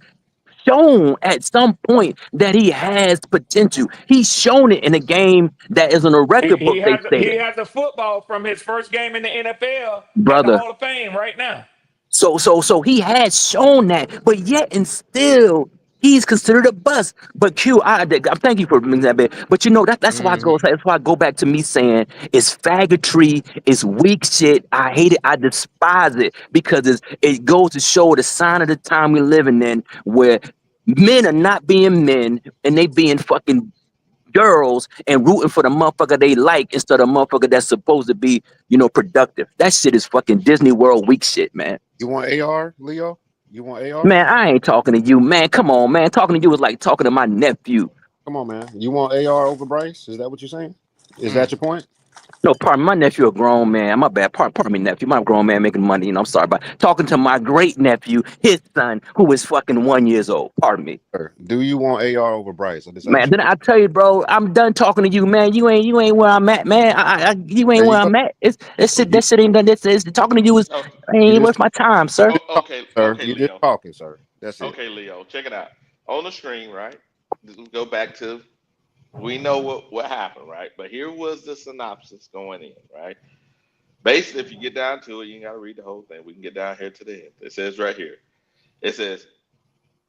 shown at some point that he has potential. He's shown it in a game that is in a record book. He has a football from his first game in the NFL, brother. At the Hall of Fame right now. So he has shown that, but yet and still he's considered a bust. But I thank you for bringing that back. But you know that's why I go back to me saying it's faggotry, it's weak shit. I hate it, I despise it because it goes to show the sign of the time we're living in where men are not being men and they being fucking girls and rooting for the motherfucker they like instead of motherfucker that's supposed to be, productive. That shit is fucking Disney World weak shit, man. You want AR, Leo? You want AR? Man, I ain't talking to you, man. Come on, man. Talking to you is like talking to my nephew. Come on, man. You want AR over Bryce? Is that what you're saying? Is that your point? No, pardon my nephew, a grown man. My bad. Pardon me, nephew. My grown man making money. I'm sorry, but talking to my great nephew, his son, who is fucking 1 year old. Pardon me. Sir, do you want AR over Bryce? I just Man, asked you. then I tell you, bro, I'm done talking to you, man. You ain't where I'm at, man. You ain't There you where go. I'm at. You, That shit ain't done. This talking to you is you ain't just worth my time, sir. talking, sir. You just talking, sir. That's it. Okay, Leo, check it out. On the screen, right? Let's go back to we know what happened, right? But here was the synopsis going in, right? Basically, if you get down to it, you ain't got to read the whole thing. We can get down here to the end. It says right here. It says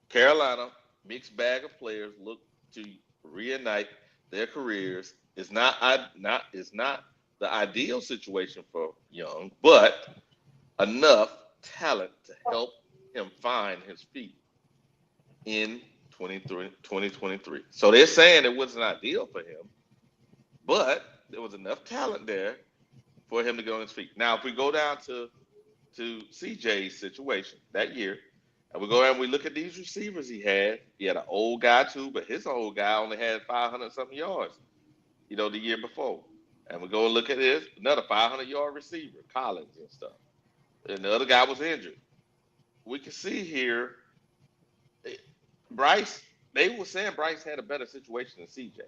Carolina mixed bag of players look to reunite their careers. It's not the ideal situation for Young, but enough talent to help him find his feet in 2023. So they're saying it wasn't ideal for him, but there was enough talent there for him to go on his feet. Now, if we go down to CJ's situation that year, and we go and we look at these receivers he had an old guy too, but his old guy only had 500 something yards, the year before. And we go and look at his another 500-yard receiver, Collins and stuff. And the other guy was injured. We can see here, Bryce, they were saying Bryce had a better situation than CJ.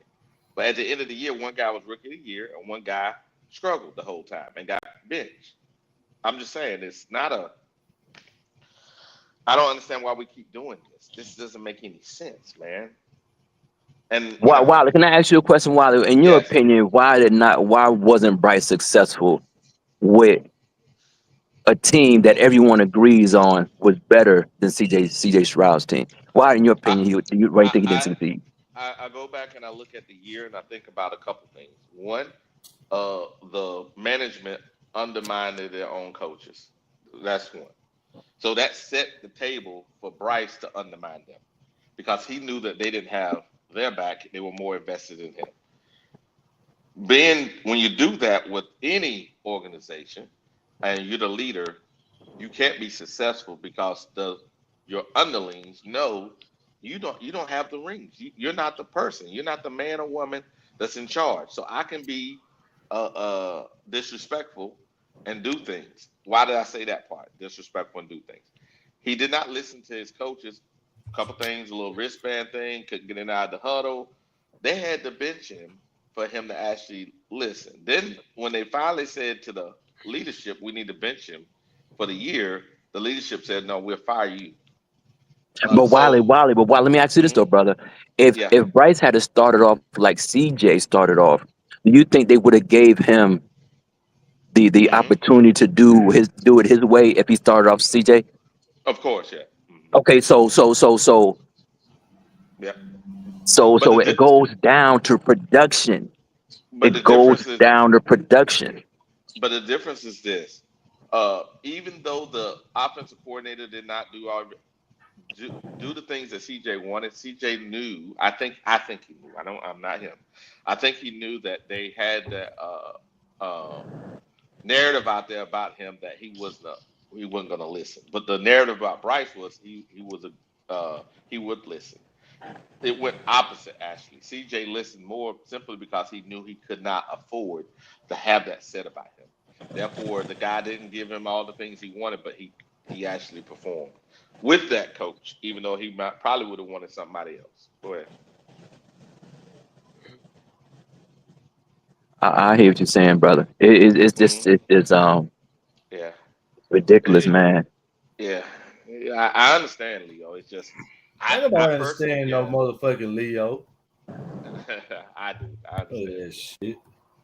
But at the end of the year, one guy was rookie of the year and one guy struggled the whole time and got benched. I'm just saying, I don't understand why we keep doing this. This doesn't make any sense, man. And Wiley, can I ask you a question, Wiley? In your yes, opinion, why wasn't Bryce successful with a team that everyone agrees on was better than CJ Stroud's team? Why, in your opinion, why you think he didn't I, succeed? I go back and I look at the year and I think about a couple things. One, the management undermined their own coaches. That's one. So that set the table for Bryce to undermine them because he knew that they didn't have their back. They were more invested in him. When you do that with any organization and you're the leader, you can't be successful because your underlings know you don't have the rings. You're not the person. You're not the man or woman that's in charge. So I can be disrespectful and do things. Why did I say that part? Disrespectful and do things. He did not listen to his coaches. A couple things, a little wristband thing, couldn't get in out of the huddle. They had to bench him for him to actually listen. Then when they finally said to the leadership, we need to bench him for the year, the leadership said, no, we'll fire you. But let me ask you this though, brother. If Yeah. if Bryce had started off like CJ started off, do you think they would have gave him the opportunity to do it his way if he started off CJ? Of course, yeah. Okay, Yeah. But so it goes down to production. the It goes difference is down to production. but the difference is this. Even though the offensive coordinator did not do the things that CJ wanted, CJ knew. I think he knew. I'm not him. I think he knew that they had that narrative out there about him that he wasn't going to listen. But the narrative about Bryce was he would listen. It went opposite actually. CJ listened more simply because he knew he could not afford to have that said about him. Therefore, the guy didn't give him all the things he wanted, but he actually performed with that coach, even though probably would have wanted somebody else. Go ahead. I hear what you're saying, brother. It's just it's Yeah. ridiculous, man. Yeah. I understand, Leo. It's just Ain't I nobody personally, understand no yeah. motherfucking Leo. I do. I Look at understand. that shit.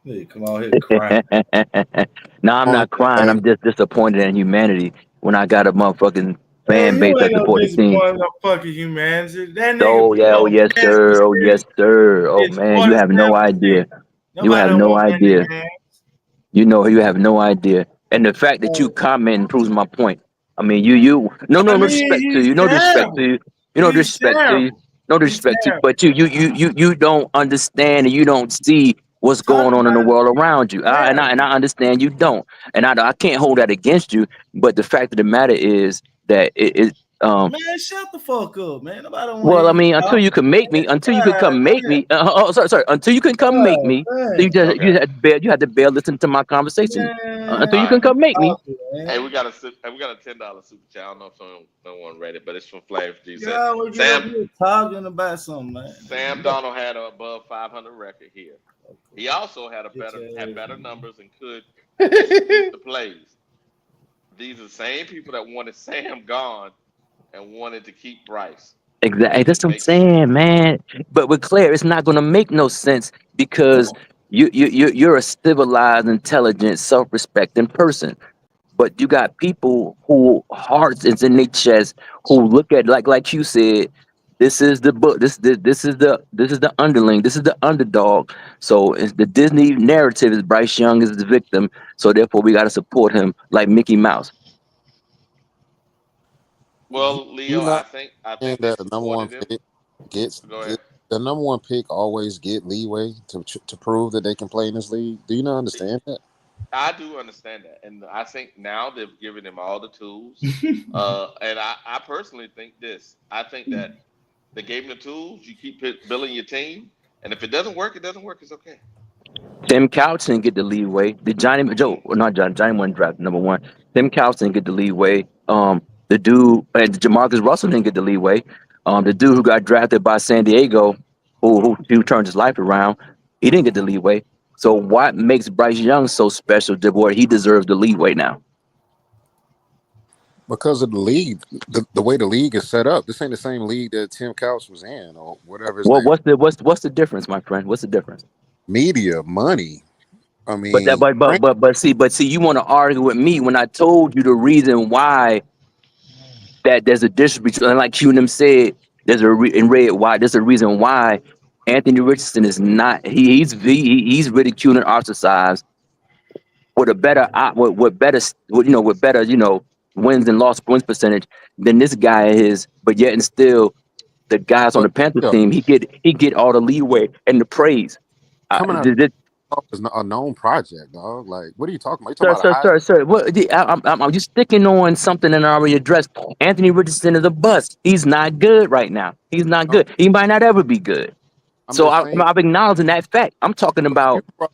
Nigga, come out here crying. No, I'm not crying. I'm just disappointed in humanity when I got a motherfucking Man, fan you base that ain't no support the team. disappointed no fucking humanity. That nigga Oh put yeah, oh no yes pants sir, in oh yes sir. Oh his man, you have no 47%. idea. You Nobody have don't no want that idea. nigga hands. You have no idea. And the fact that you comment proves my point. I mean, no I mean, disrespect to he's you, no disrespect to terrible. you, no He's disrespect to you, terrible. no He's disrespect to you. terrible. But you don't understand and you don't see what's Talk going on in the about world around you. terrible. And I understand you don't, and I can't hold that against you. But the fact of the matter is that Um, Man, shut the fuck up, man. Nobody want to well, hear I you mean, until talk. you can make me, until you can God come make damn. me. Sorry. Until you can come make God me, damn. you had to bear, listen to my conversation. Man, Until All you right. can come make me. Hey, we got a $10 super chat. I don't know if someone read it, but it's from Flames G. Yeah, we get up here talking about something, man. Sam Donald had an above 500 record here. He also had better numbers and could execute the plays. These are the same people that wanted Sam gone and wanted to keep Bryce. Exactly. Make That's it what I'm make sense. saying, man. But with Claire, it's not gonna make no sense because you're a civilized, intelligent, self-respecting person. But you got people who hearts is in their chest who look at like you said, this is the book, this is the underling, this is the underdog. So it's the Disney narrative is Bryce Young is the victim, so therefore we gotta support him like Mickey Mouse. Well, You Leo, I not think saying they that the number one supported him. pick Go ahead. get the number one pick always get leeway to prove that they can play in this league? Do you not understand that? I do understand that, and I think now they've given him all the tools. And I personally think this. I think that they gave him the tools. You keep building your team, and if it doesn't work, it doesn't work. It's okay. Tim Couch didn't get the leeway. Did Johnny Joe or not Johnny wasn't drafted number one. Tim Couch didn't get the leeway. The dude and Jamarcus Russell didn't get the leeway. The dude who got drafted by San Diego, who turned his life around, he didn't get the leeway. So what makes Bryce Young so special, DeBoer? He deserves the leeway now. Because of the league, the way the league is set up. This ain't the same league that Tim Couch was in or whatever his Well, name. what's the difference, my friend? What's the difference? Media, money. I But that mean, but see, you want to argue with me when I told you the reason why that there's a difference between, like Q and them said, in red why there's a reason why Anthony Richardson is not he's ridiculed and ostracized with a better with better wins percentage than this guy is, but yet and still the guys on but the Panthers yeah, team he get all the leeway and the praise. coming out is a known project, dog. Like, what are you talking about? You talking about a high? Sir. What? I'm just sticking on something that I already addressed. Anthony Richardson is a bust. He's not good right now. He's not No, good. He might not ever be good. I'm So just saying. I'm acknowledging that fact. I'm talking But about but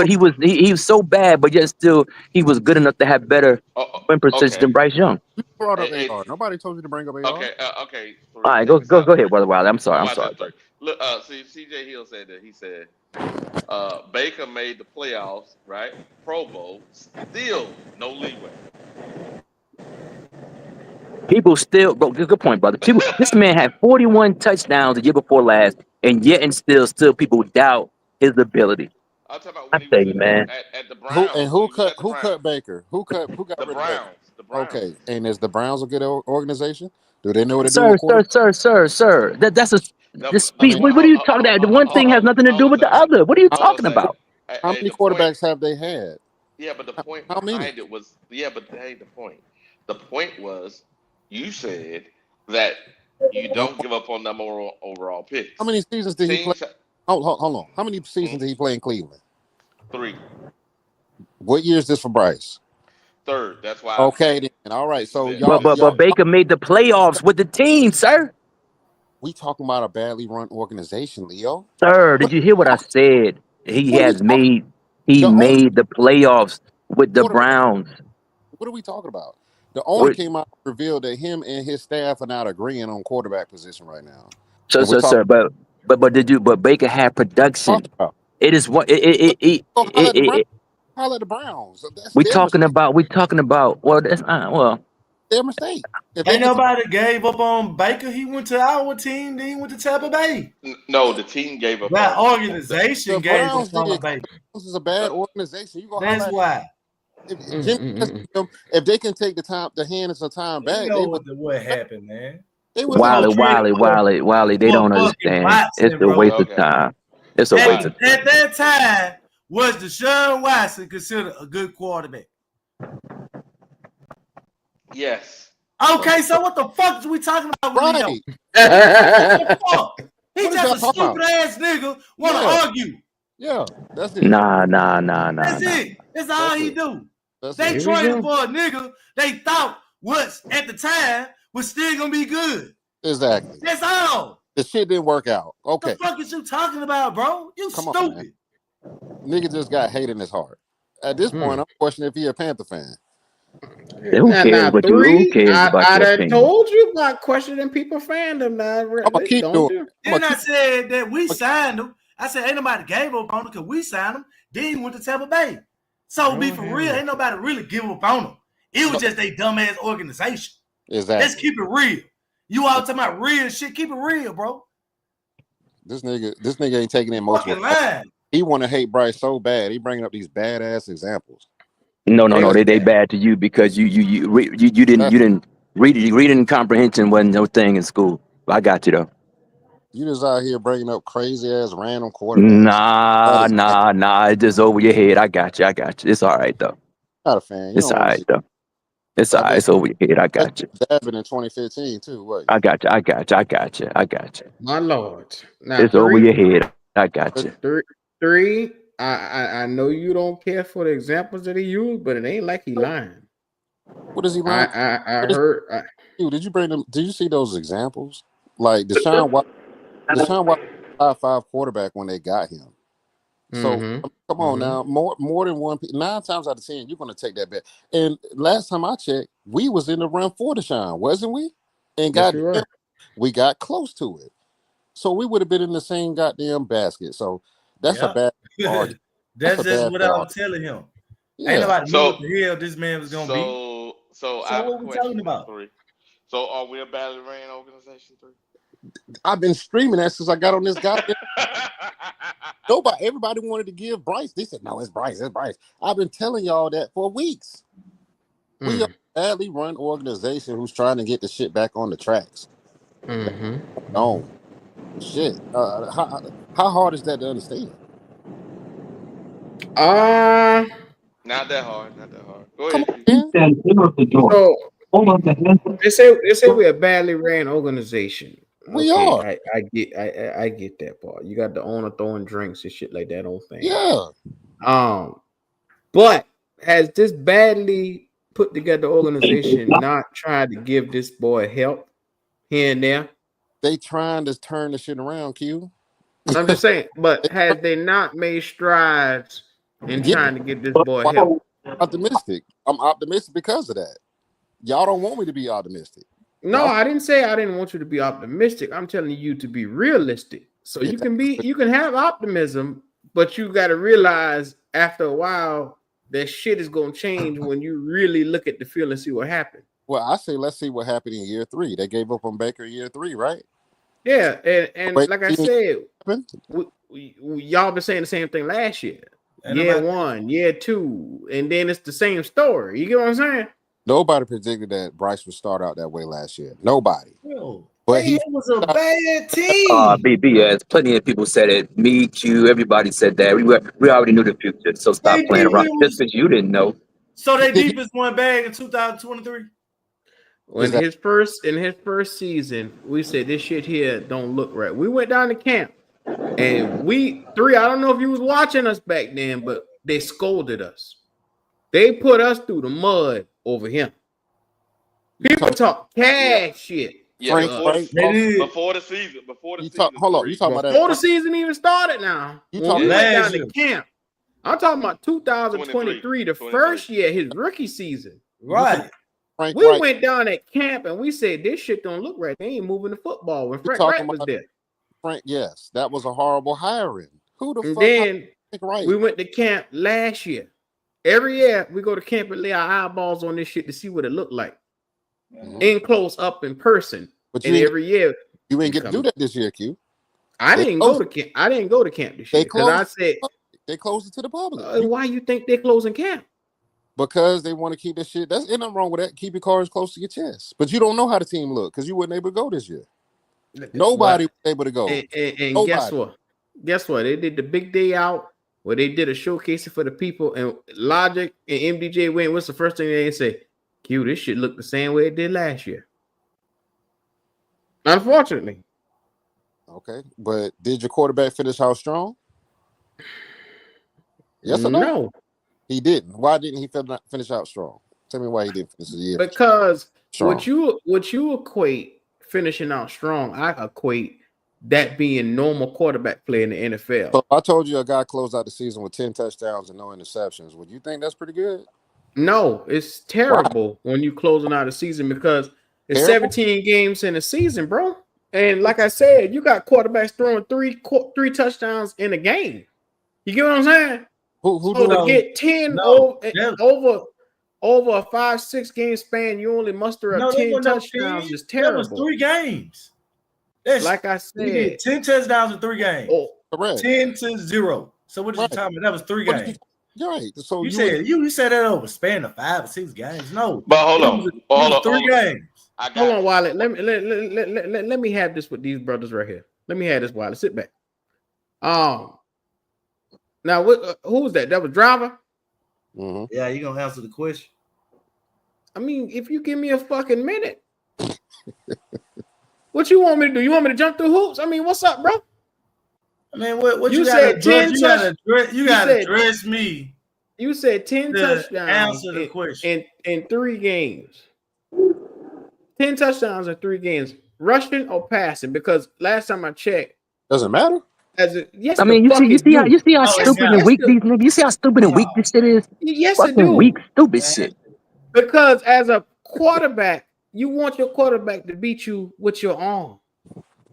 he was so bad, but yet still he was good enough to have better win percentage Okay. than Bryce Young. you brought up Hey, AR. Nobody told you to bring up AR. okay. All Three. right, Check this go out. ahead, brother Wiley. I'm sorry. I'm I'm out there sorry. three. Look, see, CJ Hill said that. He said Baker made the playoffs, right? Pro Bowl, still no leeway. People still, bro. Good point, brother. This man had 41 touchdowns the year before last, and yet and still people doubt his ability. I'm talking about I when he tell was you, man. at the Browns. When he was at the Who cut Browns. Baker? Who got The rid of Baker? Browns. The Browns. Okay, and is the Browns a good organization? Do they know what to do with Sir. quarter? That's a No, this I speech. mean, What are you talking about? The one thing has nothing to do hold with on a the second. other. What are you how, Hold on a talking second. about? how Hey, many the point. quarterbacks have they had? Yeah, but the point How many? behind it was but that ain't the point. The point was you said that you One don't give up on number one overall How picks. many seasons did he play? Teams Hold on. How many seasons did he play in Cleveland? 3, What year is this for Bryce? third. That's why I'm Okay, saying then. All right. this is So it. But Baker made the playoffs with the team, sir. we talking about a badly run organization, Leo. Sir, What did you hear what I said? what are we talking? He The owner made the playoffs with the quarterback. Browns. What are we talking about? The owner What- came out and revealed that him and his staff are not agreeing on quarterback position right now. So, And we're talking sir, but Baker had production. about. It is what Go holler at the Browns. Holler at the Browns. That's we their mistake. talking about. Well, that's Their mistake. If they Ain't can nobody gave up on Baker. He went to our team, then he went to Tampa Bay. No, the team gave up That on organization the gave Browns up on did. Baker. This is a bad organization. You go That's holler at why. if Jimmy if they can take the hands of time You back, know they would what happened, man. they would We have gonna a trade Wiley. They for don't fucking understand. It's Watson, a bro. waste of time. It's a waste of time. At that time, was Deshaun Watson considered a good quarterback? Yes. Okay, so what the fuck are we talking about with Leo? right. What the fuck? He What is just y'all a talking stupid about? ass nigga want to Yeah. argue. Yeah, that's it. Nah. That's it. That's all That's he it. do. That's They it. traded for a nigga they thought was at the time but still gonna be good. Exactly. That's all. The shit didn't work out. Okay. The fuck is you talking about, bro? You Come stupid. on, man. Nigga just got hate in his heart. At this point, I'm questioning if he a Panther fan. Who cares what you? Who cares about I your done opinion? told you about questioning people fandom. Now, I'm gonna keep doing it. Then I said that we signed him. I said ain't nobody gave up on him because we signed him. Then he went to Tampa Bay. So be for real, ain't nobody really give up on him. It was just a dumbass organization. Exactly. Let's keep it real. You all talking about real shit. Keep it real, bro. This nigga ain't taking in most of it. He want to hate Bryce so bad. He bringing up these badass examples. No. They bad to you because you didn't reading comprehension wasn't no thing in school. I got you though. You just out here bringing up crazy ass random quarterbacks. Nah. It's just over your head. I got you. It's all right though. Not a fan. You It's don't all want to right see. though. It's all right. It's over your head. I got you. Dabbing in 2015 too. What? I got you. My lord. Now It's over your head. I got you. Three. I know you don't care for the examples that he used, but it ain't like he lying. What is he lying? I heard. Did you bring them? Did you see those examples? Like Deshaun Watson, 5'5" quarterback when they got him. So come on now, more than one. 9 times out of 10, you're gonna take that bet. And last time I checked, we was in the run for Deshaun, wasn't we? And we got close to it. So we would have been in the same goddamn basket. So that's a bad argument. That's just what I was telling him. Yeah. Ain't nobody knew what the hell this man was gonna be. So I have what a we question, talking about? 3. So are we a badly ran organization, 3? I've been streaming that since I got on this goddamn. Everybody wanted to give Bryce. They said, no, it's Bryce. I've been telling y'all that for weeks. We are a badly run organization who's trying to get the shit back on the tracks. No. Shit. How hard is that to understand? Not that hard. Go Come ahead. So they say we're a badly ran organization. We are. I get that part. You got the owner throwing drinks and shit like that on things. Yeah. But has this badly put together organization not tried to give this boy help here and there? They trying to turn the shit around, Q. I'm just saying, but has they not made strides in trying to give this boy help? Optimistic. I'm optimistic because of that. Y'all don't want me to be optimistic. No, I didn't say I didn't want you to be optimistic. I'm telling you to be realistic. So you can have optimism, but you got to realize after a while that shit is going to change when you really look at the field and see what happened. Well, I say let's see what happened in year 3. They gave up on Baker year 3, right? Yeah, and like I said, y'all been saying the same thing last year. Year 1, year 2, and then it's the same story. You get what I'm saying? Nobody predicted that Bryce would start out that way last year. Nobody. But it was a bad team. BS. Plenty of people said it. Me, Q, everybody said that. We already knew the future. So stop playing around. Just because you didn't know. So their defense won bad in 2023. In his first season, we said this shit here don't look right. We went down to camp, and I don't know if you was watching us back then, but they scolded us. They put us through the mud over him. People talk cash shit. Yeah, before the season. Hold on, you talking about that? Before the season even started now. When we went down to camp. I'm talking about 2023, the first year, his rookie season. Right. We went down at camp and we said this shit don't look right. They ain't moving the football when Frank Wright was there. Frank, yes, that was a horrible hiring. Who the fuck? Then we went to camp last year. Every year we go to camp and lay our eyeballs on this shit to see what it looked like. In close up in person. But every year you ain't get to do that this year, Q. I didn't go to camp. I didn't go to camp this year because I said they closed it to the public. Why you think they're closing camp? Because they want to keep that shit. Ain't nothing wrong with that. Keep your cards close to your chest. But you don't know how the team look because you wasn't able to go this year. Nobody was able to go. And guess what? Guess what? They did the big day out where they did a showcase for the people. And Logic and MDJ went. What's the first thing they say? Q, this shit look the same way it did last year. Unfortunately. Okay, but did your quarterback finish out strong? Yes or no? No. He didn't. Why didn't he finish out strong? Tell me why he didn't finish the year. Because strong. What you equate finishing out strong, I equate that being normal quarterback play in the NFL. So I told you a guy closed out the season with 10 touchdowns and no interceptions. Would you think that's pretty good? No, it's terrible when you closing out a season because it's Terrible? 17 games in a season, bro. And like I said, you got quarterbacks throwing three touchdowns in a game. You get what I'm saying? Who So to do get 10 No, over a 5-6 game span, you only muster up no, there 10 was no touchdowns 10. is That was terrible. 3 games. That's, Like I he did said, 10 touchdowns in 3 games. oh, correct? 10-0. So what is you Right. talking about? That was 3 What did games. You're right. So You said you said that over span of 5 or 6 games. No, But hold it on. was 3 games. hold on, Wallet. Let me have this with these brothers right here. Let me have this, Wallet. Sit back. Now who was that? That was Driver? Mm-hmm. Yeah, you gonna answer the question. I mean, if you give me a fucking minute. What you want me to do? You want me to jump through hoops? I mean, what's up, bro? I mean, what You you said 10 you gotta address me. You said 10 to touchdowns answer the question. in 3 games. 10 touchdowns in 3 games. Rushing or passing? Because last time I checked, doesn't matter. I mean, you see how stupid and weak these niggas. You see how stupid and weak this shit is. Yes, Fucking it do. weak, stupid shit. Because as a quarterback, you want your quarterback to beat you with your arm.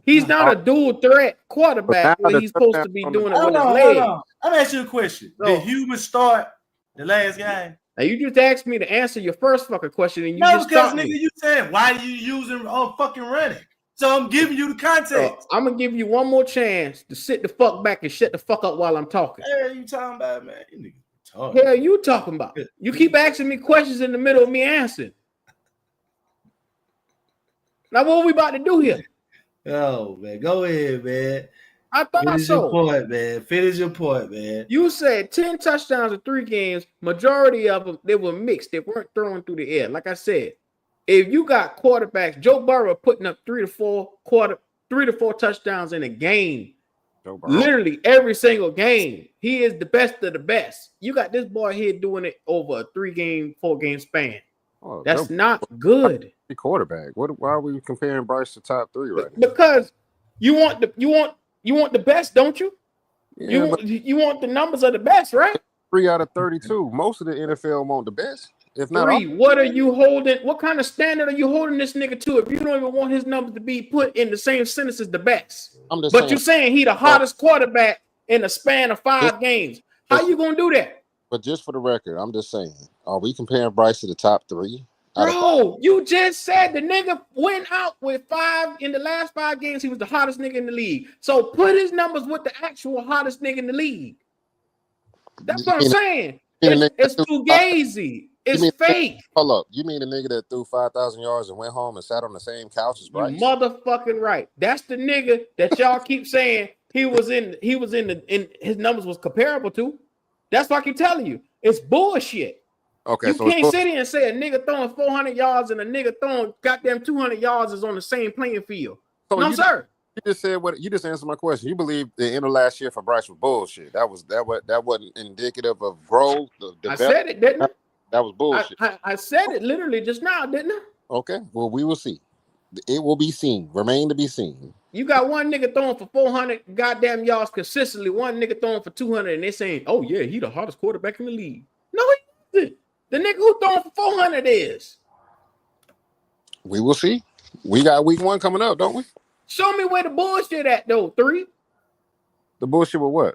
He's not a dual threat quarterback where he's supposed to be doing it with his legs. Let me ask you a question. Did Hubert start the last game? Now you just asked me to answer your first fucking question, and you No, just because stopped nigga, me. you said why you using fucking running? So I'm giving you the context. I'm gonna give you one more chance to sit the fuck back and shut the fuck up while I'm talking. Hey, you talking about, man? You nigga talking. Hell, you talking about? You keep asking me questions in the middle of me answering. Now what are we about to do here? Oh man, go ahead, man. I thought Finish so. your point, man. Finish your point, man. You said 10 touchdowns in 3 games. Majority of them, they were mixed. They weren't thrown through the air. Like I said, if you got quarterbacks, Joe Burrow putting up 3 to 4 touchdowns in a game. Literally every single game. He is the best of the best. You got this boy here doing it over a 4 game span. Oh, that's not good. Quarterback. Why are we comparing Bryce to top 3 right now? Because you want the best, don't you? Yeah, you want the numbers of the best, right? 3 out of 32. Most of the NFL want the best. If not, 3. What are you holding? What kind of standard are you holding this nigga to if you don't even want his numbers to be put in the same sentence as the best? But you're saying he the hottest quarterback in a span of 5 games. How you gonna do that? But just for the record, I'm just saying, are we comparing Bryce to the top 3? Bro, you just said the nigga went out with 5 in the last 5 games. He was the hottest nigga in the league. So put his numbers with the actual hottest nigga in the league. That's what I'm saying. It's too gazy. It's fake. Hold up. You mean the nigga that threw 5,000 yards and went home and sat on the same couch as Bryce? You motherfucking right. That's the nigga that y'all keep saying he was in his numbers was comparable to. That's what I keep telling you. It's bullshit. Okay, you so can't sit here and say a nigga throwing 400 yards and a nigga throwing goddamn 200 yards is on the same playing field. So no, sir. You just said what you just answered my question. You believe the end of last year for Bryce was bullshit. That wasn't indicative of growth. I said it, didn't I? That was bullshit. I said it literally just now, didn't I? Okay, well, we will see. It will be seen. Remain to be seen. You got one nigga throwing for 400 goddamn yards consistently, one nigga throwing for 200, and they're saying, oh, yeah, he the hottest quarterback in the league. No, he isn't. The nigga who throwing for 400 is. We will see. We got week 1 coming up, don't we? Show me where the bullshit at, though, 3. The bullshit with what?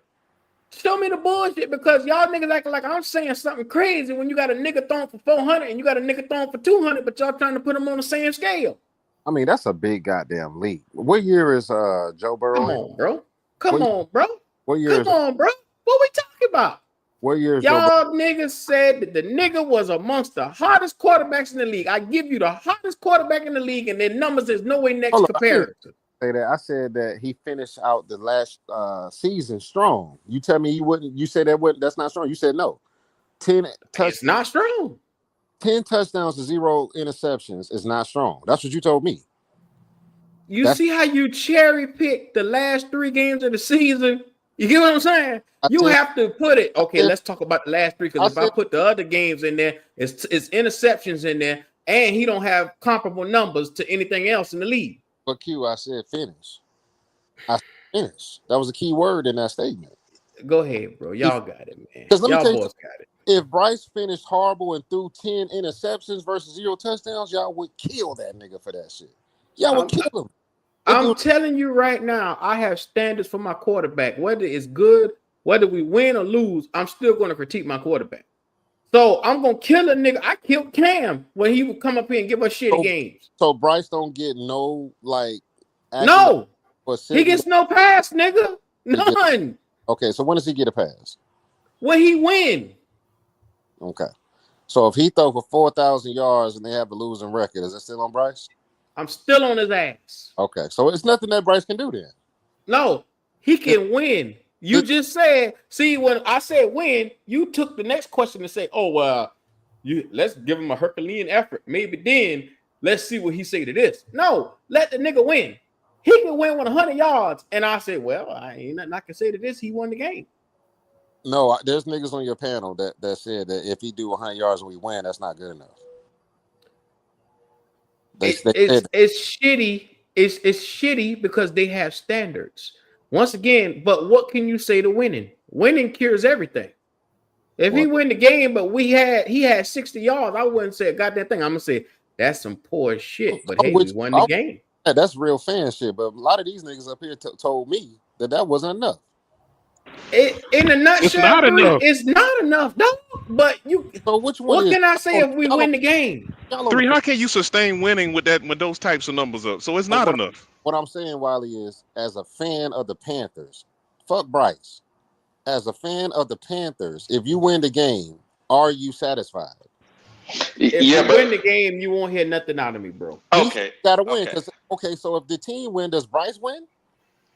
Show me the bullshit, because y'all niggas acting like I'm saying something crazy when you got a nigga throwing for 400 and you got a nigga throwing for 200, but y'all trying to put them on the same scale. I mean, that's a big goddamn leap. What year is Joe Burrow? Come on, bro. Come on, bro. What year? Come on, bro. What we talking about? What year is y'all niggas said that the nigga was amongst the hottest quarterbacks in the league. I give you the hottest quarterback in the league, and their numbers is no way next comparison. Say that. I said that he finished out the last season strong. You tell me you wouldn't. You said that's not strong. You said no. 10 touchdowns. It's not strong. 10 touchdowns to 0 interceptions is not strong. That's what you told me. You see how you cherry pick the last 3 games of the season? You get what I'm saying? You have to put it. Okay, let's talk about the last 3, because if I put the other games in there, it's interceptions in there, and he don't have comparable numbers to anything else in the league. But Q, I said finish. I said finish. That was a key word in that statement. Go ahead, bro. Y'all got it, man. Because let me Y'all tell you, boys got it. if Bryce finished horrible and threw 10 interceptions versus 0 touchdowns, y'all would kill that nigga for that shit. Y'all would kill him. I'm telling you right now, I have standards for my quarterback. Whether it's good, whether we win or lose, I'm still going to critique my quarterback. So I'm going to kill a nigga. I killed Cam when he would come up here and give us shitty games. So Bryce don't get no, like... No. He gets no pass, nigga. None. Okay, so when does he get a pass? When he win. Okay. So if he throw for 4,000 yards and they have a losing record, is it still on Bryce? I'm still on his ass. Okay, so it's nothing that Bryce can do then. No, he can win. You just said, see, when I said win, you took the next question and say, oh, well, let's give him a Herculean effort. Maybe then let's see what he say to this. No, let the nigga win. He can win with 100 yards. And I said, well, I ain't nothing I can say to this. He won the game. No, there's niggas on your panel that said that if he do 100 yards and we win, that's not good enough. It's shitty. It's shitty because they have standards. Once again, but what can you say to winning? Winning cures everything. If he win the game, but he had 60 yards, I wouldn't say a goddamn thing. I'm gonna say that's some poor shit. But hey, we won the game. Yeah, that's real fan shit. But a lot of these niggas up here told me that wasn't enough. In a nutshell, it's not enough, dog. But you. So which one? What can I say if we win the game? 3, how can you sustain winning with those types of numbers up? So it's not enough. What I'm saying, Wiley, is as a fan of the Panthers, fuck Bryce. As a fan of the Panthers, if you win the game, are you satisfied? If you win the game, you won't hear nothing out of me, bro. Okay, gotta win. Okay, so if the team win, does Bryce win?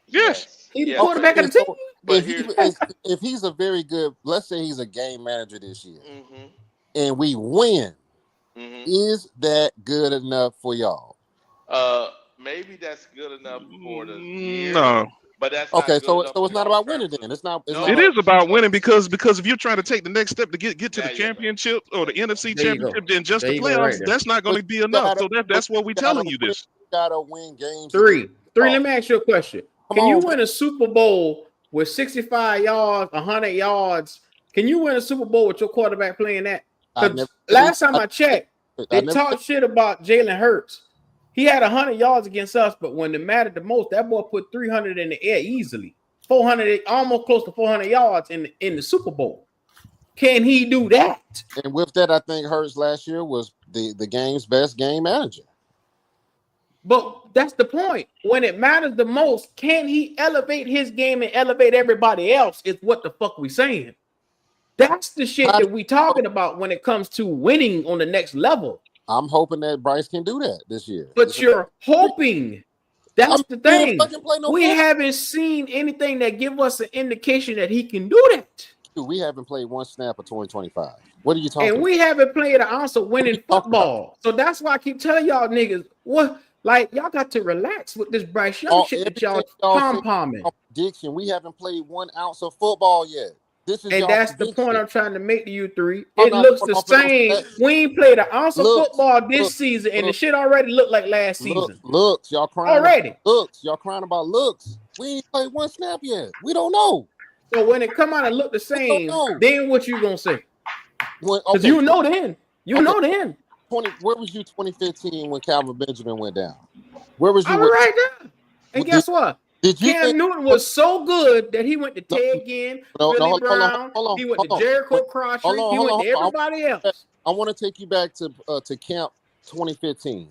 Yes. He's the quarterback of the team. If he's a very good, let's say he's a game manager this year, and we win, is that good enough for y'all? Maybe that's good enough for the year. No. But that's okay. So it's not about winning then. It's not. It is about winning because if you're trying to take the next step to get to the championship or the NFC championship, then just the playoffs, that's not going to be enough. So that's what we're telling you this. You gotta win games. Three. Let me ask you a question. Can you win a Super Bowl with 65 yards, 100 yards? Can you win a Super Bowl with your quarterback playing that? Last time I checked, they talked shit about Jalen Hurts. He had 100 yards against us, but when it mattered the most, that boy put 300 in the air easily. 400, almost close to 400 yards in the Super Bowl. Can he do that? And with that, I think Hurts last year was the game's best game manager. But that's the point. When it matters the most, can he elevate his game and elevate everybody else? Is what the fuck we saying. That's the shit that we talking about when it comes to winning on the next level. I'm hoping that Bryce can do that this year. But you're hoping. That's the thing. We haven't seen anything that give us an indication that he can do that. Dude, we haven't played one snap of 2025. What are you talking about? And we haven't played an ounce of winning football. So that's why I keep telling y'all niggas, what? Like, y'all got to relax with this Bryce Young shit that y'all pom-pomming. Prediction, we haven't played 1 ounce of football yet. And that's the point I'm trying to make to you three. It looks the same. We ain't played an ounce of football this season, and the shit already looked like last season. Looks, y'all crying already. Y'all crying about looks. We ain't played 1 snap yet. We don't know. So when it come out and look the same, then what you gonna say? Because you know then. You know then. Where was you 2015 when Calvin Benjamin went down? Where was you? I was right there. And guess what? Cam Newton was so good that he went to Ted Ginn, Billy Brown. He went to Jericho Crosby. He went to everybody else. I want to take you back to camp 2015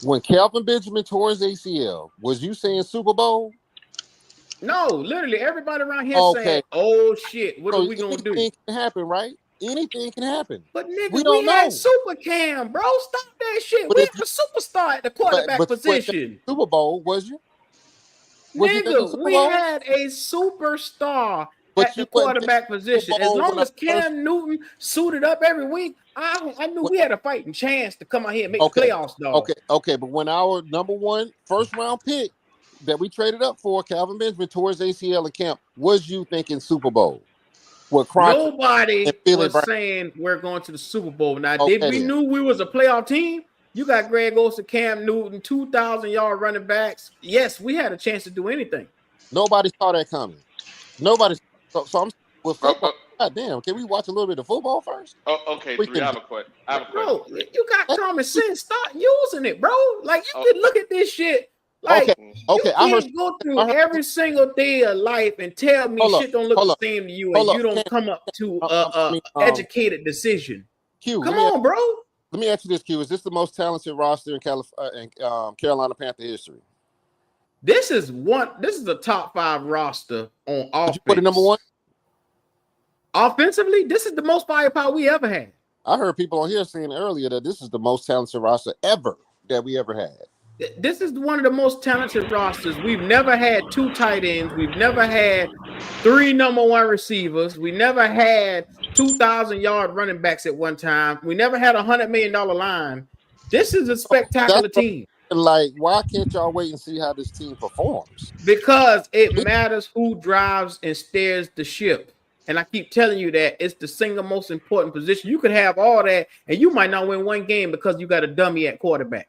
when Calvin Benjamin tore his ACL. Was you saying Super Bowl? No, literally everybody around here saying, "Oh shit, what are we gonna do?" Anything can happen, right? Anything can happen. But nigga, we had Super Cam, bro. Stop that shit. We had a superstar at the quarterback position. Super Bowl, was you? Nigga, we had a superstar at the quarterback position. As long as Cam Newton suited up every week, I knew we had a fighting chance to come out here and make the playoffs, dog. Okay, but when our number 1 first-round pick that we traded up for, Calvin Benjamin, tore his ACL in camp, was you thinking Super Bowl? with Crockett Nobody and Philly was Brown. saying we're going to the Super Bowl. Now, Okay, we then. knew we was a playoff team. You got Greg Olsen, Cam Newton, 2,000-yard running backs. Yes, we had a chance to do anything. Nobody saw that coming. Nobody. So I'm with football. God damn, can we watch a little bit of football first? Okay, We three. I can. have a question. I have a question. Bro, Three. you got common sense. Start using it, bro. Like, you can look at this shit. Okay, Like, you I heard. can't go through every single day of life and tell me Hold up, shit don't look hold the up, same to you hold and up. you don't come up to a educated decision. Q, Come on, bro. Let me ask you this, Q. Is this the most talented roster in Carolina Panther history? This is the top 5 roster on offense. Would you put it number 1? Offensively, this is the most firepower we ever had. I heard people on here saying earlier that this is the most talented roster ever that we ever had. This is one of the most talented rosters. We've never had 2 tight ends. We've never had 3 number 1 receivers. We never had 2,000-yard running backs at one time. We never had $100 million line. This is a spectacular team. Like, why can't y'all wait and see how this team performs? Because it matters who drives and steers the ship. And I keep telling you that it's the single most important position. You could have all that, and you might not win one game because you got a dummy at quarterback.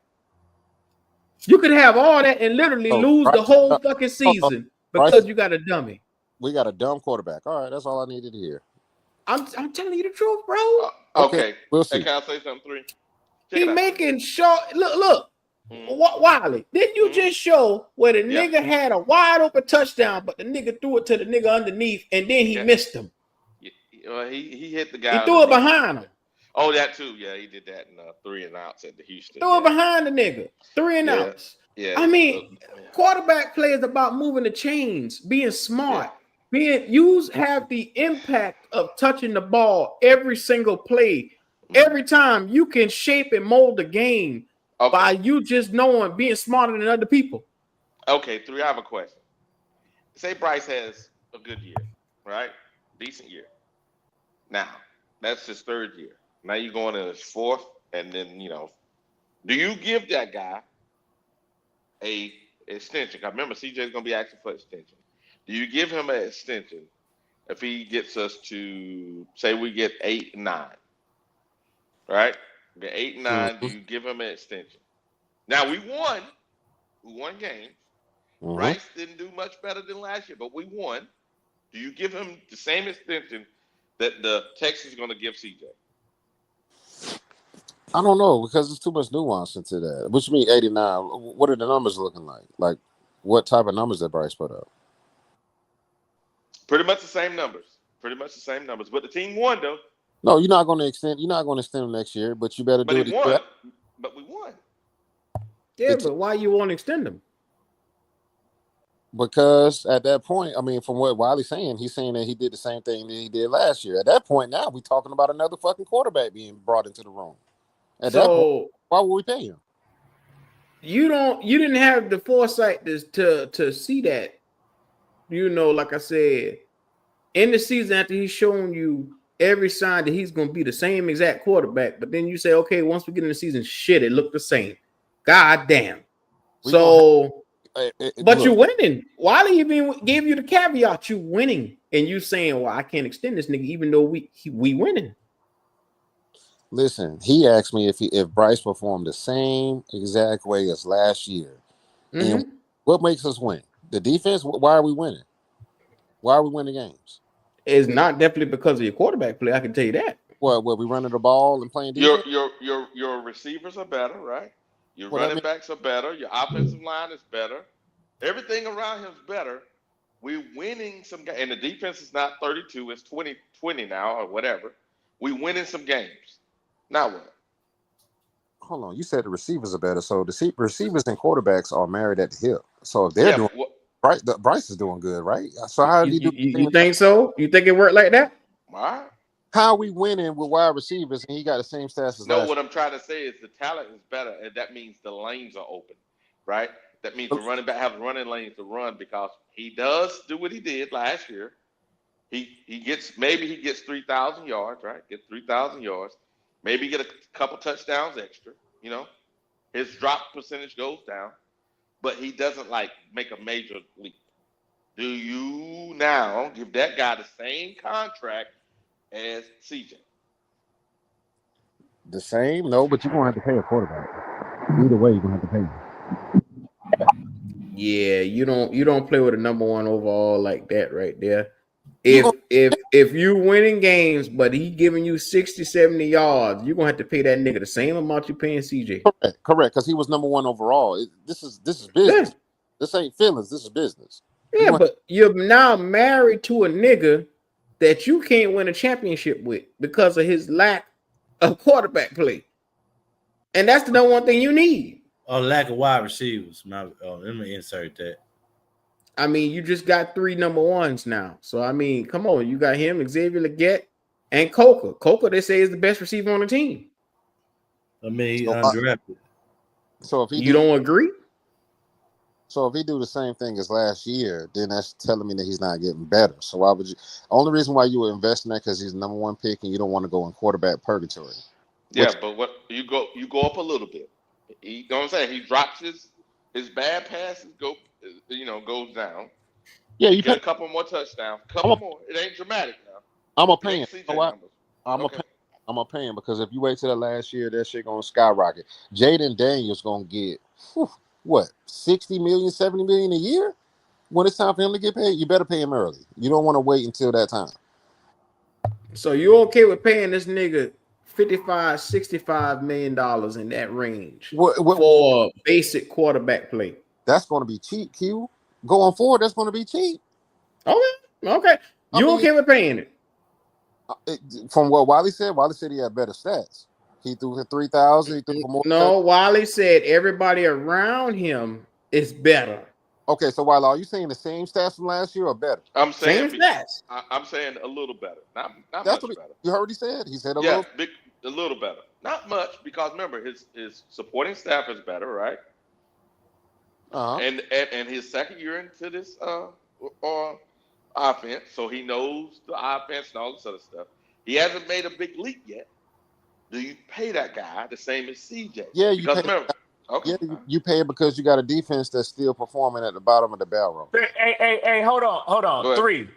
You could have all that and literally lose the whole fucking season because you got a dummy. We got a dumb quarterback. All right, that's all I needed to hear. I'm telling you the truth, bro. Okay, we'll see. Hey, can I say something, 3? He making sure. Look. Wiley, didn't you just show where the nigga had a wide open touchdown, but the nigga threw it to the nigga underneath, and then he missed him? He hit the guy. He threw it behind him. Oh, that too. Yeah, he did that in 3 and outs at the Houston. Threw it behind the nigga. 3 and outs. Yeah. I mean, quarterback play is about moving the chains, being smart, have the impact of touching the ball every single play. Every time you can shape and mold the game by you just knowing, being smarter than other people. Okay, 3. I have a question. Say Bryce has a good year, right? Decent year. Now, that's his 3rd year. Now you're going in his 4th, and then, do you give that guy a extension? I remember CJ's going to be asking for extension. Do you give him an extension if he gets us to, say we get 8 and 9, right? We get 8 and 9, do you give him an extension? Now, we won games. Bryce didn't do much better than last year, but we won. Do you give him the same extension that the Texans are going to give CJ? I don't know, because there's too much nuance into that. Which means 89. What are the numbers looking like? Like, what type of numbers did Bryce put up? Pretty much the same numbers. But the team won, though. No, you're not going to extend. You're not going to extend him next year, but you better do it. But we won. Yeah, but why you want to extend him? Because at that point, I mean, from what Wiley's saying, he's saying that he did the same thing that he did last year. At that point, now we're talking about another fucking quarterback being brought into the room. At that point, why would we pay him? You didn't have the foresight to see that. Like I said, in the season after he's shown you every sign that he's going to be the same exact quarterback, but then you say, okay, once we get in the season, shit, it looked the same. God damn. But you're winning. Wiley even gave you the caveat, you winning, and you saying, well, I can't extend this nigga even though we winning. Listen, he asked me if Bryce performed the same exact way as last year. And what makes us win? The defense? Why are we winning? Why are we winning games? It's not definitely because of your quarterback play. I can tell you that. What we running the ball and playing defense? Your receivers are better, right? Your running backs are better. Your offensive line is better. Everything around him is better. We're winning some games. And the defense is not 32. It's 20 now or whatever. We're winning some games. Now what? Hold on. You said the receivers are better. So the receivers and quarterbacks are married at the hip. So if they're doing Bryce is doing good, right? So how did he do? You think so? You think it worked like that? Why? How are we winning with wide receivers and he got the same stats as last what I'm trying to say is the talent is better, and that means the lanes are open, right? That means the running back have running lanes to run because he does do what he did last year. He gets 3,000 yards, right? Get 3,000 yards. Maybe get a couple touchdowns extra. His drop percentage goes down, but he doesn't make a major leap. Do you now give that guy the same contract as CJ? The same? No, but you're gonna have to pay a quarterback. Either way, you're gonna have to pay him. Yeah, you don't play with a number one overall like that right there. If you winning games, but he giving you 60, 70 yards, you're gonna have to pay that nigga the same amount you're paying CJ. Correct, because he was number one overall. This is business. Yeah. This ain't feelings. This is business. Yeah, but you're now married to a nigga that you can't win a championship with because of his lack of quarterback play. And that's the number one thing you need. Or lack of wide receivers. Let me insert that. I mean, you just got 3 number ones now. So, I mean, come on. You got him, Xavier Legette, and Coker. Coker, they say, is the best receiver on the team. I mean, he undrafted. So if you don't agree? So if he do the same thing as last year, then that's telling me that he's not getting better. So why would you? Only reason why you would invest in that because he's the number one pick and you don't want to go in quarterback purgatory. Yeah, but what you go up a little bit. You know what I'm saying? He drops his bad passes goes down. Yeah, you get a couple more touchdowns, more. It ain't dramatic now. I'm a pay him. I'm a pay him because if you wait till the last year, that shit gonna skyrocket. Jaden Daniels gonna get what 60 million, 70 million a year. When it's time for him to get paid, you better pay him early. You don't want to wait until that time. So you okay with paying this nigga $55-65 million in that range for basic quarterback play? That's going to be cheap, Q. Going forward, that's going to be cheap. Okay. You okay with paying it? From what Wiley said he had better stats. He threw for 3,000. He threw for more. No, Wiley said everybody around him is better. Okay, so Wiley, are you saying the same stats from last year or better? I'm saying same stats. I'm saying a little better, not that's much better. You heard what he said? He said a little better, not much, because remember his supporting staff is better, right? And his second year into this offense, so he knows the offense and all this other stuff. He hasn't made a big leap yet. Do you pay that guy the same as CJ? Yeah, you pay it because you got a defense that's still performing at the bottom of the barrel. Hey, hold on. 3.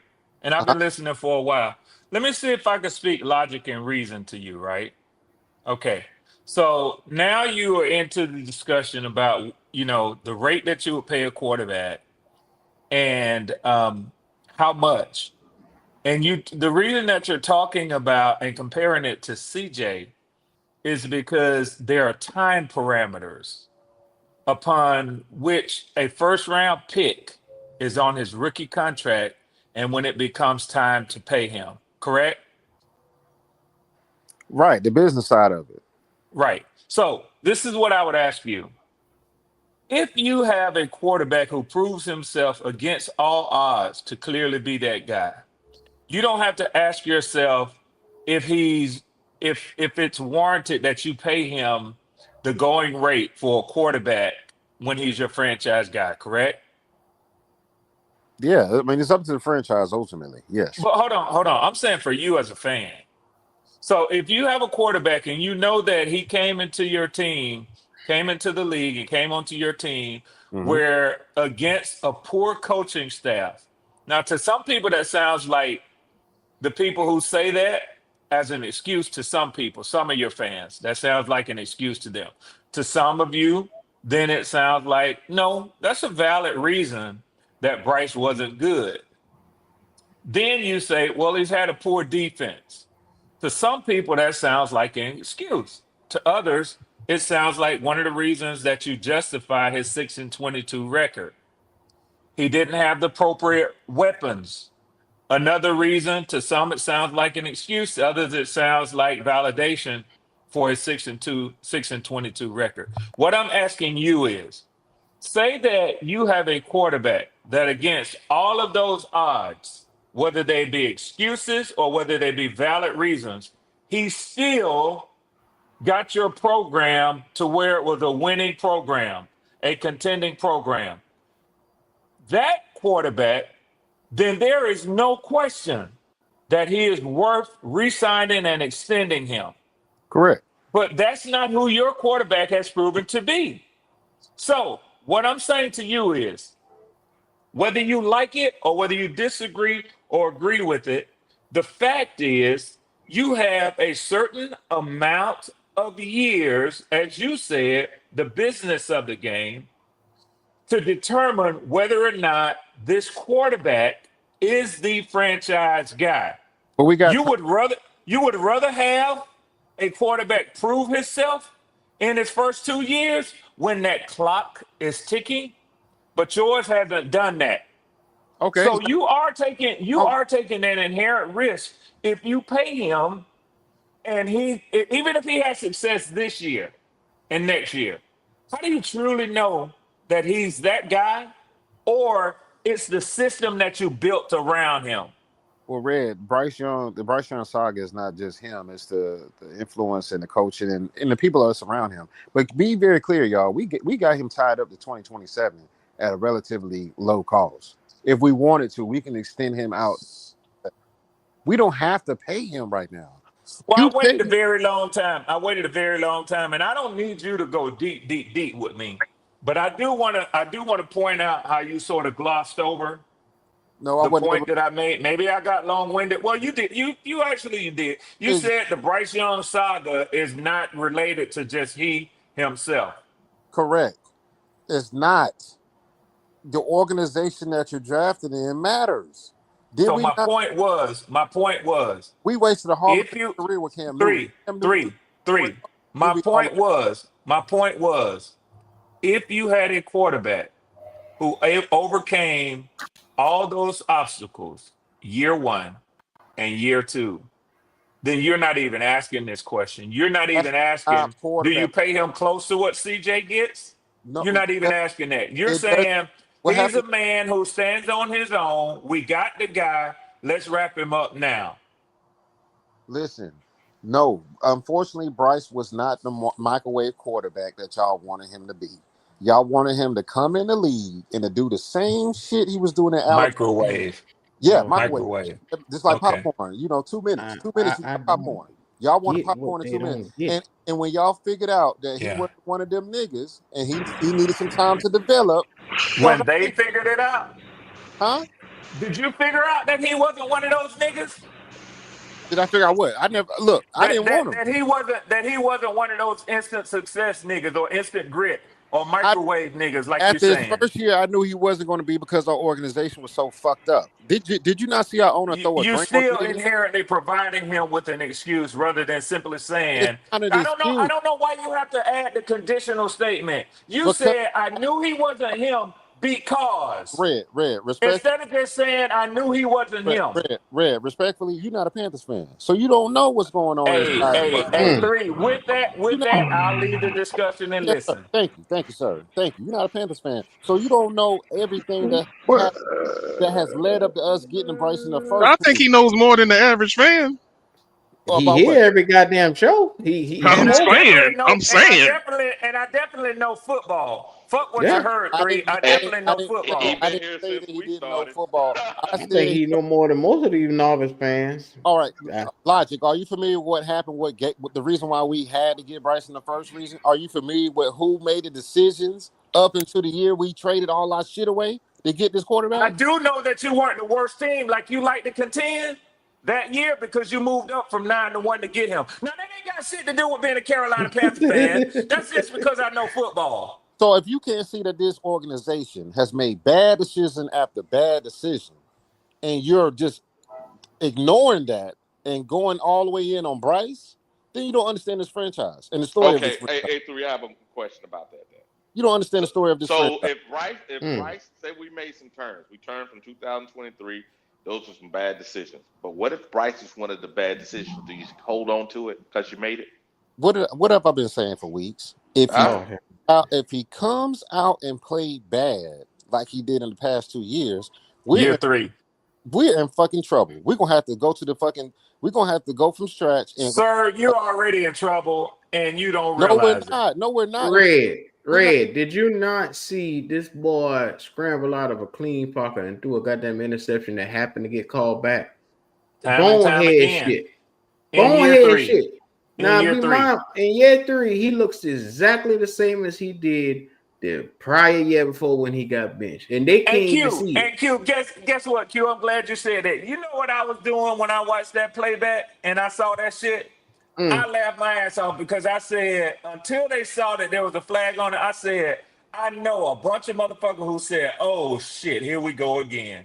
And I've been listening for a while. Let me see if I can speak logic and reason to you, right? Okay. So now you are into the discussion about, the rate that you would pay a quarterback and how much. And the reason that you're talking about and comparing it to CJ is because there are time parameters upon which a first round pick is on his rookie contract and when it becomes time to pay him, correct? Right, the business side of it. Right. So this is what I would ask you. If you have a quarterback who proves himself against all odds to clearly be that guy, you don't have to ask yourself if it's warranted that you pay him the going rate for a quarterback when he's your franchise guy, correct? Yeah, I mean, it's up to the franchise ultimately, yes. But hold on. I'm saying for you as a fan. So if you have a quarterback and you know that he came into your team, came into the league and came onto your team where against a poor coaching staff. Now, to some people, that sounds like the people who say that as an excuse to some people, some of your fans, that sounds like an excuse to them. To some of you, then it sounds like, no, that's a valid reason that Bryce wasn't good. Then you say, well, he's had a poor defense. To some people, that sounds like an excuse. To others, it sounds like one of the reasons that you justify his 6-22 record. He didn't have the appropriate weapons. Another reason, to some, it sounds like an excuse. To others, it sounds like validation for his 6-22 record. What I'm asking you is, say that you have a quarterback that against all of those odds, whether they be excuses or whether they be valid reasons, he still got your program to where it was a winning program, a contending program. That quarterback, then there is no question that he is worth re-signing and extending him. Correct. But that's not who your quarterback has proven to be. So what I'm saying to you is, Whether you like it or whether you disagree or agree with it, the fact is you have a certain amount of years, as you said, the business of the game, to determine whether or not this quarterback is the franchise guy. But we got You would rather have a quarterback prove himself in his first 2 years when that clock is ticking, but yours hasn't done that. okay. So you are taking an inherent risk if you pay him, and even if he has success this year and next year. How do you truly know that he's that guy, or it's the system that you built around him? Well, Red, the Bryce Young saga is not just him; it's the influence and the coaching and the people that surround him. But be very clear, y'all. We got him tied up to 2027 at a relatively low cost. If we wanted to, we can extend him out. We don't have to pay him right now. Well, You I waited pay a very long time. And I don't need you to go deep, deep, deep with me. But I do want to point out how you sort of glossed over No, I the wasn't point able. that I made. Maybe I got long-winded. Well, you did. You actually did. You Is said the Bryce Young saga is not related to just he himself. correct. It's not. The organization that you're drafted in matters. Did So we not? my point was, We wasted a Hall of if Fame you career with Cam Newton. three, Cam Newton three, three. he be Hall of My point was, if you had a quarterback who overcame all those obstacles year one and year two, then you're not even asking this question. You're not That's even not asking, do you quarterback. pay him close to what CJ gets? No, You're not even asking that. You're it does. saying What he's a happened? man who stands on his own. We got the guy. Let's wrap him up now. Listen, no. Unfortunately, Bryce was not the microwave quarterback that y'all wanted him to be. Y'all wanted him to come in the league and to do the same shit he was doing at Alabama. Microwave. Yeah, Okay. microwave. Microwave. Just like Okay. popcorn. 2 minutes. I 2 minutes, you I got don't popcorn. Y'all wanted get what popcorn in they 2 minutes. don't get. And when y'all figured out that he Yeah. wasn't one of them niggas and he needed some time to develop, y'all When got they rid of him. figured it out, Huh? did you figure out that he wasn't one of those niggas? Did I figure out what? I never look, I That didn't that want him. that he wasn't one of those instant success niggas or instant grit or I microwave niggas like you're After his saying. first year, I knew he wasn't going to be because our organization was so fucked up. Did you not see our owner throw a You drink on still niggas? inherently providing him with an excuse rather than simply It's saying, not an I excuse don't know why you have to add the conditional statement. You because said I knew he wasn't him because, respect, instead of just saying I knew he wasn't him. respectfully, you're not a Panthers fan, so you don't know what's going on inside the fucking Hey, building. three. With You know, that, I'll leave the discussion and yes, sir. listen. Thank you, sir. Thank you. You're not a Panthers fan, so you don't know everything that Well, happened that has led up to us getting Bryce in the first I think place. he knows more than the average fan. He About what? hear every goddamn show. He I'm And I know. saying. definitely know, I'm saying. and I definitely know football. Fuck what you Yeah, heard, I three. didn't. I I didn't. definitely I know didn't. He football. I been didn't here say since that he we didn't know started. football. I I think said he know more than most of these novice fans. all right, Yeah. Logic. Are you familiar with what happened? With the reason why we had to get Bryson the first reason? Are you familiar with who made the decisions up until the year we traded all our shit away to get this I quarterback? do know that you weren't the worst team like you like to contend that year because you moved up from 9-1 to get him. Now that ain't got shit to do with being a Carolina Panther fan. That's just because I know football. So if you can't see that this organization has made bad decision after bad decision, and you're just ignoring that and going all the way in on Bryce, then you don't understand this franchise and the story of this Okay, franchise. A3, I have a question about that. Then. You don't understand the story of this So franchise. if Bryce, say we made some turns, we turned from 2023. Those were some bad decisions. But what if Bryce is one of the bad decisions? Do you hold on to it because you made it? What have I been saying for weeks? If he All right. if he comes out and played bad like he did in the past 2 years, Year we're 3. in fucking trouble. We're gonna have to go to the fucking. We're gonna have to go from scratch and go. Sir, you're already in trouble and you don't No, we're realize it. not. No, we're not. We're not. Red, did you not see this boy scramble out of a clean pocket and threw a goddamn interception that happened to get called back? Time and time Bonehead again. shit. In year Bonehead 3. shit. In Now, year be 3. mine. In year 3, he looks exactly the same as he did the prior year before when he got benched, and they can't even see it. And Q, guess what, Q? I'm glad you said that. You know what I was doing when I watched that playback and I saw that shit? I laughed my ass off because I said, until they saw that there was a flag on it, I said, I know a bunch of motherfuckers who said, oh shit, here we go again.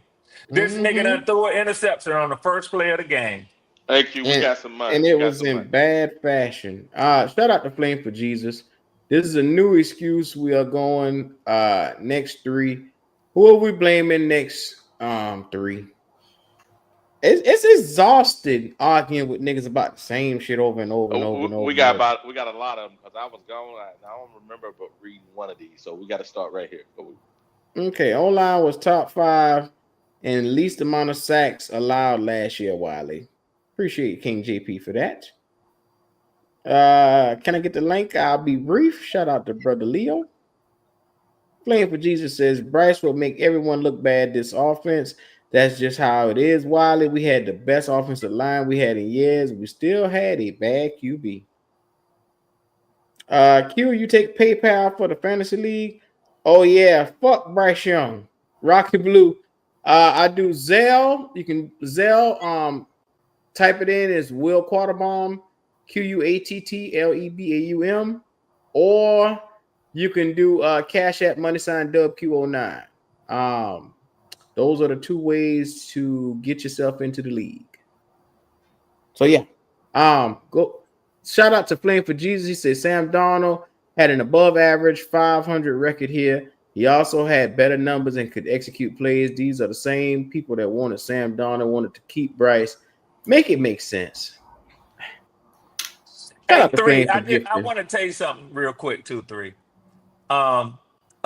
This nigga done threw an interception on the first play of the game. Hey Q, we got some money. And it was in bad fashion. Shout out to Flame for Jesus. This is a new excuse. We are going next 3. Who are we blaming next 3? It's exhausted arguing with niggas about the same shit over and over and over and over. We got a lot of them because I was gone. I don't remember but reading one of these, so we got to start right here. Okay, O-line was top 5 and least amount of sacks allowed last year, Wiley. Appreciate King JP for that. Can I get the link? I'll be brief. Shout out to brother Leo. Playing for Jesus says Bryce will make everyone look bad this offense. That's just how it is, Wiley. We had the best offensive line we had in years. We still had a bad QB. Q, you take PayPal for the fantasy league? Oh yeah, fuck Bryce Young. Rocky Blue. I do Zelle. You can Zelle. Type it in as Will Quarterbaum, QUATTLEBAUM, or you can do Cash App $WQ09. Those are the 2 ways to get yourself into the league. So yeah, go. Shout out to Flame for Jesus. He said Sam Darnold had an above average 500 record here. He also had better numbers and could execute plays. These are the same people that wanted Sam Darnold, wanted to keep Bryce. Make it make sense. Hey, 3, I want to tell you something real quick, too, 3. A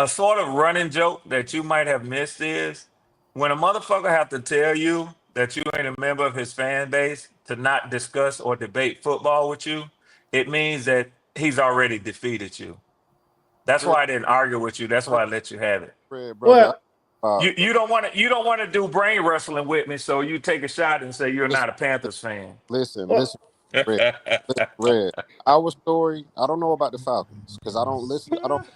sort of running joke that you might have missed is when a motherfucker have to tell you that you ain't a member of his fan base to not discuss or debate football with you, it means that he's already defeated you. That's why I didn't argue with you. That's why I let you have it. Well, you don't want to do brain wrestling with me, so you take a shot and say you're not a Panthers fan. Listen, Red. Our story. I don't know about the Falcons because I don't listen. I don't.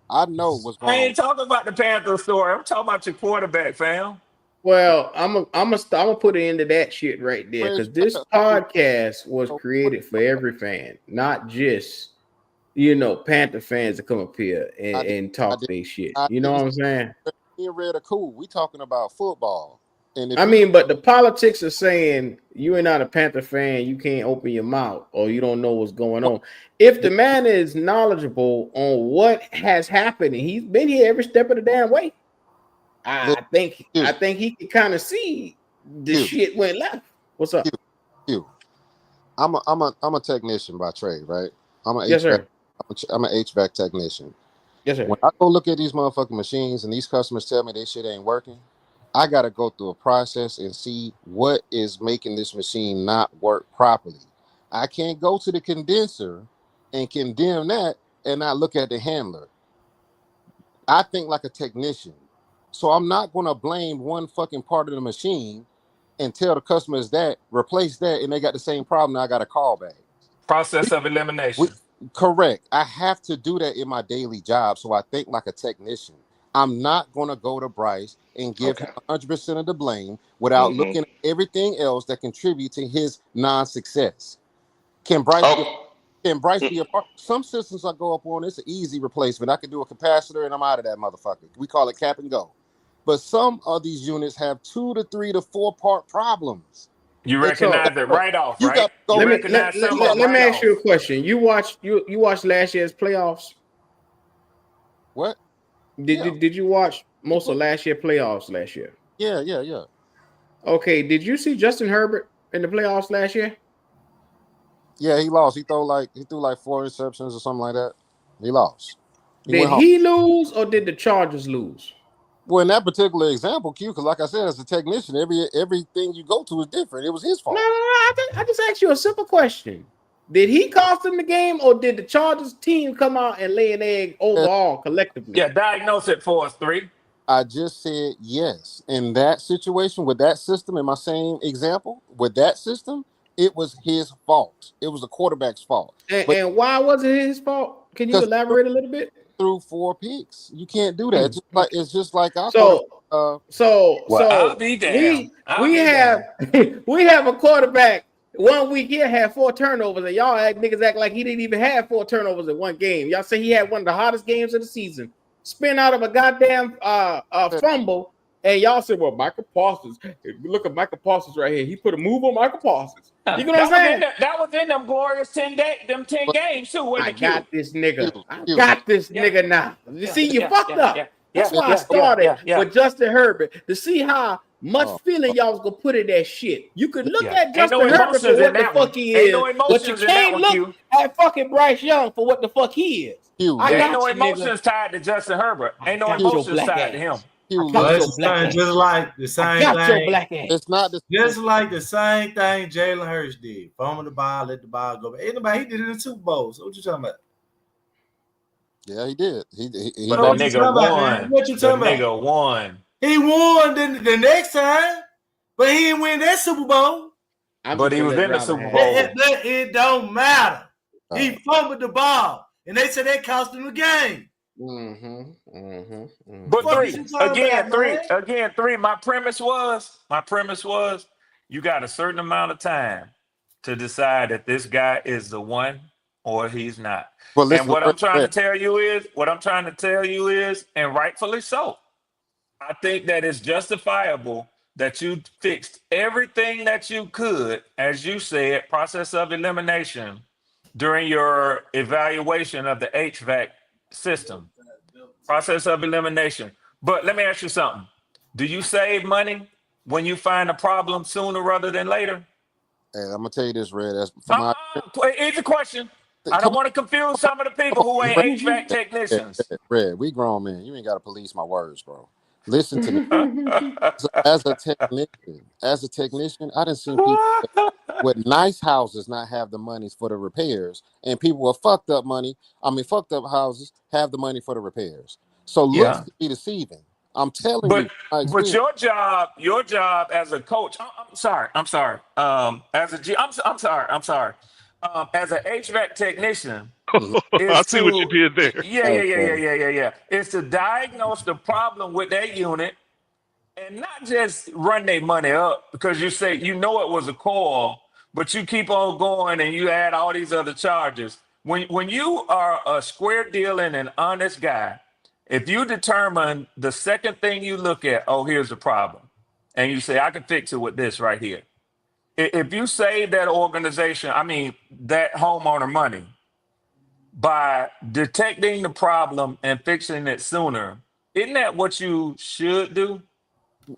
I know what's going on. I ain't talking about the Panthers story. I'm talking about your quarterback, fam. Well, I'm gonna put an end to that shit right there because this podcast was created for every fan, not just Panther fans to come up here and talk their shit. You know what I'm saying? Me and Red are cool. We talking about football. And but the politics are saying you ain't not a Panther fan, you can't open your mouth or you don't know what's going on. If the man is knowledgeable on what has happened and he's been here every step of the damn way, I think he can kind of see the shit went left. What's up? I'm a technician by trade, right? I'm an yes, sir. I'm an HVAC technician. Yes, sir. When I go look at these motherfucking machines and these customers tell me this shit ain't working, I got to go through a process and see what is making this machine not work properly. I can't go to the condenser and condemn that and not look at the handler. I think like a technician. So I'm not going to blame one fucking part of the machine and tell the customers that, replace that, and they got the same problem. Now I got to call back. Process of elimination. Correct. I have to do that in my daily job. So I think like a technician. I'm not going to go to Bryce and give him 100% of the blame without looking at everything else that contributes to his non-success. Can Bryce be a part? Some systems I go up on, it's an easy replacement. I can do a capacitor and I'm out of that motherfucker. We call it cap and go. But some of these units have 2 to 3 to 4 part problems. You recognize it right off, right? Let me ask you a question. You watched last year's playoffs? What? Did you watch most of last year's playoffs last year? Yeah. Okay, did you see Justin Herbert in the playoffs last year? Yeah, he lost. He threw like 4 interceptions or something like that. He lost. Did he lose or did the Chargers lose? Well, in that particular example, Q, because like I said, as a technician, everything you go to is different. It was his fault. No. I just asked you a simple question. Did he cost them the game, or did the Chargers team come out and lay an egg overall collectively? Yeah, diagnose it for us, 3. I just said yes. In that situation, with that system, in my same example, with that system, It was his fault. It was the quarterback's fault. And why was it his fault? Can you elaborate a little bit? Threw 4 picks. You can't do that. It's just like our So I'll be damned. we have a quarterback 1 week here had 4 turnovers, and y'all niggas act like he didn't even have 4 turnovers in one game. Y'all say he had one of the hottest games of the season, spin out of a goddamn fumble, and y'all say, well, Michael Parsons. If you look at Michael Parsons right here, he put a move on Michael Parsons. You know what I'm saying? That was in them glorious 10 games too. I got this nigga. I got this nigga now. You see, you fucked up. That's why I started with Justin Herbert to see how much feeling y'all was gonna put in that shit. You could look at Justin Herbert for what the fuck he is, but you can't look at fucking Bryce Young for what the fuck he is. Ain't no emotions tied to Justin Herbert. Ain't no emotions tied to him. Just like the same thing. It's not just like the same thing Jalen Hurts did. Fumble the ball, let the ball go. Anybody, he did it in the Super Bowl. So what you talking about? Yeah, he did. He but the nigga won. What you talking about? The nigga won. He won the next time, but he didn't win that Super Bowl. But he was in the Super Bowl. It don't matter. He fumbled the ball, and they said that cost him the game. But three. My premise was, you got a certain amount of time to decide that this guy is the one or he's not. Well, listen, and what I'm trying to tell you is, and rightfully so, I think that it's justifiable that you fixed everything that you could, as you said, process of elimination during your evaluation of the HVAC system. Process of elimination. But let me ask you something. Do you save money when you find a problem sooner rather than later? Hey, I'm gonna tell you this, Red. That's easy question. I don't want to confuse some of the people who ain't HVAC technicians. Red, we grown men. You ain't gotta police my words, bro. Listen to me. So as a technician, I done seen people with nice houses not have the monies for the repairs, and people with fucked up houses have the money for the repairs. So looks can be deceiving. I'm telling you. But your job as a coach. I'm sorry. As an HVAC technician. I see what you did there. Yeah. It's to diagnose the problem with that unit and not just run their money up, because you say it was a coil, but you keep on going and you add all these other charges. When you are a square dealing and honest guy, if you determine the second thing you look at, here's the problem, and you say, I can fix it with this right here. If you save that organization, that homeowner money, by detecting the problem and fixing it sooner, isn't that what you should do?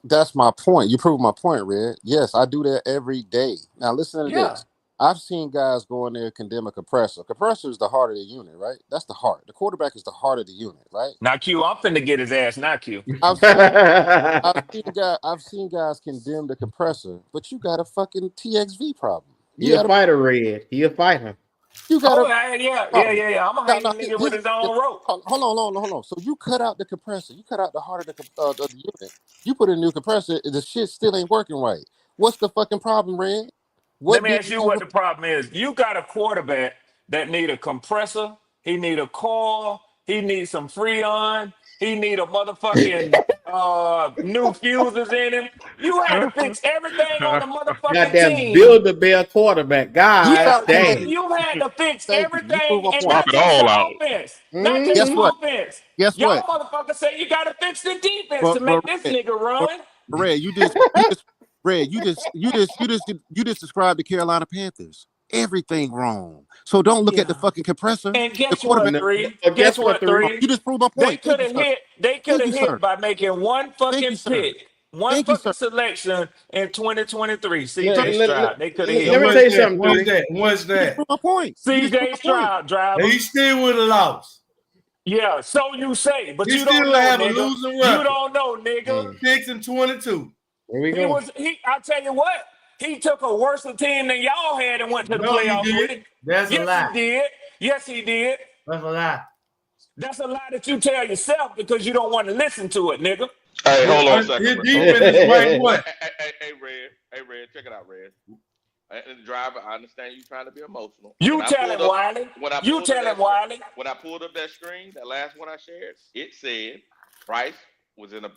That's my point. You prove my point, Red. Yes, I do that every day. Now listen to this. I've seen guys go in there and condemn a compressor. Compressor is the heart of the unit, right? That's the heart. The quarterback is the heart of the unit, right? Now, Q, I'm finna get his ass. Not Q. I've seen guys condemn the compressor, but you got a fucking TXV problem. He a fighter, Red. He a fighter. You got yeah. I'm gonna hang a nigga with his own rope. Hold on. So you cut out the compressor. You cut out the heart of the unit. You put in a new compressor. The shit still ain't working right. What's the fucking problem, Red? Let me ask you what the problem is. You got a quarterback that need a compressor. He need a coil. He needs some Freon. He need a motherfucking new fuses in him. You had to fix everything on the motherfucking goddamn team. Build-A-Bear quarterback. God damn. You had to fix everything and Swap it all out. Offense. Not just Guess what? offense. Guess Y'all what? motherfuckers say you got to fix the defense to make this nigga run. Red, you just described the Carolina Panthers. Everything wrong. So don't look at the fucking compressor. And guess what, Three? Guess what, Three? You just proved my point. They could have hit by making one fucking pick, one fucking selection in 2023. CJ Stroud. They could have hit. Let me tell you something. What's that? Prove my point. CJ Stroud, driver. He still would have lost. Yeah, so you say, but you still don't know, have nigga. a losing record. You don't know, nigga. 6-22. Here we go. I tell you what, he took a worse team than y'all had and went to the playoffs with it. That's a lie. He did. Yes, he did. That's a lie. That's a lie that you tell yourself because you don't want to listen to it, nigga. Hey, hold on a second. His defense is right. What? Hey, Red, check it out, Red. And driver, I understand you trying to be emotional. You tell him, Wiley. You tell him, Wiley. When I pulled up that screen, that last one I shared, it said Bryce was in a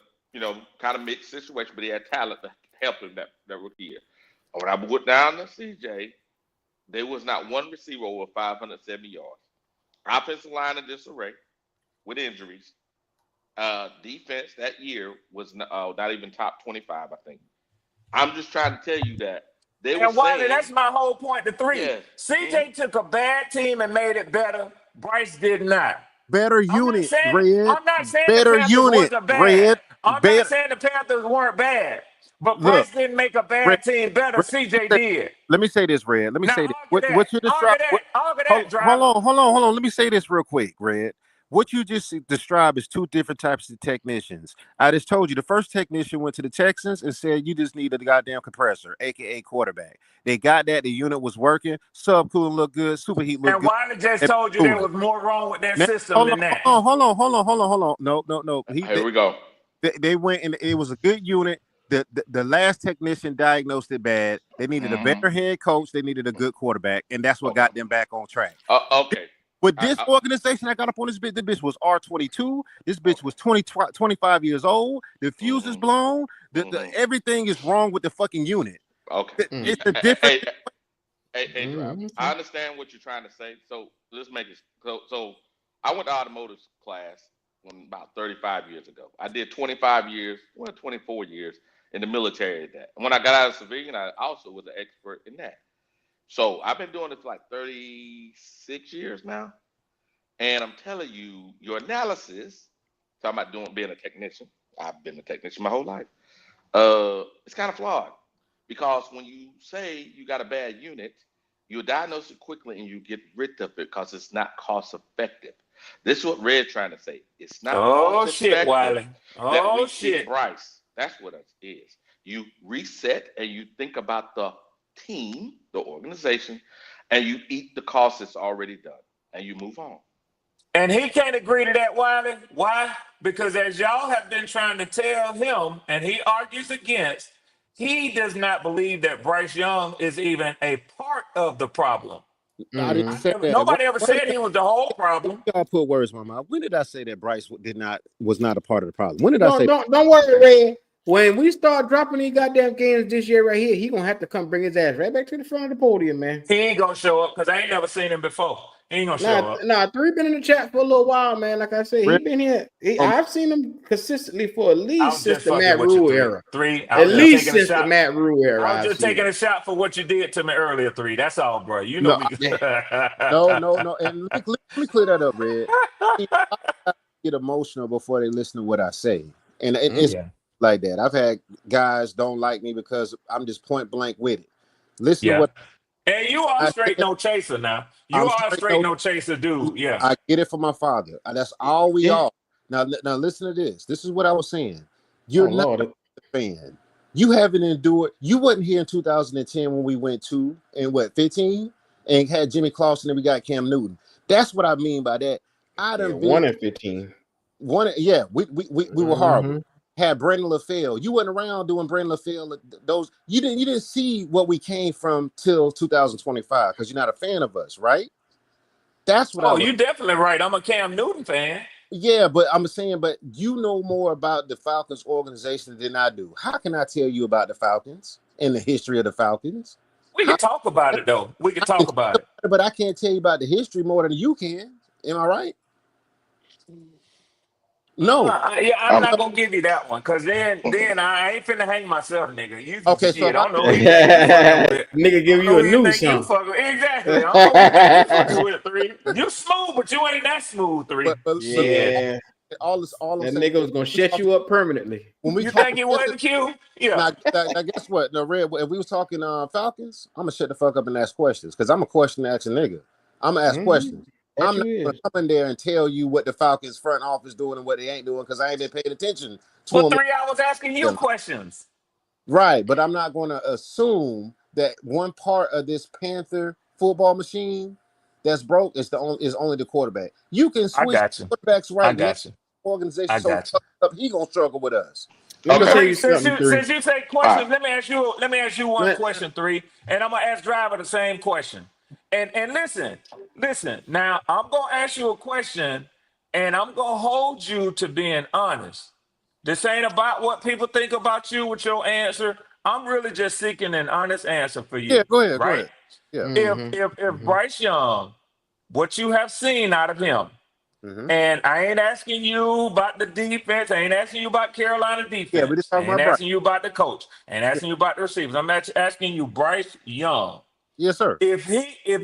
kind of mixed situation, but he had talent to help him that rookie year. When I went down to CJ, there was not one receiver over 570 yards. Offensive line in disarray with injuries. Defense that year was not even top 25, I think. I'm just trying to tell you that. And Wiley, that's my whole point. The three. Yes. CJ took a bad team and made it better. Bryce did not. Better unit, Red. I'm not saying Better the Panthers unit, wasn't bad. Red. I'm not saying the Panthers weren't bad. But Bryce didn't make a bad Red, team better. Red, CJ did. Let me say this, Red. Let me say this. What you described? Hold on. Let me say this real quick, Red. What you just described is two different types of technicians. I just told you the first technician went to the Texans and said you just need a goddamn compressor, aka quarterback. They got that. The unit was working. Subcooling looked good. Superheat looked and good. Wiley just told you there was more wrong with that system hold than on, that. Hold on. No. Here we go. They went and it was a good unit. The last technician diagnosed it bad. They needed a better head coach. They needed a good quarterback, and that's what got them back on track. Okay. With this organization I got up on this bitch was R22. This bitch was 25 years old. The fuse is blown. Everything is wrong with the fucking unit. Okay. It's a different. Hey, Driver, I understand what you're trying to say. So let's make it. So I went to automotive class about 35 years ago. I did 24 years in the military at that. And when I got out of civilian, I also was an expert in that. So I've been doing it for like 36 years now. And I'm telling you, your analysis, talking about being a technician, I've been a technician my whole life. It's kind of flawed. Because when you say you got a bad unit, you diagnose it quickly and you get rid of it because it's not cost effective. This is what Red's trying to say. It's not cost effective Wiley. that we keep Bryce. That's what it is. You reset and you think about the team, the organization, and you eat the cost that's already done, and you move on. And he can't agree to that, Wiley. Why? Because as y'all have been trying to tell him, and he argues against, he does not believe that Bryce Young is even a part of the problem. I didn't say that. Nobody ever said he was the whole problem. Y'all put words in my mouth. When did I say that Bryce was not a part of the problem? When did I say? Don't worry, Ray. When we start dropping these goddamn games this year right here, he gonna have to come bring his ass right back to the front of the podium, man. He ain't gonna show up because I ain't never seen him before. He ain't gonna show up. Nah, 3 been in the chat for a little while, man. Like I said, he been here. I've seen him consistently for at least since the Matt Rule era. At least since the Matt Rule era. I was just taking a shot for what you did to me earlier, 3. That's all, bro. You No. know No. And let me clear that up, Red. I get emotional before they listen to what I say, and it's like that. I've had guys don't like me because I'm just point blank with it. Listen to what. And you are straight no chaser now. You are straight no chaser, dude. Yeah. I get it from my father. That's all we are. Now listen to this. This is what I was saying. You're not a fan. You haven't endured. You wasn't here in 2010 when we went 2 and 15 and had Jimmy Clausen and we got Cam Newton. That's what I mean by that. I done 1 and 15. We were horrible. Had Brandon LaFell. You wasn't around doing Brandon LaFell. Those you didn't see what we came from till 2025 because you're not a fan of us, right? That's what. You're definitely right. I'm a Cam Newton fan. Yeah, but I'm saying, but you know more about the Falcons organization than I do. How can I tell you about the Falcons and the history of the Falcons? We can talk about it though. We can talk about it. But I can't tell you about the history more than you can. Am I right? No. I'm not gonna give you that one because then I ain't finna hang myself, nigga. You okay? So I don't know. Nigga give you a new song. Exactly. I don't know you fucking with 3. You smooth, but you ain't that smooth 3. Yeah. All that nigga was gonna shut you up permanently. When we think he wasn't Q? Yeah. Now guess what? No, Red. If we was talking Falcons, I'm gonna shut the fuck up and ask questions because I'm a question asking nigga. I'm gonna ask questions. I'm not gonna come in there and tell you what the Falcons front office doing and what they ain't doing because I ain't been paying attention to them. 3 hours asking you questions. Right, but I'm not gonna assume that one part of this Panther football machine that's broke is only the quarterback. You can switch quarterbacks right now. Organization so up, he gonna struggle with us. Let me tell you Since something, you three. since you take questions, let me ask you one question, three, and I'm gonna ask Driver the same question. And listen. Now I'm gonna ask you a question, and I'm gonna hold you to being honest. This ain't about what people think about you with your answer. I'm really just seeking an honest answer for Yeah, you, go ahead. Go right? ahead. Yeah. If Bryce Young, what you have seen out of him, Mm-hmm. and I ain't asking you about the defense. I ain't asking you about Carolina Yeah, we just defense. I talking ain't about Bryce. asking you about the coach. I ain't Yeah. asking you about the receivers. I'm asking you Bryce Young. Yes, sir. If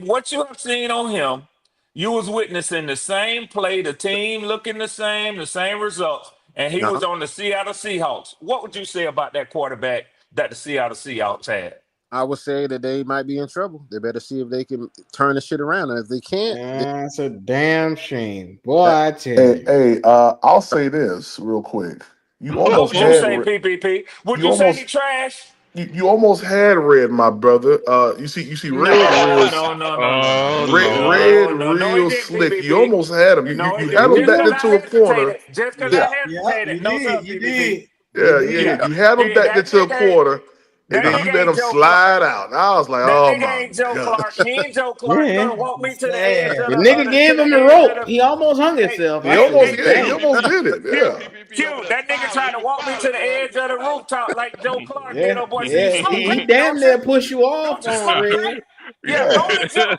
what you have seen on him, you was witnessing the same play, the team looking the same results, and he was Uh-huh. on the Seattle Seahawks, what would you say about that quarterback that the Seattle Seahawks had? I would say that they might be in trouble. They better see if they can turn the shit around. And if they can't, That's a damn shame. Boy, that, I tell you. I'll say this real quick. You What almost would you had say, PPP? Would you you say he almost trash? you almost had Red, my brother. You see Red No, real no, no, no, no, no, Oh Red no, Lord. no, no. He real didn't, slick. You PPP. almost had him. No, he You didn't. had him Just backed because I into a corner. hesitated, just because Yeah, I hesitated. You No, sir, did. You PPP. did. You yeah, Yeah, did. You had him backed that into a nigga ain't corner, and that then uh-huh. you nigga let ain't him Joe Clark. slide out. And I was like, That oh nigga my ain't Joe god. Clark. He ain't Joe Clark. Yeah. Gonna walk me It's to the edge sad. of The the nigga other to gave him the the edge of rope. the. He almost hung Hey, himself. He I hey, said, almost, hey, yeah, he Q, damn. almost did it. Q, Yeah. Q. That nigga tried to walk me to the edge of the rooftop like Joe Clark did. Yeah, Oh boy, see, yeah. slow He drink. damn Don't you? near push you off Don't you on slow Red. drink? Yeah, only Joe.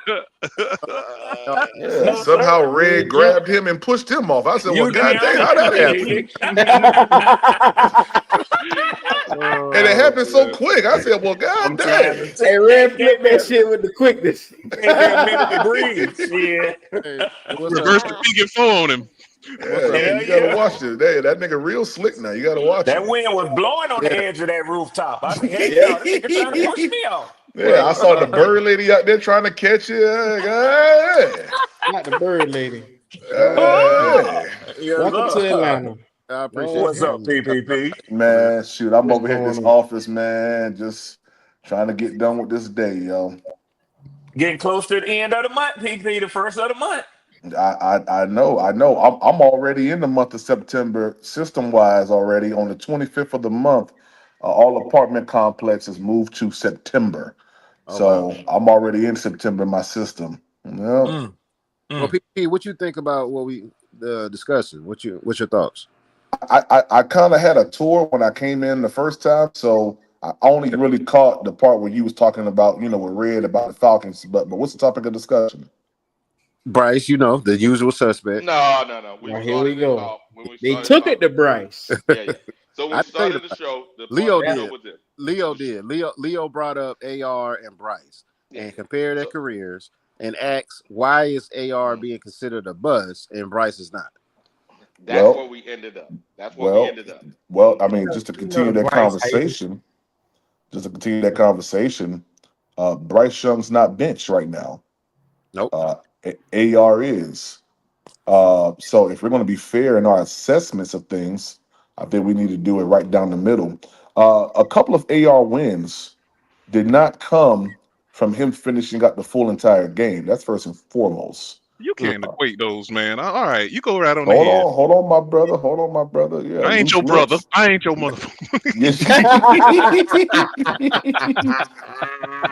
Yeah. No, Somehow sir. Red Red grabbed him and pushed him off. I said, well, You god damn dang, right, how that happen? PPP. And it Oh, happened so quick. I said, well, god I'm trying dang. to tell. Hey, Hey, Red flipped that shit with the quickness. gave me a minute to breathe. Shit. hey, what's up? Reverse the PG flow on him. What's Yeah, up? Hell you gotta yeah. watch it. Hey, that nigga real slick now. You gotta watch That him. wind was blowing on the Yeah. edge of that rooftop. I said, heck Yeah. no, this nigga trying to push me off. Yeah, I saw the bird lady out there trying to catch you. Hey, Not the bird lady. hey. Yes, Welcome to sir. Atlanta. I appreciate Lord What's that. up, have mercy. PPP? Man. Man, shoot, I'm What's over here at going this on? office, man, just trying to get done with this day, yo. Getting close to the end of the month, PP, the first of the month. I know, I know. I'm already in the month of September, system wise already. On the 25th of the month, all apartment complexes moved to September, Oh wow. so I'm already in September in my system. Yep. Mm, Well, mm. PP, what you think about what we the discussion? What's your thoughts? I kind of had a tour when I came in the first time, so I only really caught the part where you was talking about, with Red about the Falcons. But what's the topic of discussion? Bryce, the usual suspect. No. We Now here we started it go. off when we They started it took off. it to Bryce. Yeah. So when I we didn't say started that. the show, the part of Leo the show did. was this. Leo did. Leo brought up AR and Bryce Yeah. and compared their So careers and asked why is AR mhm. being considered a bust and Bryce is not. That's where Well, we ended up. That's where we well, ended up. I mean, just to You know continue the that Bryce haters. conversation, Bryce Young's not benched right now. Nope. AR is. So if we're going to be fair in our assessments of things, I think we need to do it right down the middle. A couple of AR wins did not come from him finishing up the full entire game. That's first and foremost. You Mm. can't equate those, man. All right, you go right on Hold ahead. on, hold on, my brother. Hold on, my brother. Yeah, I ain't loose your brother. lips. I ain't your motherfucker. Yes.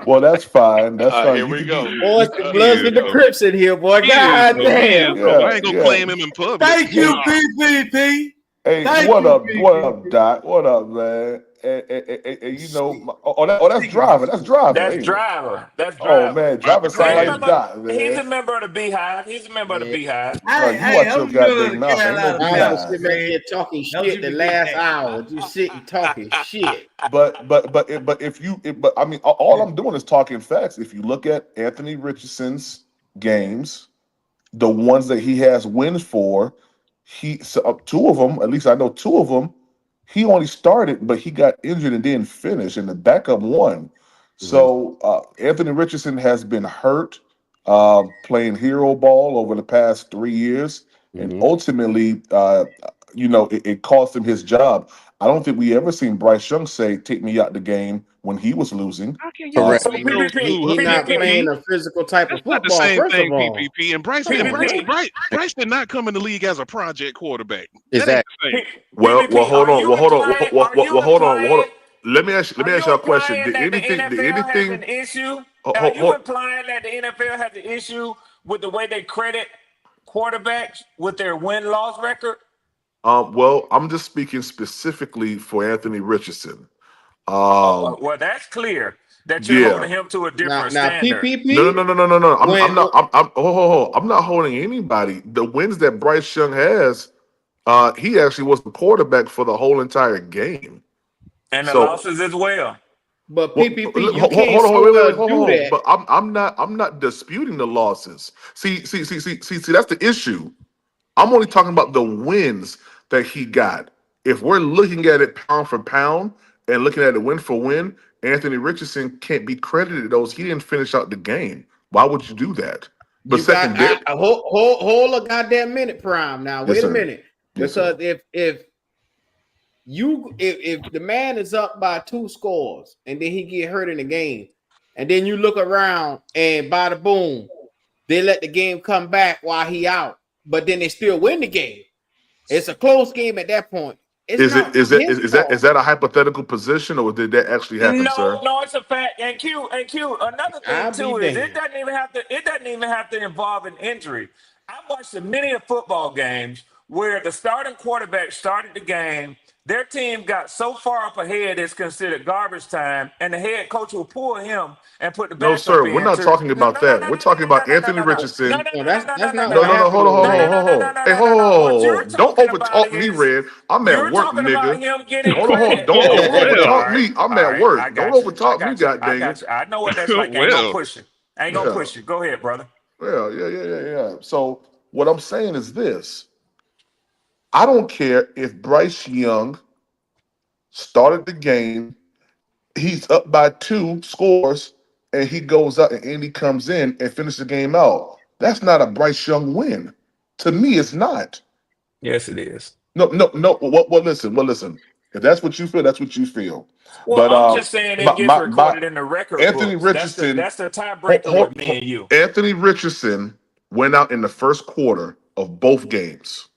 Well, that's fine. That's fine. Here You we can be. go. Boy, it's the Here Bloods we Is with the go. though. Crips in here, boy. Is God though. damn. Is though. I Yeah, ain't gonna yeah. claim him in public. Thank Nah. you, PPP. Hey, Thank what you, up? What up, PPP. Doc? What up, man? Shit. That's Sick of this driver. That's shit. driver. That's Hey, driver. That's oh driver. man, driver Now sound he's a like member. Doc, He's man. a member of the Beehive. He's a member of the Yeah. Beehive. No, Hey, you watch I'm your in the middle of goddamn the mouth. Ain't no Carolina I was Panthers, beehive. sitting back man. here talking Don't shit you the forget last that. hour. Just sitting talking shit. But if you, but I mean, all I'm doing is talking facts. If you look at Anthony Richardson's games, the ones that he has wins for, two of them, at least I know two of them, he only started, but he got injured and didn't finish, and the backup won. Mm-hmm. So Anthony Richardson has been hurt, playing hero ball over the past 3 years, and Mm-hmm. ultimately, it cost him his job. I don't think we ever seen Bryce Young say, "Take me out the game" when he was losing. How can y'all So say those two? He not playing PPP, a physical type of That's not the football. same First of thing, all, PPP. And Bryce, come on, bro. Bryce did not come in the league as a project quarterback. That ain't Exactly. the same. Well, PPP, hold are on, you implying? Are you hold on, hold on. implying? Let me ask Are you y'all a question. implying that the Did NFL has anything? an issue? Are Hold, you hold, implying that the NFL has an issue with the way they credit quarterbacks with their win-loss record? well, I'm just speaking specifically for Anthony Richardson. Well, that's clear that you're Yeah. holding him to a Now, different standard. No, no, PPP. no, no, no, no, no. I'm When not. I'm not holding anybody. The wins that Bryce Young has, he actually was the quarterback for the whole entire game. And the So, losses as well. but well, PPP, you can't hold on, so well hold do on. that. But I'm not disputing the losses. See. That's the issue. I'm only talking about the wins that he got. If we're looking at it pound for pound and looking at it win for win, Anthony Richardson can't be credited those. He didn't finish out the game. Why would you do that? But You got secondary, hold a goddamn minute, Prime. Now, yes, wait a sir. minute, Yes, sir. because if the man is up by 2 scores and then he get hurt in the game, and then you look around and bada boom, they let the game come back while he out, but then they still win the game. It's a close game at that point. It's Is it not his is fault. that a hypothetical position or did that actually happen, sir? No, it's a fact. And Q. Another thing I'll be too is damned. it doesn't even have to involve an injury. I've watched many of football games where the starting quarterback started the game. Their team got so far up ahead it's considered garbage time, and the head coach will pull him and put the No, backup sir. We're in not to talking about that. We're talking about Anthony no, Richardson. no, No, no, no, no, that's no, no, not no, what No, no. hold happened on, over hold on, No, there. no, hold no, on. no, no, Hey, no, no, no. What you're Don't talking about overtalk me, is Red. I'm at you're work, talking about nigga. him getting Hold on. credit. Don't Okay, well, all overtalk right, me. I'm all at right. I work. Don't got you. I overtalk me, got you. god I dang it. got you. I know what that's like. Ain't gonna well. push it. Ain't gonna Yeah. push it. Go ahead, brother. Yeah. So what I'm saying is this. I don't care if Bryce Young started the game, he's up by 2 scores, and he goes up and Andy comes in and finishes the game out. That's not a Bryce Young win. To me, it's not. Yes, it is. No. Listen. If that's what you feel, that's what you feel. Well, But I'm just saying it gets my recorded in the record Anthony books. Richardson, That's the tiebreaker with me and you. Anthony Richardson went out in the first quarter of both games.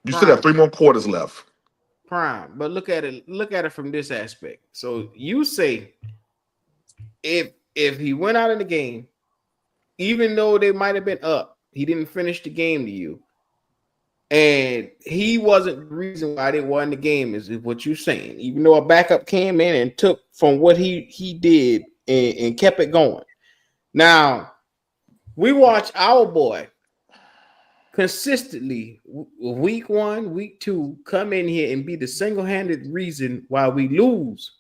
You still got Prime. 3 more quarters left. Prime. But look at it from this aspect. So you say if he went out in the game, even though they might have been up, he didn't finish the game to you. And he wasn't the reason why they won the game, is what you're saying. Even though a backup came in and took from what he did and kept it going. Now, we watch our boy consistently week 1, week 2, come in here and be the single-handed reason why we lose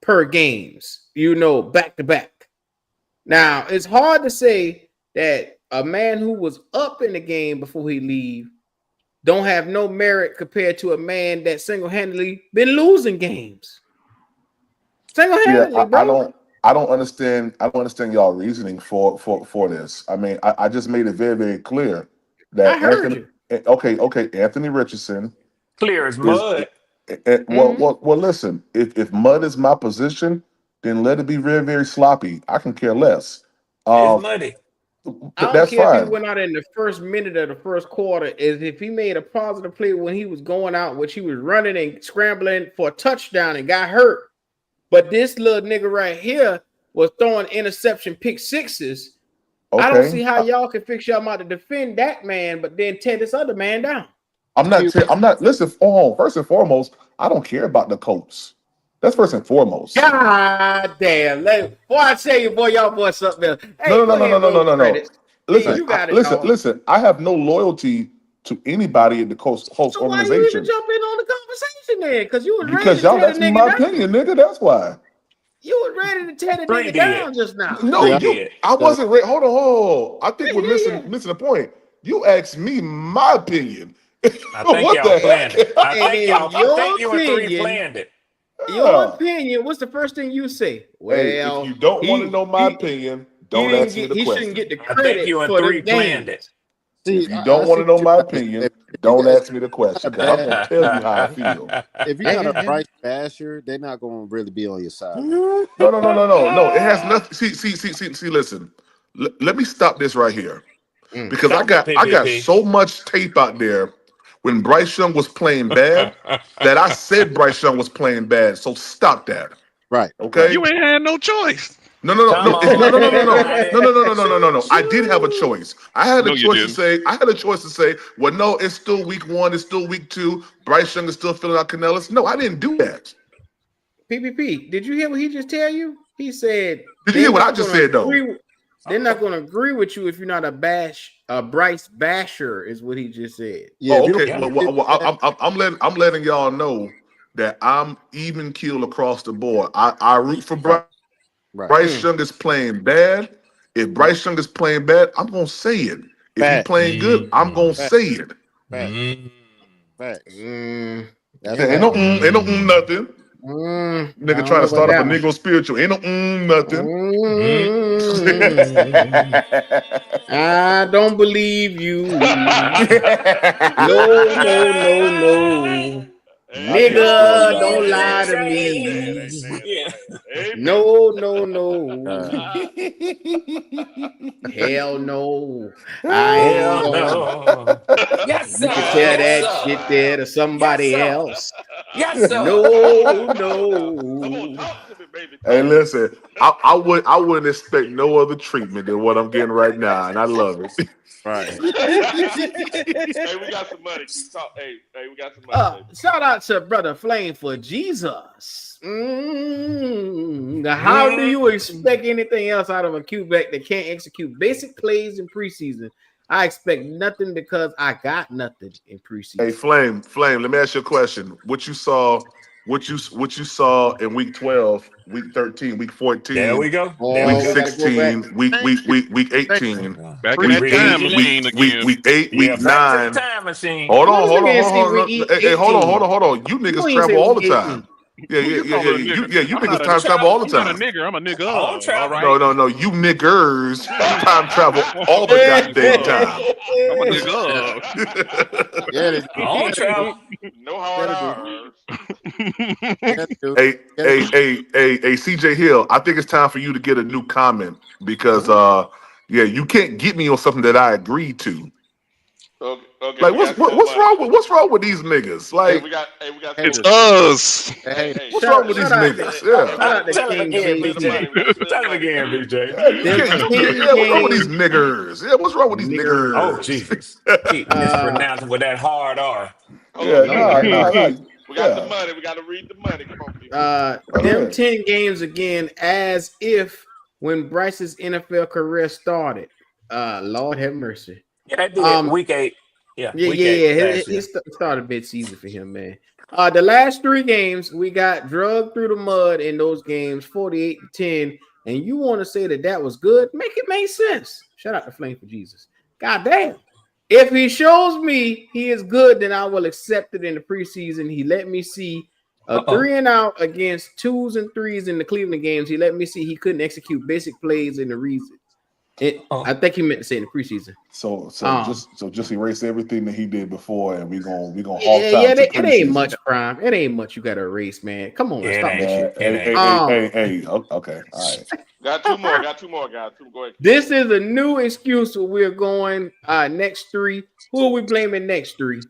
per games, back to back. Now, it's hard to say that a man who was up in the game before he leave don't have no merit compared to a man that single-handedly been losing games. Yeah, Single-handedly, bro. I don't understand. I don't understand y'all reasoning for this. I mean, I just made it very, very clear I that heard Anthony. you. Okay. Anthony Richardson Clear as is. mud. Well. Listen. If mud is my position, then let it be very, very sloppy. I can care less. It's Um, muddy. I don't that's care if he fine. went out in the first minute of the first quarter, is if he made a positive play when he was going out, which he was running and scrambling for a touchdown and got hurt. But this little nigga right here was throwing interception pick sixes. I don't see Okay. how y'all can fix y'all out to defend that man, but then tear this other man down. I'm not. Listen. Oh, first and foremost, I don't care about the Colts. That's first and foremost. God damn. Boy, I tell you, boy, y'all boys something else. Hey, go ahead, roll the No. credits. Hey, Listen, you got it, dog. listen. I have no loyalty to anybody in the Colts So why you even organization jump in on the conversation then? Because you was ready because to y'all tear the asked me nigga my down. opinion, nigga. That's why. You was ready to tear the Trey nigga did. down just now. No, Trey did. I wasn't ready. Hold on. I think we're Yeah. missing the point. You asked me my opinion. I think What y'all the planned it. heck? And in I your think you and three opinion, planned it. Yeah. what's the first thing you say? Hey, if Well, you don't want to he know my he opinion, he don't didn't ask me get the he shouldn't question. get the I think credit you and for three them planned it. games. If you don't want to know my opinion, don't ask me the question because I'm gonna tell you how I feel. If you got a Bryce basher, they're not gonna really be on your side. No. It has nothing. See. Listen. Let me stop this right here because Stop it, I got PPP. so much tape out there when Bryce Young was playing bad that I said Bryce Young was playing bad. So stop that. Right. Okay. You ain't had no choice. No. Come It's not, on. no. I did have a choice. I had No, a you choice to didn't. say, well, no, it's still week 1, it's still week 2. Bryce Young is still filling out Canellis. No, I didn't do that. PPP, did you hear what he just tell you? He said, Did you hear what I just said though? They're not going to agree with you if you're not a Bryce basher, is what he just said. Yeah. Okay. Well, I'm letting y'all know that I'm even keel across the board. I root for Bryce. Right. Bryce Young is playing bad. If Bryce Young is playing bad, I'm gonna say it. If he's playing good, I'm gonna say it. Facts. Ain't no nothing. Nigga trying to start up a Negro spiritual. Ain't no nothing. I don't believe you. No. Nigga, don't lie to me. No. Hell no. I ain't no. Yes, sir. You can tell that shit there to somebody else. Yes, sir. No. Hey, listen, I wouldn't expect no other treatment than what I'm getting right now, and I love it. Right. Hey, we got some money. Hey, we got some money. Shout out to Brother Flame for Jesus. Now, how do you expect anything else out of a Q-back that can't execute basic plays in preseason? I expect nothing because I got nothing in preseason. Hey, Flame, let me ask you a question. What you saw in week 12, week 13, week 14, there we go. week 16, week 18, back in that time machine again. week 8, week 9. Back to the time machine. Hold on. Hey, Hold on. You niggas travel all the time. Yeah. You niggas time travel all the time. I'm not a nigger. I'm a nigga. All right. No. You niggers time travel all the goddamn time. I'm a nigga. All travel. No hard R's. Hey, CJ Hill, I think it's time for you to get a new comment because you can't get me on something that I agreed to. Okay, like what's wrong with these niggas? Like, we got it's us. What's wrong with these niggas? Tell him again, BJ. Tell him again, BJ. What's wrong with these niggers? Yeah, what's wrong with these niggers? Oh, Jesus. Keep mispronouncing with that hard R. No. We got the money. We got to read the money. Come on, them 10 games again as if when Bryce's NFL career started. Lord have mercy. Yeah, that did. Week 8. Yeah. It started mid-season for him, man. The last 3 games, we got drugged through the mud in those games, 48-10. And you want to say that was good? Make it make sense. Shout out to Flame for Jesus. God damn. If he shows me he is good, then I will accept it in the preseason. He let me see a 3-and-out against 2s and 3s in the Cleveland games. He let me see he couldn't execute basic plays in the reason. I think he meant to say in the preseason. So just erase everything that he did before, and we gonna it ain't much crime. It ain't much you gotta erase, man. Come on, stop that shit. Hey, okay, all right. Got two more, guys. Go ahead. This is a new excuse where we're going next 3. Who are we blaming next 3?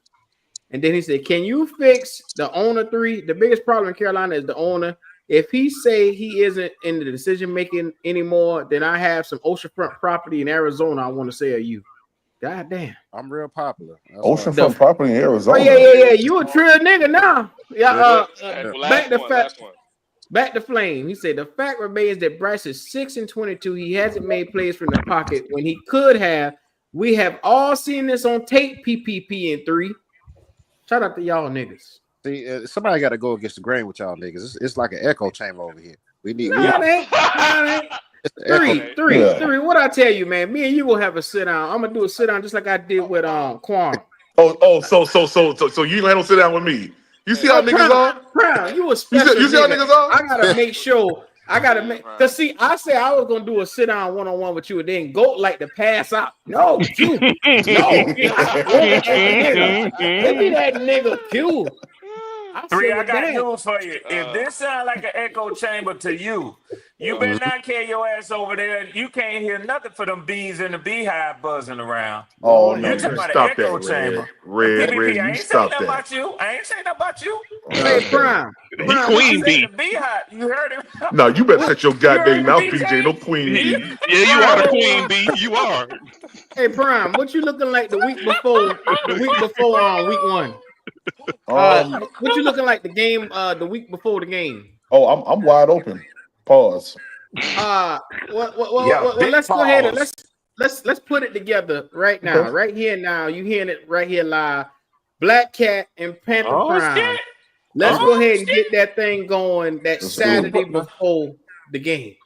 And then he said, "Can you fix the owner 3? The biggest problem in Carolina is the owner. If he say he isn't in the decision making anymore, then I have some oceanfront property in Arizona I want to sell you." God damn, I'm real popular. Oceanfront property in Arizona. Oh yeah. You a trill nigga now. Back to Flame. He said the fact remains that Bryce is 6-22. He hasn't made plays from the pocket when he could have. We have all seen this on tape. PPP in 3. Shout out to y'all niggas. See, somebody got to go against the grain with y'all niggas. It's like an echo chamber over here. We need. Three. What I tell you, man? Me and you gonna have a sit down. I'm gonna do a sit down just like I did with Quan. So you ain't sit down with me. You see how niggas are? Crown, you a special. You see how niggas are? I gotta make sure I gotta make cause see, I said I was gonna do a sit down one-on-one with you, and then Goat like to pass out. No, Q. No, I want that nigga. Give me that nigga Q. I got news for you. If this sound like an echo chamber to you, you better not carry your ass over there. You can't hear nothing for them bees in the beehive buzzing around. Oh no, You talking you about an stop echo that, chamber. Red, PPP, I you ain't saying stop nothing that. about you. I ain't saying nothing about you. Hey, Prime. He queen bee. The beehive. You heard him? No, you better shut your goddamn mouth, BJ? PJ. No queen bee. Yeah, you are the queen bee. You are. Hey, Prime, what you looking like the week before? Week 1. What you looking like the game? The week before the game. Oh, I'm wide open. Pause. Well, let's go ahead and let's put it together right now, right here now. You hearing it right here live. Black Cat and Panther Prime. Let's go ahead and get that thing going that Saturday before the game.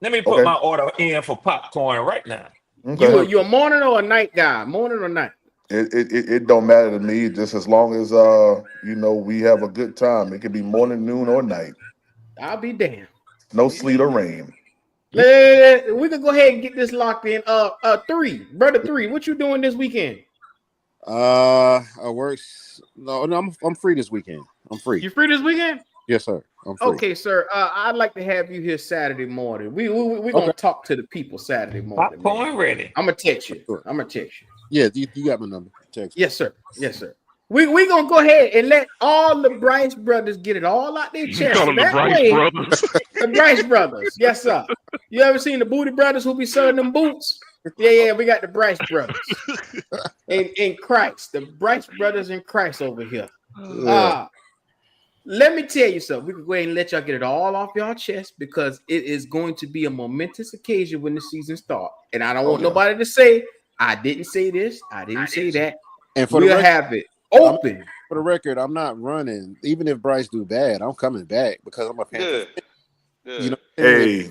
Let me put my order in for popcorn right now. Okay. You a morning or a night guy? Morning or night? It don't matter to me, just as long as we have a good time. It could be morning, noon, or night. I'll be damned. No sleet or rain. We can go ahead and get this locked in. Brother 3, what you doing this weekend? I work. No, I'm free this weekend. I'm free. You free this weekend? Yes, sir. I'm free. Okay, sir. I'd like to have you here Saturday morning. We're gonna talk to the people Saturday morning. Popcorn ready. I'm gonna text you. Yeah, you got my number. Text. Yes, sir. Yes, sir. We gonna go ahead and let all the Bryce brothers get it all out their chest. Call them the Bryce brothers. The Bryce brothers. Yes, sir. You ever seen the Booty brothers who be selling them boots? Yeah, we got the Bryce brothers. in Christ, the Bryce brothers in Christ over here. Let me tell you something. We can go ahead and let y'all get it all off y'all chest because it is going to be a momentous occasion when the season starts. And I don't want nobody to say, I didn't say this, I didn't say that. And for we'll have it open. For the record, I'm not running. Even if Bryce do bad, I'm coming back because I'm a Panthers. You know, hey,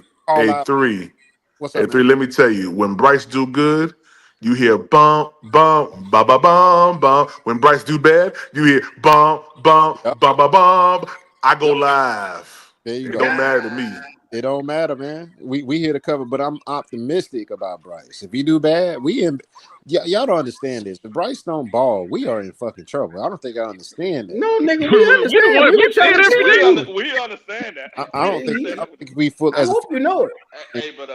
three. What's up, hey, three. Let me tell you, when Bryce do good, you hear bump, bump, ba ba bum, bum. When Bryce do bad, you hear bump, bump, ba ba bum. I go live. There you it go. Don't matter to me. It don't matter, man. We here to cover, but I'm optimistic about Bryce. If he do bad, y'all don't understand this. If Bryce don't ball, we are in fucking trouble. I don't think I understand that. No, nigga, we understand. We understand that. I don't think we full. I hope you know it. Hey, but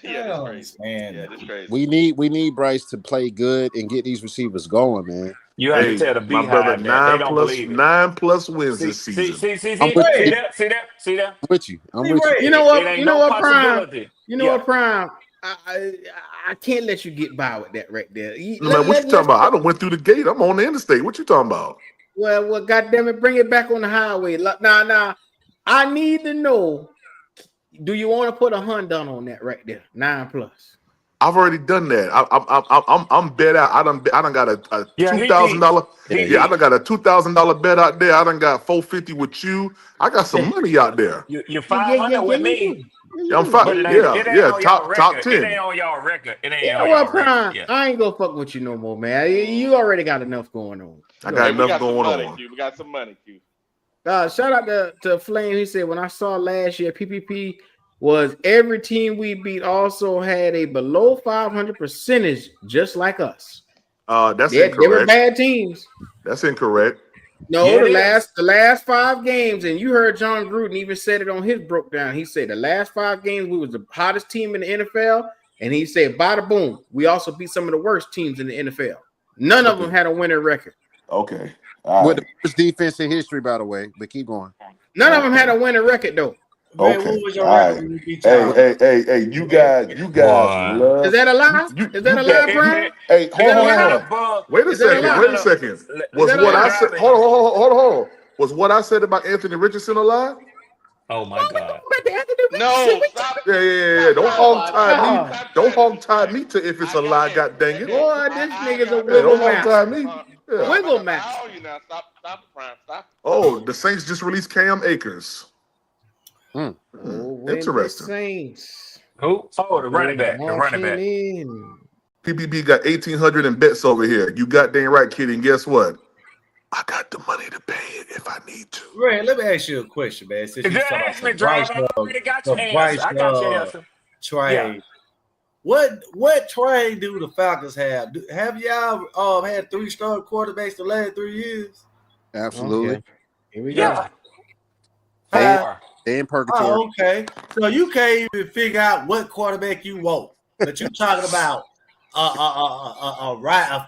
yeah, that's crazy. Man, yeah, that's crazy. We need Bryce to play good and get these receivers going, man. You have to tell the beehive my brother, that. They don't believe it. 9+ wins this season. See that? I'm with you. You know what? You know what, Prime? You know what, Prime? I can't let you get by with that right there. Man, what you talking about? I done went through the gate. I'm on the interstate. What you talking about? Well, goddamn it, bring it back on the highway. Now, I need to know. Do you want to put a Honda on that right there? 9+. I've already done that. I'm bet out. I done got a $2,000. I done got a $2,000 bet out there. I done got $450 with you. I got some money out there. You're 500 with me. Yeah, I'm fine. Yeah, top 10. It ain't on y'all record. It ain't on y'all record. Prime, I ain't gonna fuck with you no more, man. You already got enough going on. I got enough going on. We got some money, Q. Shout out to Flame. He said, when I saw last year, PPP was every team we beat also had a below 500 percentage, just like us. That's incorrect. They were bad teams. That's incorrect. No, the last 5 games, and you heard John Gruden even said it on his broke down. He said the last 5 games we was the hottest team in the NFL, and he said, bada boom, we also beat some of the worst teams in the NFL. None of them had a winning record. Okay. With the worst defense in history, by the way, but keep going. None of them had a winning record though. Okay. Man, what was your record? Hey, you guys love. Is that a lie? Is that a lie, Brian? Hey, hold on. Wait a second. Was what I said? Hold on. Was what I said about Anthony Richardson a lie? Oh my God. No. Yeah. Don't hog tie me to if it's a lie. God dang it. Boy, this nigga's a wiggle master. Don't hog tie me. Yeah. Wiggle master. Stop, Prime. Stop. Oh, the Saints just released Cam Akers. Interesting. Saints. Who? Oh, the running back. PPP got 1,800 in bets over here. You got dang right, kid. And guess what? I got the money to pay it if I need to. Ray, let me ask you a question, man. Since you Just talking about ask me, driver. I already got your answer. I got your answer. trade. Yeah. What trade do the Falcons have? Have y'all had 3 starting quarterbacks the last 3 years? Absolutely. Okay. Here we Yeah. go. They in purgatory. Oh, okay. So you can't even figure out what quarterback you want, but you talking about a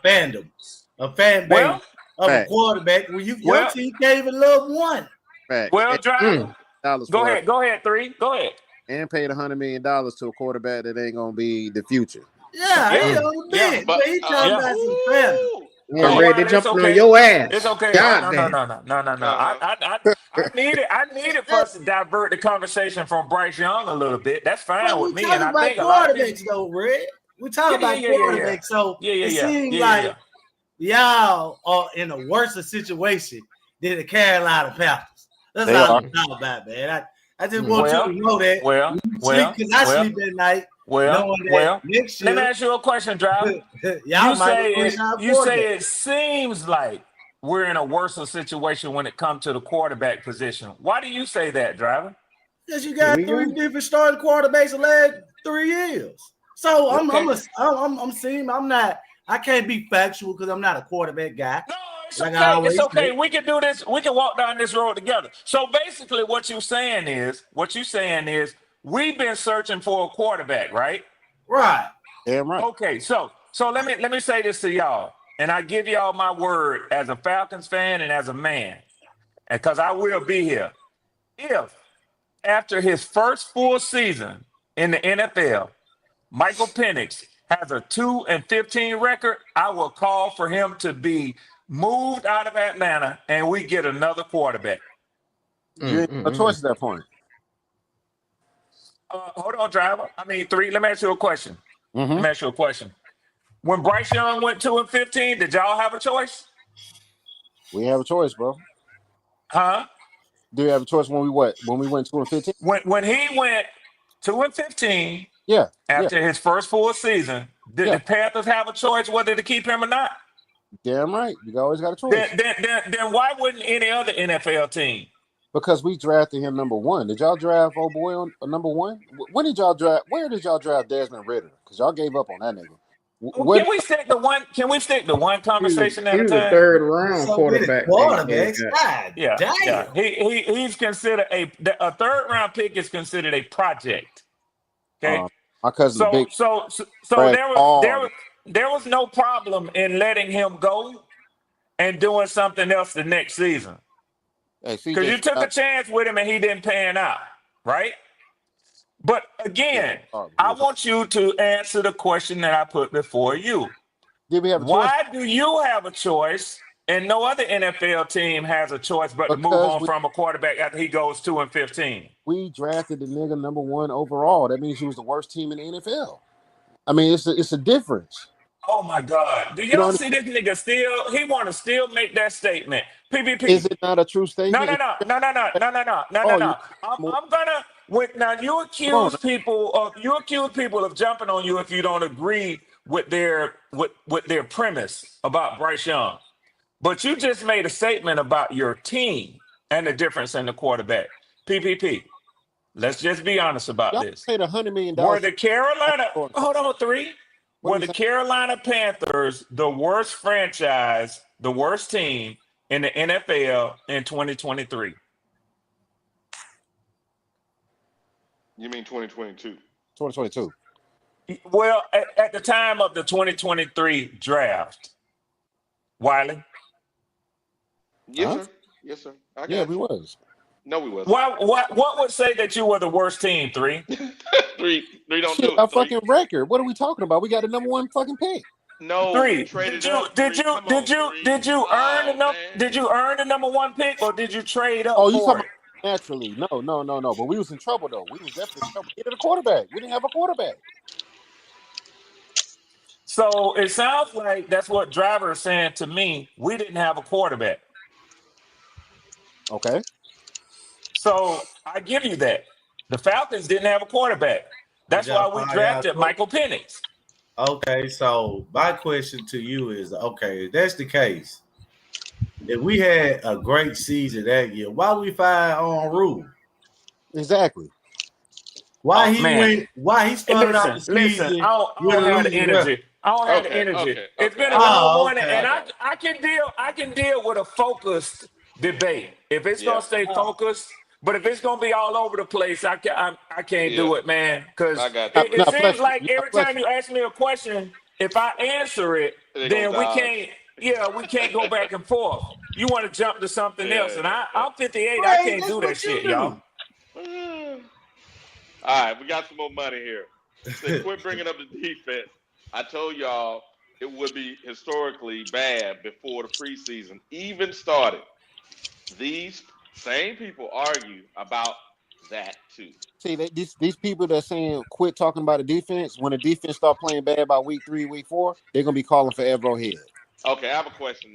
fandom, a fan base of a quarterback when your team can't even love one. Fact. Well, driver. Go ahead. Go ahead, 3. Go ahead. And paid $100 million to a quarterback that ain't gonna be the future. Yeah, he on the bench, but he talking about some fandom. Yeah, Ray, they jumping on your ass. It's okay. God No. damn. I needed for us to divert the conversation from Bryce Young a little bit. That's fine with me. And I think a lot of people. Though, Red. We talking about quarterbacks, so it seems like y'all are in a worse situation than the Carolina Panthers. That's all I'm talking about, man. I just want you to know that. Because I sleep at night. Next year, let me ask you a question, driver. you say it seems like we're in a worse situation when it comes to the quarterback position. Why do you say that, driver? Because you got 3 different starting quarterbacks the last 3 years. So I can't be factual because I'm not a quarterback guy. No, it's okay. We can do this. We can walk down this road together. So basically, what you're saying is, we've been searching for a quarterback, right? Right. Damn right. Okay, so let me say this to y'all, and I give y'all my word as a Falcons fan and as a man, and because I will be here. If after his first full season in the NFL, Michael Penix has a 2-15 record, I will call for him to be moved out of Atlanta and we get another quarterback. You ain't got a choice at that point. Hold on, driver. 3. Let me ask you a question. Mm-hmm. Let me ask you a question. When Bryce Young went 2-15, did y'all have a choice? We have a choice, bro. Huh? Do you have a choice when we went 2-15? When he went 2-15, after his first full season, did the Panthers have a choice whether to keep him or not? Damn right. You always got a choice. Then why wouldn't any other NFL team? Because we drafted him number 1. Did y'all draft old boy on number 1? When did y'all draft? Where did y'all draft Desmond Ritter? Because y'all gave up on that nigga. Can we stick to one? Can we stick to one conversation at a time? He was a 3rd round quarterback. Yeah. He's considered a 3rd round pick is considered a project. Okay. My cousin, so there was no problem in letting him go and doing something else the next season. Because you took a chance with him and he didn't pan out, right? But again, I want you to answer the question that I put before you. Did we have a Why do you have a choice and no other NFL team has a choice but to move on from a quarterback after he goes 2-15? We drafted the nigga number 1 overall. That means he was the worst team in the NFL. It's a difference. Oh my God! Do y'all see this nigga still? He want to still make that statement. PPP. Is it not a true statement? No. I'm gonna. Now you accuse people of jumping on you if you don't agree with their premise about Bryce Young. But you just made a statement about your team and the difference in the quarterback. PPP. Let's just be honest about this. Paid $100 million. Were the Carolina? Hold on, 3. Were the Carolina Panthers the worst franchise, the worst team in the NFL in 2023? You mean 2022? 2022. Well, at the time of the 2023 draft, Wiley? Yes, sir. We was. No, we wasn't. What would say that you were the worst team, 3? 3 don't Shit, do it. our fucking record. What are we talking about? We got the number 1 fucking pick. No, 3. Did you earn the number 1 pick or did you trade up for it? Naturally. No. But we was in trouble though. We was definitely in trouble. We needed a quarterback. We didn't have a quarterback. So it sounds like that's what Driver is saying to me. We didn't have a quarterback. Okay. So I give you that. The Falcons didn't have a quarterback. That's why we drafted Michael Penix. Okay, so my question to you is, okay, if that's the case, if we had a great season that year, why we fire on Rule? Exactly. Why Oh he man. went? Why he started out the Listen. season I with a don't have the losing record? energy. I don't have the energy. It's been a long Oh, one, okay. and I can deal with a focused debate if it's Yeah. gonna stay focused. But if it's gonna be all over the place, I can't Yeah. do it, man. Because I got it, you. it Now, seems Fletcher, like every time you ask me a question, if I answer it, They gonna then we dodge. can't. Yeah, we can't go back and forth. You want to jump to something else, and Yeah. I'm 58. I Right, can't that's do that what you shit, y'all. do. All right, we got some more money here. Say, quit bringing up the defense. I told y'all it would be historically bad before the preseason even started. These same people argue about that too. see, these people that saying quit talking about the defense, when the defense start playing bad by week 3, week 4, they're gonna be calling for Evro head. Okay, I have a question.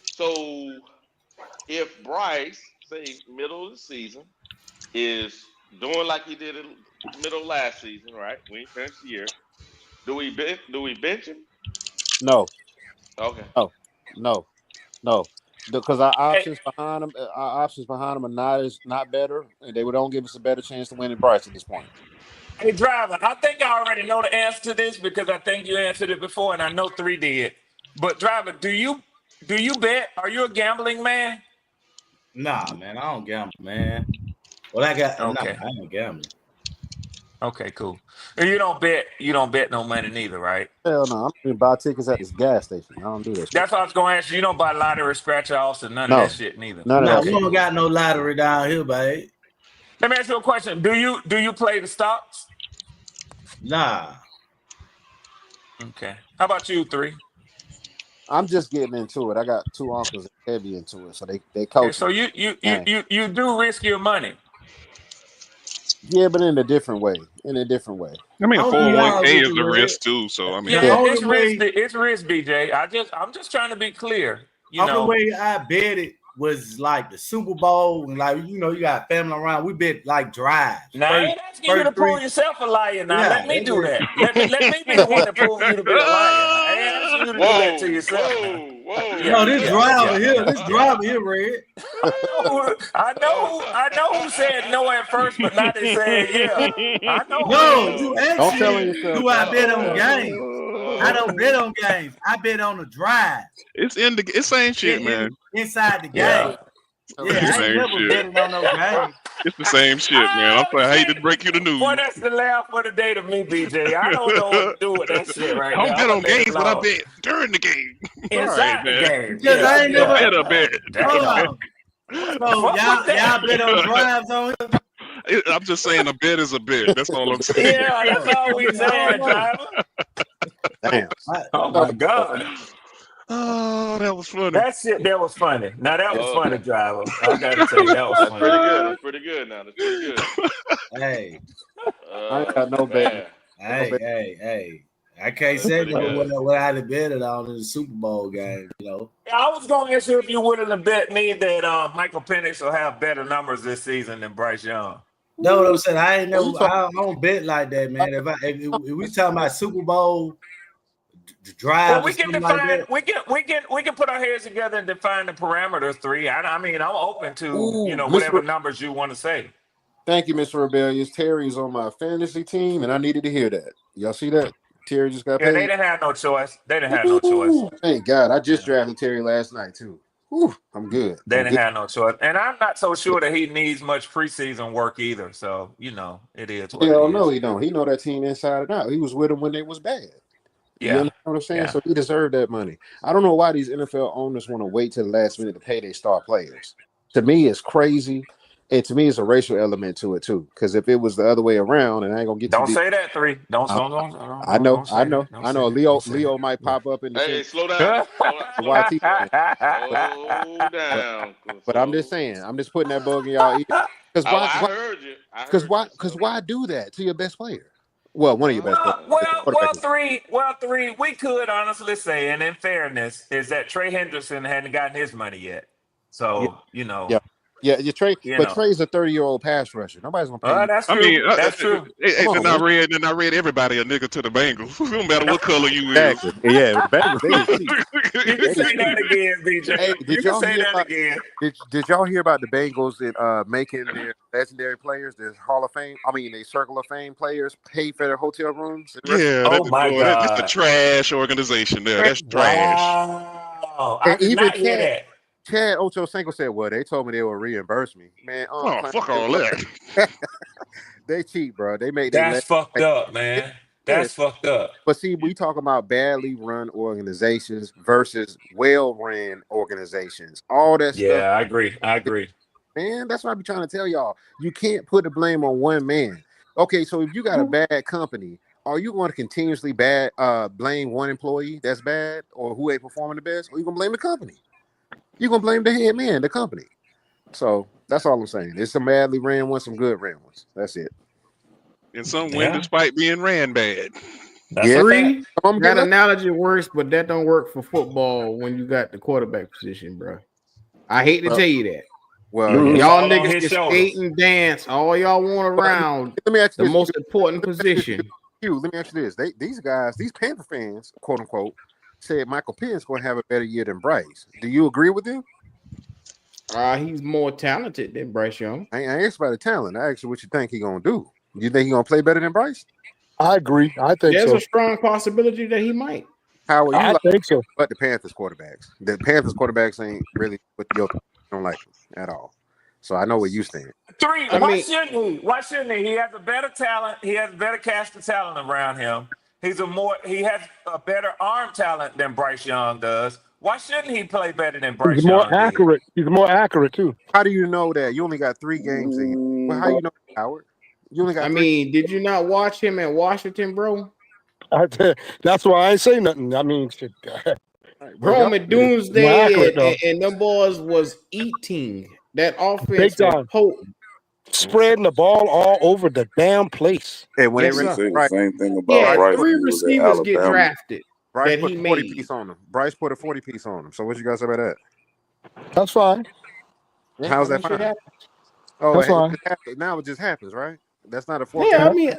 So if Bryce, say middle of the season, is doing like he did in middle of last season, right? We ain't finished the year. Do we bench him? No, Okay. no, no. Because our Hey, options behind him, are not better, and they would don't give us a better chance to win in Bryce at this point. Hey, driver, I think I already know the answer to this because I think you answered it before, and I know 3 did. But driver, do you bet? Are you a gambling man? Nah, man, I don't gamble, man. Well, I got nah, Okay. I ain't gambling. Okay, cool. And you don't bet. You don't bet no money neither, right? Hell no, I'm not even buy tickets at this gas station. I don't do that shit. That's what I was going to ask you. You don't buy lottery, scratch offs, and none of No, that shit neither. none of Nah, that we Okay, shit. don't cool. got no lottery down here, babe. Let me ask you a question. Do you play the stocks? Nah. Okay. How about you, 3? I'm just getting into it. I got 2 uncles that heavy into it, so they Okay, coach so me. you do risk your money. Yeah, but in a different way. I mean, I'm gonna be honest 401k with is you, a Red. risk too. So I mean, The Yeah, hey, only it's risk. way It's risk, BJ. I'm just trying to be clear. You only know. way I bet it was like the Super Bowl and like you got family around. We bet like drives. Now I First ain't asking you to three. prove yourself a liar. Now Yeah, let me do that. Let me be the one to prove you to be a liar. I ain't asking you to do that to yourself now. no, Yeah, this yeah, driver yeah, here, yeah, this yeah. driver here, Red. I know who said no at first, but now they saying yeah. I know who it No, is. you Don't asked tell on me, yourself, do I Trav. bet on games? I don't bet on games. I bet on the drive it's same shit, man. inside the Yeah. game. Tell on Yeah, It's I the ain't yourself. same never shit. betting on no game. It's the same shit, man. Oh I hate to shit. break you the Boy, news. that's the laugh for the day to me, BJ. I don't know what to do with that shit I right don't now. I'm bet on gonna let it games, but I blow. bet during the game. All right, Inside the man. game. Because Yeah, I ain't A never yeah. bet, a bet. hold Damn. on. So Fuck with y'all bet on that. drives on him? I'm just saying a bet is a bet. That's all I'm saying. Yeah, that's all we I don't saying, know. driver. Damn. Oh Tell my on yourself. God. Oh, that was funny. That shit that was funny. Now that was funny, Okay. driver. I gotta tell you, that was That's funny. pretty good. That's pretty good now. That's pretty good. Hey, I ain't Oh got no bet. man. No bet. hey. I can't That's say pretty no good. what I'd have betted on in the Super Bowl game, I was gonna ask you if you willing to bet me that Michael Penix will have better numbers this season than Bryce Young. Know what I'm saying? I ain't Well, you never. talking I don't bet like that, man. If we about talking about Super Bowl Well, drives or we can something like define. that, We can put our heads together and define the parameters. 3. I mean, I'm open to Ooh, whatever Mr. numbers you want to say. Thank you, Mr. Rebellious. Terry's on my fantasy team, and I needed to hear that. Y'all see that? Terry just got Yeah, they paid. didn't have no choice. They didn't have no choice. Ooh, thank God. I just Yeah. drafted Terry last night, too. Ooh, I'm good. They I'm didn't good. have no choice. And I'm not so sure that he needs much preseason work either. So, it is what it Hell no, is. he don't. He know that team inside and out. He was with them when they was bad. You Yeah. understand what I'm saying? Yeah. So he deserved that money. I don't know why these NFL owners want to wait till the last minute to pay their star players. To me, it's crazy. And to me, it's a racial element to it too. Because if it was the other way around, and I ain't gonna get too Don't deep. say that, 3. I, I know, Don't say that. Don't I say know. that. Don't say Leo that. might Yeah. pop up and defend Hey, slow down. the Slow down. YT man. But Slow but down. but I'm just saying, I'm just putting that bug in y'all ear. Because Oh, why I why heard you. I because heard why you. because So why do that to your best player? Well, one of your best players. Well, If the well, quarterback well, is 3, well, 3. We could honestly say, and in fairness, is that Trey Henderson hadn't gotten his money yet. yeah, So, yeah. Yeah, you Trey, You but know. Trey's a 30-year-old pass rusher. Nobody's gonna pay you. That's I true. mean, That's true. Come on, then I man. read everybody a nigga to the Bengals. No matter what color you is. Exactly. Yeah, the Bengals, they is cheap. You can They is say cheap. that again, BJ. Hey, You did can y'all say hear that about again. did y'all hear about the Bengals and making their legendary players, their Hall of Fame, their Circle of Fame players pay for their hotel rooms and restaurants? Yeah, Oh my that's a God. trash organization there. That's trash. Wow. I And did even not hear that. Chad Ochocinco said, well, they told me they will reimburse me. Man, Oh, Clown, fuck all that. they cheap, bro. They make their That's fucked up, man. yeah. That's fucked up. But see, we talk about badly run organizations versus well-ran organizations. All that stuff, Yeah, I agree. I agree. man. That's what I be trying to tell y'all. You can't put the blame on one man. Okay, so if you got a bad company, are you going to continuously blame one employee that's bad or who ain't performing the best, or you gonna blame the company? You're gonna blame the head man, the company. So that's all I'm saying. There's some badly ran ones, some good ran ones. That's it. And some win Yeah, despite being ran bad. that's Yeah, a fact. I'm That getting analogy works, but that don't work for football when you got the quarterback position, bro. I hate to tell you that. well, It's Y'all all on niggas his can skate shoulders. and dance all y'all want around let me ask the you this. most important position. Let me ask you this. These guys, these Panther fans, quote unquote, said Michael Penix going to have a better year than Bryce. Do you agree with them? He's more talented than Bryce Young. I asked about the talent. I asked you what you think he going to do. You think he going to play better than Bryce? I agree. I think There's so. a strong possibility that he might. How are you I like? think so. But the Panthers quarterbacks. The Panthers quarterbacks ain't really what you don't like them at all. So I know where you stand. Three. I Why mean, shouldn't he? Why shouldn't he? He has a better talent. He has a better cast of talent around him. He has a better arm talent than Bryce Young does. Why shouldn't he play better than He's Bryce more Young did? accurate. He's more accurate too. How do you know that? You only got 3 games in. Well, how you know, Howard? You only I got 3. mean, did you not watch him at Washington, bro? That's why I ain't say nothing. I mean, shit, Right, bro, Home y'all at more accurate Doomsday, though. and them boys was eating. That Big offense was time. potent. Spreading the ball all over the damn place. and when they Yes, ran You sir. say the right, same thing He about had Bryce Bryce put 3 when he was at receivers get Alabama. drafted that he a 40 made. piece on them. Bryce put a 40 piece on them. So what you guys say about that? That's fine. Yeah, How's I that mean, shit fine? happens. Oh, That's fine. now it just happens, right? That's not a Yeah, I forecast. mean,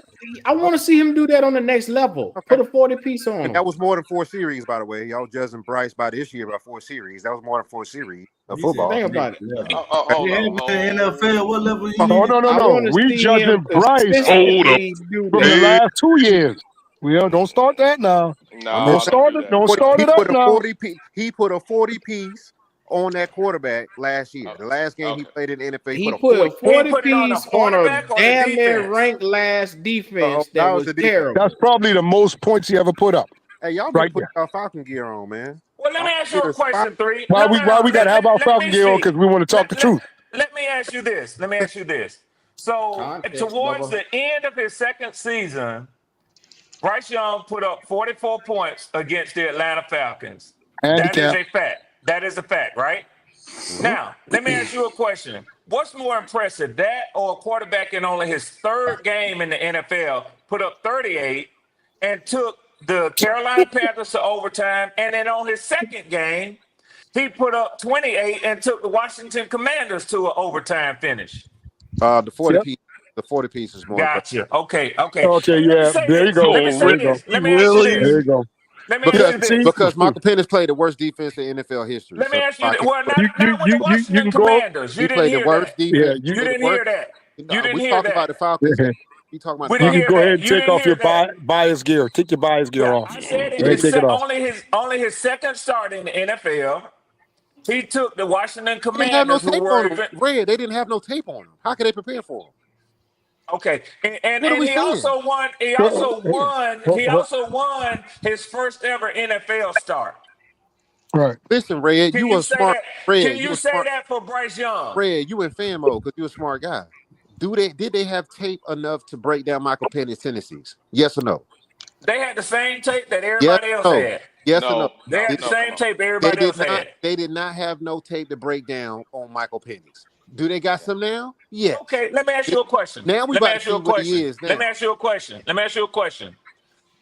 I want to see him do that on the next level. Okay. Put a 40 piece on And him. that was more than 4 series, by the way. Y'all judging Bryce by this year by 4 series. That was more than 4 series of He said football. Think the next about it. level. Hold Yeah, on, man, hold NFL, what level Oh, Oh you no, I want to we see him judging Bryce Hold up. consistently do from that. the Hey, last 2 years. We don't start that now. I'm No, Don't just saying don't start do it. that. Don't start he it up put a now. 40 piece. He put a 40 piece on that quarterback last year. The last game he Okay. played in the NFL, he He put a put a 40. He 40 put it on the piece on a quarterback or the damn near defense? ranked last defense That that was was the defense. That's terrible. probably the most points he ever put up. Hey, y'all better Right put there. y'all Falcon gear on, man. Well, let me All ask you here a is spot. question, Three. Why No, we no, why no. we gotta have our Let Falcon me gear on? see. Because we want to talk the truth. Let me ask you this. Let me ask you this. So, Context, towards Bubba. the end of his second season, Bryce Young put up 44 points against the Atlanta Falcons. That is Handicap. a fact. That is a fact, right? Mhm. Now, let me ask you a question. What's more impressive, that or a quarterback in only his third game in the NFL put up 38 and took the Carolina Panthers to overtime, and then on his second game, he put up 28 and took the Washington Commanders to an overtime finish? The 40 Yep. piece. The 40 piece is more impressive Gotcha. Okay. Okay. And let me Yeah. say There you this. go. Let me There say you go. this. Let me ask you There this. you go. Let me ask because you See. this. Michael Penix played the worst defense in NFL history. Let me So ask you I that. can't Well, put. not with the You Washington can go. Commanders. You He didn't played the hear worst that. Yeah. defense. You He played the didn't worst. hear that. You didn't We hear talking about that. the Falcons game. We talking about the We You didn't can Falcons. hear go ahead that. and You take didn't off hear your that. bias gear. Take your bias gear Yeah, off. I said Go ahead and take it off. only his second start in the NFL. He took the Washington They didn't have no Commanders, who tape were on him. Red. They didn't have no tape on him. How could they prepare for him? okay, What are and we he saying? also won. He also won his first ever NFL start. Right. Listen, Red. Can You you a say smart that? Can Red. You you a say smart that for Bryce Young? Red. You in fan mode because you a smart guy. Did they have tape enough to break down Michael Penix's tendencies? Yes or no? They had the same tape that Yes everybody else or no? had. Yes or no? No, They no, had Did the no. same Come on. tape they everybody else did not had. they did not have no tape to break down on Michael Penix. Do they got some now? Yes. Okay, let me ask you a question. Now we Let me about to ask you see a what he question. is Let me now. ask you a question. Let me ask you a question.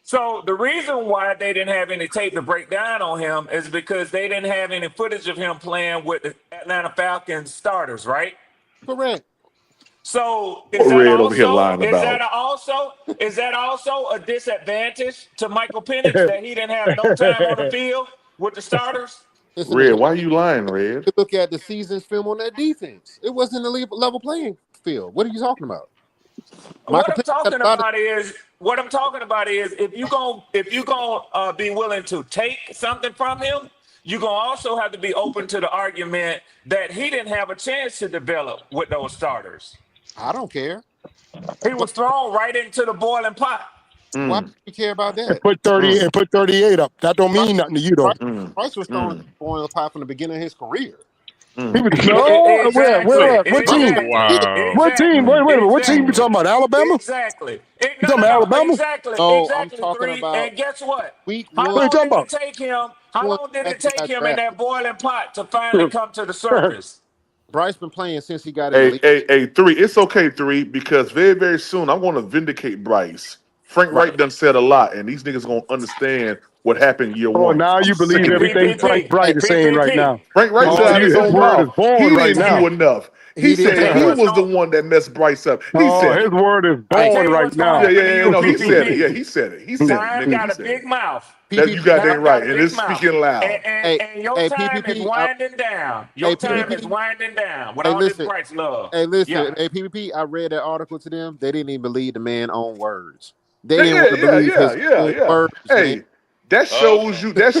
So the reason why they didn't have any tape to break down on him is because they didn't have any footage of him playing with the Atlanta Falcons starters, right? Correct. So is What that Red over here also lying about? is that also a disadvantage to Michael Penix that he didn't have no time on the field with the starters? Listen to Red, me. why are you lying, Red? Look at the season's film on that defense. It wasn't a level playing field. What are you talking about? Michael Penix had a lot of. What I'm talking about is if you gonna be willing to take something from him, you're gonna also have to be open to the argument that he didn't have a chance to develop with those starters. I don't care. He was thrown right into the boiling pot. Why do you care about that? Put 38 up. That don't mean nothing to you though. Price was thrown in the boiling pot from the beginning of his career. He was where? What team? Wow. What team? Wait a minute. What team you talking about? Alabama? Exactly. You talking about Alabama? Exactly. No, exactly. I'm talking about And guess what? week How one. long did it take him? How long did it take him in that boiling pot to finally come to the surface? Bryce been playing since he got in the league. Hey, 3. It's okay, 3, because very, very soon I'm going to vindicate Bryce. Frank Wright done said a lot, and these niggas going to understand what happened year one. Now you believe everything Frank Wright is saying right now. Frank Wright said out his own word is mouth. born He right didn't now. do enough. He said he was the one that messed Bryce up. He said his word is born right now. Yeah, no, he said it. Yeah, he said it. He said Time it. got a big mouth. That you got that right, and it's speaking loud. And your time is winding down. Your time is winding down with all this Bryce love. Hey, listen. Yeah. Hey, PPP, I read that article to them. They didn't even believe the man's own words. They didn't want to believe his own words. Hey, man. that shows you that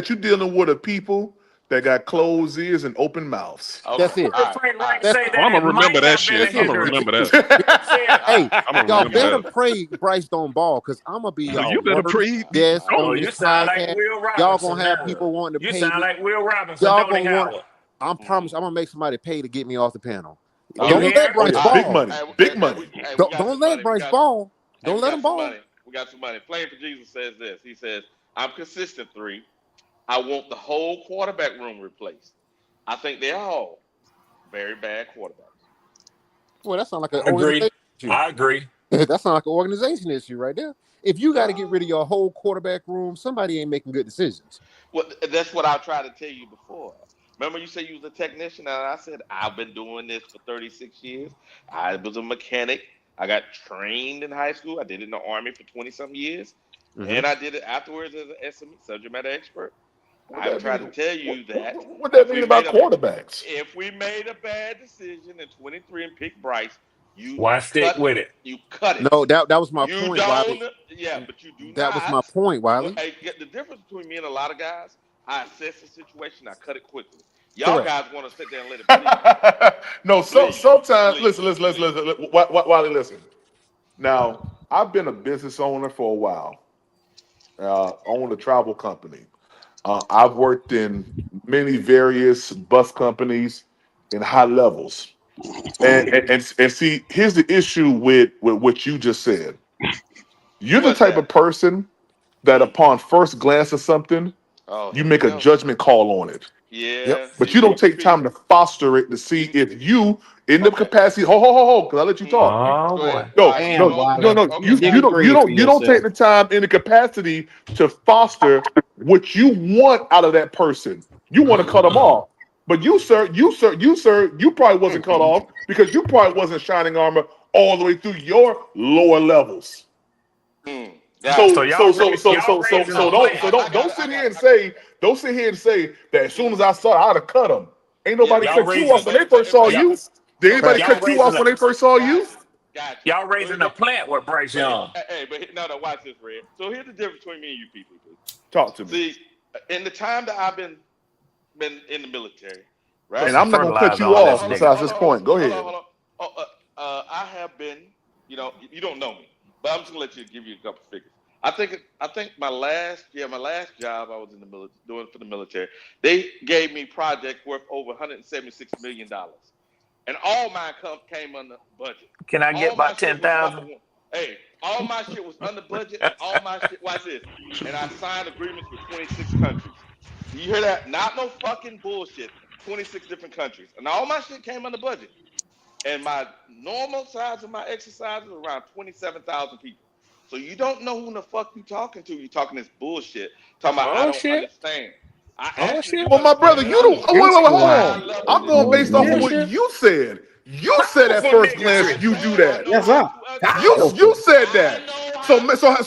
you're dealing with a people that got closed ears and open mouths. That's it. Frank Wright say that I'm gonna it remember might that have shit. been I'm an gonna injury. remember that. Hey, I'm gonna y'all remember better that. pray Bryce don't ball, because I'm gonna be y'all You better worst pray. guest Oh, on you this sound like podcast. Will Robinson. Y'all gonna have now. people wanting to You pay sound me. like Will Robinson. Y'all Donny gonna want. Howard. I promise I'm gonna make somebody pay to get me off the panel. You Don't hear? let Bryce ball. Big money. Big money. Don't let Bryce ball. Don't let him ball. We got some money. Playing for Jesus says this. He says, I'm consistent, 3. I want the whole quarterback room replaced. I think they're all very bad quarterbacks. Well, that sounds like an Agree. organization issue. I agree. That sounds like an organization issue right there. If you got to get rid of your whole quarterback room, somebody ain't making good decisions. Well, that's what I tried to tell you before. Remember you said you was a technician, and I said, I've been doing this for 36 years. I was a mechanic. I got trained in high school. I did it in the Army for 20-something years. And I did it afterwards as an SME, subject matter expert. I'm trying to tell you that. What that mean about quarterbacks? If we made a bad decision in 23 and picked Bryce, Why stick with it? You cut it. No, that was my You point, don't. Wiley. Yeah, but you do That not. was my point, Wiley. Hey, the difference between me and a lot of guys, I assess the situation, I cut it quickly. Y'all Correct. guys want to sit there and let it bleed. No, sometimes listen, Wiley, listen. Now, I've been a business owner for a while. Owned a travel company. I've worked in many various bus companies in high levels. And see, here's the issue with what you just said. You're the type of person that upon first glance of something, you make a judgment call on it. Yeah. But you don't take time to foster it to see if you in the capacity. Hold, because I let you talk. Oh boy. No. You don't take the time in the capacity to foster what you want out of that person. You want to cut them off. But you probably wasn't cut off because you probably wasn't shining armor all the way through your lower levels. So don't sit here and say that as soon as I saw it, I'd have cut them. Ain't nobody cut you off when they first saw you. Did anybody cut you off when they first saw you? Y'all raising a plant with Bryce Young. Hey, but no, watch this, Red. So here's the difference between me and you people. Talk to me. See, in the time that I've been in the military, right? And I'm not gonna cut you off besides this point. Go ahead. Hold on. I have been, you don't know me, but I'm just gonna give you a couple figures. I think my last job I was in the military doing for the military, they gave me projects worth over $176 million. And all mine came under budget. Can I get about 10,000? Hey, all my shit was under budget, and all my shit, watch this. And I signed agreements with 26 countries. You hear that? Not no fucking bullshit. 26 different countries. And all my shit came under budget. And my normal size of my exercise is around 27,000 people. So you don't know who the fuck you talking to. You talking this bullshit. Talking about I don't understand. Well, my brother, you don't. Wait, hold on. I'm going based off of what you said. You said at first glance you do that. Yes, sir. You said that. So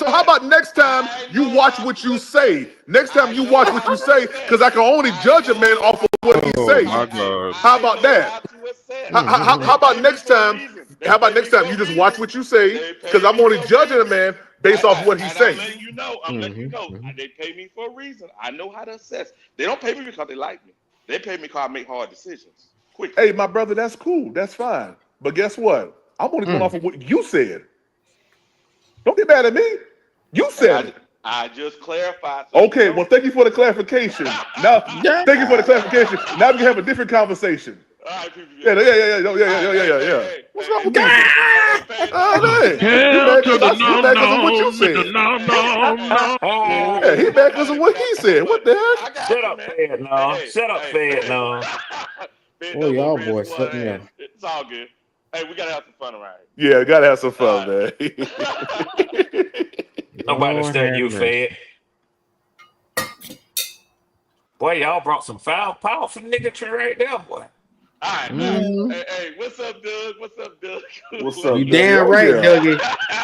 how about next time you watch what you say? Next time you watch what you say, because I can only judge a man off of what he say. my God. How about that? How about next time? How about next time you just watch what you say? Because I'm only judging a man based off what he say. I'm letting you know. They pay me for a reason. I know how to assess. They don't pay me because they like me. They pay me because I make hard decisions. Quick. Hey, my brother, that's cool. That's fine. But guess what? I'm only going off of what you said. Don't get mad at me. You said it. I just clarified. Okay, well, thank you for the clarification. Now, thank you for the clarification. Now we can have a different conversation. Yeah. What's wrong with people? You mad because of what you said. Yeah, he mad because of what he said. What the heck? Shut up, Fed. No. Shut up, Fed. No. Oh, y'all boys, something else. It's all good. Hey, we gotta have some fun around here. Yeah, gotta have some fun, man. Nobody understand you, Fed. Boy, y'all brought some powerful niggatry right there, boy. All right, hey, what's up, Doug? What's up, Doug? What's up? You damn right, Dougie.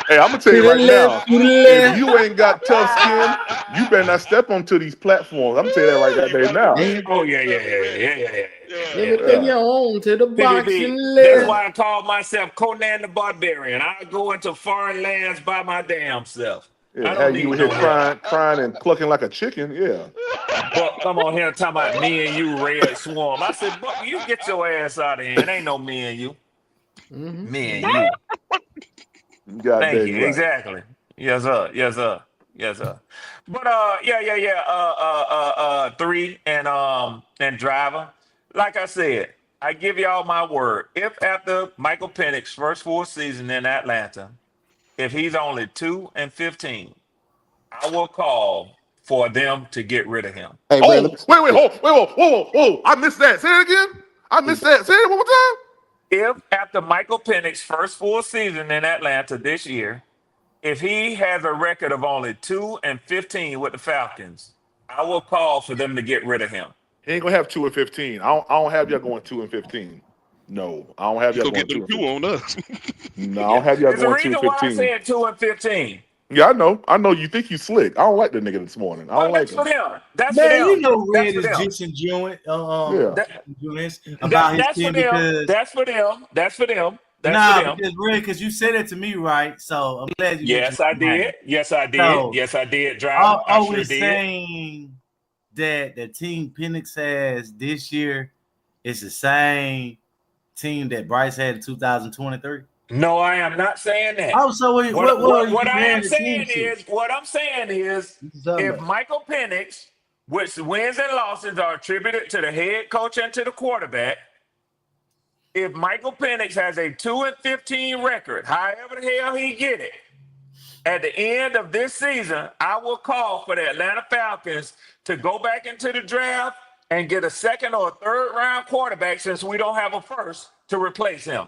Hey, I'm gonna tell you right now. If you ain't got tough skin, you better not step onto these platforms. I'm gonna tell you that right there now. Oh yeah. Everything you own to the boxing That's list. why I call myself Conan the Barbarian. I go into foreign lands by my damn self. Yeah, how you here crying and clucking like a chicken? Yeah. But come on here talking about me and you, Red Swarm. I said, Buck, you get your ass out of here. It ain't no me and you. Me and you. Thank you. Right. Exactly. Yes, sir. But 3 and driver. Like I said, I give y'all my word. If after Michael Penix's first full season in Atlanta, if he's only 2-15, I will call for them to get rid of him. Hey, wait, whoa. I missed that. Say that again. I missed that. Say it one more time. If after Michael Penix's first full season in Atlanta this year, if he has a record of only 2-15 with the Falcons, I will call for them to get rid of him. He ain't gonna have 2-15. I don't have y'all going 2-15. No, I don't have y'all going 2-15 on us. No, I don't have y'all going 2-15. There's a reason why I said 2-15. Yeah, I know. You think you slick. I don't like the nigga this morning. I don't like him. That's man, for them. You know, Red That's is disingenuous about that's his for team them. because That's for them. because Red, because you said it to me, right? So I'm glad you. Yes, I did. So, Driver. I was saying that the team Penix has this year is the same team that Bryce had in 2023. No, I am not saying that. Oh, so what I'm saying is, if Michael Penix, which wins and losses are attributed to the head coach and to the quarterback, if Michael Penix has a 2-15 record, however the hell he get it, at the end of this season, I will call for the Atlanta Falcons to go back into the draft and get a second or a third round quarterback, since we don't have a first, to replace him.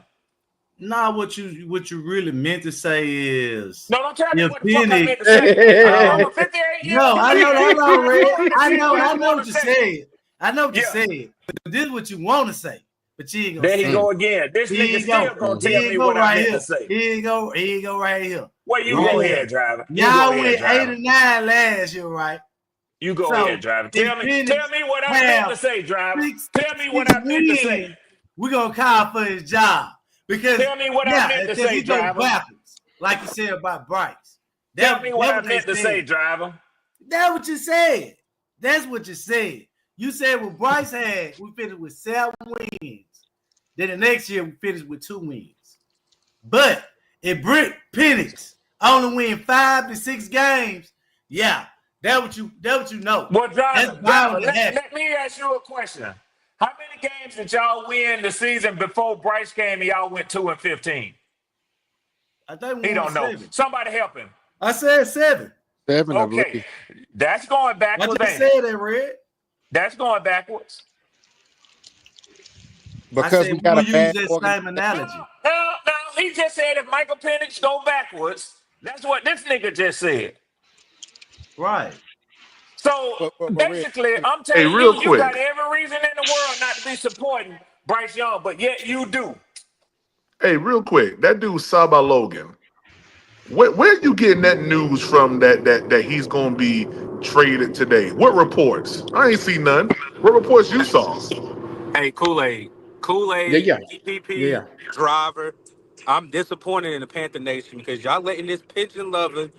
Nah, what you really meant to say is no. Don't tell me what the fuck I meant to say. I'm a 58 year old. No, I know, Red. I know what you said. I know what you said. But this is what you want to say. But you ain't gonna there say he go again. This nigga still gonna tell me what I meant to say. Here you go right here. Well, you go ahead, driver. Y'all went 8-9 last year, right? You go ahead, driver. Tell me what I meant to say, driver. Tell me what I meant to say. We're gonna call for his job. Because tell me what I meant to say, driver. Backwards, like you said about Bryce. Tell me what I meant to say, driver. That's what you said. That's what you said. You said what Bryce had, we finished with 7 wins. Then the next year we finished with 2 wins. But if Penix only win 5 to 6 games, yeah, that's what you know. Well, driver, let me ask you a question. How many games did y'all win the season before Bryce came and y'all went 2-15? I think he don't know. 7. Somebody help him. I said 7. 7. Okay, that's going backwards. I just said that, Red. That's going backwards. Because we got use that same analogy. No, he just said if Michael Penix go backwards. That's what this nigga just said. Right. So basically, I'm telling you, you got every reason in the world not to be supporting Bryce Young, but yet you do. Hey, real quick, that dude Saba Logan. Where you getting that news from that he's gonna be traded today? What reports? I ain't seen none. What reports you saw? Hey, Kool-Aid, Yeah. EPP, Yeah. driver. I'm disappointed in the Panther Nation because y'all letting this pigeon loving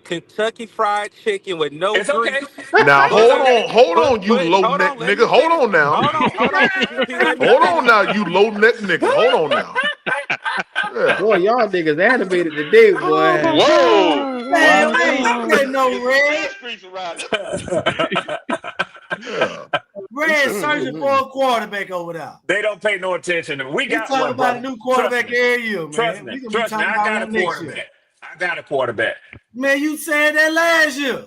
Kentucky Fried Chicken with no It's okay. grease. Now It's okay. hold on, you low Hold neck on, let me nigga. Hold finish. on now. Hold on, EPP, let me Hold on finish. now, you low neck nigga. Hold on now. Yeah. Boy, y'all niggas animated today, boy. Whoa! Man, Wild we man, ain't getting no red. streets around this. Yeah. Red searching for a quarterback over there. They don't pay no attention. We We got talk one, about a brother. new Trust quarterback me. every year, Trust man. me. We gonna be Trust me. talking I about got a one next year. quarterback. I got a quarterback. Man, you said that last year.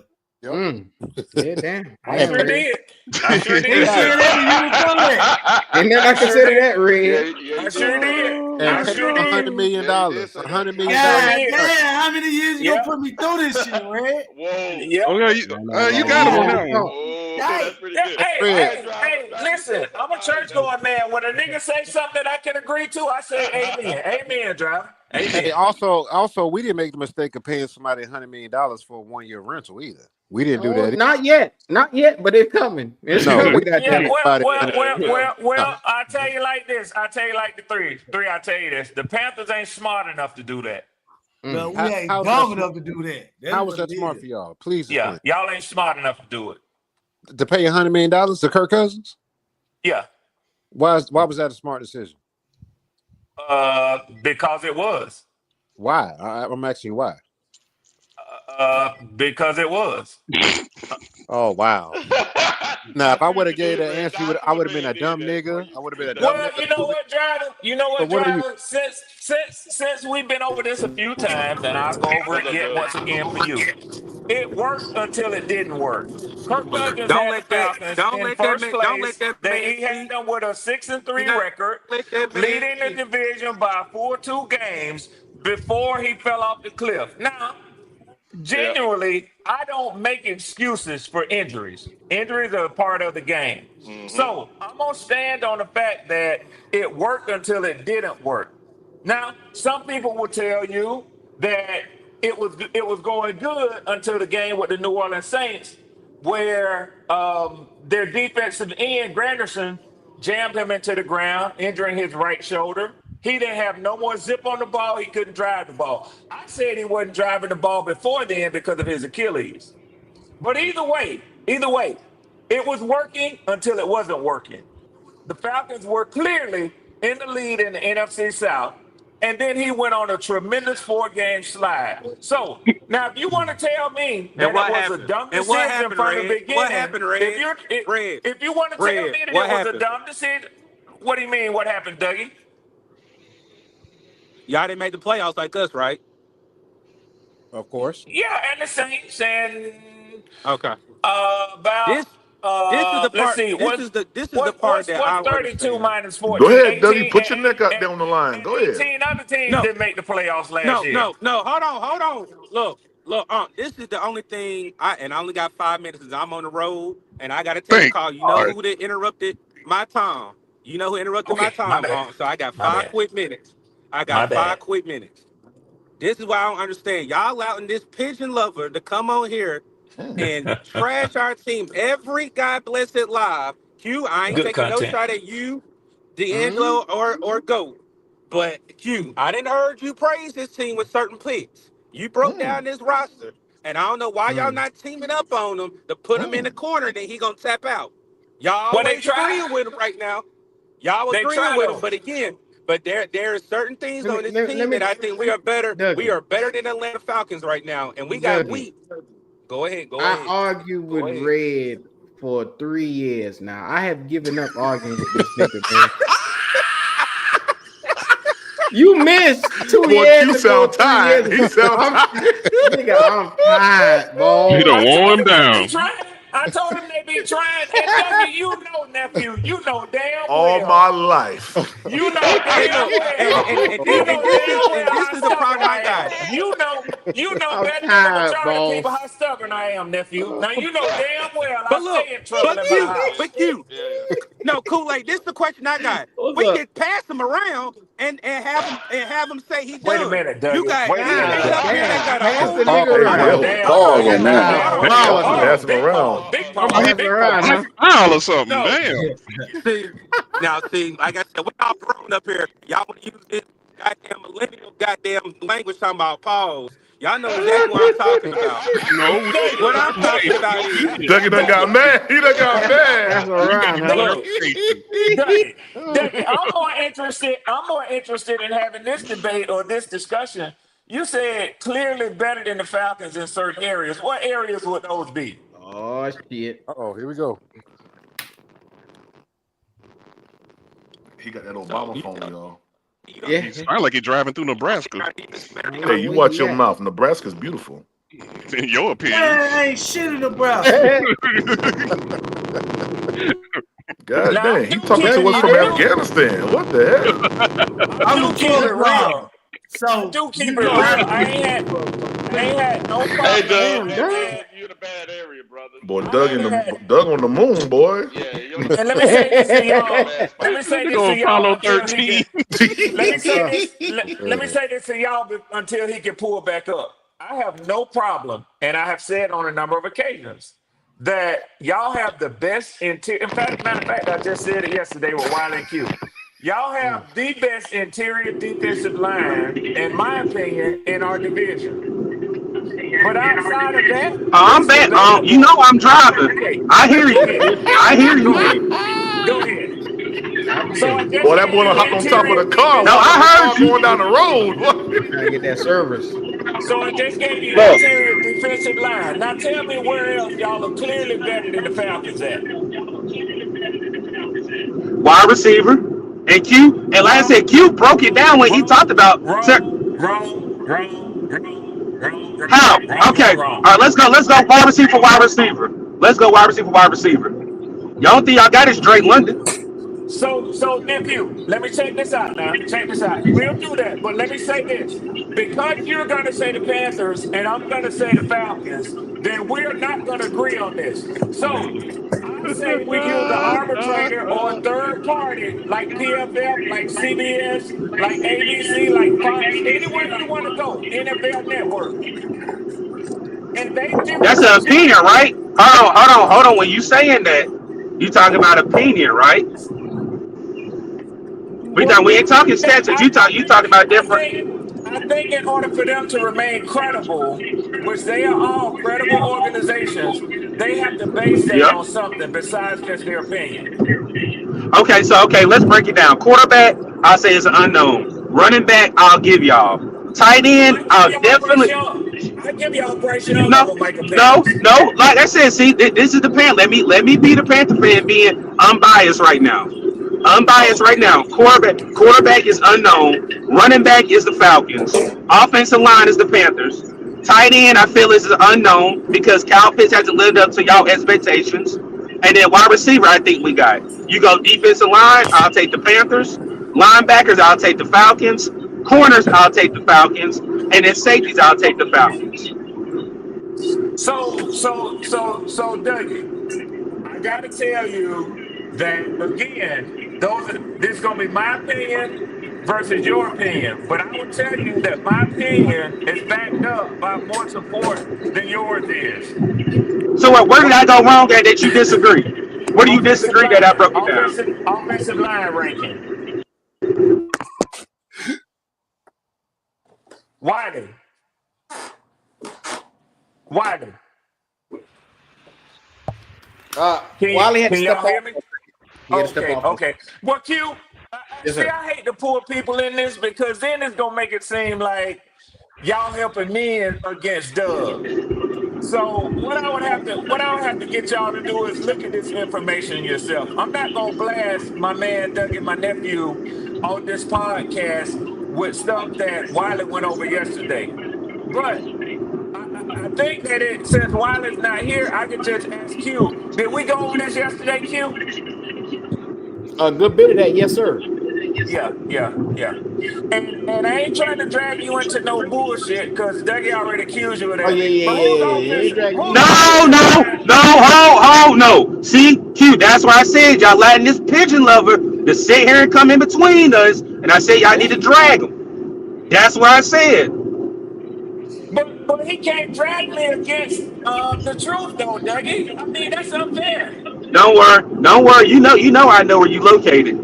Yeah, damn. I Damn, sure Red. did. I sure And you did. said that the year before that. Ain't nothing I I sure consider did. that, Red. Yeah, I he sure did say that. did. And I pay sure him did. $100 million. Yeah, he did say that. $100 million. I sure God did. damn, how many years you gonna Yep. put me through this shit, Red? Whoa. Yep. Okay, you got him on that one. Whoa, Dang. that's pretty Yeah, good. hey, All Fred, right, hey, driver. hey, listen, I'm a church going man. When a nigga say something that I can agree to, I say amen. Amen, driver. hey, Amen. also, we didn't make the mistake of paying somebody $100 million for a 1-year rental either. We didn't do Oh, that. not yet. Not yet, but it's coming. It's No, we coming, didn't Yeah, pay goddamn it. well, somebody well, $100 well, million. well, No. well, I tell you like this. I tell you like the three. I tell you this. The Panthers ain't smart enough to do that. No, we ain't How was that dumb smart? enough to do that. That's How was what that it smart is. for y'all? Please Yeah, explain. y'all ain't smart enough to do it. To pay $100 million to Kirk Cousins? Yeah, Why was that a smart decision? because it was. Why? I'm asking you why. Because it was. Oh wow. Now, if I would have Did gave it, that Red. answer, Dr. I would have been Man a did dumb that for nigga. you. I would have been a dumb Well, nigga. you know what, driver? You know So what, what are you? driver? Since we've been over this a few times, and I'll go over it yet once again for you. It worked until it didn't work. Kirk Cousins Don't had the let that. Falcons Don't in let that first man. Don't let place. that man He had speak. them with a 6-3 Not record, let that man leading the speak. division by 4-2 games before he fell off the cliff. Now, Yeah. genuinely, I don't make excuses for injuries. Injuries are a part of the game. Mm-hmm. So I'm gonna stand on the fact that it worked until it didn't work. Now, some people will tell you that it was going good until the game with the New Orleans Saints, where their defensive end Granderson jammed him into the ground, injuring his right shoulder. He didn't have no more zip on the ball. He couldn't drive the ball. I said he wasn't driving the ball before then because of his Achilles. But either way, it was working until it wasn't working. The Falcons were clearly in the lead in the NFC South. And then he went on a tremendous 4-game slide. So now, if you want to tell me And that it what was a happened? dumb And what decision happened, from the Red? What beginning, happened, Red? Red. if you want to tell Red. me that What it was a happened? dumb decision, what do you mean? What happened, Dougie? Y'all didn't make the playoffs like us, right? Of course. Yeah, and the Saints and Okay. about This this is the let's part. see, This is the part that what's I don't 32 understand. minus Go 14? ahead, Dougie. 18 Put your neck out and, there on the line. and Go ahead. 18 other teams No, didn't make the playoffs last no, year. no, no. Hold on. Look. This is the only thing. I only got 5 minutes because I'm on the road and I got to take a Thank call. You know God. who that interrupted my time? You know who interrupted my Okay, my time? bad. So I got My 5 bad. quick minutes. My bad. This is why I don't understand. Y'all allowing this pigeon lover to come on here and trash our team every God blessed live. Q, I ain't Good taking no content. shot at you, D'Angelo, or Goat. But Q, I didn't heard you praise this team with certain picks. You broke down this roster, and I don't know why y'all not teaming up on him to put him in the corner. Then he gonna tap out. Y'all Well, they always tried. agreeing with him right now. Y'all They agreeing tried with him, though. but again, there are certain things Let me on this let team me that I think we are better. We Dougie. are better than Atlanta Falcons right now, and we got Dougie. weak. Go ahead. I argue with Red for 3 years now. I have given up arguing with this nigga, man. You missed 2 Boy, years Q ago, sound 3 years tired. He ago. sound tired. Nigga, I'm tired, He boy. done I wore told him him they be down. trying. I told him they be trying. And Dougie, you know, nephew, you know damn All my well. life. You know Hey, damn look, well. You know damn well this how is the stubborn problem I I got. am. You know I'm better than the tired, majority of people boss. how stubborn I am, nephew. Now you know damn well I But look, stay in trouble in my house. but Q, Yeah. No, Kool-Aid, this is the question I got. We can pass him around and have him say he Wait a done. minute, You Dougie. got Wait a minute, idiots up here that Dougie. got a Pass whole the nigga bunch. Hold on, around. damn. Pause on that. Hold Pause on, on hold that. on. Big pause, big Don't pause, pass it big around, pause. huh? Mile or something. No, Damn. see, now see, like I said, we all grown up here. Y'all want to use this goddamn millennial goddamn language talking about pause. Y'all know exactly what I'm talking about. No, we Dougie, What I'm hey, talking no, about we is Dougie done got Dougie, mad. He done got Pass mad. it we got around, huh? look, clarification. Dougie, I'm more interested in having this debate or this discussion. You said clearly better than the Falcons in certain areas. What areas would those be? Oh shit. Oh, here we go. He got that so. Obama phone, y'all. Yeah. He sound like he driving through Nebraska. I don't Hey, know you where watch he your at. mouth. Nebraska's beautiful. In your opinion. Man, ain't shit in Nebraska. God Now dang, he talking to us Dougie, you from there? Afghanistan. What the heck? I I'm do a keep it toilet real. robber. I So do you keep it know how real. to get to these motherfuckers. I ain't had no Hey, problem. Doug. Damn, Hey, Doug. Doug, you in a bad area, brother. Boy, You in a Doug bad in I ain't area. had. the Doug on the moon, boy. Yeah, And let me say this to you're in a y'all. bad Let spot. me say They this to go y'all Apollo until he 13. can. Let me say Uh, this. Let me say this to y'all until he can pull back up. I have no problem, and I have said on a number of occasions that y'all have the best interior. In fact, matter of fact, I just said it yesterday with Wiley and Q. Y'all have the best interior defensive line, in my opinion, in our division. But outside of that, I'm it's back. You know debatable. I'm driving. Okay, I hear go you. ahead. I hear Go you. ahead. Go ahead. I'll be So I damned. just Boy, that gave boy done you hopped on top of interior the car No, defensive. while the I car heard you. going down the road. Trying to get that service. So I just gave you Look, interior defensive line. Now tell me where else y'all are clearly better than the Falcons at. wide receiver and Q. And like I said, Wrong, Q broke it down when he talked wrong, about. wrong, wrong, wrong, wrong, wrong, How? wrong, wrong, Okay. wrong, All wrong. right, let's go. Let's go wide receiver for wide receiver. Let's go wide receiver, wide receiver. Y'all don't think y'all got is Drake London? So nephew, let me check this out now. Check this out. We'll do that, but let me say this. Because you're going to say the Panthers and I'm going to say the Falcons, then we're not going to agree on this. So I say we use an arbitrator or a third party like PFF, like CBS, like ABC, like Fox, anywhere you want to go, NFL Network. And they That's an differentiate. opinion, right? Hold on. When you saying that, you talking about opinion, right? Well, We ain't talking stats. You talking about different. I think in order for them to remain credible, which they are all credible organizations, they have to base that Yep. on something besides just their opinion. Okay, let's break it down. Quarterback, I'll say is an unknown. Running back, I'll give y'all. Tight end, I'll definitely. I give y'all Bryce Young No, over Michael no, Penix. no. Like I said, see, this is the pan. Let me be the Panther fan, being unbiased right now. Unbiased right Okay. now. Quarterback is unknown. Running back is the Falcons. Offensive line is the Panthers. Tight end, I feel is unknown because Kyle Pitts hasn't lived up to y'all expectations. And then wide receiver, I think we got. You go defensive line, I'll take the Panthers. Linebackers, I'll take the Falcons. Corners, I'll take the Falcons. And then safeties, I'll take the Falcons. So Dougie, I gotta tell you that again, this is gonna be my opinion versus your opinion. But I will tell you that my opinion is backed up by more support than yours is. So where did I Why? go wrong at that you disagree? Where do you Offensive disagree that I line, broke it down? offensive line ranking. Wiley, Wiley. Wiley had to Can step y'all off. hear me? He had to step off. Okay. Well, Q, Yes, see, sir. I hate to pull people in this because then it's gonna make it seem like y'all helping me against Doug. So what I would have to get y'all to do is look at this information yourself. I'm not gonna blast my man Doug and my nephew on this podcast with stuff that Wiley went over yesterday. But I think that since Wiley's not here, I could just ask Q. Did we go over this yesterday, Q? A good bit of that, yes, sir. Yeah. And I ain't trying to drag you into no bullshit because Dougie already accused you of Oh that. yeah, yeah, But yeah, yeah, yeah. Ain't dragging you whose into No, offensive nothing. no, line? no, no. See, Q, that's why I said y'all letting this pigeon lover to sit here and come in between us, and I said y'all need to Who? drag him. That's what I said. But he can't drag me against the truth though, Dougie. I mean that's unfair. Don't worry. You know I know where you located.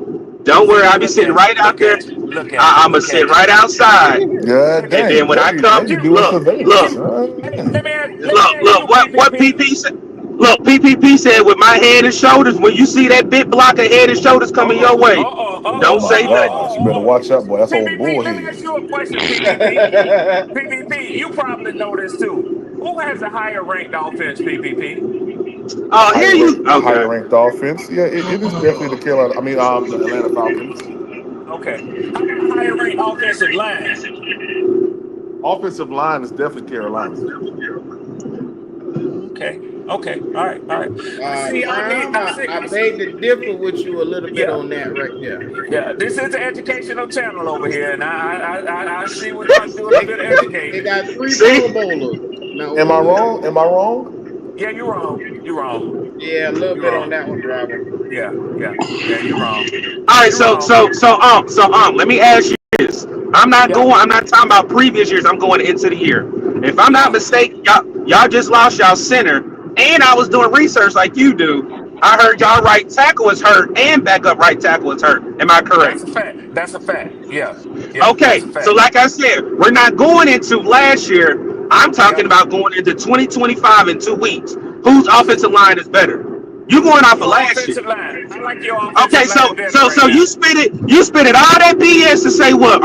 Don't worry, See, I'll be look sitting at you, right out look there. at you, look at you, I'ma look sit at you, right outside, God and then dang, when I come, Dougie Q, doing look, surveillance. look, Q. Huh? Hey, let me look, ask you, look. What PPP. PP said? Look, PPP said with my head and shoulders. When you see that big block of head and shoulders Uh coming oh, your way, Oh don't my say nothing. gosh, you better watch out, boy. That's old PPP, let me bullhead. ask you a question, PPP. PPP, you probably know this too. Who has a higher ranked offense, PPP? Oh, here you. A higher Okay. ranked offense. Yeah, it is definitely the Carolina. I mean, the Atlanta Falcons. Okay. How about a higher ranked offensive line? Offensive line is definitely Carolina. Okay. Okay. All right. I see. Crown, I see. I I see. beg to differ with you a little bit Yeah. on that right there. Yeah. This is an educational channel over here, and I see we're gonna do a little bit of They educating. got three See, Pro Bowlers. Now, Am I ooh, wrong? Am I wrong? Yeah, you're wrong. You're wrong. yeah, a little You're bit on wrong. that one, driver. Yeah. You're wrong. all right. You're So, wrong. so, so, let me ask you this. Yeah. I'm not talking about previous years. I'm going into the year. If I'm not Yeah. mistaken, y'all just lost y'all center, and I was doing research like you do. I heard Yeah. y'all right tackle was hurt and backup right tackle was hurt. Am I correct? That's a fact. That's a fact. Yeah. Yeah. Okay, That's a so fact. like I said, we're not going into last year. I'm talking Yeah. about going into 2025 in 2 weeks. Whose offensive line is better? You I going like off of your last year? offensive line. I like your offensive Okay, line better right you now. spit it all that BS to say what?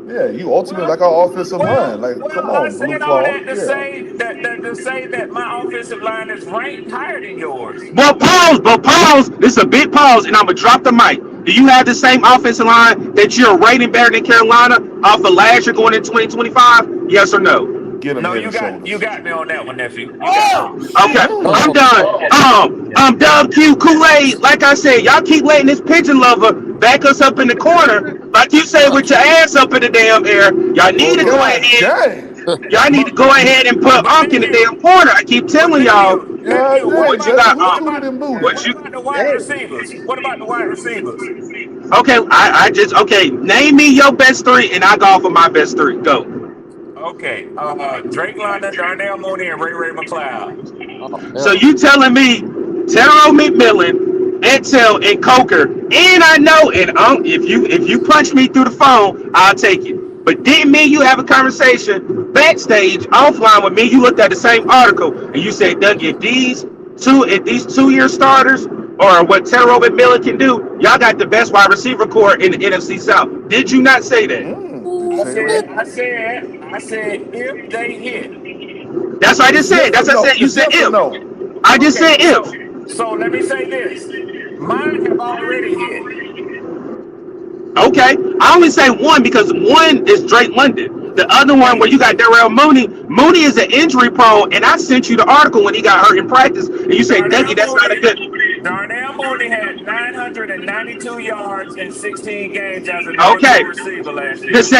Yeah, you ultimately Well, like our offensive line. Like, well, come I on, Blue said all Claw. that to Yeah. say that my offensive line is ranked higher than yours. But pause. This is a big pause, and I'm gonna drop the mic. Do you have the same offensive line that you're rating better than Carolina off of last year going in 2025? Yes or no? Get him No, head and you shoulders. got me on that one, nephew. You got me. Oh Okay, shit! I'm Oh, done. Dub Q Kool-Aid. Like I said, y'all keep letting this pigeon lover back us up in the corner. Like you say, with your ass up in the damn air. Y'all need Well, to go god ahead. dang. Y'all need But to go ahead and put but Unc in the nephew, damn corner. I keep but telling y'all. God what dang, about You the Jesse. got Who what Unc. about tooted and booted? What what you? about the wide Hey, receivers? What about the wide receivers? Okay, I just okay. Name me your best three, and I go off of my best three. Go. Okay, Drake London, Darnell Mooney, and Ray McLeod. oh, So hell you telling me Taro McMillan, Edsel, and Coker, and I know, and if you punch me through the phone, I'll take it. But didn't me and you have a conversation backstage offline with me? You looked at the same article and you said, Doug, if these 2 year starters or what Taro McMillan can do, y'all got the best wide receiver core in the NFC South. Did you not say that? Did you I say said, that? if they hit. That's what I just It's said. yes or That's what I no. said. You It's said yes or if. no. I just Okay, said if. so let me say this. Mine have already hit. Okay, I only say one because one is Drake London. The other one Okay, where you got Darrell Mooney. Mooney is an injury prone, and I sent you the article when he got hurt in practice, and you said, Darnell Dougie, that's not a Mooney. good. Darnell Mooney had 992 yards in 16 games as a number Okay, two receiver last the, year.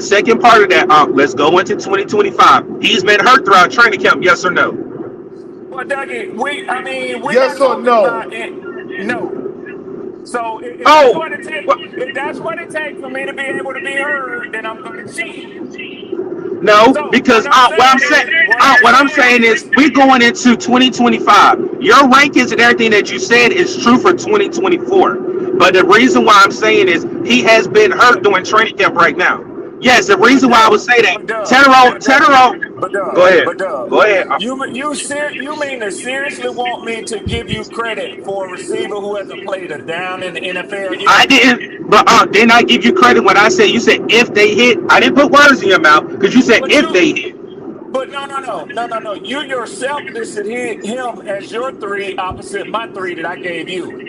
second part of that, let's go into 2025. He's been hurt throughout training camp. Yes or no? Well, Dougie, we're not Yes or talking no? about it. No. So if that's Oh, what it takes, what? if that's what it takes for me to be able to be heard, then I'm going to cheat. No, So because what I'm saying is we're going into 2025. Your rankings and everything that you said is true for 2024. But the reason why I'm saying is he has been hurt during training camp right now. Yes, the But reason why I would Dub, say that. but Dub, Tedero, but Dub, Tedero. but Dub, Go ahead. but Dub. Go ahead. You mean to seriously want me to give you credit for a receiver who hasn't played a down in the NFL I yet? didn't, but didn't I give you credit when I said you said if they hit? I didn't put words in your mouth because you said But if you, they hit. but no. You yourself listed him as your three opposite my three that I gave you.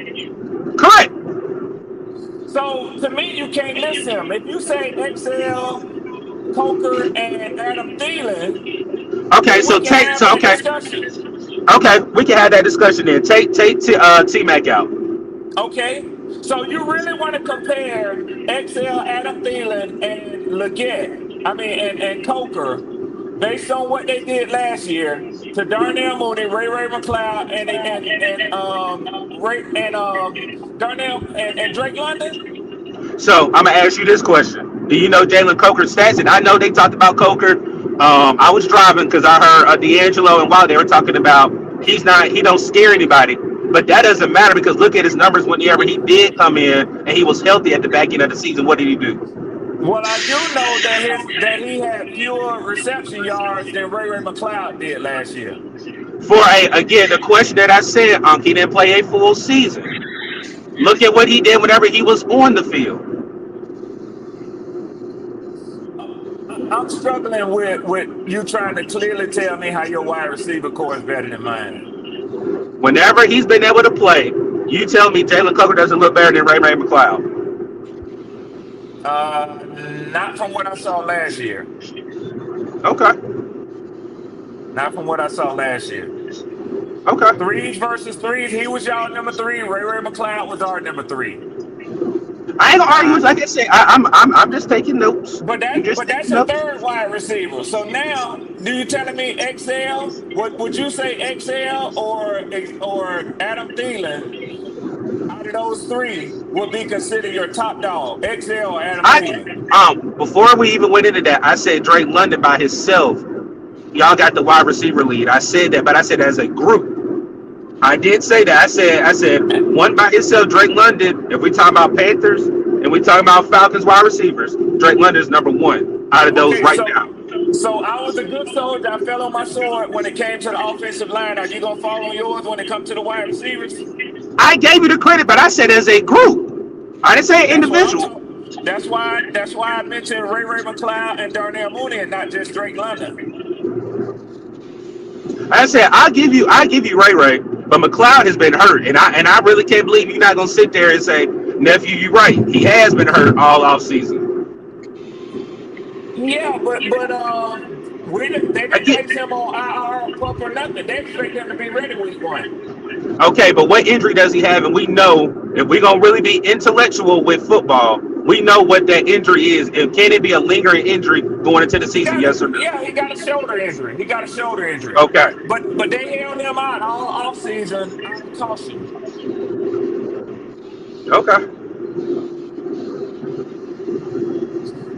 Correct. So to me, you can't list him. If you say XL, Coker, and Adam Thielen, Okay, then we so can take have so that okay, discussion. okay, we can have that discussion then. Take T Mac out. Okay. So you really want to compare XL, Adam Thielen, and and Coker, based on what they did last year, to Darnell Mooney, Ray McLeod, Darnell and Drake London? So I'm gonna ask you this question: do you know Jalen Coker's stats? And I know they talked about Coker. I was driving because I heard D'Angelo and Wild they were talking about he don't scare anybody. But that doesn't matter because look at his numbers whenever he did come in and he was healthy at the back end of the season. What did he do? Well, I do know that he had fewer reception yards than Ray McLeod did last year. Again, the question that I said, he didn't play a full season. Look at what he did whenever he was on the field. I'm struggling with you trying to clearly tell me how your wide receiver core is better than mine. Whenever he's been able to play, you tell me Jalen Coker doesn't look better than Ray McLeod. Not from what I saw last year. Okay. Not from what I saw last year. Okay. Threes versus threes. He was y'all number 3. Ray McLeod was our number 3. I ain't gonna argue. Like I said, I'm just taking notes. But that's your third wide receiver. So now, do you telling me XL? Would you say XL or Adam Thielen? Out of those 3 would be considered your top dog. XL or Adam Thielen? Before we even went into that, I said Drake London by himself. Y'all got the wide receiver lead. I said that, but I said as a group. I did say that. I said one by himself, Drake London. If we talk about Panthers and we talk about Falcons wide receivers, Drake London is number 1 out of those now. So I was a good soldier. I fell on my sword when it came to the offensive line. Are you gonna fall on yours when it comes to the wide receivers? I gave you the credit, but I said as a group. I didn't say individual. That's why I mentioned Ray McLeod and Darnell Mooney and not just Drake London. I said I'll give you Ray, but McLeod has been hurt, and I really can't believe you're not gonna sit there and say, nephew, you're right. He has been hurt all off season. Yeah, but they didn't place him on IR pup or nothing. They expect him to be ready week 1. Okay, but what injury does he have? And we know if we're gonna really be intellectual with football, we know what that injury is. And can it be a lingering injury going into the season? Yes or no? Yeah, he got a shoulder injury. Okay. But they held him out all off season out of caution. Okay.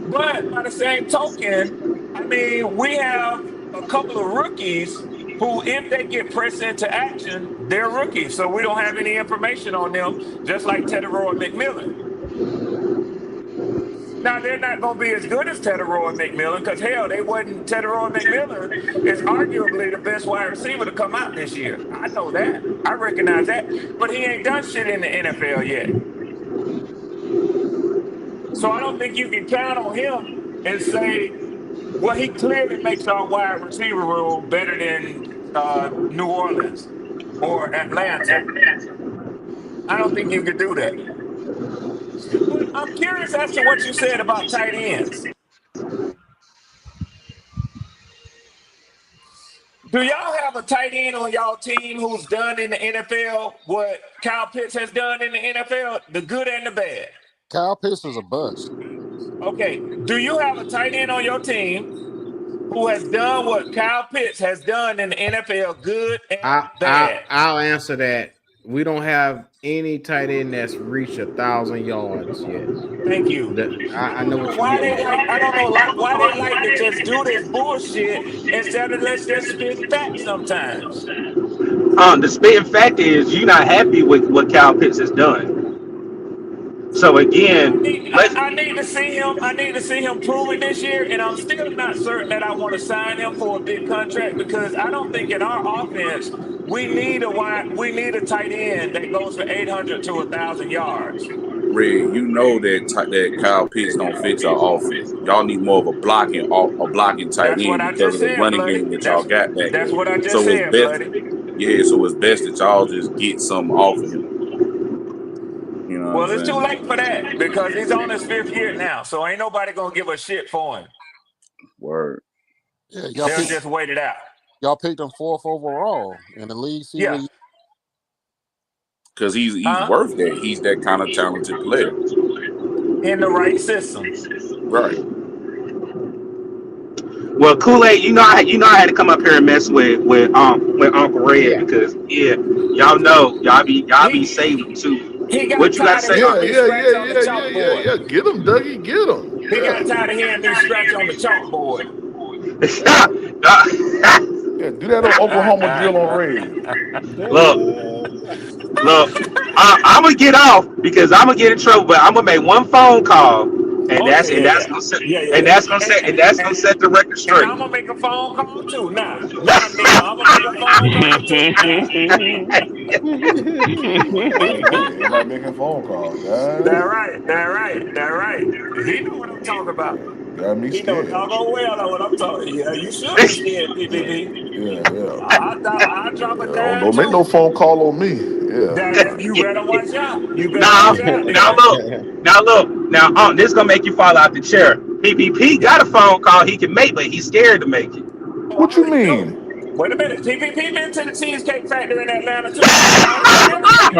But by the same token, I mean, we have a couple of rookies who, if they get pressed into action, they're rookies. So we don't have any information on them, just like Teterow and McMillan. Now, they're not going to be as good as Teterow and McMillan because, hell, Teterow and McMillan is arguably the best wide receiver to come out this year. I know that. I recognize that. But he ain't done shit in the NFL yet. So I don't think you can count on him and say, well, he clearly makes our wide receiver room better than New Orleans or Atlanta. I don't think you could do that. But I'm curious as to what you said about tight ends. Do y'all have a tight end on y'all team who's done in the NFL what Kyle Pitts has done in the NFL, the good and the bad? Kyle Pitts is a bust. Okay. Do you have a tight end on your team who has done what Kyle Pitts has done in the NFL, good and bad? I'll answer that. We don't have any tight end that's reached 1,000 yards yet. Thank you. I know what why you're they getting. like. I don't know why they like to just do this bullshit instead of let's just spit facts sometimes. The spitting fact is you're not happy with what Kyle Pitts has done. So again, I need to see him. I need to see him prove it this year, and I'm still not certain that I want to sign him for a big contract because I don't think in our offense we need a tight end that goes for 800 to 1,000 yards. Red, you know that Kyle Pitts don't fit y'all offense. Y'all need more of a blocking tight end because of the running game that y'all got back there. That's what I just said, Bloody. Yeah, so it's best that y'all just get some off of him. You know well, it's too late for that because he's on his 5th year now, so ain't nobody gonna give a shit for him. Word. Yeah, they'll just wait it out. Y'all picked him 4th overall in the league. Yeah. because he's Huh? worth that. He's that kind of talented player. In the right system. Right. Well, Kool-Aid, I had to come up here and mess with Uncle Red because y'all be saving too. He got What you got to tired of say, hearing Yeah, me Uncle? yeah, scratch yeah, on the yeah, yeah, yeah, chalkboard. yeah. Get him, Dougie. Get him. He Yeah. got tired of hearing me scratch on the chalkboard. Yeah. Yeah. Do that on Oklahoma drill on red. Look, look. I'm gonna get off because I'm gonna get in trouble, but I'm gonna make one phone call, and Oh that's yeah, and yeah, that's yeah, gonna set yeah, yeah, and yeah. that's gonna set and that's And, gonna set the record and straight. I'm gonna make a phone call too. Now, Nina, I'm gonna make a phone call too. Now, Look at everybody making phone calls. that God. right, that right, that right. He know what I'm talking about. Got me He know scared. doggone well what I'm talking. Yeah, you should be scared, Yeah. PPP. Yeah, yeah. I drop a Yeah. dime Don't make no too. phone call on me. Yeah. That you better watch out. You better Now, watch out now then. look, this gonna make you fall out the chair. PPP got a phone call he can make, but he's scared to make it. Oh, I What you already know. mean? Wait a minute. PPP been to the Cheesecake Factory in Atlanta too. I ain't been there yet.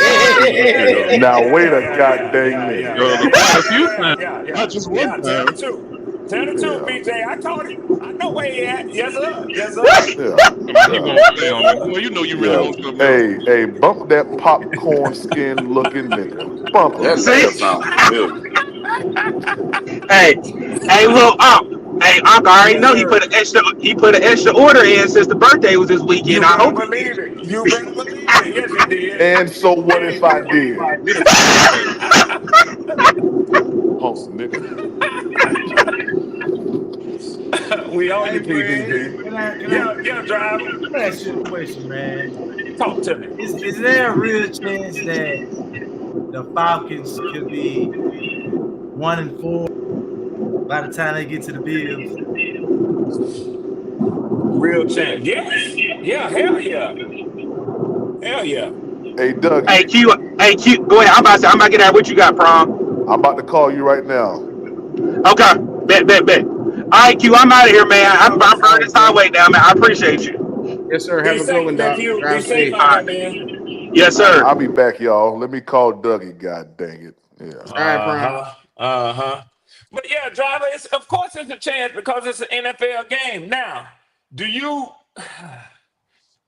I ain't been there yet. Yeah, Now yeah, wait yeah, a yeah, yeah, goddamn yeah, minute. yeah, yeah, Quite yeah, a few yeah, times, yeah, yeah, not just one yeah. Tell the time. truth. Tell the truth, Yeah. BJ. I told him. I know where he at. Yes, sir. Yes, sir. Yeah. Come on, he Yeah. won't stay Yes, on me. sir. Boy, you know you really Yeah. want something else. Hey, bump that popcorn skin looking nigga. Bump him. That See? laugh sounds familiar. Hey, hey, little Hey, Uncle, I already Yes, know sir. he put an extra order in since the birthday was this weekend. You I better hope he believe it. You better believe it. Yes, he did. And so what if I did? Get a cheesecake. Punk nigga. We own Hey, you, Fred, PPP. can I can I Yeah, yeah, driver. let me ask you a question, man? Talk to me. Is there a real chance that the Falcons could be 1-4 by the time they get to the Bills? Real chance. Yes. Yeah, hell yeah. Hell yeah. Hey Dougie, Hey Q, go ahead. I'm about to get at what you got, prom. I'm about to call you right now. Okay, bet. All right, Q, I'm out of here, man. I'm All burning right, this Q. highway down, man. I appreciate you. Yes, sir. Be Have a good safe, one, Doc. nephew. Be Drive safe safe. out All there, right, man. yes, All right, sir. I'll be back, y'all. Let me call Dougie. God dang it. Yeah. All right, Prime. Uh-huh. Uh-huh. But yeah, driver, it's of course it's a chance because it's an NFL game. Now, do you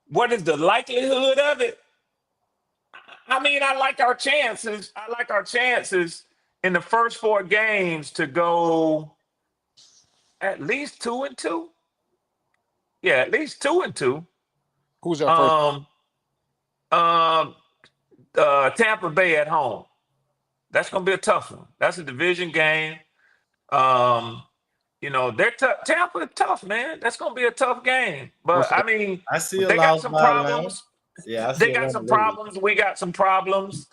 what is the likelihood of it? I mean, I like our chances. I like our chances in the first four games to go at least 2-2. Yeah, at least 2-2. Who's your first? Um, um, Tampa Bay at home. That's gonna be a tough one. That's a division game. Um, they're tough. Tampa tough, man. That's gonna be a tough game. But What's I that? mean, I see a they got loss some by Atlanta. problems. Yeah, I see They got Atlanta some losing. problems. We got some problems.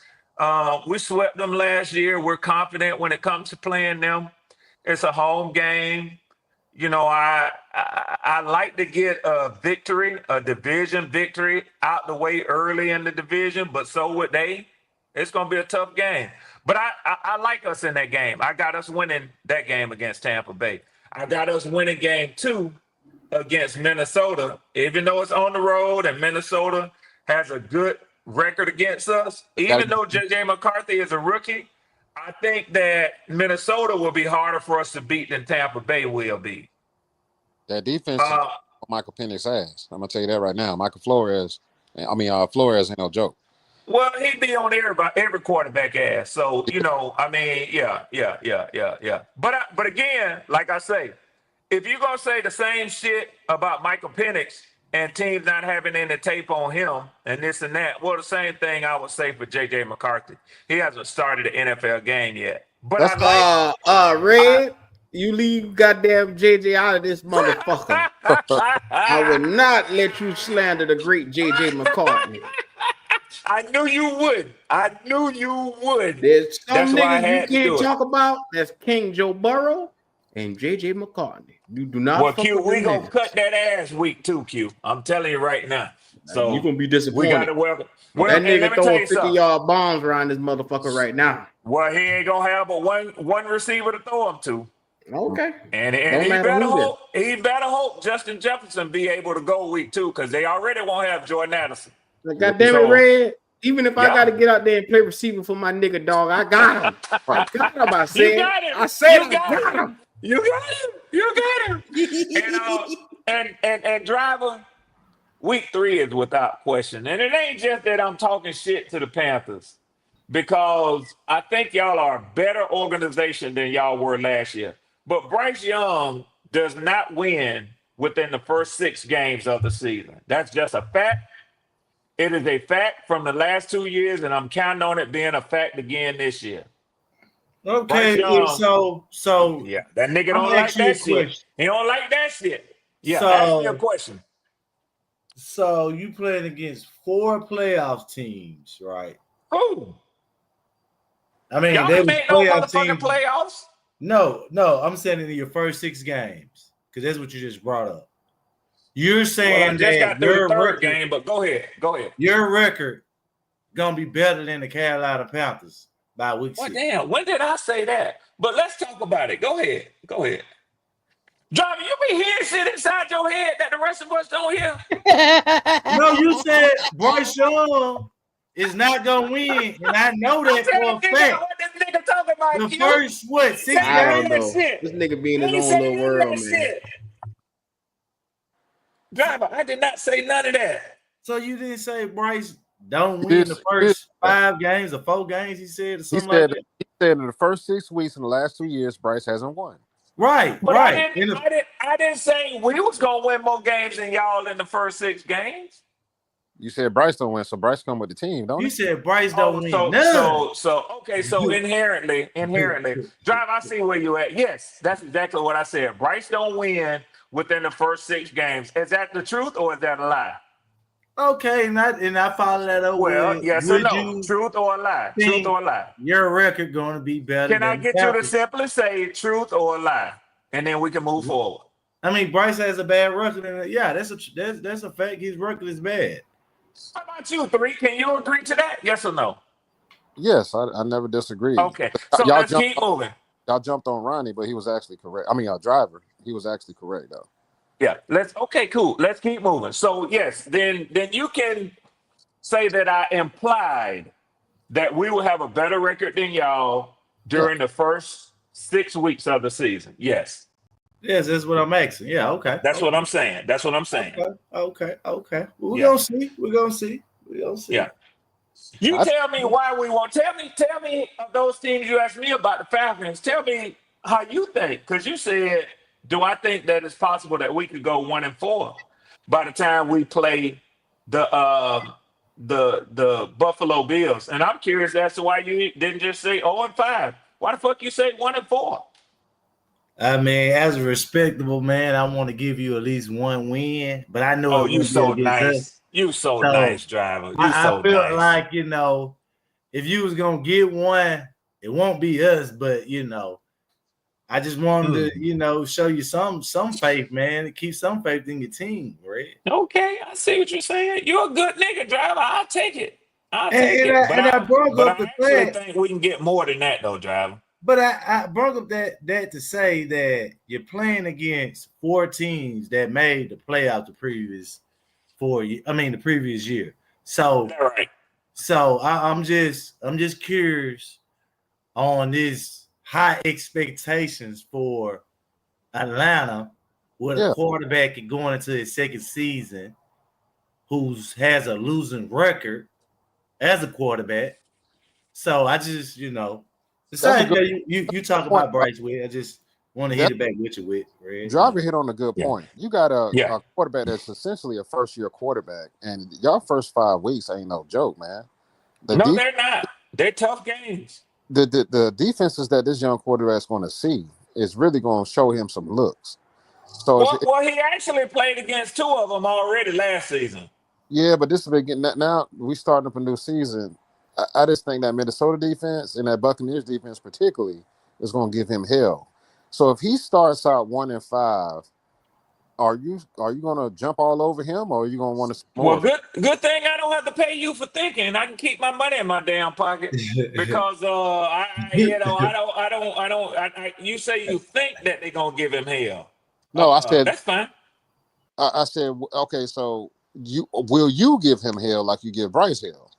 We swept them last year. We're confident when it comes to playing them. It's a home game. I like to get a victory, a division victory out the way early in the division, but so would they. It's gonna be a tough game. But I like us in that game. I got us winning that game against Tampa Bay. I got us winning game 2 against Minnesota, even though it's on the road and Minnesota has a good record against us. Gotta Even though JJ McCarthy is a rookie, I think that Minnesota will be harder for us to beat than Tampa Bay will be. That defense is Uh, Michael Penix's ass. I'm gonna tell you that right now. Michael Flores. Flores ain't no joke. well, he'd be on every quarterback ass. So I mean, yeah. But again, like I say, if you're gonna say the same shit about Michael Penix and teams not having any tape on him and this and that, well, the same thing I would say for JJ McCarthy. He hasn't started an NFL game yet. But That's Red, you leave goddamn JJ out of this motherfucker. I would not let you slander the great JJ McCartney. I knew you would. I knew you would. There's That's some why I niggas you had to can't do it. talk about. That's King Joe Burrow and JJ McCartney. You do not Well, fuck Q, with we them gonna niggas. cut that ass week too, Q. I'm telling you right now. So You're gonna be we disappointed. got to welcome. Well, That and let nigga me tell throwing you something. 50-yard bombs around this motherfucker right now. Well, he ain't gonna have but one receiver to throw him to. Okay. And Don't he matter better who hope Justin Jefferson be able to go week 2 because they already won't have Jordan Addison. Like, Yeah. goddamn it, So, Red. Even if I got to yeah. get out there and play receiver for my nigga dog, I got him. I got him. I You said. got him. I said You I got got him. him. You got him. You got him. And driver, week 3 is without question. And it ain't just that I'm talking shit to the Panthers, because I think y'all are a better organization than y'all were last year. But Bryce Young does not win within the first 6 games of the season. That's just a fact. It is a fact from the last 2 years, and I'm counting on it being a fact again this year. Bryce Okay, Young, so yeah, that nigga I'm don't gonna like ask you a that shit. question. He don't like that shit. Yeah, ask me a So question. so you playing against 4 playoff teams, right? Who? I mean, Y'all they ain't was made no playoff motherfucking teams. playoffs. No, I'm saying in your first 6 games, because that's what you just brought up. You're Well, I saying just that got through the third game, but go ahead. Go ahead. your record gonna be better than the Carolina Panthers by week Well, 6. damn, when did I say that? But let's talk about it. Go ahead. Go ahead. Driver, you be hearing shit inside your head that the rest of us don't hear? No, you said Bryce Young is not gonna win, and I know I'm that trying for to a figure out fact. what this nigga talking about, The Q. first what He 6 say I none of don't games? that know. shit. This nigga be in his He own say little none of world, that man. shit. Driver, I did not say none of that. So you didn't say Bryce don't He win did, the he did first that. 5 games or 4 games? He said or He something like said that. he said in the first 6 weeks in the last 2 years, Bryce hasn't won. Right, But I right. didn't I didn't say we was gonna win more games than y'all in the first 6 games. You said Bryce don't win, so Bryce come with the team, don't You he? said Bryce don't Oh, win so none. so so okay, so inherently, Drive, I see where you at. Yes, that's exactly what I said. Bryce don't win within the first 6 games. Is that the truth or is that a lie? Okay, and I follow that up Well, with yes or would no? you Truth or a lie? Truth think or a lie? your record gonna be better Can I than the get you to Panthers? simply say truth or a lie? And then we can move forward. I mean, Bryce has a bad record, and yeah, that's a fact. His record is bad. How about you, 3? Can you agree to that? Yes or no? Yes, I never disagreed. Okay, so Y'all let's jumped keep moving. y'all jumped on Ronnie, but he was actually correct. I mean, Driver, he was actually correct though. Yeah, let's okay, cool. Let's keep moving. So yes, then you can say that I implied that we will have a better record than y'all Yeah, during the first 6 weeks of the season. Yes. Yes, that's what I'm asking. Yeah, okay, That's what okay, I'm saying. That's what I'm saying. okay. Well, we're Yeah. gonna see. We're gonna see. We're gonna see. Yeah. You I tell me why we want. Tell me of those teams you asked me about the Falcons. Tell me how you think, because you said, do I think that it's possible that we could go 1-4 by the time we play the Buffalo Bills? And I'm curious as to why you didn't just say 0-5. Why the fuck you say 1-4? I mean, as a respectable man, I want to give you at least one win, but I know Oh, it you won't be so against us. nice. You so So nice, driver. You I so felt nice. like if you was gonna get one, it won't be us. But I just wanted to show you some faith, man, to keep some faith in your team, right? Okay, I see what you're saying. You're a good nigga, driver. I'll take it. I'll And, take and it. I and I brought But up I the actually fact, think we can get more than that though, driver. but I brought up that to say that you're playing against 4 teams that made the playoff the previous the previous year. So All right. I'm just curious on this high expectations for Atlanta with a yeah. quarterback going into his second season who has a losing record as a quarterback. So I just, the That's a same good thing you talk point. about Bryce with. I just want to hit That it back with you with, Red. Driver hit on a good Yeah. point. You got Yeah. a quarterback that's essentially a first year quarterback, and y'all first 5 weeks ain't no joke, man. The No, deep they're not. They're tough games. the defenses that this young quarterback's going to see is really going to show him some looks. So Well, he actually played against 2 of them already last season. yeah, but this is beginning. Now we starting up a new season. I just think that Minnesota defense and that Buccaneers defense particularly is going to give him hell. So if he starts out 1-5, are you going to jump all over him, or are you going to want to see more Well, of him? good thing I don't have to pay you for thinking. I can keep my money in my damn pocket because you say you think that they're gonna give him hell. No, I said That's fine. I said okay. So will you give him hell like you give Bryce hell?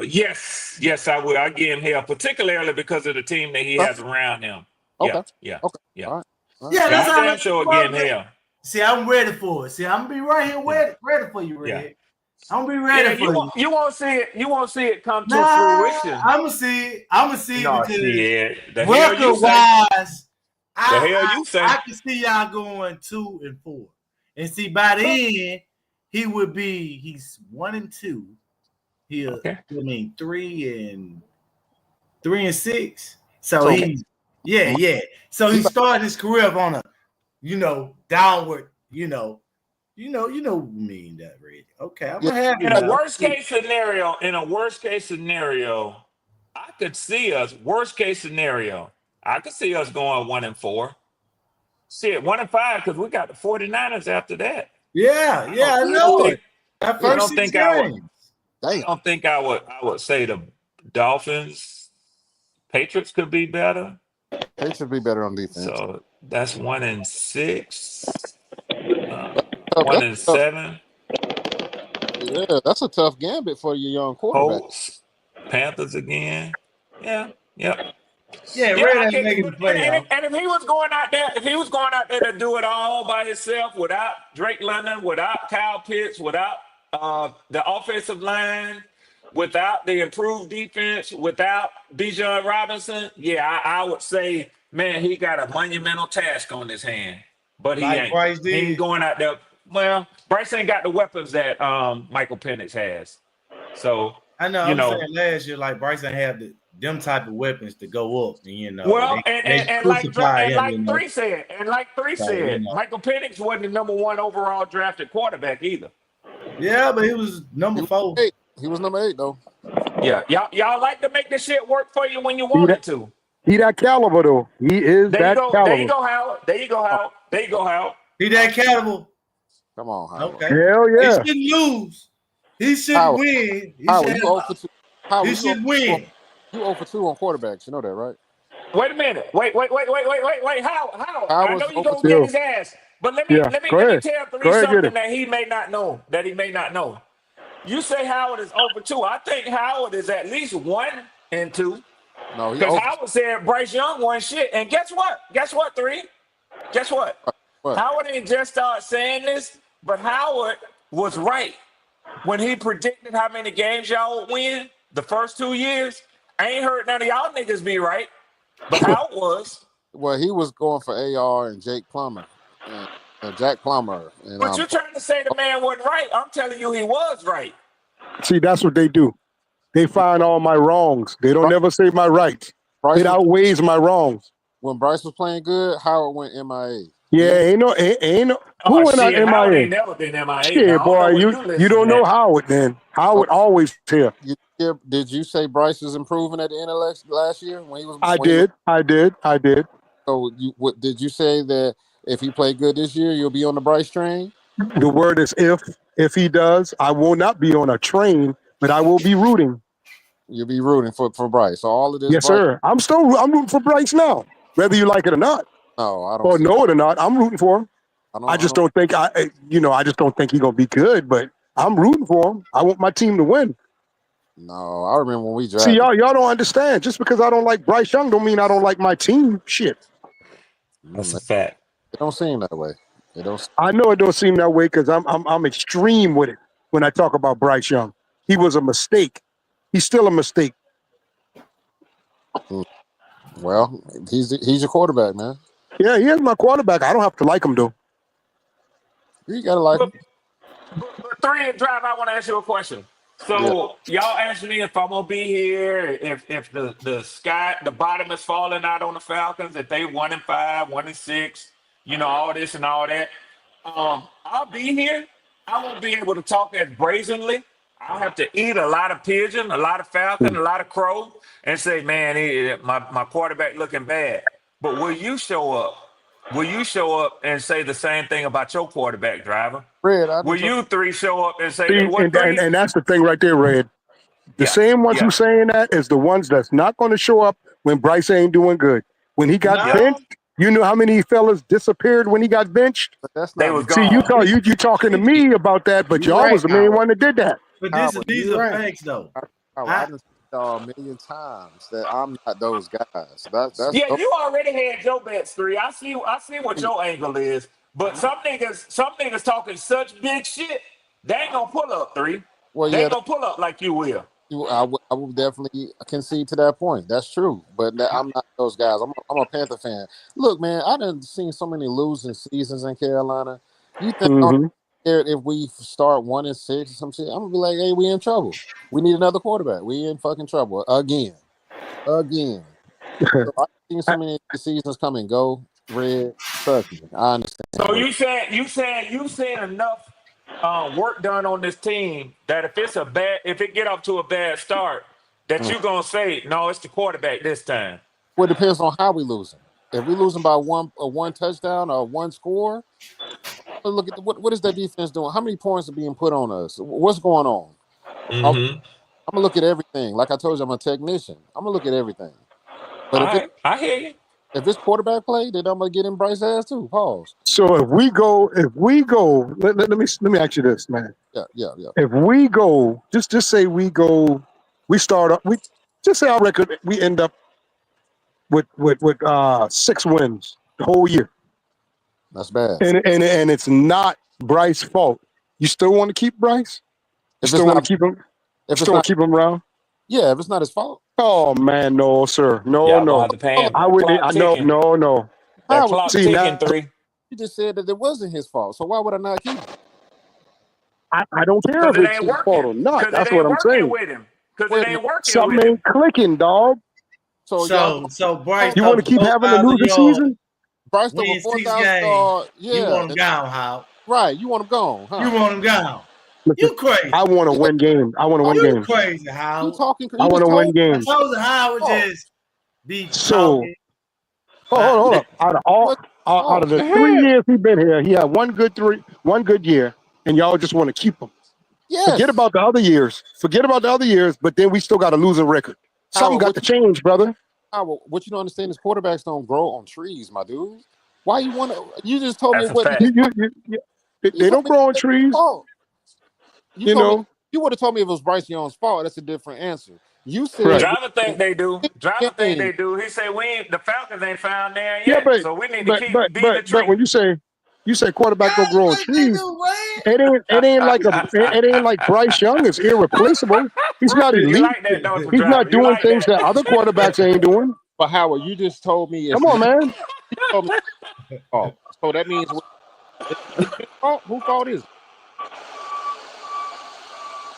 Yes, I will. I give him hell, particularly because of the team that he has around him. Okay. Yeah. All right. Yeah, Yeah, that's I how damn sure give him hell. See, I'm ready for it. See, I'm gonna be right here ready for you, Red. I'm gonna be ready for you. You won't see it. You won't see it come to Nah, fruition. I'm gonna see it. I'm gonna see it No because shit. The hell you record say? wise, The hell you say? I can see y'all going 2-4, and see by then he would be. He's 1-2. He'll. Okay. I mean 3-6. So he, yeah. So he started his career on a, downward. You know what I mean that, Red. Okay, I'm gonna have In it a now. worst case scenario, I could see us. Worst case scenario, I could see us going 1-4. Shit, 1-5 because we got the 49ers after that. Yeah, I know it. That I first don't 6 think I would. games. I don't think I would say the Dolphins, Patriots could be better. Patriots be better on defense. So that's 1-6, That's tough. 1-7. Yeah, that's a tough gambit for your young quarterback. Colts, Panthers again. Yeah. Yeah, Yeah, Red I ain't can, making the playoffs. and if he was going out there, to do it all by himself, without Drake London, without Kyle Pitts, without the offensive line, without the improved defense, without Bijan Robinson, I would say, man, he got a monumental task on his hand. But he Like ain't. Bryce He ain't did. going out there. Well, Bryce ain't got the weapons that Michael Penix has. So I know. I'm saying last year, like Bryce ain't have them type of weapons to go up, and Well, they and crucify him. like three said, Michael Penix wasn't the number 1 overall drafted quarterback either. Yeah, but he was number 4. He was number 8 though. Yeah, y'all like to make this shit work for you when you want it to. He that caliber though. He is that caliber. There you go, Howard. There you go, Howard. He that caliber. Come on, Howard. Okay. Hell yeah. He shouldn't lose. He should Howard. win. Howard, you 0 for 2. Howard, he should win. You 0 for 2 on quarterbacks. You know that, right? Wait a minute. Wait. Howard. I know you Howard's gonna get his ass, but let me tell Three something that he may not know. You say Howard is 0 for 2. I think Howard is at least 1-2. No, because Howard said Bryce Young won shit. And guess what? Three? Guess what? Howard didn't just start saying this, but Howard was right when he predicted how many games y'all would win the first 2 years. I ain't heard none of y'all niggas be right, but Howard was. Well, he was going for AR and Jake Plummer. Jack Plummer. And, but you're trying to say the man wasn't right. I'm telling you he was right. See, that's what they do. They find all my wrongs. They don't ever say my rights. It outweighs my wrongs. When Bryce was playing good, Howard went MIA. Yeah, ain't no. Who went out MIA? Howard ain't never been MIA. Shit, boy, you don't know Howard then. Howard always here. Did you say Bryce was improving at the end of last year when he was? I did. So did you say that if he played good this year, you'll be on the Bryce train? The word is if. If he does, I will not be on a train, but I will be rooting. You'll be rooting for Bryce. So all of this. Yes, sir. I'm rooting for Bryce now, whether you like it or not. No, I don't. Or know it or not, I'm rooting for him. I just don't think he's gonna be good, but I'm rooting for him. I want my team to win. No, I remember when we drafted. See, y'all don't understand. Just because I don't like Bryce Young don't mean I don't like my team. Shit. That's a fact. It don't seem that way. I know it don't seem that way because I'm extreme with it when I talk about Bryce Young. He was a mistake. He's still a mistake. Well, he's your quarterback, man. Yeah, he is my quarterback. I don't have to like him though. You gotta like him. But Three and Drive, I want to ask you a question. So y'all asked me if I'm gonna be here, if the sky, the bottom is falling out on the Falcons, if they 1-5, 1-6, all this and all that. I'll be here. I won't be able to talk as brazenly. I'll have to eat a lot of pigeon, a lot of falcon, a lot of crow, and say, man, my quarterback looking bad. But will you show up? Will you show up and say the same thing about your quarterback, Driver? Red, will you Three show up and say and that's the thing right there, Red. The same ones who saying that is the ones that's not going to show up when Bryce ain't doing good. When he got benched, You know how many fellas disappeared when he got benched? But that's They not was me. See, gone. you talking to me about that, but You y'all right, was the main Howard. one that did that. But Howard, these You are right. facts though. Howard, I I done said y'all a million times that I'm not those guys. That's Yeah, you already had your bets 3. I see what your angle is. But some niggas talking such big shit, they ain't gonna pull up 3. well, They yeah. ain't gonna pull up like you will. I would definitely concede to that point. That's true, but I'm not those guys. I'm a Panther fan. Look, man, I done seen so many losing seasons in Carolina. You think I'm Mm-hmm. scared if we start 1-6 or some shit? I'm gonna be like, hey, we in trouble. We need another quarterback. We in fucking trouble again. So I've seen so many seasons come and go. Red, trust me, I understand. So you saying enough work done on this team that if it get off to a bad start, that Mm. you gonna say no, it's the quarterback this time. Well, it depends on how we losing. If we losing by one touchdown or one score, look at what is that defense doing? How many points are being put on us? What's going on? I'm Mm-hmm. gonna look at everything. Like I told you, I'm a technician. I'm gonna look at everything. But All right, I hear you. if it's quarterback play, then I'm gonna get in Bryce's ass too. Pause. So if we go, let me ask you this, man. Yeah. If we go, just say we go, we start up, we just say our record, we end up with 6 wins the whole year, That's bad. and it's not Bryce's fault. You still want to keep Bryce? You If it's still want not, to keep him? if it's Still want not, to keep him around? yeah, if it's not his fault. Oh man, no, sir, no, Y'all gonna have no. to pay Hold on. him. I That wouldn't. clock I know, ticking. no. That Howard, clock See ticking now, 3. you just said that it wasn't his fault. So why would I not keep him? I don't care Cause if it it's ain't his fault working. or not. Cause it That's what ain't I'm working saying. with him. Cause it Wait a ain't minute. working with Something him. ain't clicking, dog. So y'all, so Bryce You throw want to for keep having a 4,000 losing yards, season? Bryce over win 4,000 games. yards. You Yeah, want him gone, Howard. right. You want him gone, You huh? want him gone. Listen, You crazy. I want to Yeah. win games. I want to win Oh, You games. crazy, you Howard. talking? I You want just to win told me I games. told you Howard fault. just be So, talking. hold up. What's Out of fault? the 3 years he's been here, he had one good year, and y'all just want to keep him. Forget Yes. about the other years. But then we still got a losing record. Something Howard, got what to change, brother. what you don't understand is quarterbacks don't grow on trees, my dude. Why you want to? You just told me That's it a wasn't fact. his fault. You They told don't me it grow on wasn't his trees, fault. You you told me know. you would have told me if it was Bryce Young's fault. That's a different answer. You said Right. we Driver think they do. Driver win think games. they do. He said we ain't the Falcons ain't found there Yeah, yet. So we need to keep beating the but tree. when you say quarterback don't God, grow on think they trees, do, Red. it ain't like Bryce Young is irreplaceable. He's not You elite. like that, don't you, He's not Driver? You doing like things that other quarterbacks ain't that. doing. But Howard, you just told me Come it's on, not. man. You told me it's fault. So that means it's his fault. Whose fault is it?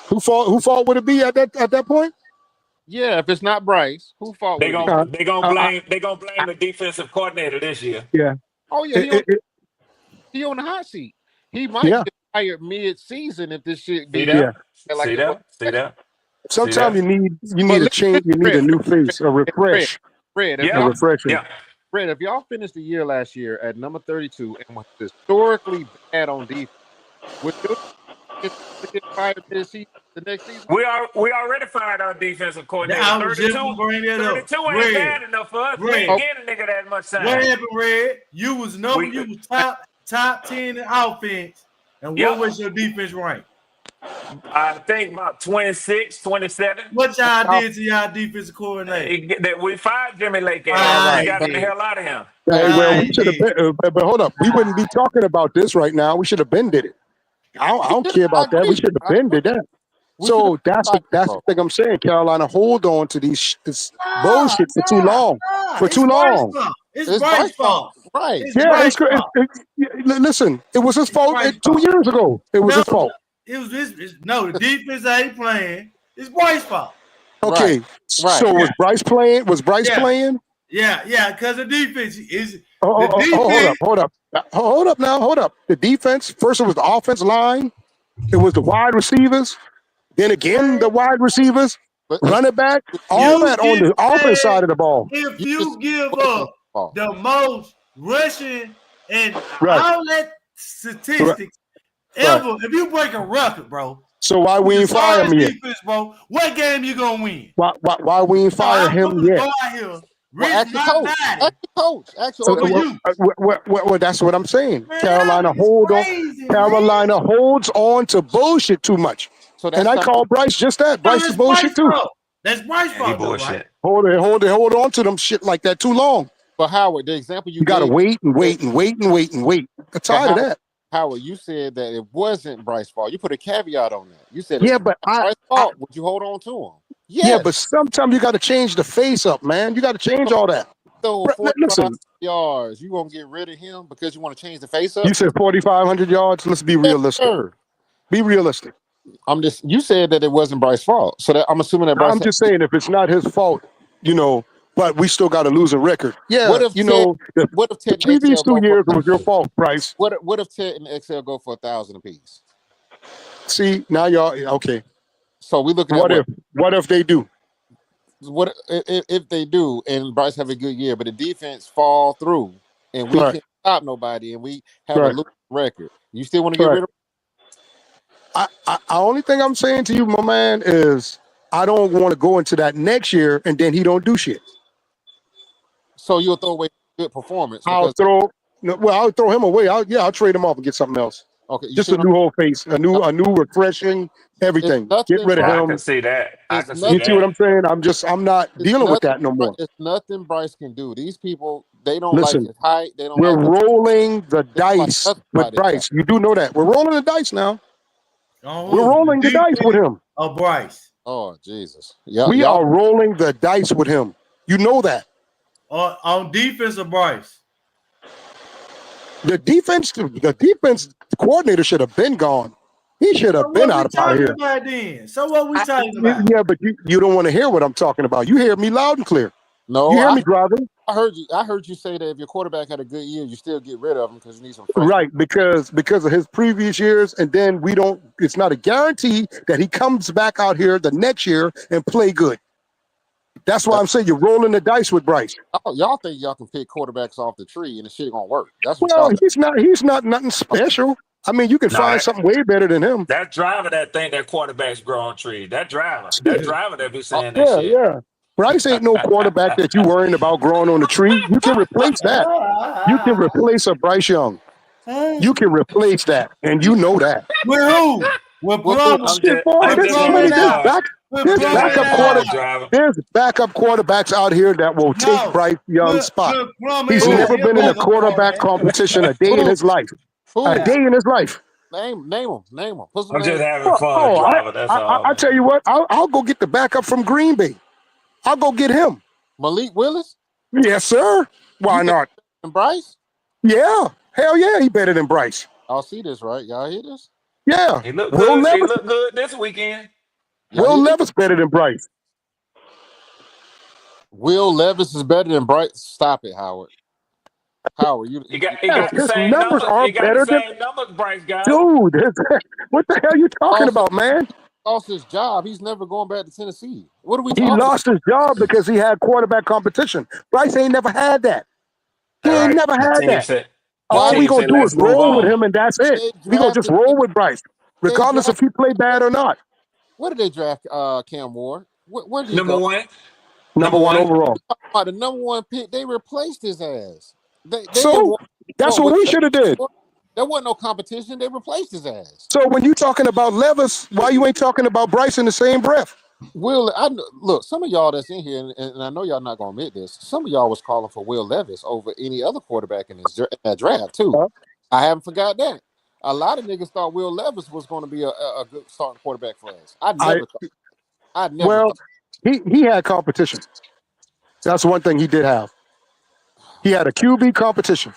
Who fault would it be at that point? Yeah, if it's not Bryce, whose fault They would it gon' be? they gonna Uh, blame they gonna blame the defensive coordinator this year. yeah. Oh yeah, It- it- it- he on the hot seat. He might yeah. get fired mid-season if this shit See be Yeah. that? like See it was that? See last that? See Sometimes that? you need But a listen, change. You need a Red, new face, a Red, refresh, Red, if a Yeah. y'all refreshing. Yeah. Red, if y'all finished the year last year at number 32 and was historically bad on defense, would your defense get fired mid-season the next season? We already fired our defensive coordinator. I was just 32, gonna bring that up. 32 ain't Red, bad enough for us. We ain't Red. Oh, getting a nigga that much What time. happened, Red? You was We top 10 in offense. And what Yep. was your defense rank? I think about 26, 27. What y'all y'all, did to y'all defensive coordinator? That we fired Jimmy Lake all ass. We right. He got him the did. hell out of here. Hey, well, we He should have did. been. But hold up, we wouldn't be talking about this right now. We should have been did it. I don't care I about that. We agree. should have I been agree. did that. We should have So that's fired the bro. thing I'm saying. Carolina, hold on to this Nah, bullshit for too long. For It's too Bryce's long. fault. It's It's Bryce's Bryce's fault. fault. Right. It's Yeah, Bryce's fault. listen. It was his It's fault Bryce's 2 fault. years ago. It was No, his fault. it was no, the defense ain't playing. It's Bryce's fault. Right. Okay, Right. so was Yeah, Bryce playing? Was Bryce yeah, playing? because the defense is the Hold defense. up, hold up. The defense first. It was the offense line. It was the wide receivers. Then again, the wide receivers, But running back, all You that on get the offense paid side of the ball. if you just you give wasn't his up fault. the most rushing and Right, all that right, statistics right. ever. If you break a record, bro, So why with we the ain't fire sorry him yet? defense, bro, what game you gonna win? Why we ain't So fire I'm him willing to yet? go out here Rich ask your my coach. body. Ask your coach. Ask your For you. Well, that's what I'm saying. Man, Carolina that was crazy, man. holds on to bullshit too much. So And that's I something. call Bryce just that. No, Bryce is that's bullshit Bryce too. fault. That's Bryce Yeah, he fault, though, right? bullshit. Hold on to them shit like that too long. But Howard, the example you You got to gave, wait and wait and wait and wait and wait. I'm but tired of that. Howard, you said that it wasn't Bryce's fault. You put a caveat on that. You said Yeah, it's but not Bryce's fault. Would you hold on to him? yeah, but Yes. sometimes you got to change the face up, man. You got to change all that. So 45 Listen, yards, you gonna get rid of him because you want to change the face up? you said 4,500 yards. Let's be Yes, realistic. sir. Be realistic. You said that it wasn't Bryce's fault. So that I'm assuming that Bryce. I'm just saying if it's not his fault, but we still got to lose a record. Yeah, What if Ted, what if the Ted and previous XL 2 go for years was your fault, Bryce. what if Ted and XL go for 1,000 apiece? See, now y'all okay. So we looking What at what if they do? What if they do and Bryce have a good year, but the defense fall through and we Right. can't stop nobody and we have a Right. losing record? You still want to get Right. rid of? I only thing I'm saying to you, my man, is I don't want to go into that next year and then he don't do shit. So you'll throw away good performance I'll because throw him away. I'll trade him off and get something else. okay, you Just see a new whole face, a new refreshing everything. Get rid of I him. can see that. I It's can see You see what that. I'm saying? I'm not dealing with that no more. It's nothing Bryce can do. These people, they don't like Listen, his height. They don't we're like his, rolling the they don't like dice nothing with about his Bryce. You do know that. We're rolling the dice now. We're rolling the dice with him. Oh, Bryce. Oh, Jesus. Yeah, We y'all. are rolling the dice with him. You know that. On defense of Bryce. The defense coordinator should have been gone. He should have been out of here. About then? So what we talking about? Yeah, but you don't want to hear what I'm talking about. You hear me loud and clear. No, You hear me driving? I heard you say that if your quarterback had a good year, you still get rid of him because you need some fresh. Right, because of his previous years, and then we don't. It's not a guarantee that he comes back out here the next year and play good. That's why I'm saying you're rolling the dice with Bryce. Oh, y'all think y'all can pick quarterbacks off the tree and the shit gonna work? That's what Well, y'all think. he's not nothing special. I mean, you can No, find something way better than him. that driver that think that quarterbacks grow on trees. That driver that be saying that Yeah, shit. yeah. Bryce ain't no quarterback that you worrying about growing on the tree. You can replace that. You can replace a Bryce Young. You can replace that, and you know that. With who? With Plummer. Shit, boy, I'm there's just so having many. fun. There's backup driver. There's backup quarterbacks out here that will take Bryce Young's spot. He's never been in a quarterback competition a day in his life. A day in his life. Name them. Put some I'm just names. having fun, driver. That's all. I tell you what, I'll go get the backup from Green Bay. I'll go get him. Malik Willis? Yes, sir. Why not? And Bryce? Yeah. Hell yeah, he better than Bryce. Y'all see this, right? Y'all hear this? Yeah. He looked good. He looked good this weekend. Will Levis better than Bryce. Will Levis is better than Bryce. Stop it, Howard. Howard, He got the his same numbers numbers. are He got better the same numbers Bryce got. Dude, what the hell are you talking about, man? Lost his job. He's never going back to Tennessee. What are we He talking about? lost his job because he had quarterback competition. Bryce ain't never had that. He All ain't right. never The had team that. said. All we team gonna said, do let's is move roll with on. him, and that's it. We gonna just roll with Bryce, regardless if he play bad or not. What did they draft Cam Ward? Where did he Number go? one. Number one overall. About the number one pick, they replaced his ass. They So didn't want, that's what we should have did. There wasn't no competition. They replaced his ass. So when you talking about Levis, why you ain't talking about Bryce in the same breath? Will, look, some of y'all that's in here, and I know y'all not gonna admit this. Some of y'all was calling for Will Levis over any other quarterback in that draft too. I haven't forgot that. A lot of niggas thought Will Levis was going to be a good starting quarterback for us. I never thought. He had competition. That's one thing he did have. He had a QB competition.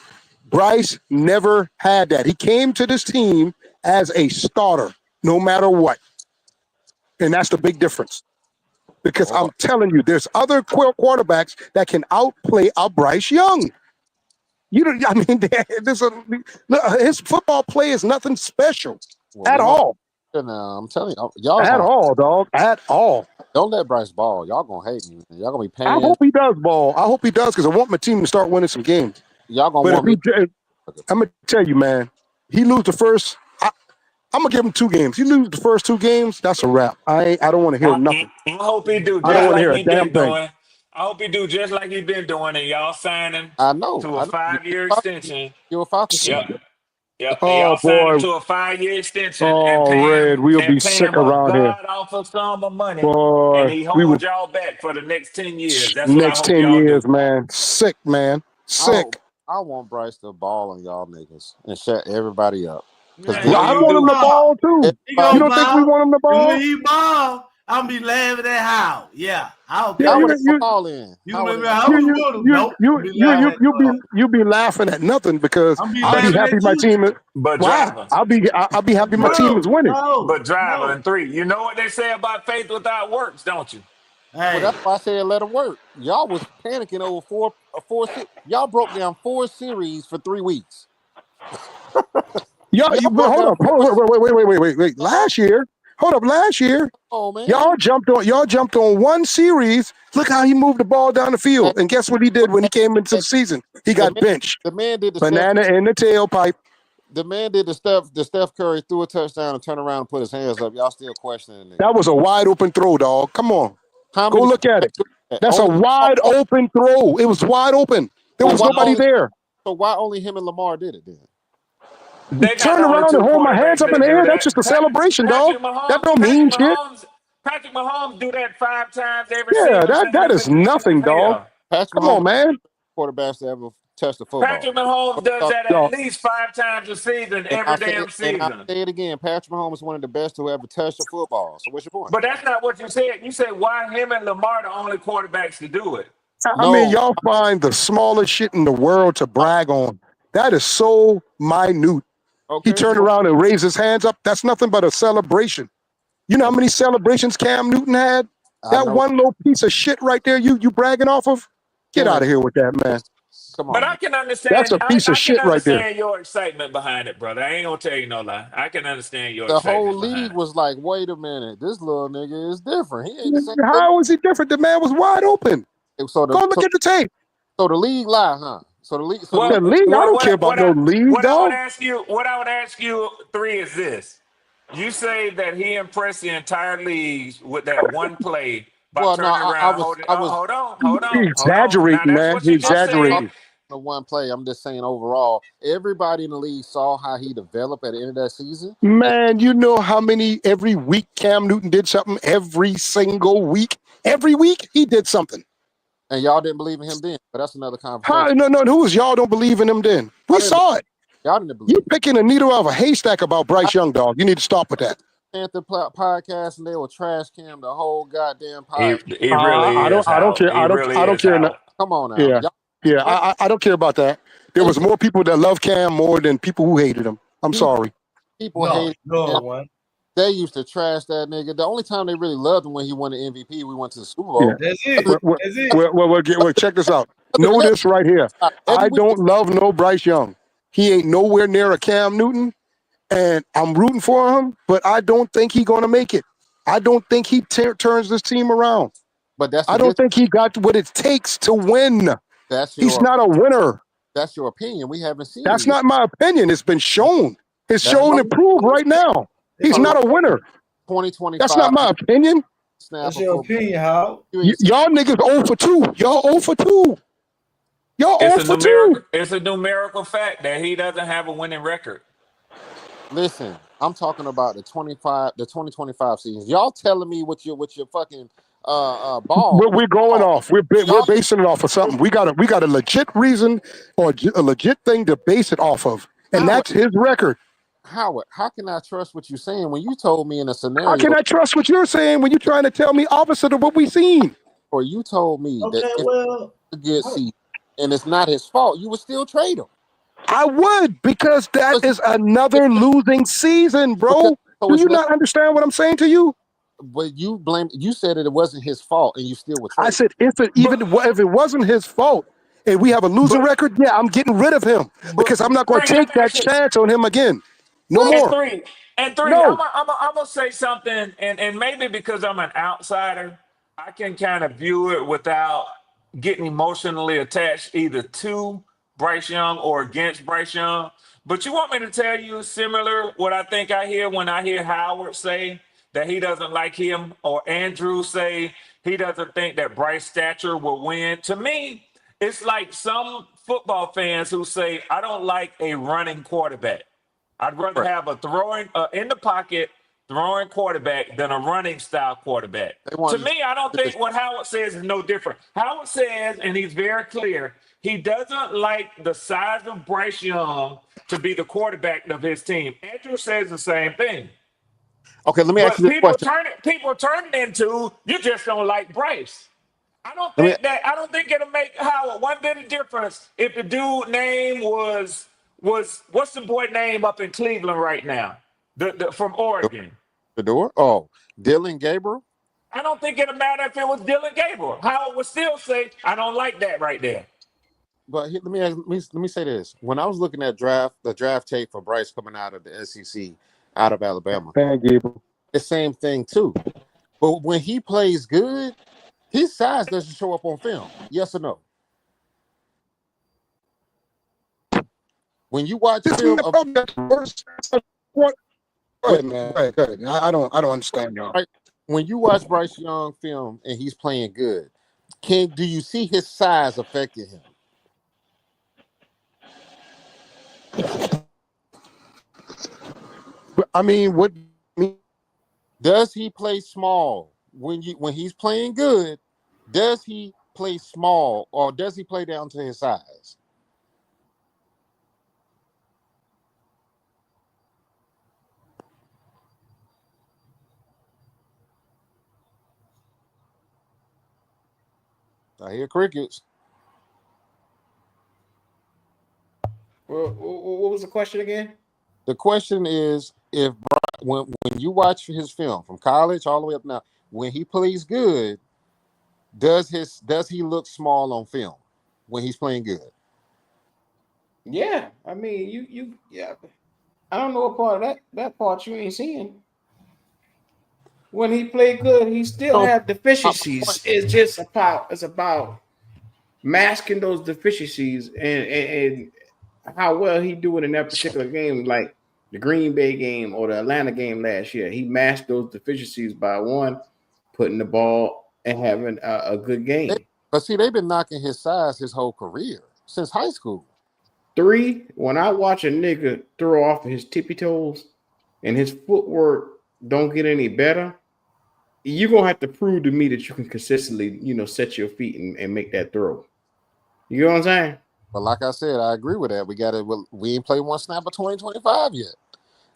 Bryce never had that. He came to this team as a starter, no matter what. And that's the big difference. Because I'm telling you, there's other quarterbacks that can outplay a Bryce Young. You don't. I mean, his football play is nothing special at all. I'm telling y'all at all, dog. At all. Don't let Bryce ball. Y'all gonna hate me. Y'all gonna be paying. I hope he does ball. I hope he does because I want my team to start winning some games. Y'all gonna want me. I'm gonna tell you, man. He lose the first. I'm gonna give him 2 games. He lose the first 2 games. That's a wrap. I don't want to hear nothing. I hope he do. I don't want to like hear a he damn been thing. doing. I hope he do just like he been doing, and y'all sign him I know. to a I know. 5-year extension. You're a Falcons Yep. fan. Yep. And Oh y'all sign him boy. to a 5-year extension and Oh, pay Red, him we'll be sick a around here. god awful sum of money, and Boy, he we would holds y'all back for the next 10 years. That's what I next hope 10 y'all years, do. man. Sick, man. Oh, Sick. I want Bryce to ball on y'all niggas and shut everybody up. Because I Well, know I you want him do. to ball too. He You gonna don't think we ball. want him to And when ball? he ball, I'm be laughing at how. Yeah, Yeah, How okay. would you it ball in? You How gonna would make me it? I you was you with him. you Nope. I'm you be you laughing you at you be laughing at nothing because I'm be I'll be laughing happy at my you. team is but why driver? I'll be happy my But team is No, winning. no, driver no. and 3. You know what they say about faith without works, don't you? Well, Hey, that's why I said let him work. Y'all was panicking over y'all broke down 4 series for 3 weeks. Y'all, Y'all but broke hold down up, hold, four. wait. Come Last year, hold up, last year, on, man. y'all jumped on one series. Look how he moved the ball down the Hey, field, and guess what he did when he came into hey, the season? He the got man, benched. the man did the Steph. Banana in the tailpipe. The man did the Steph Curry threw a touchdown and turned around and put his hands up. Y'all still questioning the nigga. That was a wide open throw, dog. Come on. How Go many look at quarterbacks it. do that? That's a Only wide open throw. It was wide open. There so was why nobody only there. so why only him and Lamar did it then? They not Turn the only around and two hold my hands quarterbacks up in that the do air. That's just that. a celebration, dog. That don't mean shit. Patrick Mahomes do that 5 times every Yeah, season that since that the is beginning nothing, of dog. hell. Patrick Come on, Mahomes man. quarterbacks to ever touch the football. Patrick Mahomes does that Y'all, at least 5 times a season, And every damn I'll season. say it again. Patrick Mahomes is one of the best to ever touch the football. So what's your point? But that's not what you said. You said why him and Lamar the only quarterbacks to do it. I mean, No. y'all find the smallest shit in the world to brag on. That is so minute. He Okay. turned around and raised his hands up. That's nothing but a celebration. You know how Okay. many celebrations Cam Newton had? I That know. one little piece of shit right there, you bragging off of? Get Cam out ain't of here with that, man. come But on, I man. can That's understand. a piece of I can shit right there. understand your excitement behind it, brother. I ain't gonna tell you no lie. I can understand your The whole excitement league behind it. was like, wait a minute, this little nigga is different. He ain't the same. How is he different? The man was wide open. So the Go look so, at the tape. so the league lie, huh? The Well, league, I don't care about no league, what I would dog. ask you, 3 is this: you say that he impressed the entire league with that one play by well, no, turning I around, was holding. I Oh, was He hold on. Now exaggerating, that's man. what He you I'm just not talking said. exaggerating. the one play. I'm just saying overall, everybody in the league saw how he developed at the end of that season. Man, you know how many every week Cam Newton did something every single week? Every week he did something. And y'all didn't believe in him then, but that's another How? conversation. No, who was y'all don't believe in him then? Y'all We didn't, saw it. y'all didn't believe You him. picking a needle out of a haystack about I Bryce Young, dog. You need to stop with that. Panther podcast and they will trash cam the whole goddamn It, podcast. it really is I don't how. care. It really I don't is care. how. Come on now. Yeah, Y'all yeah. trash, I don't care about that. There they was said more people that love Cam more than people who hated him. I'm people sorry. people no, hated no him. one. They used to trash that nigga. The only time they really loved him when he won the MVP, we went to the Super Yeah. Bowl. That's Other, it. That's it. Check this out. other than Know that, this right here. every I week don't love no Bryce Young. He ain't nowhere near a Cam Newton, and I'm rooting for him, but I don't think he's going to make it. I don't think he turns this team around. but that's I the don't difference. think he got what it takes to win. That's He's your not a winner. that's your opinion. We haven't seen it That's yet. not my opinion. It's been shown. It's That's shown and proved right now. He's That's all your right. not a winner. opinion. That's 2025 not my opinion. snap That's of your football. opinion, Howard. You ain't seen Y'all niggas 0 for 2. Y'all 0 for 2. Y'all It's 0 a for 2. numerical. It's a numerical fact that he doesn't have a winning record. listen. I'm talking about the 2025 seasons. Y'all telling me what your fucking ball We're going ball. off. We're Y'all niggas basing it off of something. We got a legit reason or a legit thing to base it off of, and Howard, that's his record. Howard, how can I trust what you're saying when you told me in a How can scenario I trust what you're saying when you're trying to tell me opposite of what we seen? or you told me that Okay, if well, it's a good season and it's not his fault, you would still trade him? I would, because that Because is another losing season, because bro. so Do it's you not. not understand what I'm saying to you? But you said that it wasn't his fault and you still would I trade him. said, But if it wasn't his fault and we have a losing but record, yeah, I'm getting rid of him but because I'm not going three. to Let take me that ask you. chance on him again. No What? And more. three, No. I'm gonna say something, and maybe because I'm an outsider, I can kind of view it without getting emotionally attached either to Bryce Young or against Bryce Young. But you want me to tell you similar what I think I hear when I hear Howard say that he doesn't like him, or Andrew say he doesn't think that Bryce Stature will win. To me, it's like some football fans who say, I don't like a running quarterback. I'd rather have a throwing in the pocket, throwing quarterback than a running style quarterback. To me, I don't think what Howard says is no different. Howard says, and he's very clear, he doesn't like the size of Bryce Young to be the quarterback of his team. Andrew says the same thing. Okay, let me ask But you this question. people turn it into you just don't like Bryce. I don't think it'll make Howard one bit of difference if the dude name was what's the boy name up in Cleveland right now? The from Oregon. The door? Oh, Dylan Gabriel? I don't think it'll matter if it was Dylan Gabriel. Howard would still say, I don't like that right there. But let me say this. When I was looking at the draft tape for Bryce coming out of the SEC, out of Alabama, the same thing too. But when he plays good, his size doesn't show up on film. Yes or no? When you watch film, go ahead, man. Go ahead. I don't understand y'all. Right? When you watch Bryce Young film and he's playing good, do you see his size affecting him? I mean, what does he play small when he's playing good? Does he play small or does he play down to his size? I hear crickets. What was the question again? The question is, if when you watch his film from college all the way up now, when he plays good, does he look small on film when he's playing good? Yeah, I mean, yeah. I don't know what part of that part you ain't seeing. When he played good, he still had deficiencies. It's about masking those deficiencies and how well he do it in that particular game, like the Green Bay game or the Atlanta game last year. He masked those deficiencies by one, putting the ball and having a good game. But see, they've been knocking his size his whole career since high school. 3, when I watch a nigga throw off his tippy toes and his footwork don't get any better, you're gonna have to prove to me that you can consistently, set your feet and make that throw. You know what I'm saying? But like I said, I agree with that. We ain't played one snap of 2025 yet.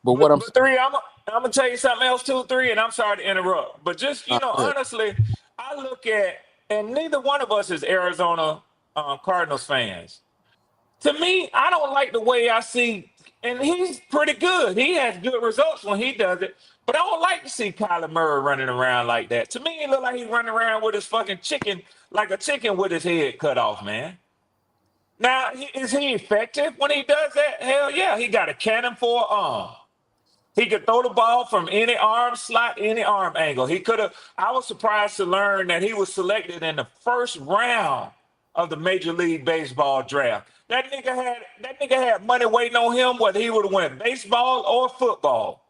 But But 3, I'm gonna tell you something else too, 3, and I'm sorry to interrupt. But just honestly, I look at, and neither one of us is Arizona Cardinals fans. To me, I don't like the way I see, and he's pretty good. He has good results when he does it, but I don't like to see Kyler Murray running around like that. To me, it look like he's running around with his fucking chicken, like a chicken with his head cut off, man. Now, is he effective when he does that? Hell yeah, he got a cannon for an arm. He could throw the ball from any arm slot, any arm angle. He could have. I was surprised to learn that he was selected in the first round of the Major League Baseball draft. That nigga had money waiting on him whether he would have went baseball or football.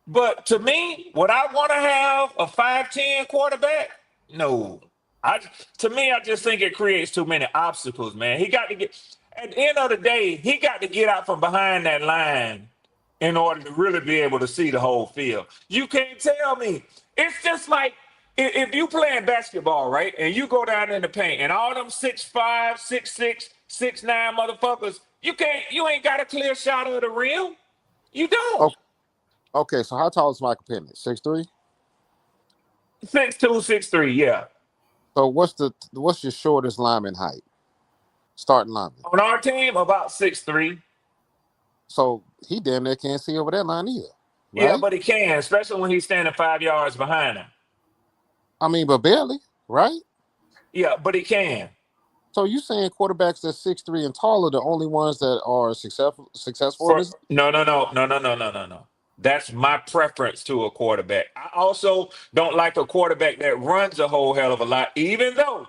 But to me, would I want to have a 5'10" quarterback? No. I just think it creates too many obstacles, man. He got to get at the end of the day, he got to get out from behind that line in order to really be able to see the whole field. You can't tell me. It's just like if you playing basketball, right, and you go down in the paint and all them 6'5", 6'6", 6'9" motherfuckers, you ain't got a clear shot of the rim. You don't. Okay, so how tall is Michael Penix? 6'3"? 6'2", 6'3", yeah. So what's your shortest lineman height? Starting lineman. On our team, about 6'3". So he damn near can't see over that line either. Right? Yeah, but he can, especially when he's standing 5 yards behind him. I mean, but barely, right? Yeah, but he can. So you saying quarterbacks that's 6'3" and taller, the only ones that are successful? No. That's my preference to a quarterback. I also don't like a quarterback that runs a whole hell of a lot, even though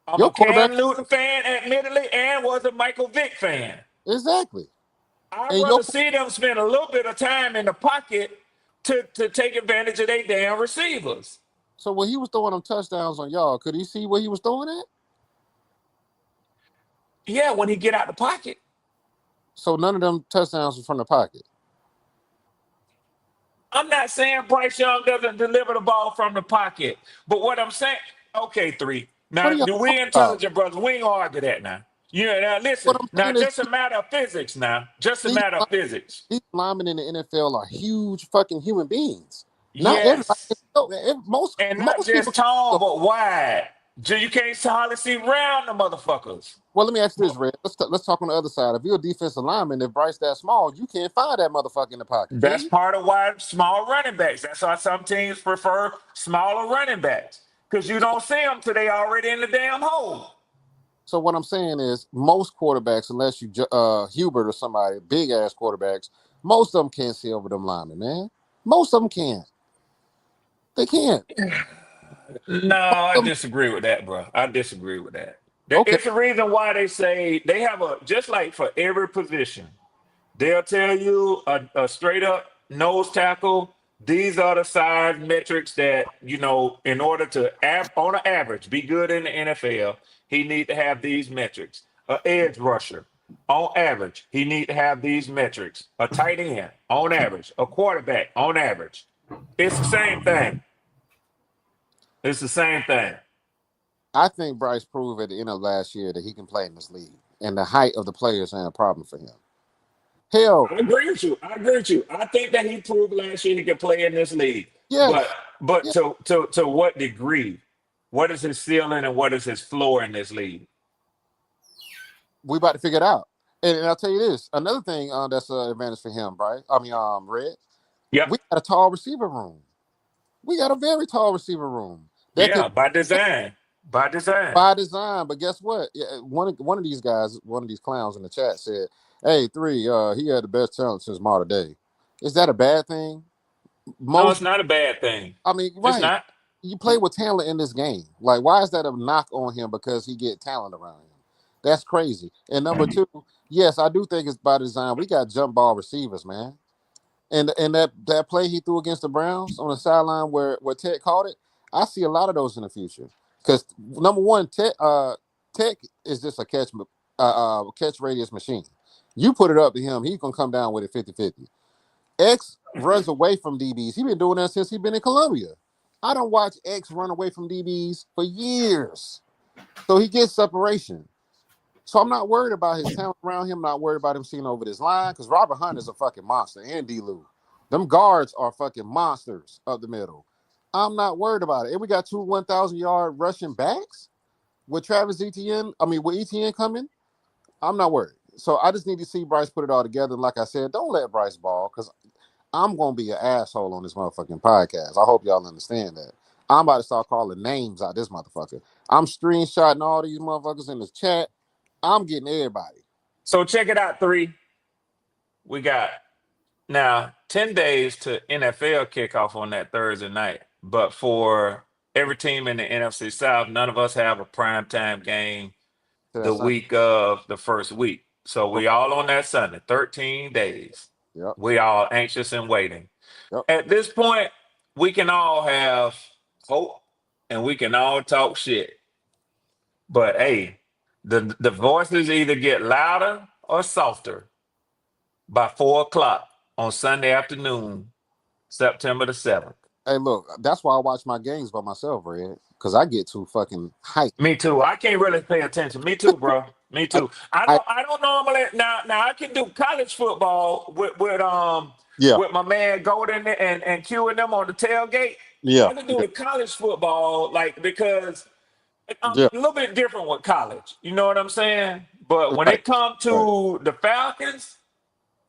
I'm a Cam Newton fan, admittedly, and was a Michael Vick fan. Exactly. I'd rather see them spend a little bit of time in the pocket to take advantage of their damn receivers. So when he was throwing them touchdowns on y'all, could he see where he was throwing it? Yeah, when he get out the pocket. So none of them touchdowns were from the pocket. I'm not saying Bryce Young doesn't deliver the ball from the pocket, but what I'm saying, okay, 3. What Now, are y'all we talking about? intelligent brothers. We ain't gonna argue that now. Yeah, now What listen. I'm Now, saying is just a matter of physics. Now, just a these, matter of physics. these linemen in the NFL are huge fucking human beings. Not everybody. Yes, and not Most people. just tall but wide. You can't hardly see around the motherfuckers. Well, let me ask you this, Red. Let's talk on the other side. If you're a defensive lineman, if Bryce that small, you can't find that motherfucker in the pocket, can That's you? part of why small running backs. That's why some teams prefer smaller running backs because you don't see them till they already in the damn hole. So what I'm saying is, most quarterbacks, unless you Hubert or somebody, big ass quarterbacks, most of them can't see over them linemen, man. Most of them can't. They can't. No, I disagree with that, bro. I disagree with that. Okay. It's the reason why they say they have just like for every position, they'll tell you a straight up nose tackle. These are the size metrics that, in order to, on an average, be good in the NFL, he need to have these metrics. An edge rusher, on average, he need to have these metrics. A tight end, on average. A quarterback, on average. It's the same thing. It's the same thing. I think Bryce proved at the end of last year that he can play in this league, and the height of the players ain't a problem for him. Hell, I agree with you. I think that he proved last year he can play in this league. yes. But Yeah. to what degree? What is his ceiling and what is his floor in this league? We about to figure it out. And I'll tell you this: another thing that's an advantage for him, Bryce. I mean, Red. Yep. We got a tall receiver room. We got a very tall receiver room. That could Yeah, by design. By design. by design. But guess what? One of these guys, one of these clowns in the chat said, "Hey, 3, he had the best talent since modern day." Is that a bad thing? No, it's Most, not a bad thing. I mean, It's right? not. You play with talent in this game. Like, why is that a knock on him because he get talent around him? That's crazy. And number 2, yes, I do think it's by design. We got jump ball receivers, man. And that play he threw against the Browns on the sideline where Tech caught it, I see a lot of those in the future. Because number one, Tech is just a catch radius machine. You put it up to him, he's gonna come down with it 50-50. X runs away from DBs. He's been doing that since he's been in Columbia. I don't watch X run away from DBs for years. So he gets separation. So I'm not worried about his talent around him, not worried about him seeing over this line, because Robert Hunt is a fucking monster, and D-Lou. Them guards are fucking monsters up the middle. I'm not worried about it. And we got 2 1,000-yard rushing backs with with Etienne coming. I'm not worried. So I just need to see Bryce put it all together. And like I said, don't let Bryce ball, because I'm going to be an asshole on this motherfucking podcast. I hope y'all understand that. I'm about to start calling names out this motherfucker. I'm screenshotting all these motherfuckers in the chat. I'm getting everybody. So check it out, 3. We got now 10 days to NFL kickoff on that Thursday night. But for every team in the NFC South, none of us have a primetime game the week of the first week. So we all on that Sunday, 13 days. Yep. We all anxious and waiting. Yep. At this point, we can all have hope and we can all talk shit. But hey, the voices either get louder or softer by 4:00 on Sunday afternoon, September the 7th. Hey, look, that's why I watch my games by myself, Red, because I get too fucking hyped. Me too. I can't really pay attention. Me too, bro. Me too. I don't normally now I can do college football with my man Golden and Q and them on the tailgate. Yeah. I can do the college football because I'm a little bit different with college. You know what I'm saying? But when it comes to the Falcons,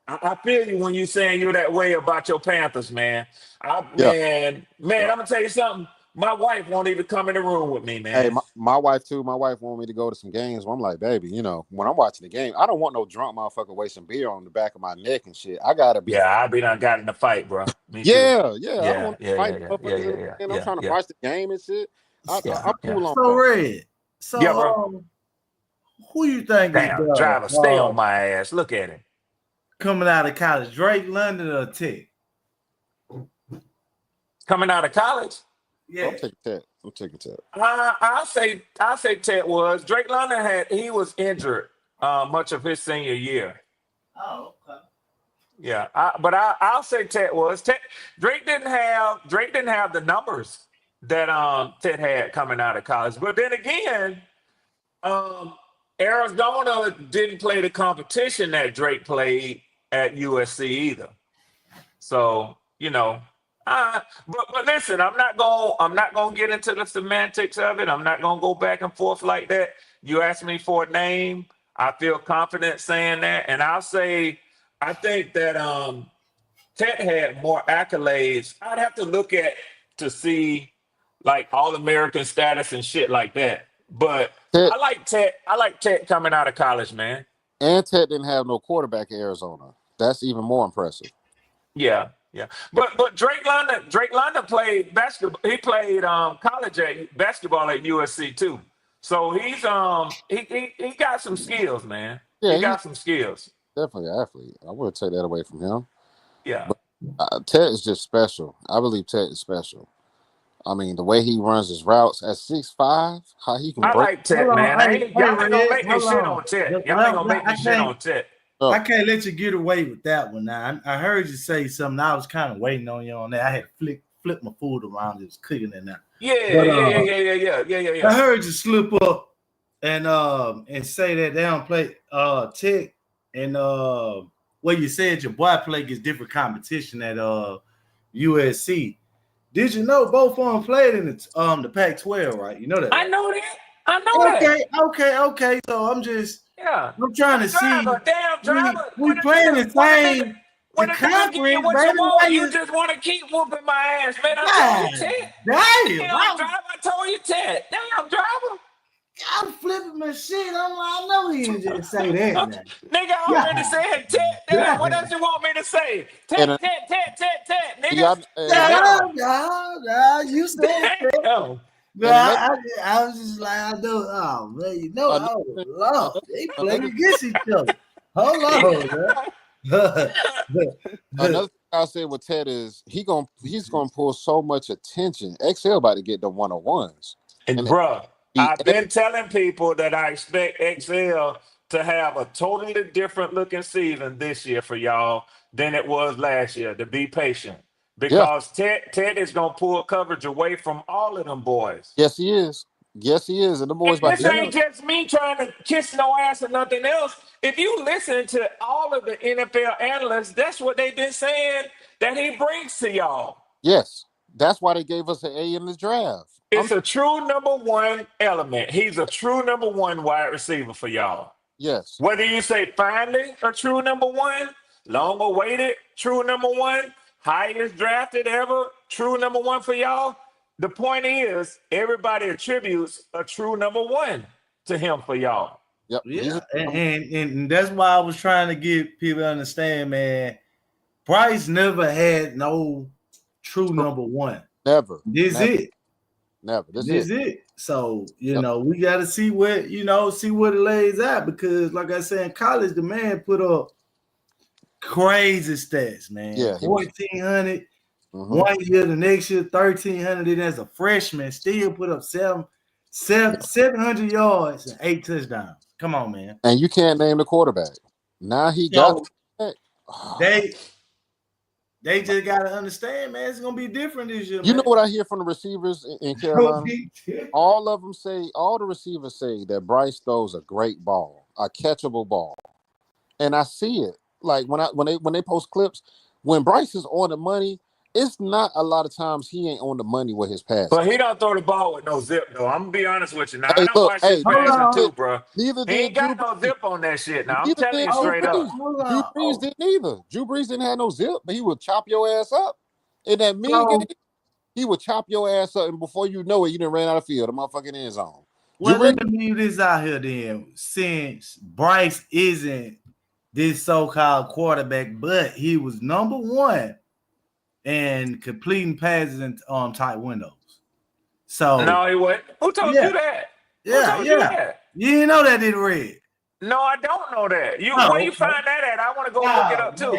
I feel you when you saying you're that way about your Panthers, man. Man, I'm gonna tell you something. My wife won't even come in the room with me, man. Hey, my wife too. My wife want me to go to some games. I'm like, baby, when I'm watching the game, I don't want no drunk motherfucker wasting beer on the back of my neck and shit. I gotta be. Yeah, I done got in a fight, bro. Me too. Yeah. I don't want to fight motherfuckers in the game. I'm trying to watch the game and shit. I'm cool on So that. Red. So who you think is better? Driver, stay on my ass. Look at him. Coming out of college, Drake London or Tech? coming out of college. Yeah. I'm taking Ted. I'll say Ted was. Drake London was injured much of his senior year. Oh, okay. Yeah, but I'll say Ted was. Drake didn't have the numbers that Ted had coming out of college. But then again, Arizona didn't play the competition that Drake played at USC either. So but listen, I'm not gonna get into the semantics of it. I'm not gonna go back and forth like that. You asked me for a name. I feel confident saying that, and I'll say I think that Ted had more accolades. I'd have to look at to see like All-American status and shit like that. But Ted, I like Ted. I like Ted coming out of college, man. And Ted didn't have no quarterback in Arizona. That's even more impressive. Yeah. But Drake London played basketball. He played college basketball at USC too. So he's he got some skills, man. Yeah, he got some skills. Definitely an athlete. I wouldn't take that away from him. Yeah. But Ted is just special. I believe Ted is special. I mean, the way he runs his routes at 6'5", how he can I break. like Ted, man. Y'all ain't gonna make me shit on Ted. Y'all ain't gonna make me shit on Ted. I can't let you get away with that one. Now I heard you say something. I was kind of waiting on you on that. I had to flip my food around. It was cooking in there. Yeah. I heard you slip up and say that they don't play Tech and you said your boy play against different competition at USC. Did you know both of them played in the Pac-12, right? You know that. I right? know that. I know that. Okay. So I'm just I'm trying to driver, see. damn driver. We playing the same conference, What you baby. want? You just want to keep whooping my ass, man. I told you Ted. Damn, driver. I told you Ted. Damn, driver. I'm flipping my shit. I know he didn't just say that. Nigga, I already said Ted. Damn, what else you want me to say? Ted. Nigga. No, you said that. I was just like, I know. Oh man, you know, oh Lord, they playing against each other. Hold on, man. Another thing I'll say with Ted is he's gonna pull so much attention. XL about to get the 101s. And bruh, I've been telling people that I expect XL to have a totally different looking season this year for y'all than it was last year. To be patient. Because Ted is gonna pull coverage away from all of them boys. Yes, he is. And the boys. This ain't just me trying to kiss no ass or nothing else. If you listen to all of the NFL analysts, that's what they've been saying that he brings to y'all. Yes, that's why they gave us an A in the draft. It's a true number one element. He's a true number one wide receiver for y'all. Yes. Whether you say finally a true number one, long awaited true number one, highest drafted ever, true number one for y'all. The point is, everybody attributes a true number one to him for y'all. Yep. Yeah, and that's why I was trying to get people to understand, man. Bryce never had no true number one. Never. This is it. Never. This is it. So, you know, we got to see what it lays out because, like I said, in college, the man put up crazy stats, man. Yeah, 1,400 1 year, the next year 1,300. Then as a freshman, still put up 700 yards and 8 touchdowns. Come on, man. And you can't name the quarterback. Now he got They just gotta understand, man. It's gonna be different this year. You know what I hear from the receivers in Carolina? All the receivers say that Bryce throws a great ball, a catchable ball, and I see it. Like when they post clips, when Bryce is on the money, it's not a lot of times he ain't on the money with his passes. But he don't throw the ball with no zip, though. I'm gonna be honest with you. Now I don't watch his passing too, bro. He ain't got no zip on that shit. Now I'm telling you straight up. Drew Brees didn't either. Drew Brees didn't have no zip, but he would chop your ass up. In that game, he would chop your ass up, and before you know it, you done ran out of field, the motherfucking end zone. Well, let me leave this out here then. Since Bryce isn't this so-called quarterback, but he was number one and completing passes on tight windows. So no, he wasn't. Who told you that? You didn't know that, did Red? No, I don't know that. Where you find that at? I want to go look it up too.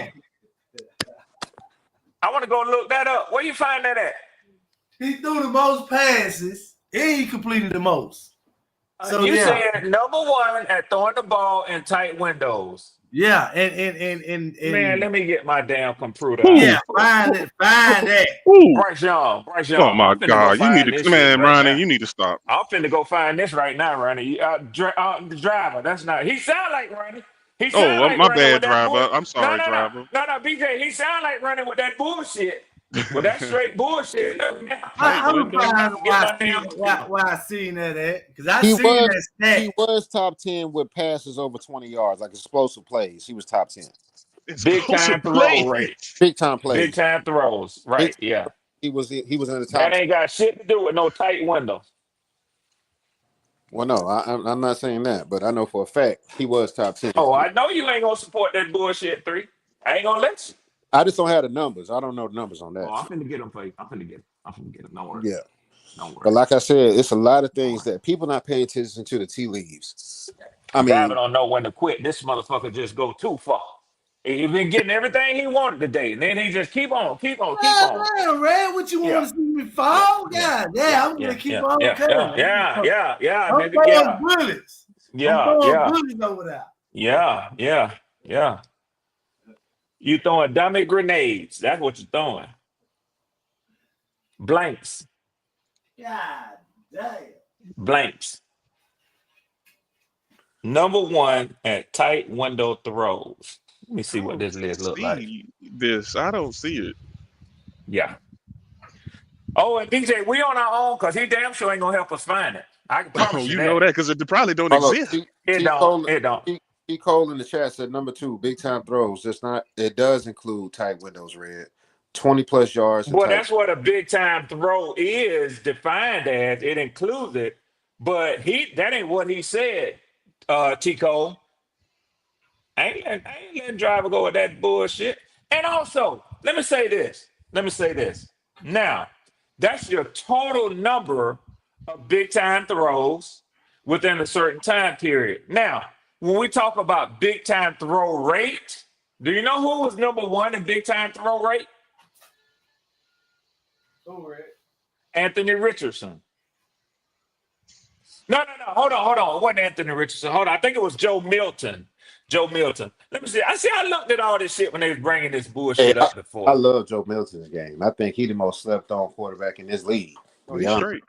I want to go look that up. Where you find that at? He threw the most passes, and he completed the most. So you yeah, said number one at throwing the ball in tight windows. yeah, and Man, let me get my damn computer Who? yeah, out quick. find that. Who? Bryce Young, Oh I'm my finna go God! You need find to, this shit man, right Ronnie. now. You need to stop. I'm finna go find this right now, Ronnie. The driver, that's not. He sound like Ronnie. He sound Oh, like my running bad, with that bull. driver. I'm No, sorry, no, no, driver. no, no, BJ. He sound like running with that bullshit. With that straight bullshit. Look, now, Tight I'm gonna window. find get why my damn computer. I seen that at because I He seen was that stat. he was top 10 with passes over 20 yards, like explosive plays. He was top 10. Big Explosive time throw play. rate. Big time Big plays. time throws. Big Right. time, Yeah. he was in the That top 10. ain't got shit to do with no tight window. Well, no, I'm not saying that, but I know for a fact he was top 10. Oh, I know you ain't gonna support that bullshit 3. I ain't gonna let you. I just don't have the numbers. I don't know the numbers on Oh, that. I'm finna get them for you. I'm finna get them. I'm finna get them. Don't worry. Yeah. Don't But worry. like I said, it's a lot of Don't things worry. that people not paying attention to the tea leaves. I Driver mean, don't know when to quit. This motherfucker just go too far. He been getting everything he wanted today. And then he just keep on, keep on, keep on. Damn, Red, what you want Yeah. to see me Yeah. fall? Yeah. God Yeah. damn, I'm gonna Yeah. keep Yeah. on Yeah. Yeah. coming. Yeah. Yeah. Yeah. I'm Nigga. throwing Yeah. bullets. I'm Yeah. throwing Yeah. bullets over there. Yeah. Yeah. Yeah. You throwing dummy grenades. That's what you're throwing. Blanks. God damn. Blanks. Number one at tight window throws. Let me see I what don't this list look like. see this. I don't see it. Yeah. Oh, and DJ, we on our own because he damn sure ain't gonna help us find it. I can Oh, promise you you know that. that because it probably don't hold up. exist. It don't. It don't. T Cole in the chat said number 2, big time throws. Just not. It does include tight windows. Red, 20 plus yards and Well, tight. that's what a big time throw is defined as. It includes it, but that ain't what he said, Tico. I ain't letting driver go with that bullshit. And also, let me say this. Let me say this. Now, that's your total number of big time throws within a certain time period. Now, when we talk about big time throw rate, do you know who was number one in big time throw rate? Who, Red? Anthony Richardson. No, no, no. Hold on. It wasn't Anthony Richardson. Hold on. I think it was Joe Milton. Joe Milton. Let me see. I looked at all this shit when they was bringing this Hey, bullshit up I before. love Joe Milton's game. I think he the most slept on quarterback in this league. To Oh, be he's honest, straight.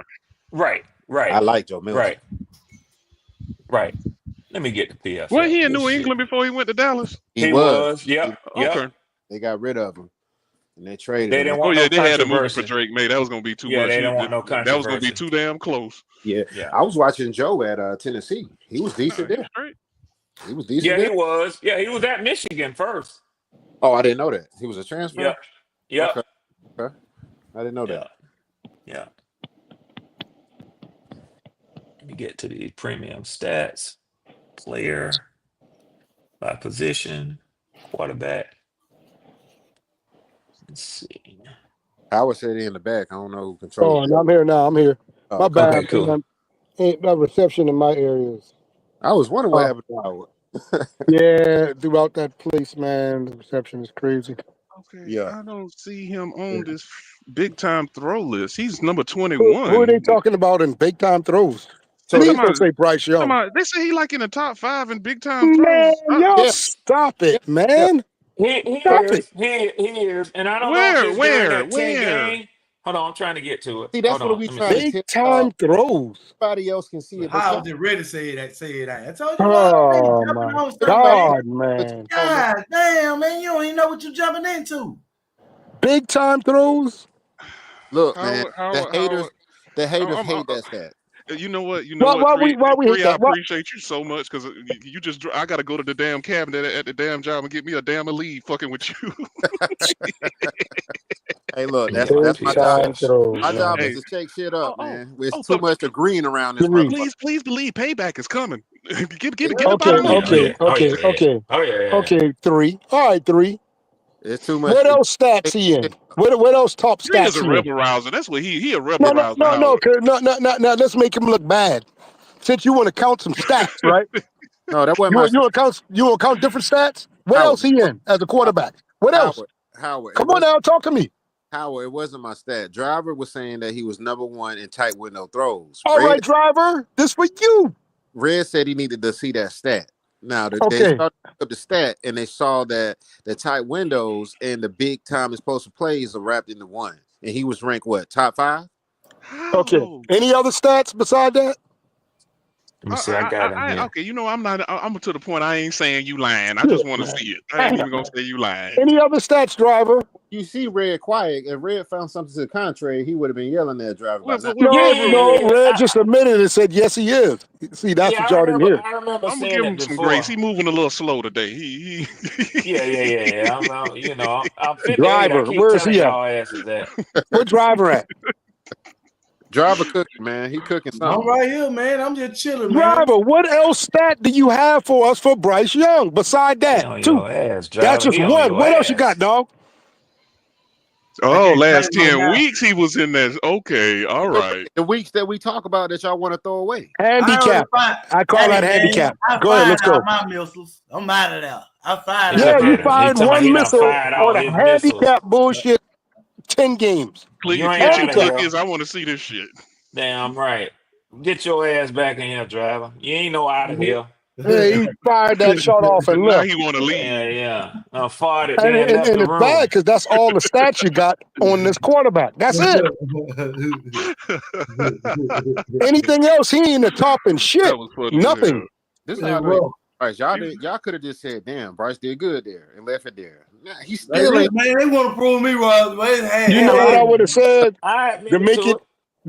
Right, I right, like Joe Milton. right, right. Let me get the Wasn't PFF. he in This New shit. England before he went to Dallas? He He was. was. Yep, yep. Okay. They got rid of him and they traded They him. didn't Oh want no yeah, they had to move him for controversy. Drake May. That was gonna be too Yeah, much. they didn't want no That was gonna be controversy. too damn close. Yeah, Yeah. I was watching Joe at Tennessee. He was No, decent he's there. straight. He was decent Yeah, he there. was. Yeah, he was at Michigan first. Oh, I didn't know that. He was a transfer. Yep. Yep. Okay, okay. I didn't know that. Yeah. Yeah. Let me get to the premium stats. Player by position, quarterback. Let's see. Howard said he in the back. I don't know who controls. Oh, and I'm here now. I'm here. Oh, My okay. Okay, bad, cool. man. Ain't no reception in my areas. I was wondering what Uh, happened to Howard. yeah, throughout that place, man, the reception is crazy. Okay, Yeah. I don't see him on this big time throw list. He's number Who are they 21. talking about in big time throws? So Please they don't say Bryce Young. They say he like in the top 5 in big time Man, throws. y'all yeah, stop yeah, it, yeah. man. He Stop it. is. He is. And I don't know if Where, it's during where, that 10 where? game. Hold on, I'm trying to get to it. See, Hold that's what on. we Let me trying to see. Big tell time y'all. throws. Everybody else can see But it, but how y'all. did Ready say that? Say that. I told you already Oh jumping my on stuff, man. God, But man. y'all know, God damn, man, you don't even know what you're jumping into. Big time throws. look, man. Howard. The haters I'm, hate that stat. you know what? You know Why, what? why we why we hate Three. I that? What? appreciate you so much because you just. I got to go to the damn cabinet at the damn job and get me a damn lead fucking with you. Hey, look, Let me get my Big that's my job. time PFFs. throws, My job man. is Hey, to shake shit oh, up, oh, man. It's oh, too much of green around this Three. motherfucker. please believe payback is coming. Get up out Okay, of Oh my yeah, oh okay, yeah, way. oh yeah, okay, yeah. okay, Oh yeah, yeah. okay. Three. All right, three. It's too much. What else stats he in? What else top Three is stats a he in? rebel rouser. That's what he a rebel No, no, rouser, no, no, Howard. 'cause no. Let's make him look bad. Since you want to count some stats, right? No, that wasn't You my want stat. you want to count different stats? What else Howard. he in as a quarterback? What else? Howard. It Come on was now, talk to me. Howard, it wasn't my stat. Driver was saying that he was number one in tight window throws. All right, Driver, this for you. Red said he needed to see that stat. Now they Okay. started up the stat and they saw that the tight windows and the big time explosive plays are wrapped into one. And he was ranked what, top 5? Okay. Any other stats beside that? Let me see. I got him here. Okay, I'm to the point. I ain't saying you lying. I just want to see it. I ain't even gonna say you lying. Any other stats, Driver? You see Red quiet. If Red found something to the contrary, he would have been yelling at Driver. No, Red just admitted and said, yes, he is. See, that's what y'all didn't hear. I remember I'm gonna seeing give it him some before. grace. He moving a little slow today. Yeah. I'm 58. Driver, I keep where is telling he at? y'all asses that. Where Driver at? Driver cooking, man. He cooking something. I'm right here, man. I'm just chilling, man. Driver, what else stat do you have for us for Bryce Young? Beside that, on two. your ass, That's Driver. just He on one. your What else you ass. got, dog? Oh, last right 10 now. weeks he was in that. Okay, all right. The weeks that we talk about that y'all want to throw away. Handicap. I call that handicap. Go ahead, let's go. My missiles. I'm out of there. I fired Yeah, out. you fired one missile on a handicap bullshit 10 games. Click You it, ain't out click of it, click here. this. I want to see this shit. Damn right. Get your ass back in here, Driver. You ain't no out of here. Yeah, he fired that shot off and Now left. he want to leave. Yeah. I farted And, then and, left and the it's room. bad because that's all the stats you got on this quarterback. That's it. Anything else, he ain't the top and shit. That was funny as Nothing. hell. This is how I know Bryce. Y'all could have just said, "Damn, Bryce did good there," and left it there. Nah, he still ain't. Man, they want to prove me wrong. You know what I would have said I to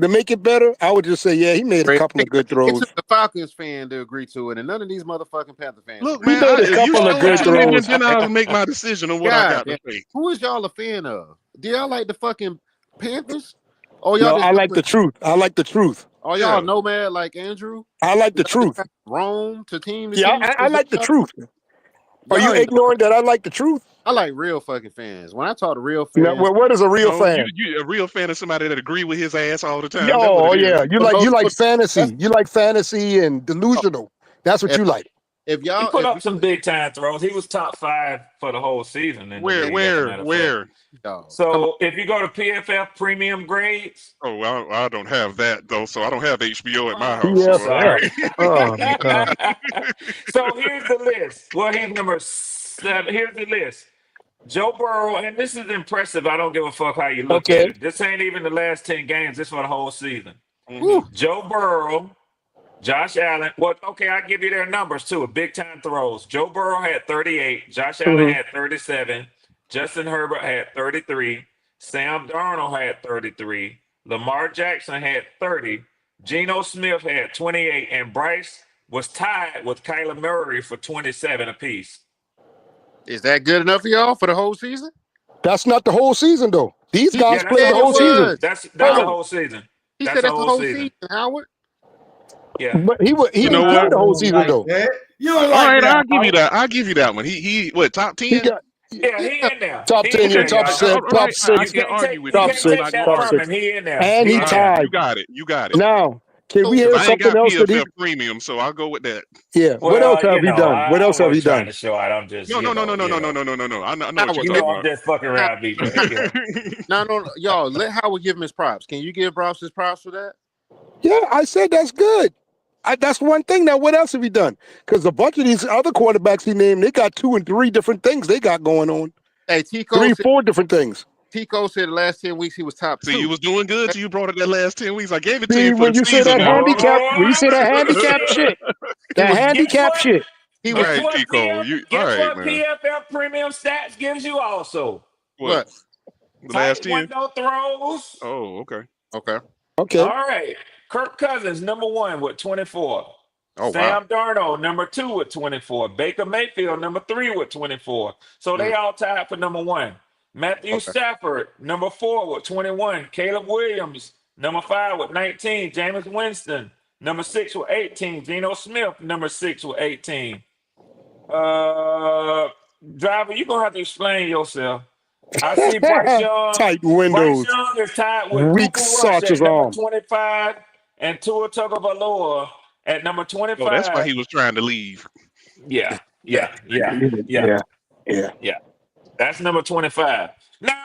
make it better? I would just say, yeah, he made a couple of good It throws. took the Falcons fan to agree to it, and none of these motherfucking Panther fans. Look, He man, made a you couple of show good it to me, throws. then I'll make my decision on what I got to say. Who is y'all a fan of? Do y'all like the fucking Panthers? Oh, No, y'all just I like the truth. I like the truth. Oh, y'all nomad like Andrew? I like the truth. Roam to team to Yeah, team. I like the truth. Are you Y'all ain't ignoring that I like the truth? I like real fucking fans. When I talk to real Now, fans, what is a real No, fan? you a real fan of somebody that agree with his ass all the time. That's Oh what it is. yeah, you like fantasy. You like fantasy and delusional. That's what you like. If He y'all put up some big time throws. He was top 5 for the whole season in the league. as a matter of fact. So if you go to PFF premium grades, Oh, well, I don't have that though, so I don't have HBO at my house. PFF. So, all right. Oh God. So here's the list. Well, here's number 7. Here's the list. Joe Burrow, and this is impressive. I don't give a fuck how you look at it. This ain't even the last 10 games. This for the whole season. Joe Burrow, Josh Allen. Well, okay, I'll give you their numbers too. Big time throws. Joe Burrow had 38. Josh Allen had 37. Justin Herbert had 33. Sam Darnold had 33. Lamar Jackson had 30. Geno Smith had 28. And Bryce was tied with Kyler Murray for 27 apiece. Is that good enough for y'all for the whole season? That's not the whole season though. These guys played the whole season. That's the whole season. He said that's the whole season, Howard. Yeah. But he didn't play the whole season though. All right, I'll give you that. I'll give you that one. He what, top 10? He in there. Top 10, yeah, top 6, top 6, I can't argue with top you. 6, top 6. He in there. And he tied. You got it. You got it. Now, can we hear I ain't something got else that he? PFF premium, so I'll go with that. Yeah. Well, What else have he done? What else have he done? To show out. I'm just No. I know what you're talking I'm just fucking around, BJ. No, y'all let Howard give him his props. Can you give Bryce his props for that? Yeah, I said that's good. That's one thing. Now, what else have he done? Because a bunch of these other quarterbacks he named, they got 2 and 3 different things they got going on. Hey, Tico 3, 4 different things. Tico said the last 10 weeks he was top 2. See, you was doing good till you brought it that last 10 weeks. I gave it to See, you for when the you say season. that handicap, when you say that handicap shit, that handicap shit. Guess All right, what, Tico. guess All right, what man. PFF premium stats gives you also? What? The last 10? Window throws. Oh, okay. Okay. All right. Kirk Cousins, number 1 with 24. Oh, Sam Darnold, number 2 with 24. Baker Mayfield, number 3 with 24. So they all tied for number 1. Matthew Stafford, number 4 with 21. Caleb Williams, number 5 with 19. Jameis Winston, number 6 with 18. Geno Smith, number 6 with 18. Driver, you're going to have to explain yourself. I see Bryce Young. Tight windows. Bryce Young is tied with Weak Cooper Rush sausage at number arm. 25 and Tua Tagovailoa at number 25. Oh, that's why he was trying to leave. Yeah. That's number 25. Now,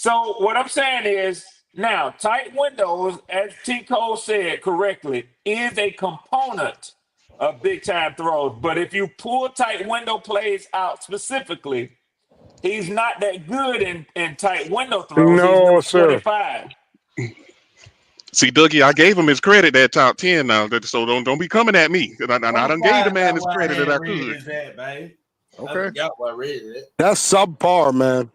So what I'm saying is now tight windows, as T. Cole said correctly, is a component of big time throws. But if you pull tight window plays out specifically, he's not that good in tight window throws. He's No, number sir. 25. See, Dougie, I gave him his credit that top 10 now, so don't be coming at me. I done gave the man his credit that I could. Is that, babe? Okay. I forgot what I read it. That's subpar, man.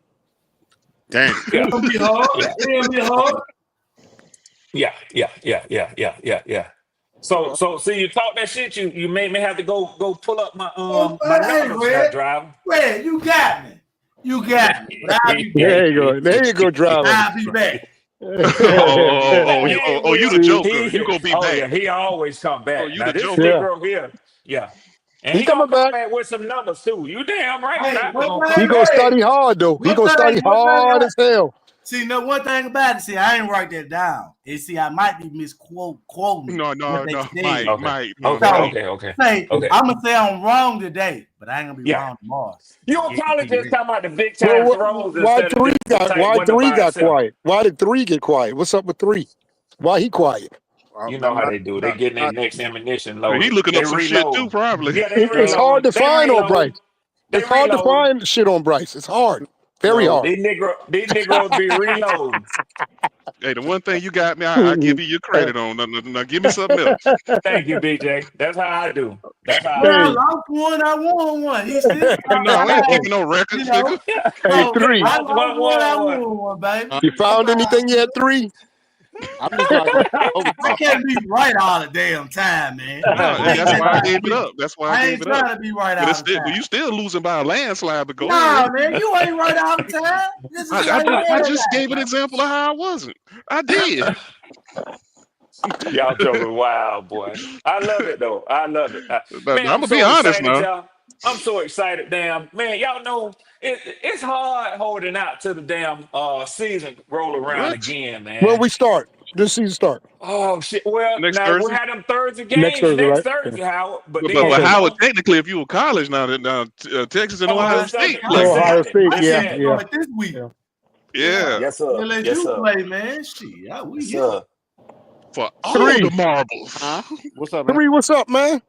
Damn. Yeah. It'll be hard. Yeah. It'll be hard. Yeah. So see, you talk that shit. You made me have to go pull up my my Hey, numbers, that Red. driver. Red, you got me. You got me. But I'll be back. There you go. There you go, driver. I'll be back. Oh, you the Joker. You gonna be back. Yeah, he always come back. Oh, you Now the this Joker. Negro here, yeah. And He he gonna coming come back. back with some numbers too. You damn right. Hey, Driver one gonna thing, He come gonna back. study hard though. He gonna study hard as hell. See, no, one thing about it, see, I ain't write that down. And see, I might be misquoting. No, Mike. Okay. Say, Okay. I'm gonna say I'm wrong today, but I ain't gonna be wrong tomorrow. You will probably just talking about the big time throws Why instead of three just the got? tight Why window three by got itself. quiet? Why did 3 get quiet? What's up with 3? Why he quiet? You know how they do. They getting their next ammunition loaded. He looking They up some shit reload. too, probably. Yeah, they reload. It's hard to They find on reload. Bryce. They It's hard to reload. find shit on Bryce. It's hard. Very hard. These Negroes be reloading. Hey, the one thing you got me, I give you your credit on. Now give me something else. Thank you, BJ. That's how I do. That's how I Well, I do. lost one, I won one. He still No, I ain't keeping no records, nigga. Hey, 3. I lost one, I won one, baby. You found anything yet, 3? I'm just not going I can't be right all the damn time, man. No, that's why I gave it up. That's why I I gave ain't it up. trying to be right all But, the time. but you still losing by a landslide. But go Nah, ahead. man, you ain't right all the time. This is I just gave an example of how I wasn't. I did. Y'all joking wild, boy. I love it though. I love it. But Man, I'm I'm gonna so be honest excited, now. y'all. I'm so excited, damn. Man, y'all know it's hard holding out till the damn season roll around What? again, man. When we start, this season start. Oh shit. Well, Next now Thursday? we had them Thursday Next games Thursday, next right? Thursday, Howard. But But then Howard, technically, if you were college now, Texas and Ohio State play. Ohio State, They yeah, said- yeah. This week. Yeah. Yes, sir. Let Yes, you sir. play, man. Shit, we Yes, here. sir. For all 3. the marbles. What's up, man? 3, what's up, man?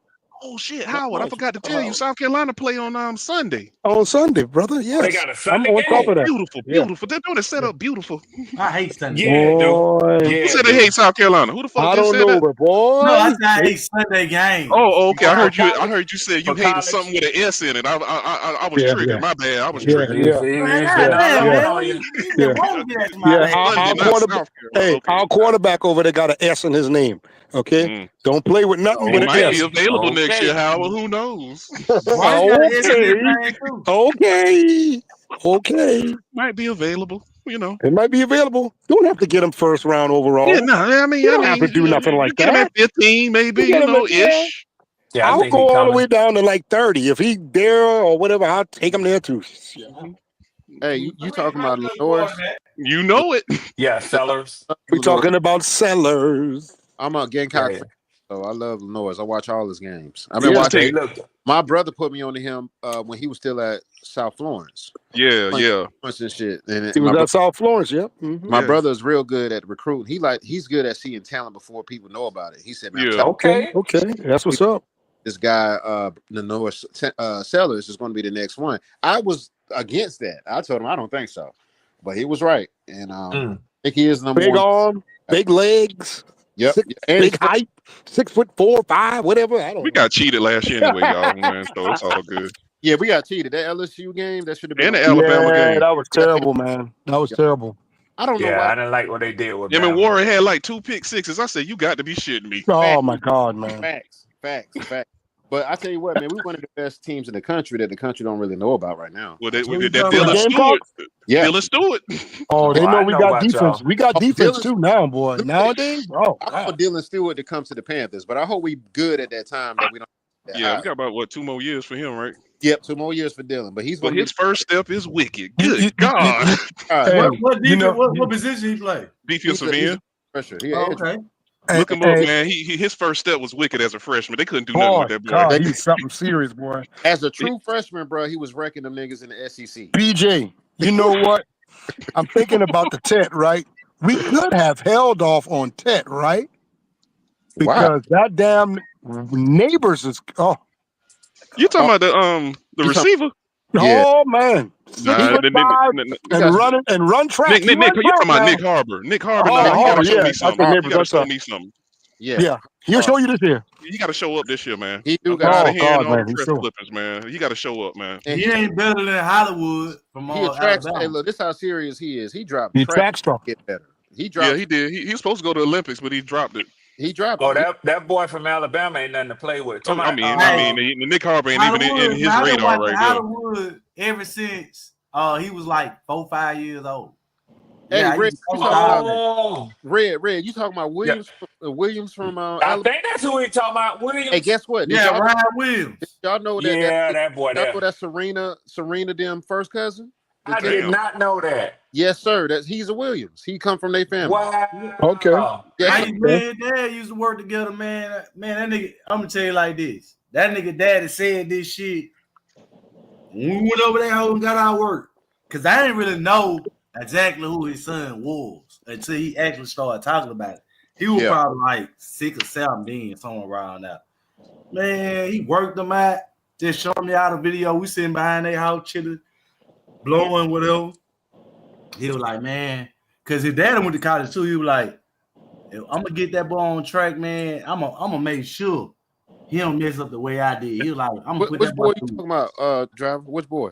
Oh shit, Howard! I forgot to tell you, South Carolina play on Sunday. On Sunday, brother. Yes. They got a I'm Sunday on top game. of that. Beautiful, Yeah. beautiful. They're doing it set up beautiful. I hate Sunday. Yeah, dude. Boy. Yeah, Who said they hate South Carolina? Who the fuck I just don't said know, that? but boy. No, I said I hate Sunday games. Oh, okay. I heard you. college? I heard you say you For hated college? something with an S in it. I was Yeah, triggered. yeah. My bad. I was Yeah, triggered. yeah. Man, Yeah. goddamn, Yeah. man. You Yeah. won't get at my Yeah, ass. Sunday, our not quarterback. South Carolina. Hey, Okay. our quarterback over there got an S in his name. Okay, Mm. don't play with nothing He but an might be S. available next Okay. year, Howard. Who knows? Bryce got an S in his Okay, name, too. okay. Might be available. You know. It might be available. Don't have to get him first round overall. Yeah, no. I mean, You don't have to do nothing you like get him that. at 15, maybe. You get You him know, at- yeah. ish. Yeah, I I'll think go he all the coming. way down to like 30. If he there or whatever, I'll take him there too. Hey, you talking about Lenores? You know it. Yeah, Sellers. We talking about Sellers. I'm a Gamecock Yeah. fan, so I love Lenores. I watch all his games. I've been Yeah. watching. Hey, look. My brother put me onto him when he was still at South Florence. Yeah, yeah. Florence and shit. And He my, was at South Florence. Yep. Mhm. my Yeah. brother's real good at recruiting. He's good at seeing talent before people know about it. He said, "Man, I'm Yeah. telling Okay. Okay. That's what's up. this guy, Lenores Sellers, is going to be the next one." I was against that. I told him I don't think so, but he was right, and I think he is number Big one. arm, big legs. Yep. And big height, 6'4", 5", whatever. I don't We know. got cheated last year anyway, y'all, man. So it's all good. Yeah, we got cheated. That LSU game, that should have been. And the Alabama Yeah, game. that was terrible, man. That was terrible. I don't know Yeah, why. I didn't like what they did with Him and Bama. Warren had like 2 pick sixes. I said, you got to be shitting me. Oh my God, man. Facts. But I tell you what, man, we one of the best teams in the country that the country don't really know about right now. Well, that Who you Dylan talking about? Stewart. Gamecocks? Yeah. Dylan Stewart. Oh, they Oh, know I we know got about defense. y'all. We got defense Dylan- too now, boy. Nowadays, oh, I God. want Dylan Stewart to come to the Panthers, but I hope we good at that time that we don't. That Yeah, high. we got about, 2 more years for him, right? Yep, 2 more years for Dylan, but he's But going to his first step is wicked. You- Good God. Hey, What you defense? know- What position he play? Defensive he's end. a pressure. Oh, okay. Look him up, Hey, man. His first step was wicked as a freshman. They couldn't do nothing boy, with that boy. God, he's something serious, boy. As a true freshman, bro, he was wrecking them niggas in the SEC. BJ, you know what? I'm thinking about the Tet, right? We could have held off on Tet, right? Wow. Because that damn neighbors is You talking about the You talking? receiver? Yeah. oh man, Nah, 6'5" You got and run track. He Nick, run you track talking about now. Nick Harbor? Nick Harbor, Oh, nah, he got to show yeah, me I something. think He neighbors. got to I'm show sorry. me something. Yeah. Yeah, he'll show you this year. He got to show up this year, man. He do I'm got. tired Oh of hearing God, all the man, he's press sure. clippings, man. He got to show up, man. And He ain't better than Hollywood from he attracts. Hey, Alabama. look, this how serious he is. He dropped He track track star. to get better. He Yeah, dropped. he did. He was supposed to go to the Olympics, but he dropped it. He dropped Oh, it. that boy from Alabama ain't nothing to play with. I Talking mean, about, Nick Harbor ain't even in Hollywood, his I've been radar watching right there. Hollywood ever since he was like 4-5 years old. Hey, Yeah, I Red, used to you coach talking about oh, Red? You talking about yeah. Williams from I Alabama? think that's who he talking about, Hey, Williams. guess what? Did Yeah, y'all Ryan Williams. know Yeah, that boy y'all there. know that Serena them first cousin? The I did Damn. not know that. Yes, sir. He's a Williams. He come from their family. Okay. Wow. Yes, sir. Man, and dad used to work together, man. Man, that nigga, I'm gonna tell you like this. That nigga daddy said this shit when we went over there and got our work. Cause I didn't really know exactly who his son was until he actually started talking about it. He was probably like 6 or 7 then, somewhere around there. Man, he worked them out. Just showing me out a video. We sitting behind their house chilling, blowing whatever. He was like, man, because his dad went to college too. He was like, I'm gonna get that boy on track, man. I'm gonna make sure he don't mess up the way I did. He was like, I'm gonna put Which that boy boy you talking about, driver? Which boy?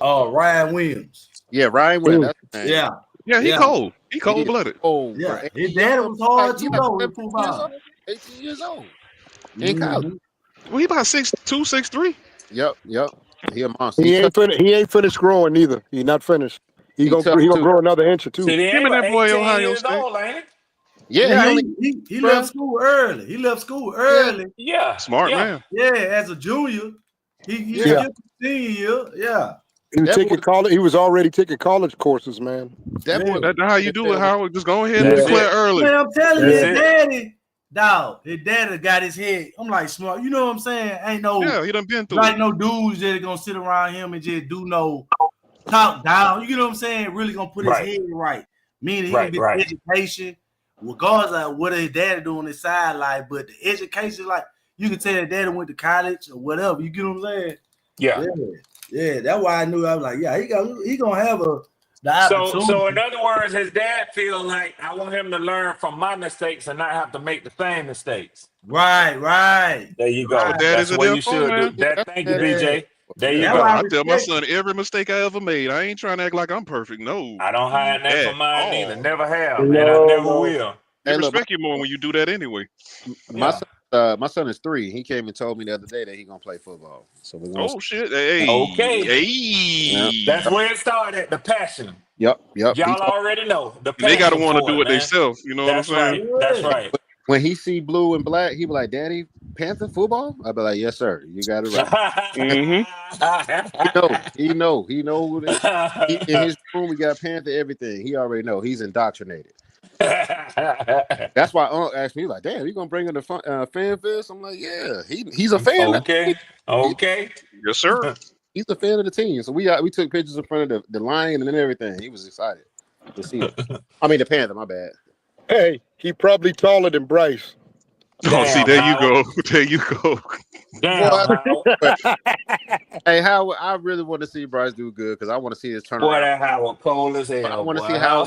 Ryan Williams. Yeah, Ryan Williams. That's his name. Yeah, he cold. He cold blooded. Oh, Yeah, bro. his dad was hard too, though. 18 years old. In college. Well, he about 6'2", 6'3". Yep. He a monster. He ain't finished growing either. He not finished. He gonna grow another inch or two. See, Him and that boy 18 Ohio years State. old, ain't it? Yeah, he left school early. He left school early. Yeah. Smart man. Yeah, as a junior. He skipped the senior year. Yeah. He was taking college. He was already taking college courses, man. That's how you do it, Howard. Just go ahead and That's declare it. early. Man, I'm telling you, his daddy, dog, his daddy got his head. I'm like, smart. You know what I'm saying? Ain't no, he done been through like it. no dudes that are gonna sit around him and just do no talk down. You know what I'm saying? Really gonna put his head right. Meaning he gonna get education, regardless of what his daddy doing on his side, like, but the education, like, you can tell that daddy went to college or whatever. You get what I'm saying? Yeah. That's why I knew. I was like, yeah, he gonna have the opportunity. So in other words, his dad feel like I want him to learn from my mistakes and not have to make the same mistakes. Right. There you go. Our daddies That's are what there you for, should do. man. That. Thank you, BJ. There you Yeah, go. I tell my son every mistake I ever made. I ain't trying to act like I'm perfect. No. I don't hide that from mine Oh. either. Never have, and I never will. They respect you more when you do that anyway. My son is 3. He came and told me the other day that he gonna play football. So we're gonna. Oh shit! Hey, Okay. Hey. That's where it started. The passion. Yep. Y'all already know the passion. They gotta want to for do it man. themselves. You know That's what I'm saying? right. That's right. When he see blue and black, he be like, "Daddy, Panther football?" I be like, "Yes, sir. You got it right." He know. In his room, we got Panther everything. He already know. He's indoctrinated. That's why Unc asked me, like, "Damn, you gonna bring in the fan fest?" I'm like, "Yeah, he's a fan." Okay. Yes, sir. He's a fan of the team. So we took pictures in front of the lion and everything. He was excited to see it. I mean, the Panther. My bad. Hey, he probably taller than Bryce. Oh, see, there you go. There you go. Hey, Howard, I really want to see Bryce do good because I want to see his turnaround. Boy, that Howard cold as hell. I want to boy. see how.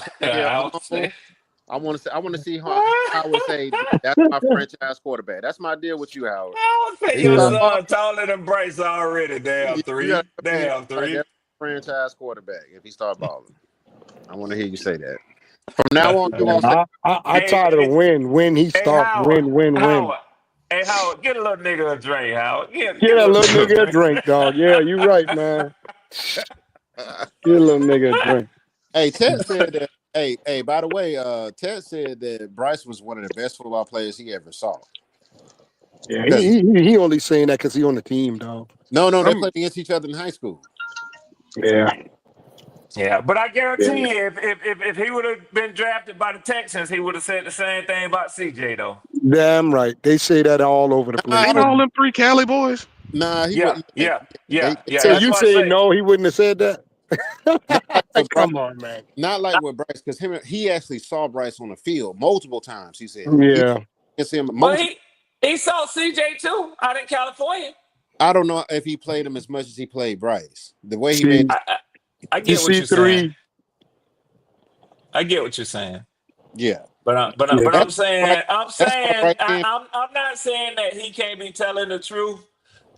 I want to see how Howard say that's my franchise quarterback. That's my deal with you, Howard. I would say your son taller than Bryce already. Damn three. That's franchise quarterback if he start balling. I want to hear you say that. From now on, I tired of win. He starts win. Howard. Hey, Howard, get a little nigga a drink, Howard. Get a little nigga a drink, dog. Yeah, you right, man. Get a little nigga a drink. Hey, Ted said that. Hey, by the way, Ted said that Bryce was one of the best football players he ever saw. Yeah, he only saying that because he on the team, dog. No, they played against each other in high school. Yeah, but I guarantee you, if he would have been drafted by the Texans, he would have said the same thing about CJ, though. Damn right. They say that all over the place. Ain't all them 3 Cali boys? Nah, he yeah, wouldn't. Yeah. So That's you why I say say, no? He wouldn't have said that. Not like with Bryce. Come on, man. Not like with Bryce, because he actually saw Bryce on the field multiple times. He said he Yeah. can see him But multiple. he saw CJ too out in California. I don't know if he played him as much as he played Bryce. The way he See, made, I you get what see you're saying. three. I get what you're saying. yeah, Yeah. But that's I'm Bryce. saying That's why Bryce can't. I'm not saying that he can't be telling the truth.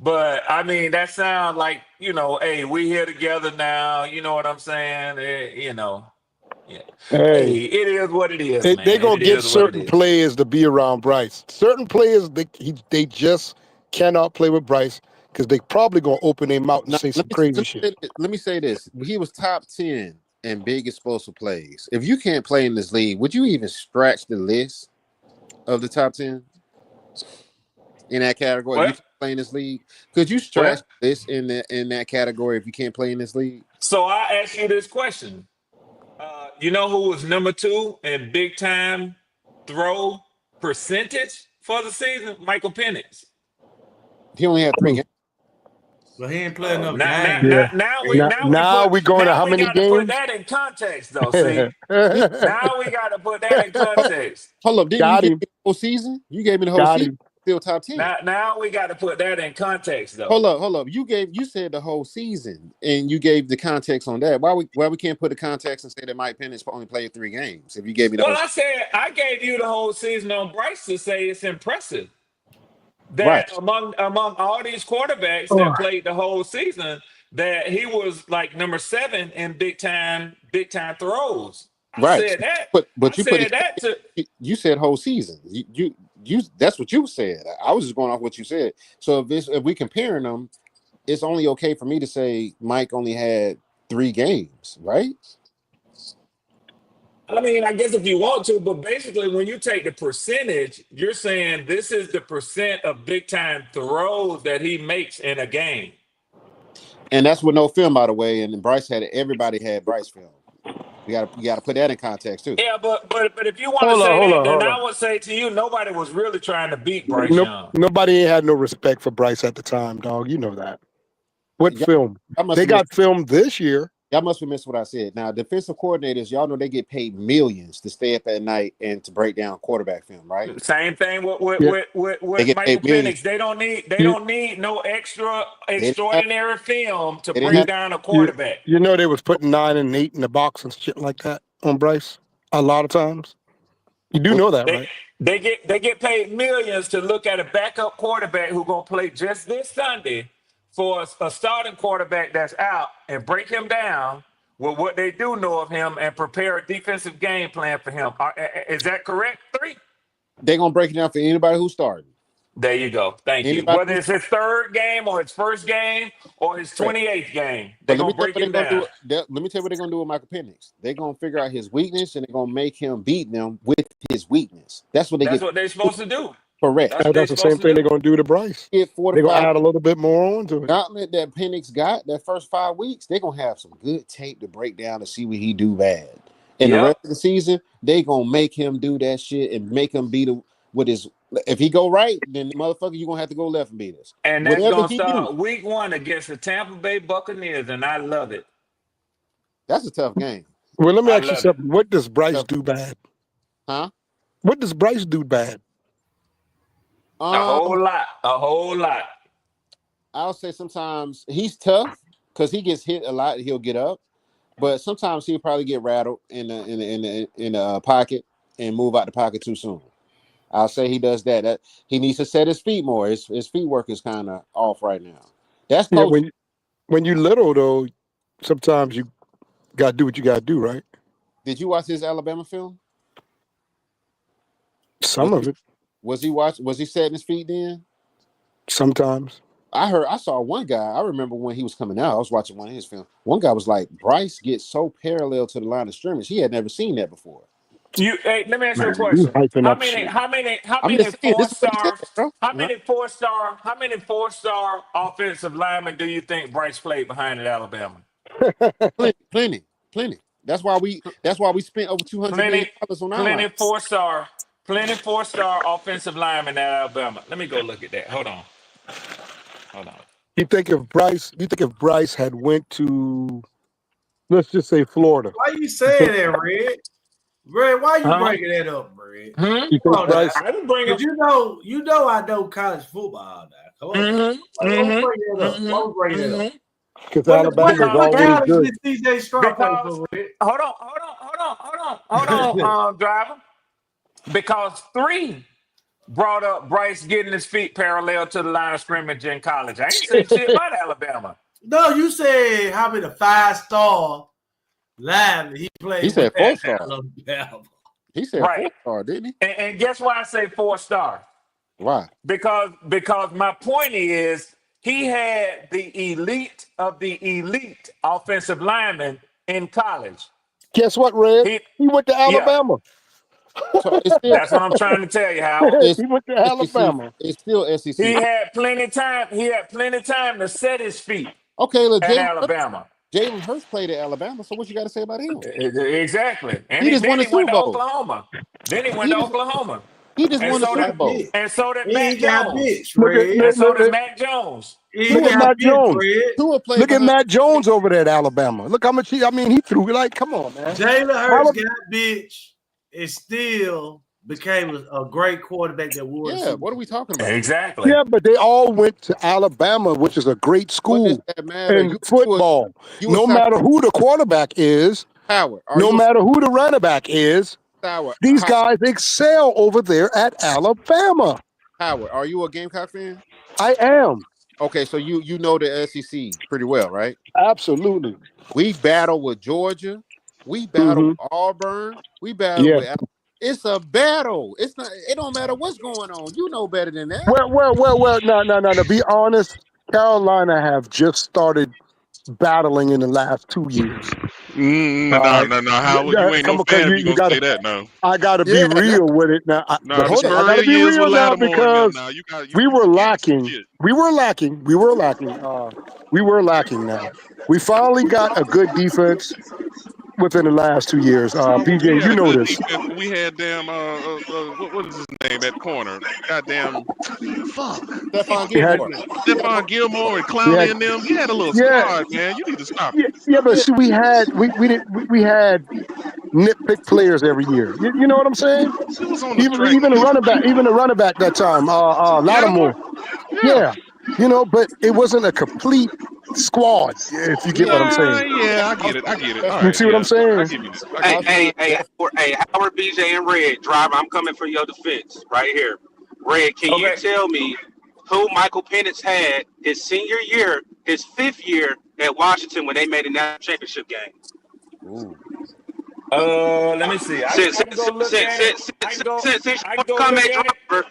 But I mean that sounds like, hey, we here together now. You know what I'm saying? Yeah. Hey, Hey, it is what it is, they man. gonna It get is what it certain is. players to be around Bryce. Certain players they just cannot play with Bryce because they probably gonna open their mouth and No, say some crazy shit. let me say this. He was top 10 in big explosive plays. If you can't play in this league, would you even scratch the list of the top 10 in that category? If Well, you can't play in this league, could you scratch well. this in that category if you can't play in this league? So I ask you this question. You know who was number 2 in big time throw percentage for the season? Michael Penix. He only had 3 games. But he ain't playing Oh, enough now, games. now, Yeah. now we Now, now we now put we going to now how we many got to put games? that in context though. See, now we got to put that in context. Hold up, didn't you Got give him. me the whole season? You gave me the whole Got season. him. Still top 10. Now we got to put that in context though. Hold up. You said the whole season, and you gave the context on that. Why we can't put the context and say that Mike Penix only played 3 games? If you gave me the Well, whole I said I gave you the whole season on Bryce to say it's impressive right, that among all these quarterbacks Oh, that played the whole season, that he was like number 7 in big time throws. I right. said that. I But you put said it. that to. You said whole season. You that's what you said. I was just going off what you said. So if we comparing them, it's only okay for me to say Mike only had 3 games, right? I mean, I guess if you want to, but basically, when you take the percentage, you're saying this is the percent of big time throws that he makes in a game. And that's with no film, by the way. And Bryce had it. Everybody had Bryce film. You gotta put that in context too. Yeah, but if you want to hold on, say hold that, on, then hold I on. would say to you, nobody was really trying to beat Bryce Nope. Young. Nobody ain't had no respect for Bryce at the time, dog. You know that. What Y'all, film? y'all must They have missed. got film this year. Y'all must have missed what I said. Now, defensive coordinators, y'all know they get paid millions to stay up at night and to break down quarterback film, right? Same thing with Yeah. They get Michael paid millions. Penix. They You, don't need no extra They didn't have. extraordinary film to They didn't break you, have. down a you, quarterback. you know they was putting 9 and 8 in the box and shit like that on Bryce a lot of times. You do What, know that, They right? they get paid millions to look at a backup quarterback who gonna play just this Sunday for a starting quarterback that's out and break him down with what they do know of him and prepare a defensive game plan for him. Is that correct? 3. they gonna break it down for anybody who's starting. There you go. Thank you. Anybody Whether who's it's starting. his 3rd game or his 1st game or his Correct. 28th game, they're But let me gonna tell you break what they're him gonna down. do. Let me tell you what they're gonna do with Michael Penix. They're gonna figure out his weakness and they're gonna make him beat them with his weakness. That's what they That's get. what they're supposed to do. Correct. That's what they're That's the same supposed to thing they're do. gonna do to Bryce. Get 4 to They're gonna 5 add a little bit more onto it. gauntlet that Penix got that first 5 weeks. They're gonna have some good tape to break down to see what he do bad. And the Yep. rest of the season, they gonna make him do that shit and make him beat him with his. If he go right, then motherfucker, you gonna have to go left and beat us. And that's Whatever gonna he do, start week 1 against the Tampa Bay Buccaneers, and I love it. that's a tough game. Well, let me I ask you love it. something. What does Bryce Tough, do bad? huh? What does Bryce do bad? A Um, whole lot. A whole lot. I'll say sometimes he's tough because he gets hit a lot. He'll get up, but sometimes he'll probably get rattled in the pocket and move out the pocket too soon. I'll say he does that. That he needs to set his feet more. His feet work is kind of off right now. That's Yeah, coaching. when you little though, sometimes you gotta do what you gotta do, right? Did you watch his Alabama film? Was Some of he it. was he setting his feet then? Sometimes. I saw one guy. I remember when he was coming out. I was watching one of his films. One guy was like, Bryce gets so parallel to the line of scrimmage. He had never seen that before. Hey, let me ask you a Man, you question. hyping How up many, shit. how many, how I'm many just saying, four this is what he star, said, bro. Huh? how many 4-star offensive linemen do you think Bryce played behind at Alabama? Plenty. That's why we spent over $200 million Plenty, on our line. plenty 4-star, plenty 4-star offensive linemen at Alabama. Let me go look at that. Hold on. Hold on. You think if Bryce had went to Let's just say Florida. Why you saying that, Red? Red, why you Huh? breaking that up, Red? You think Bryce? I didn't bring him. Because you know I know college football now. Come on. Why we breaking that up? Why we breaking that up? Because Alabama is What always college good. did CJ Stroud play Because for, Red? hold on, driver. Because 3 brought up Bryce getting his feet parallel to the line of scrimmage in college. I ain't say shit about Alabama. No, you said how many 5-star linemen he played He said with 4-star. Alabama. He said Right. 4-star, didn't he? And guess why I say 4-star? Why? Because my point is he had the elite of the elite offensive linemen in college. Guess what, Red? He went to Yeah, Alabama. So it's still that's what I'm trying to tell you, Howard. it's He went to SEC. Alabama. It's still He SEC. had plenty of time. He had plenty of time to set his feet Okay, look, at Alabama. Jalen Hurts played at Alabama. So what you got to say about him? Exactly. And He just won then the he went Super to Bowl. Oklahoma. Then he went He to just Oklahoma. he just And won the so Super did Bowl. and so did He Matt ain't got Jones. bitch, Look at Red. And so did look, Matt Jones. He look ain't at got Matt bitch, Jones. Red. Tua played Look at behind. Matt Jones over there at Alabama. Look how much he threw. Like, come on, man. Jalen Hurts got bitch. It still became a great quarterback that won. Yeah, what are we talking about? Exactly. Yeah, but they all went to Alabama, which is a great What does school that matter? in football. You No matter who the quarterback is, Howard. Are no you matter who the running back is, Howard? these guys excel over there at Alabama. Howard, are you a Gamecock fan? I am. Okay, so you know the SEC pretty well, right? Absolutely. We battle with Georgia. We battle with Auburn. We battle Yeah. with. It's a battle. It's not. It don't matter what's going on. You know better than that. Well. No. To be honest, Carolina have just started battling in the last 2 years. No, Howard, you ain't no Come on, fan if you you gonna gotta. say that now. I gotta be Yeah, real with it now. Nah, the Hold on, I gotta Spurrier be years real with now Lattimore and them. because Now we were some lacking. shit. We were lacking. We were lacking now. We finally got a good defense within the last 2 years. We BJ, had you a know good this. defense, but we had damn what is his name at corner? Goddamn, fuck. Stephon We had, Gilmore. Stephon Gilmore and we Clowney had, and them. You had a little yeah, squad, man. You need to stop it. yeah. But see, we had nitpick players every year. You know what I'm saying? It was on the Even track. even the running back that time, Lattimore? Lattimore. Yeah. Yeah, but it wasn't a complete squad. If you get what I'm saying. Yeah, I get it. All You right, see what yeah. I'm saying? I give you that. Howard, BJ, and Red, driver, I'm coming for your defense right here. Red, can you Okay. tell me who Michael Penix had his senior year, his 5th year at Washington when they made a national championship game? Ooh. Let me see. I can go look at it. I can go Come look at at it. driver.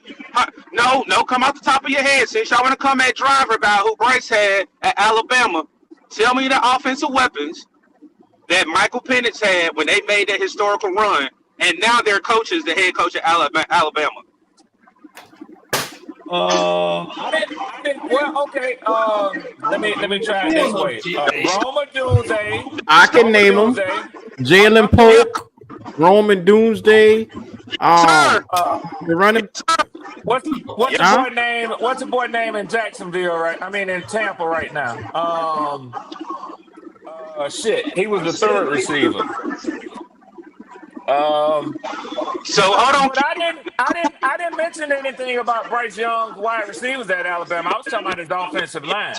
No, come off the top of your head. Since y'all want to come at driver about who Bryce had at Alabama, tell me the offensive weapons that Michael Penix had when they made that historical run, and now their coach is the head coach at Alabama. I didn't. Well, okay. Let me try it this way. Roma Doomsday. I can name them. Jalen Polk, Roman Doomsday. The running. What's the boy name? What's the boy name in Jacksonville? Right. I mean in Tampa right now. Shit. He was the 3rd receiver. So hold on. But I didn't mention anything about Bryce Young's wide receivers at Alabama. I was talking about his offensive line.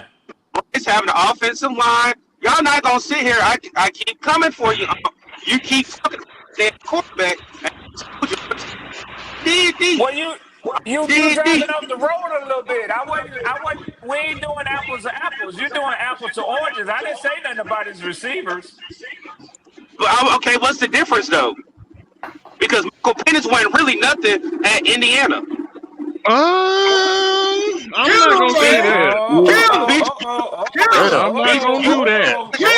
Bryce having an offensive line. Y'all not gonna sit here. I keep coming for you. You keep talking that quarterback. Well, you driving up the road a little bit. I wasn't. We ain't doing apples to apples. You're doing apples to oranges. I didn't say nothing about his receivers. But okay, what's the difference though? Because Michael Penix wasn't really nothing at Indiana. I'm not gonna say that. I'm not gonna do that. Here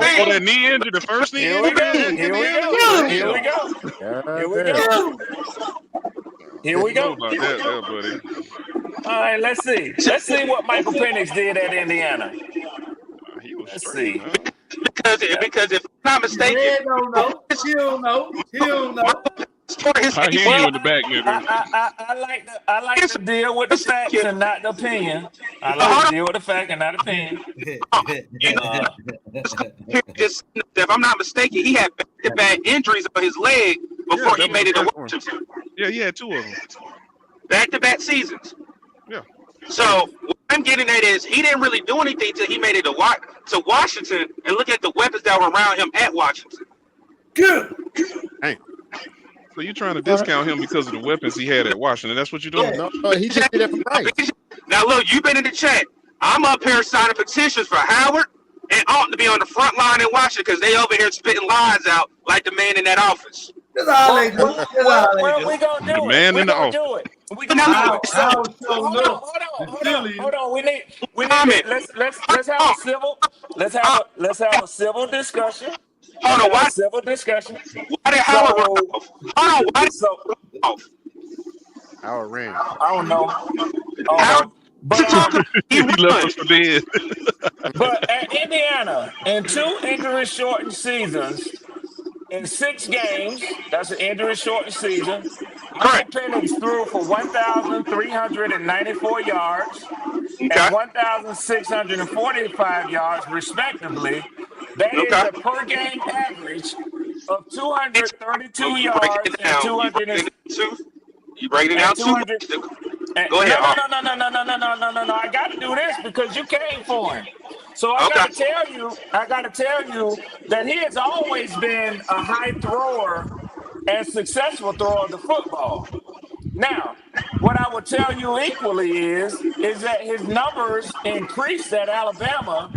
Oh, that knee injury, the first knee injury in Indiana. Here we go. About that, there, buddy. All right, let's see. Let's see what Michael Penix did at Indiana. He was Let's straight, see. man. Because if I'm not mistaken, He don't know. Penix I hear you in the back, nigga. I like to deal with the facts and not the opinion. I like to deal with the fact and not opinion. Just if I'm not mistaken, he had back-to-back injuries on his leg before he made it to Washington. Yeah, he had 2 of them. Back-to-back seasons. Yeah. So what I'm getting at is he didn't really do anything till he made it to Washington, and look at the weapons that were around him at Washington. Good. Hey. So you're trying to discount him because of the weapons he had at Washington? That's what you're doing? No, he just did that for Bryce. Now look, you've been in the chat. I'm up here signing petitions for Howard and Alton to be on the front line in Washington because they over here spitting lies out like the man in that office. That's all they do. Well, we gonna do The it. man We in the gonna office. do it. We gonna do it. So, hold on. We need let's have a civil let's have a civil discussion. Hold on, why? Civil discussion. Why did Howard run off? Hold on, why did off? Howard ran. I don't know. But he left us for dead. But at Indiana, in 2 injury-shortened seasons, in 6 games, that's an injury-shortened season, Michael Penix threw for 1,394 yards and 1,645 yards, respectively. That is a per-game average of 232 yards and 200. You break it down too. Go ahead. No. I got to do this because you came for him. So I got to tell you that he has always been a high thrower and successful thrower of the football. Now, what I will tell you equally is that his numbers increased at Alabama.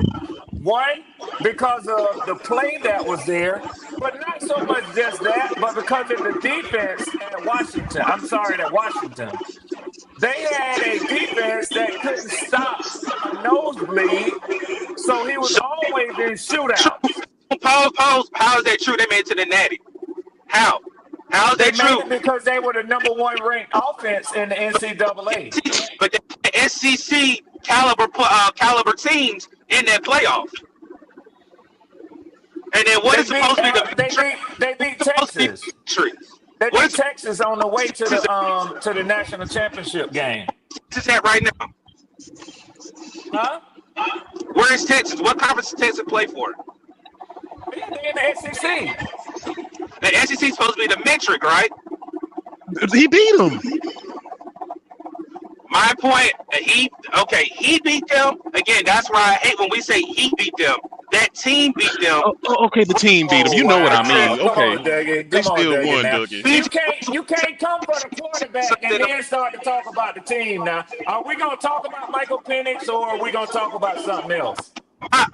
One, because of the play that was there, but not so much just that, but because of the defense at Washington. At Washington. They had a defense that couldn't stop a nosebleed, so he was always in shootouts. Pause. How is that true? They made it to the Natty. How? How is that true? Because they were the number 1 ranked offense in the NCAA. But the SEC caliber teams in that playoff. And then what is supposed to be the they beat Texas. They beat Texas on the way to the national championship game. Where's Texas at right now? Huh? Where is Texas? What conference does Texas play for? They're in the SEC. The SEC is supposed to be the metric, right? He beat him. My point, he beat them. Again, that's why I hate when we say he beat them. That team beat them. Okay, the team beat him. You know what I mean. Okay. They still won, Dougie. You can't come for the quarterback and then start to talk about the team now. Are we going to talk about Michael Penix or are we going to talk about something else?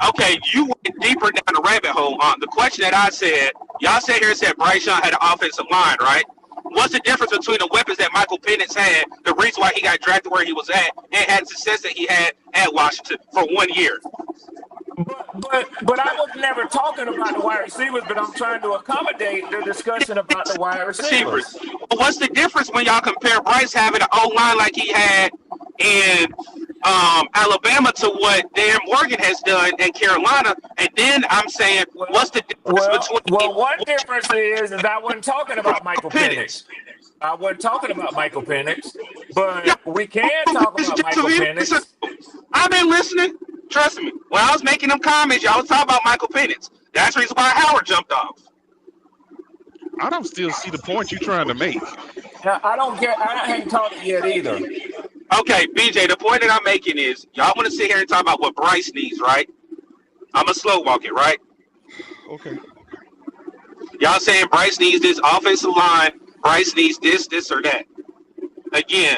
Okay, you went deeper down the rabbit hole. The question that I said, y'all said here said Bryce Young had an offensive line, right? What's the difference between the weapons that Michael Penix had, the reason why he got drafted where he was at, and had the success that he had at Washington for 1 year? But I was never talking about the wide receivers, but I'm trying to accommodate the discussion about the wide receivers. Well, what's the difference when y'all compare Bryce having an O-line like he had in Alabama to what Dan Morgan has done in Carolina? And then I'm saying, what's the difference between... Well, one difference is I wasn't talking about Michael Penix. I wasn't talking about Michael Penix, but we can talk about Michael Penix. I've been listening. Trust me. When I was making them comments, y'all was talking about Michael Penix. That's the reason why Howard jumped off. I don't still see the point you're trying to make. I haven't talked yet either. Okay, BJ, the point that I'm making is y'all want to sit here and talk about what Bryce needs, right? I'm going to slow walk it, right? Okay. Y'all saying Bryce needs this offensive line, Bryce needs this, or that. Again,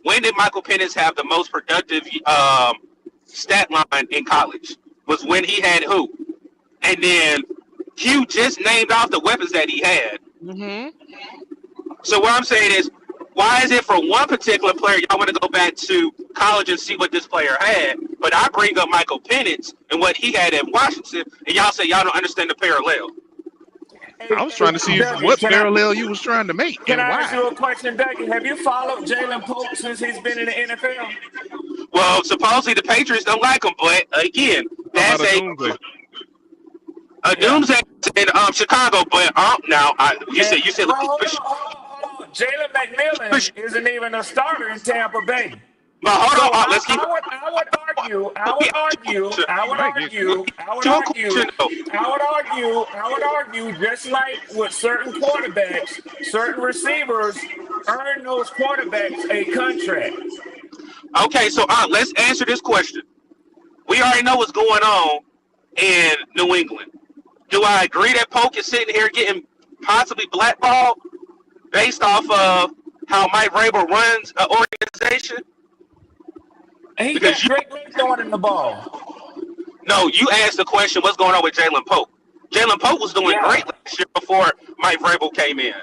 when did Michael Penix have the most productive stat line in college? Was when he had who? And then Q just named off the weapons that he had. Mm-hmm. So what I'm saying is, why is it for one particular player y'all want to go back to college and see what this player had, but I bring up Michael Penix and what he had in Washington, and y'all say y'all don't understand the parallel? I was trying to see what parallel you was trying to make. Can I ask you a question, Dougie? Have you followed Jalen Coker since he's been in the NFL? Well, supposedly the Patriots don't like him, but again, that's a doomsday in Chicago. But now you said McMillan isn't even a starter in Tampa Bay. But hold So on, let's keep. I would argue, just like with certain quarterbacks, certain receivers earn those quarterbacks a contract. Okay, so let's answer this question. We already know what's going on in New England. Do I agree that Polk is sitting here getting possibly blackballed based off of how Mike Vrabel runs an organization? He got great legs throwing in the ball. No, you asked the question, what's going on with Jalen Polk? Jalen Polk was doing great last year before Mike Vrabel came in.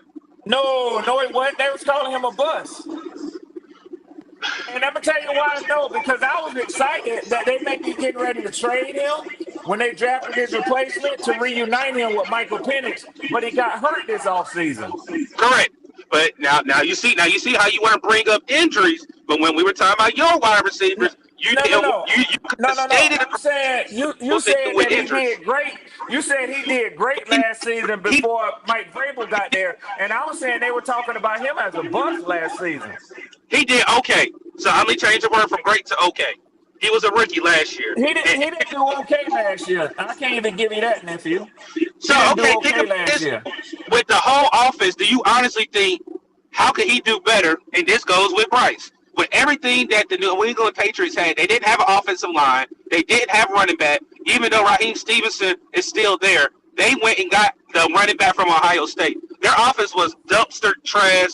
No, it wasn't. They was calling him a bust. And I'm going to tell you why I know, because I was excited that they may be getting ready to trade him when they drafted his replacement to reunite him with Michael Penix, but he got hurt this offseason. Correct. But now you see how you want to bring up injuries, but when we were talking about your wide receivers, No. I'm saying you said that he did great. You said he did great last season before Mike Vrabel got there, and I was saying they were talking about him as a bust last season. He did okay. So let me change the word from great to okay. He was a rookie last year. He didn't do okay last year. I can't even give you that, nephew. So last year. With the whole offense, do you honestly think how could he do better? And this goes with Bryce. With everything that the New England Patriots had, they didn't have an offensive line. They didn't have running back. Even though Raheem Stevenson is still there, they went and got the running back from Ohio State. Their offense was dumpster trash,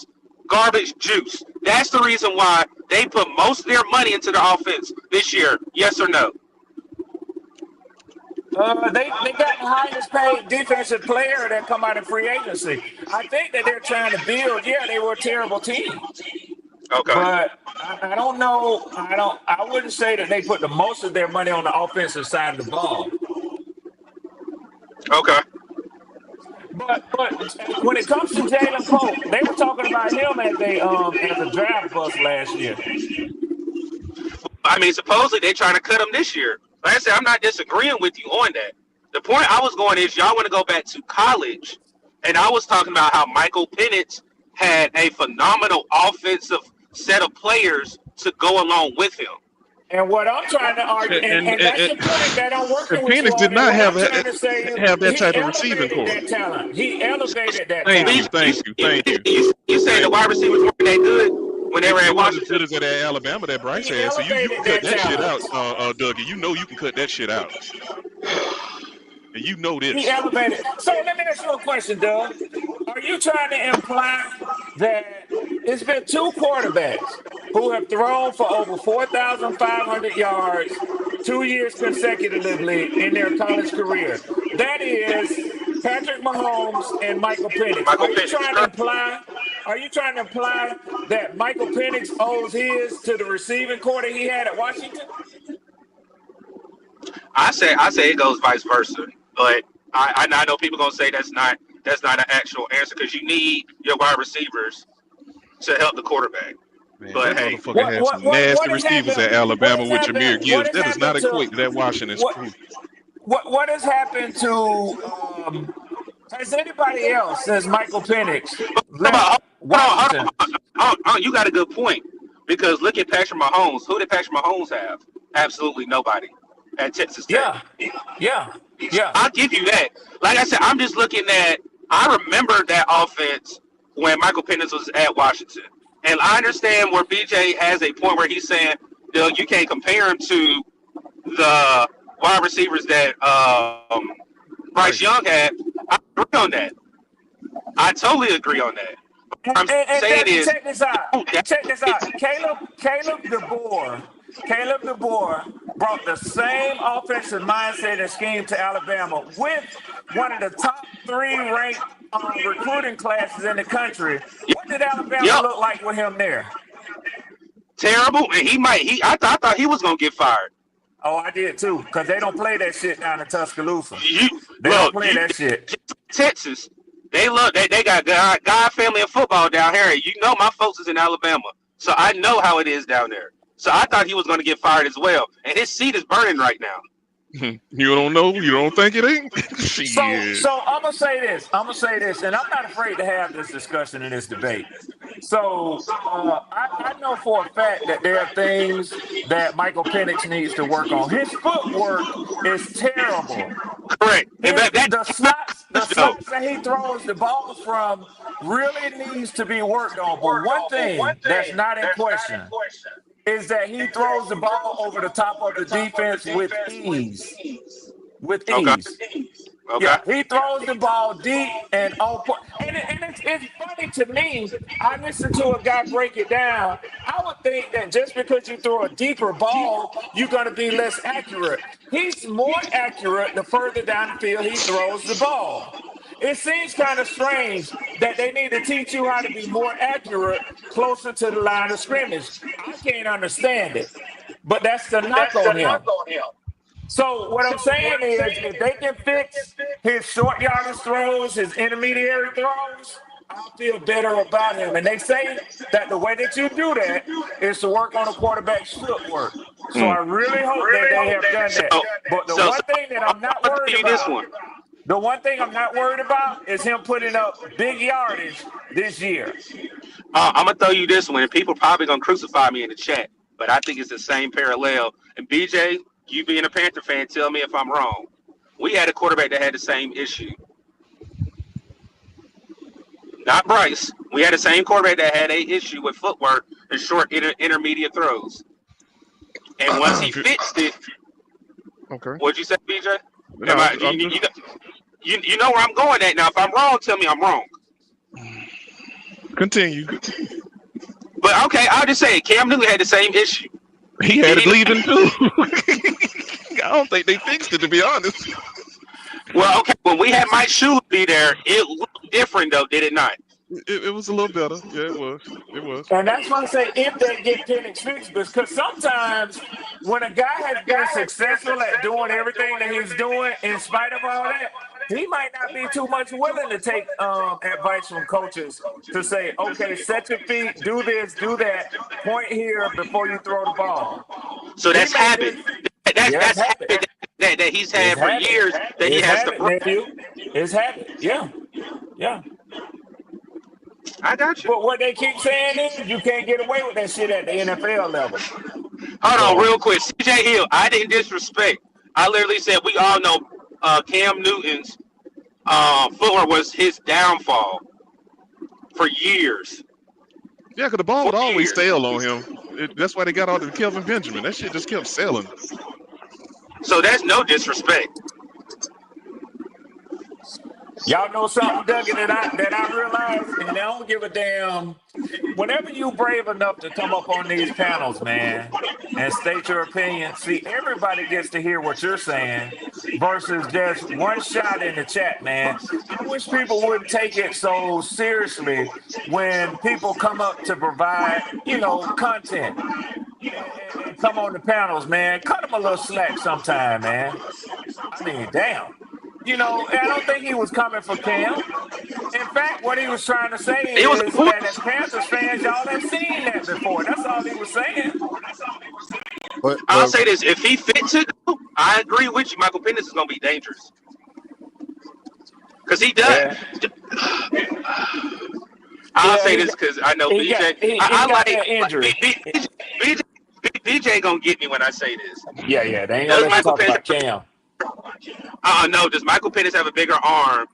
garbage juice. That's the reason why they put most of their money into the offense this year. Yes or no? They got the highest paid defensive player that come out of free agency. I think that they're trying to build. Yeah, they were a terrible team. Okay. But I don't know. I wouldn't say that they put the most of their money on the offensive side of the ball. Okay. But when it comes to Jalen Coker, they were talking about him as a draft bust last year. I mean, supposedly they're trying to cut him this year. Like I said, I'm not disagreeing with you on that. The point I was going is y'all want to go back to college, and I was talking about how Michael Penix had a phenomenal offensive set of players to go along with him. And what I'm trying to argue, and that's the point that I'm working with. Penix did not have that type of receiving core. He elevated that talent. Thank you. You say the wide receivers weren't that good when they were at Washington? As good as at Alabama that Bryce had. So you can cut that shit out, Dougie. You know you can cut that shit out. And you know this. He elevated. So let me ask you a question, Doug. Are you trying to imply that it's been two quarterbacks who have thrown for over 4,500 yards 2 years consecutively in their college career? That is Patrick Mahomes and Michael Penix. Are you trying to imply that Michael Penix owes his to the receiving core that he had at Washington? I say it goes vice versa. But I know people gonna say that's not an actual answer because you need your wide receivers to help the quarterback. Man, but that hey, motherfucker had some nasty receivers at Alabama with Jahmyr Gibbs. That does not equate to that Washington crew. What has happened to? Has anybody else since Michael Penix left Washington? Hold on, you got a good point because look at Patrick Mahomes. Who did Patrick Mahomes have? Absolutely nobody at Texas Tech. Yeah. I'll give you that. Like I said, I'm just looking at. I remember that offense when Michael Penix was at Washington, and I understand where BJ has a point where he's saying, "Doug, you can't compare him to the wide receivers that Bryce Young had." I agree on that. I totally agree on that. What I'm saying is, check this out. Caleb DeBoer brought the same offensive mindset and scheme to Alabama with one of the top 3 ranked recruiting classes in the country. What did Alabama look like with him there? Terrible, and I thought he was gonna get fired. Oh, I did too, because they don't play that shit down in Tuscaloosa. They don't play that shit. Texas, they got God family of football down here. You know my folks is in Alabama, so I know how it is down there. So I thought he was going to get fired as well, and his seat is burning right now. You don't know? You don't think it ain't? Shit. So I'm gonna say this. And I'm not afraid to have this discussion and this debate. So I know for a fact that there are things that Michael Penix needs to work on. His footwork is terrible. Correct. The slots that he throws the ball from really needs to be worked on. But one thing that's not in question is that he throws the ball over the top of the defense with ease. With ease. Okay. Yeah, he throws the ball deep and on point. And it's funny to me. I listened to a guy break it down. I would think that just because you throw a deeper ball, you're going to be less accurate. He's more accurate the further down the field he throws the ball. It seems kind of strange that they need to teach you how to be more accurate closer to the line of scrimmage. I can't understand it, but that's the knock on him. So what I'm saying is, if they can fix his short yardage throws, his intermediary throws, I'll feel better about him. And they say that the way that you do that is to work on a quarterback's footwork. So I really hope that they have done that. But the one thing that I'm not worried about, the one thing I'm not worried about is him putting up big yardage this year. I'm gonna throw you this one, and people probably gonna crucify me in the chat, but I think it's the same parallel. And BJ, you being a Panther fan, tell me if I'm wrong. We had a quarterback that had the same issue. Not Bryce. We had the same quarterback that had an issue with footwork and short intermediate throws. And once he fixed it, okay. What'd you say, BJ? No, You know where I'm going at now. If I'm wrong, tell me I'm wrong. Continue. But okay, I'll just say it. Cam Newton had the same issue. He had it leaving too. I don't think they fixed it, to be honest. Well, okay, when we had Mike Shula be there, it looked different though, did it not? It was a little better. Yeah, it was. It was. And that's why I say if they get Penix fixed, because sometimes when a guy has been successful at doing everything that he's doing, in spite of all that, he might not be too much willing to take advice from coaches to say, okay, set your feet, do this, do that, point here before you throw the ball. So that's habit. That's habit that he's had for years that he has to break. It's habit, yeah. Yeah. I got you. But what they keep saying is you can't get away with that shit at the NFL level. Hold on real quick. CJ Hill, I didn't disrespect. I literally said we all know Cam Newton's footwork was his downfall for years. Yeah, because the ball would always sail on him. That's why they got all the Kelvin Benjamin. That shit just kept sailing. So that's no disrespect. Y'all know something, Dougie, that I realized, and I don't give a damn. Whenever you brave enough to come up on these panels, man, and state your opinion, see, everybody gets to hear what you're saying versus just one shot in the chat, man. I wish people wouldn't take it so seriously when people come up to provide, content. And come on the panels, man. Cut them a little slack sometime, man. I mean, damn. I don't think he was coming for Cam. In fact, what he was trying to say is that as Panthers fans, y'all have seen that before. That's all he was saying. I'll say this. If he fits it, I agree with you. Michael Penix is going to be dangerous. Because he does. Yeah. I'll say this because I know BJ. I like injury. BJ going to get me when I say this. Yeah. They ain't going to talk about Cam. No, does Michael Penix have a bigger arm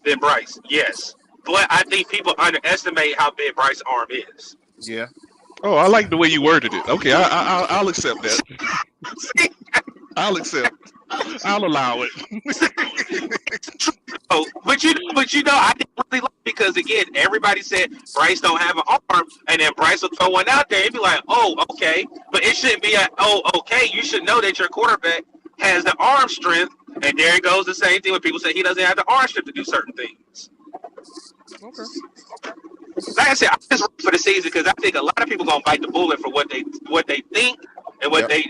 than Bryce? Yes. But I think people underestimate how big Bryce's arm is. Yeah. Oh, I like the way you worded it. Okay, I'll accept that. I'll accept. I'll allow it. But I didn't really like it because again, everybody said Bryce don't have an arm, and then Bryce will throw one out there and be like, "Oh, okay," but it shouldn't be okay. You should know that your quarterback has the arm strength, and there it goes the same thing when people say he doesn't have the arm strength to do certain things. Okay. Like I said, I'm just ready for the season because I think a lot of people gonna bite the bullet for what they think and what they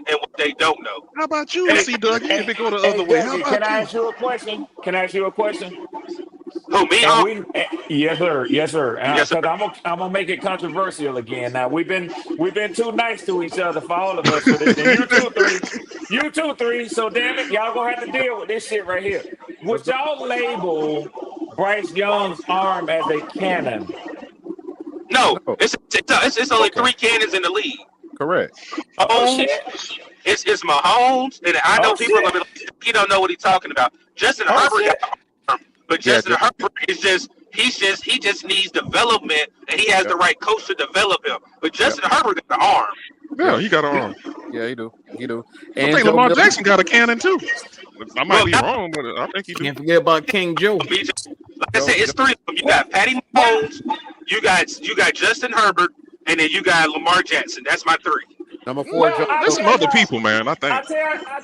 don't know. How about you, C. Doug? You can go the other way. How about Can I ask you a question? Who me? And yes, sir, yes, sir. Yes, sir. Because I'm gonna make it controversial again. Now we've been too nice to each other for all of us for this, and you too, three. So damn it, y'all gonna have to deal with this shit right here. Let's Would go. y'all label Bryce Young's arm as a cannon? No, No. it's only Okay. 3 cannons in the league. Correct. Oh Mahomes, shit. it's Mahomes, and I know Oh people are shit. gonna be like, he don't know what he's talking about. Justin Oh Herbert got shit. an arm, but Yeah. Justin Herbert is he just needs development, and he has Yep. the right coach to develop him. But Yep. Justin Herbert got an arm. Yeah, Yep. he got an arm. Yeah, he do. He do. I And think Joe Lamar Miller. Jackson got a cannon too. I might Well, be wrong, but I think he do. Can't forget about King Joe. like I Joe, said, it's Joe 3 of them. You got Patty Mahomes, you got Justin Herbert, and then you got Lamar Jackson. That's my 3. number 4, Well, Joe There's I some tell other y'all, people, man. I think. I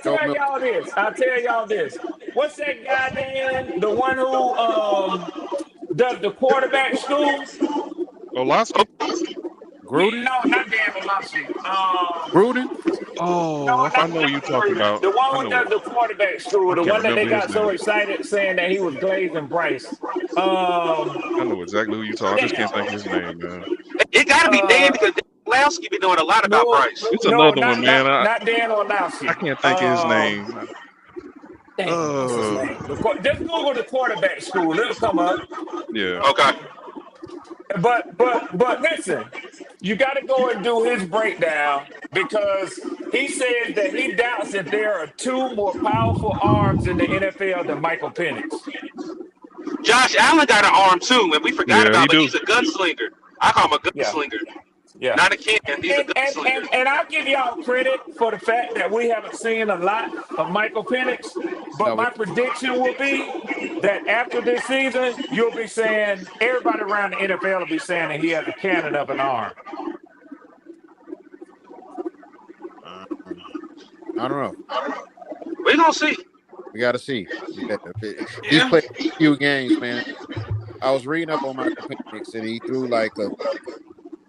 Joe tell Miller. y'all this. I tell y'all this. What's that guy name? The one who does the quarterback school? Orlovsky? Gruden. No, not Dan Orlovsky. Gruden. No, Oh, I know what you're talking about. the one I who know does it. the quarterback school, I the can't one that they remember his got so name. excited saying that he was glazing Bryce. I know exactly who you're talking. I just can't think of his name, man. It got to be Dan Uh, because Orlovsky be knowing a lot about no, Bryce. It's no, another one, not man. not not Dan Orlovsky. I can't think of his name. Damn, what's his name? Just Google the quarterback school. It'll come up. Yeah. Okay. But listen, you got to go and do his breakdown because he says that he doubts that there are 2 more powerful arms in the NFL than Michael Penix. Josh Allen got an arm too, and we forgot Yeah, he about, but do. he's a gunslinger. I call him a Yeah, gunslinger, yeah. not a cannon. He's a gunslinger. And I'll give y'all credit for the fact that we haven't seen a lot of Michael Penix, but No, my prediction will be that after this season, you'll be saying everybody around the NFL will be saying that he has a cannon of an arm. I don't know. We're gonna see. We got to see. Yeah. He's played a few games, man. I was reading up on Michael Penix, and he threw like a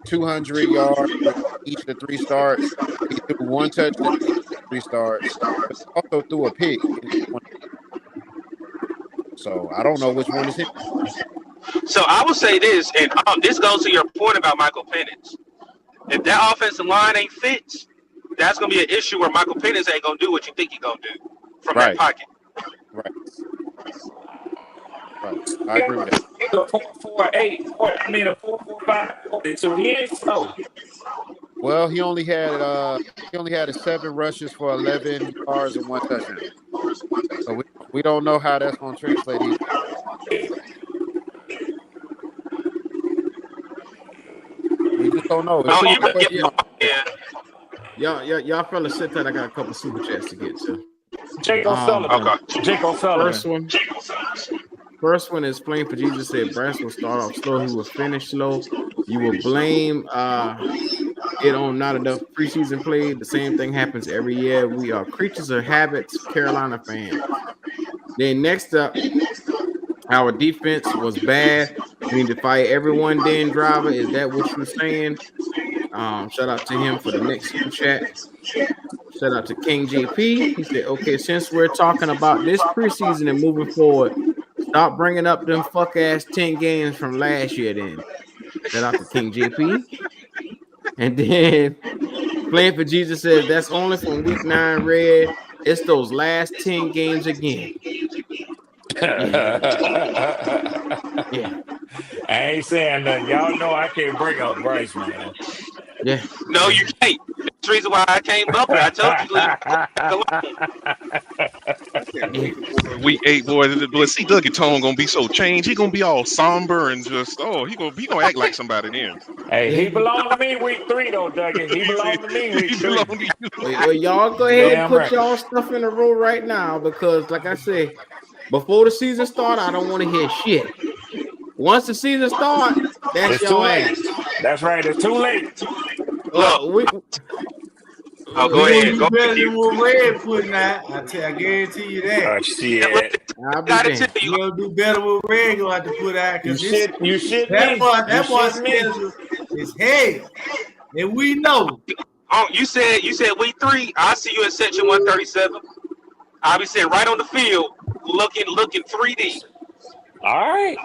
200 yards with each of the 3 starts. He threw 1 touchdown in 3 starts, but he also threw a pick in each one. So I don't know which one is him. So I will say this, and this goes to your point about Michael Penix. If that offensive line ain't fixed, that's gonna be an issue where Michael Penix ain't gonna do what you think he's gonna do from that pocket. Right. I agree with that. A 4-4-8, a 4-4-5. So he ain't slow. Well, he only had 7 rushes for 11 yards and 1 touchdown. So we don't know how that's going to translate either. We just don't know. Y'all fellas sit tight. I got a couple super chats to get to. Jake O'Sullivan. Okay. Jake O'Sullivan. First one is Flame for Jesus said Bryce will start off slow. He will finish slow. You will blame it on not enough preseason play. The same thing happens every year. We are creatures of habits, Carolina fans. Then next up, our defense was bad. We need to fire everyone. Dan Driver, is that what you're saying? Shout out to him for the next super chat. Shout out to King JP. He said, okay, since we're talking about this preseason and moving forward, stop bringing up them fuck ass 10 games from last year then. Shout out to King JP. And then Flame for Jesus says that's only from week 9 red. It's those last 10 games again. Yeah. I ain't saying nothing. Y'all know I can't bring up Bryce, man. Yeah. No, you can't. That's the reason why I came up here. I told you. Week 8, boy. See, Dougie Tone gonna be so changed. He gonna be all somber and just he gonna act like somebody then. Hey, he belonged to me week 3 though, Dougie. He belonged to me week 3. Well, y'all go ahead and put y'all stuff in a row right now because, like I said, before the season starts, I don't want to hear shit. Once the season starts, that's it's too late. That's right. It's too late. Look, go ahead. Go better than what Red putting out. I guarantee you that. Oh shit! You gonna do better with Red gonna have to put out because you should. That boy schedule is hell, and we know. Oh, you said week 3. I see you in section 137. I'll be sitting right on the field, looking 3D. All right.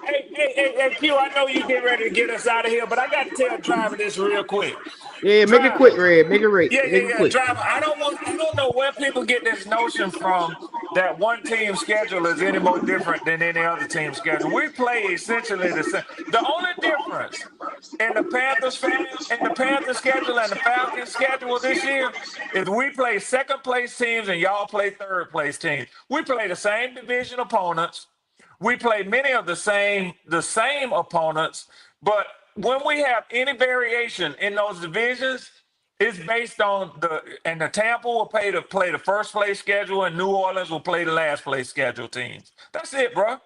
Hey, Q, I know you get ready to get us out of here, but I got to tell Driver this real quick. Yeah, make it quick, Driver, Red. Make it right. yeah, Make it quick. Driver. I don't know where people get this notion from that one team schedule is any more different than any other team schedule. We play essentially the same. The only difference in the Panthers schedule and the Falcons schedule this year is we play second place teams and y'all play third place teams. We play the same division opponents. We play many of the same opponents, but when we have any variation in those divisions, it's based on the Tampa will play the first place schedule and New Orleans will play the last place schedule teams. That's it, bro.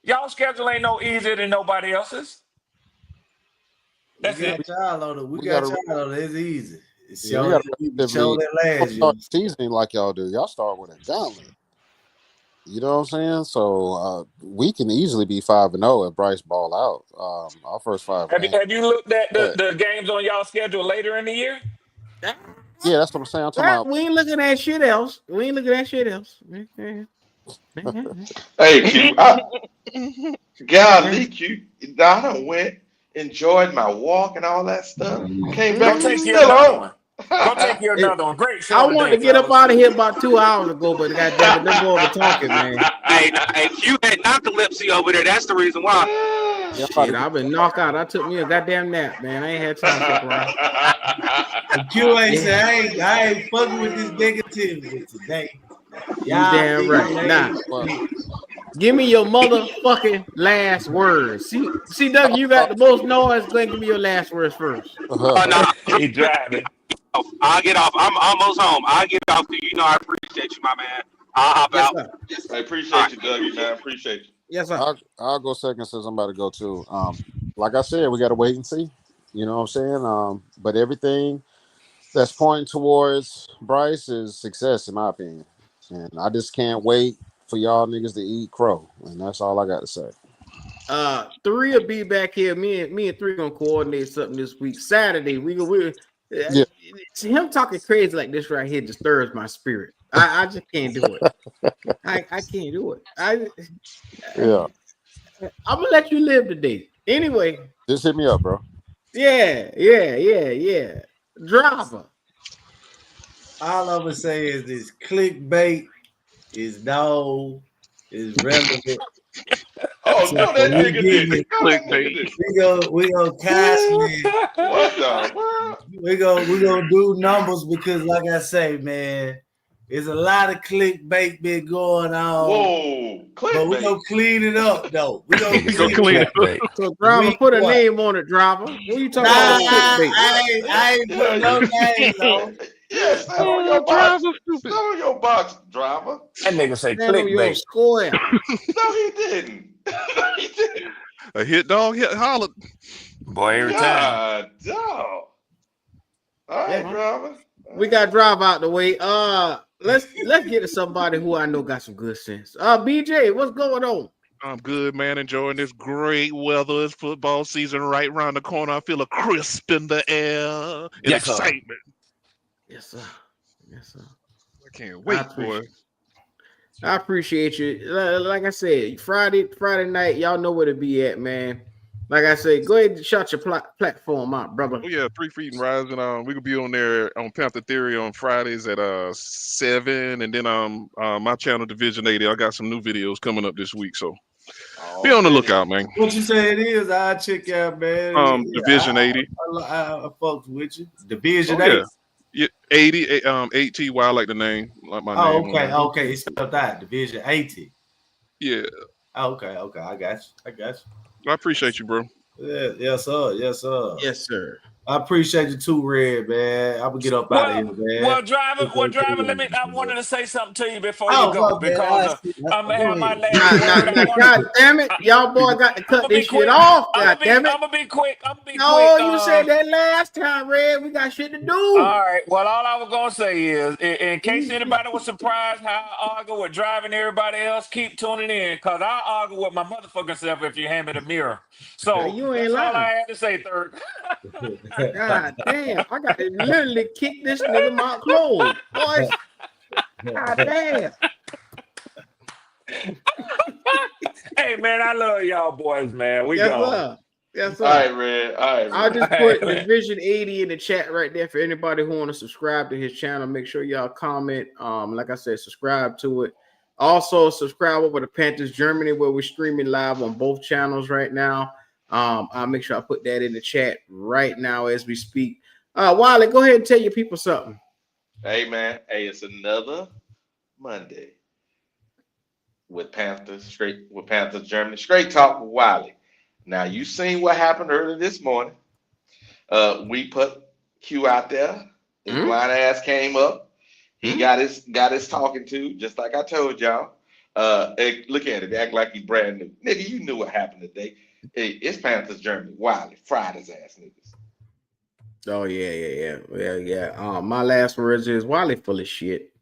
Y'all schedule ain't no easier than nobody else's. That's we got it. y'all on it. We got y'all on it. It's easy. It's Yeah, we show that last year. start seasoning like y'all do. Y'all start with a gauntlet. You know what I'm saying? So we can easily be 5-0 if Bryce ball out. Our first 5 games. Have you looked at the games on y'all schedule later in the year? Yeah, that's what I'm saying. I'm talking about. We ain't looking at shit else. Hey, Q. Golly, Q. I done went, enjoyed my walk and all that stuff. Came back, you still on. Go take you another one. Great show. I wanted to get up out of here about 2 hours ago, but goddamn it, them boys were talking, man. Hey, Q had narcolepsy over there. That's the reason why. Shit, I've been knocked out. I took me a goddamn nap, man. I ain't had time to fuck around. Q ain't say, I ain't fucking with this negativity today. You damn right. Nah. Give me your motherfucking last words. See, Doug, you got the most noise. Go ahead and give me your last words first. He driving. I'll get off. I'm almost home. I'll get off. You know, I appreciate you, my man. I'll hop out. I appreciate you, Dougie, man. I appreciate you. Yes, sir. I'll go second since I'm about to go too. Like I said, we got to wait and see. You know what I'm saying? But everything that's pointing towards Bryce is success, in my opinion. And I just can't wait for y'all niggas to eat crow. And that's all I got to say. 3 will be back here. Me and 3 gonna coordinate something this week. Saturday, Yeah. Him talking crazy like this right here disturbs my spirit. I just can't do it. I can't do it. Yeah. I'm gonna let you live today. Anyway. Just hit me up, bro. Yeah. Driver. All I'm gonna say is this clickbait is relevant. Oh, no, that nigga did. Clickbait. We gonna constantly. What the world? We gonna do numbers because, like I say, man, there's a lot of clickbait been going on. Whoa, clickbait. But we gonna clean it up though. We gonna clean it up. So, driver, put a name on it, driver. What are you talking about? I ain't put no name on. Yeah, stand on your box. Stand on your box, driver. That nigga say clickbait. No, he didn't. He didn't. A hit dog hit hollered. Boy, every time. Dog. All right, driver. We got drive out the way. Let's get to somebody who I know got some good sense. BJ, what's going on? I'm good, man. Enjoying this great weather. It's football season right around the corner. I feel a crisp in the air and excitement. Yes, sir. I can't wait, boy. I appreciate you. Like I said, Friday night, y'all know where to be at, man. Like I said, go ahead and shut your platform out, brother. Oh yeah, 3 Feet and Rising. We could be on there on Panther Theory on Fridays at 7, and then my channel Division 80. I got some new videos coming up this week, so be on the lookout, man. What you say it is? I'll check out, man. Division 80. I fucks with you. Division 80. Yeah, 80, 8TY, I like the name. Like my name. Okay. It's spelled out. Division 80. Yeah. Okay. I got you. I appreciate you, bro. Yeah, yes, sir. Yes, sir. I appreciate you too, Red, man. I'm gonna get up out of here, man. Well, driver, I wanted to say something to you before you go because I'm gonna have my last word. God damn it, y'all boy got to cut this shit off. God damn it. I'm gonna be quick. No, you said that last time, Red. We got shit to do. All right. Well, all I was gonna say is, in case anybody was surprised how I argue with driving everybody else, keep tuning in because I argue with my motherfucking self if you hand me the mirror. So you ain't that's lying. all I had to say, third. God damn, I got to literally kick this nigga my clothes, boys. God damn. Hey, Hey man, I love y'all boys, man. We Yes, gone. sir. Yes, All sir. right, Red. All right, I'll Red. just put Division 80 in the chat right there for anybody who want to subscribe to his channel. Make sure y'all comment. Like I said, subscribe to it. Also, subscribe over to Panthers Germany, where we're streaming live on both channels right now. I'll make sure I put that in the chat right now as we speak. Wiley, go ahead and tell your people something. Hey, man. Hey, it's another Monday with Panthers Germany. Straight talk with Wiley. Now, you seen what happened earlier this morning. We put Q out there. His blind ass came up. He got his talking to, just like I told y'all. Hey, look at it, act like he's brand new. Nigga, you knew what happened today. Hey, it's Panthers Germany. Wiley, fried his ass niggas. Oh, yeah. My last words is Wiley full of shit.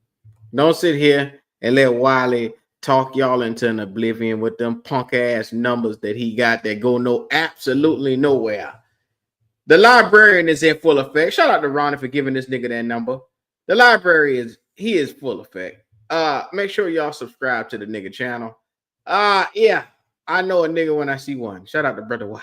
Don't sit here and let Wiley talk y'all into an oblivion with them punk ass numbers that he got that go absolutely nowhere. The librarian is in full effect. Shout out to Ronnie for giving this nigga that number. The library is full effect. Make sure y'all subscribe to the nigga channel. Yeah, I know a nigga when I see one. Shout out to Brother Wiley.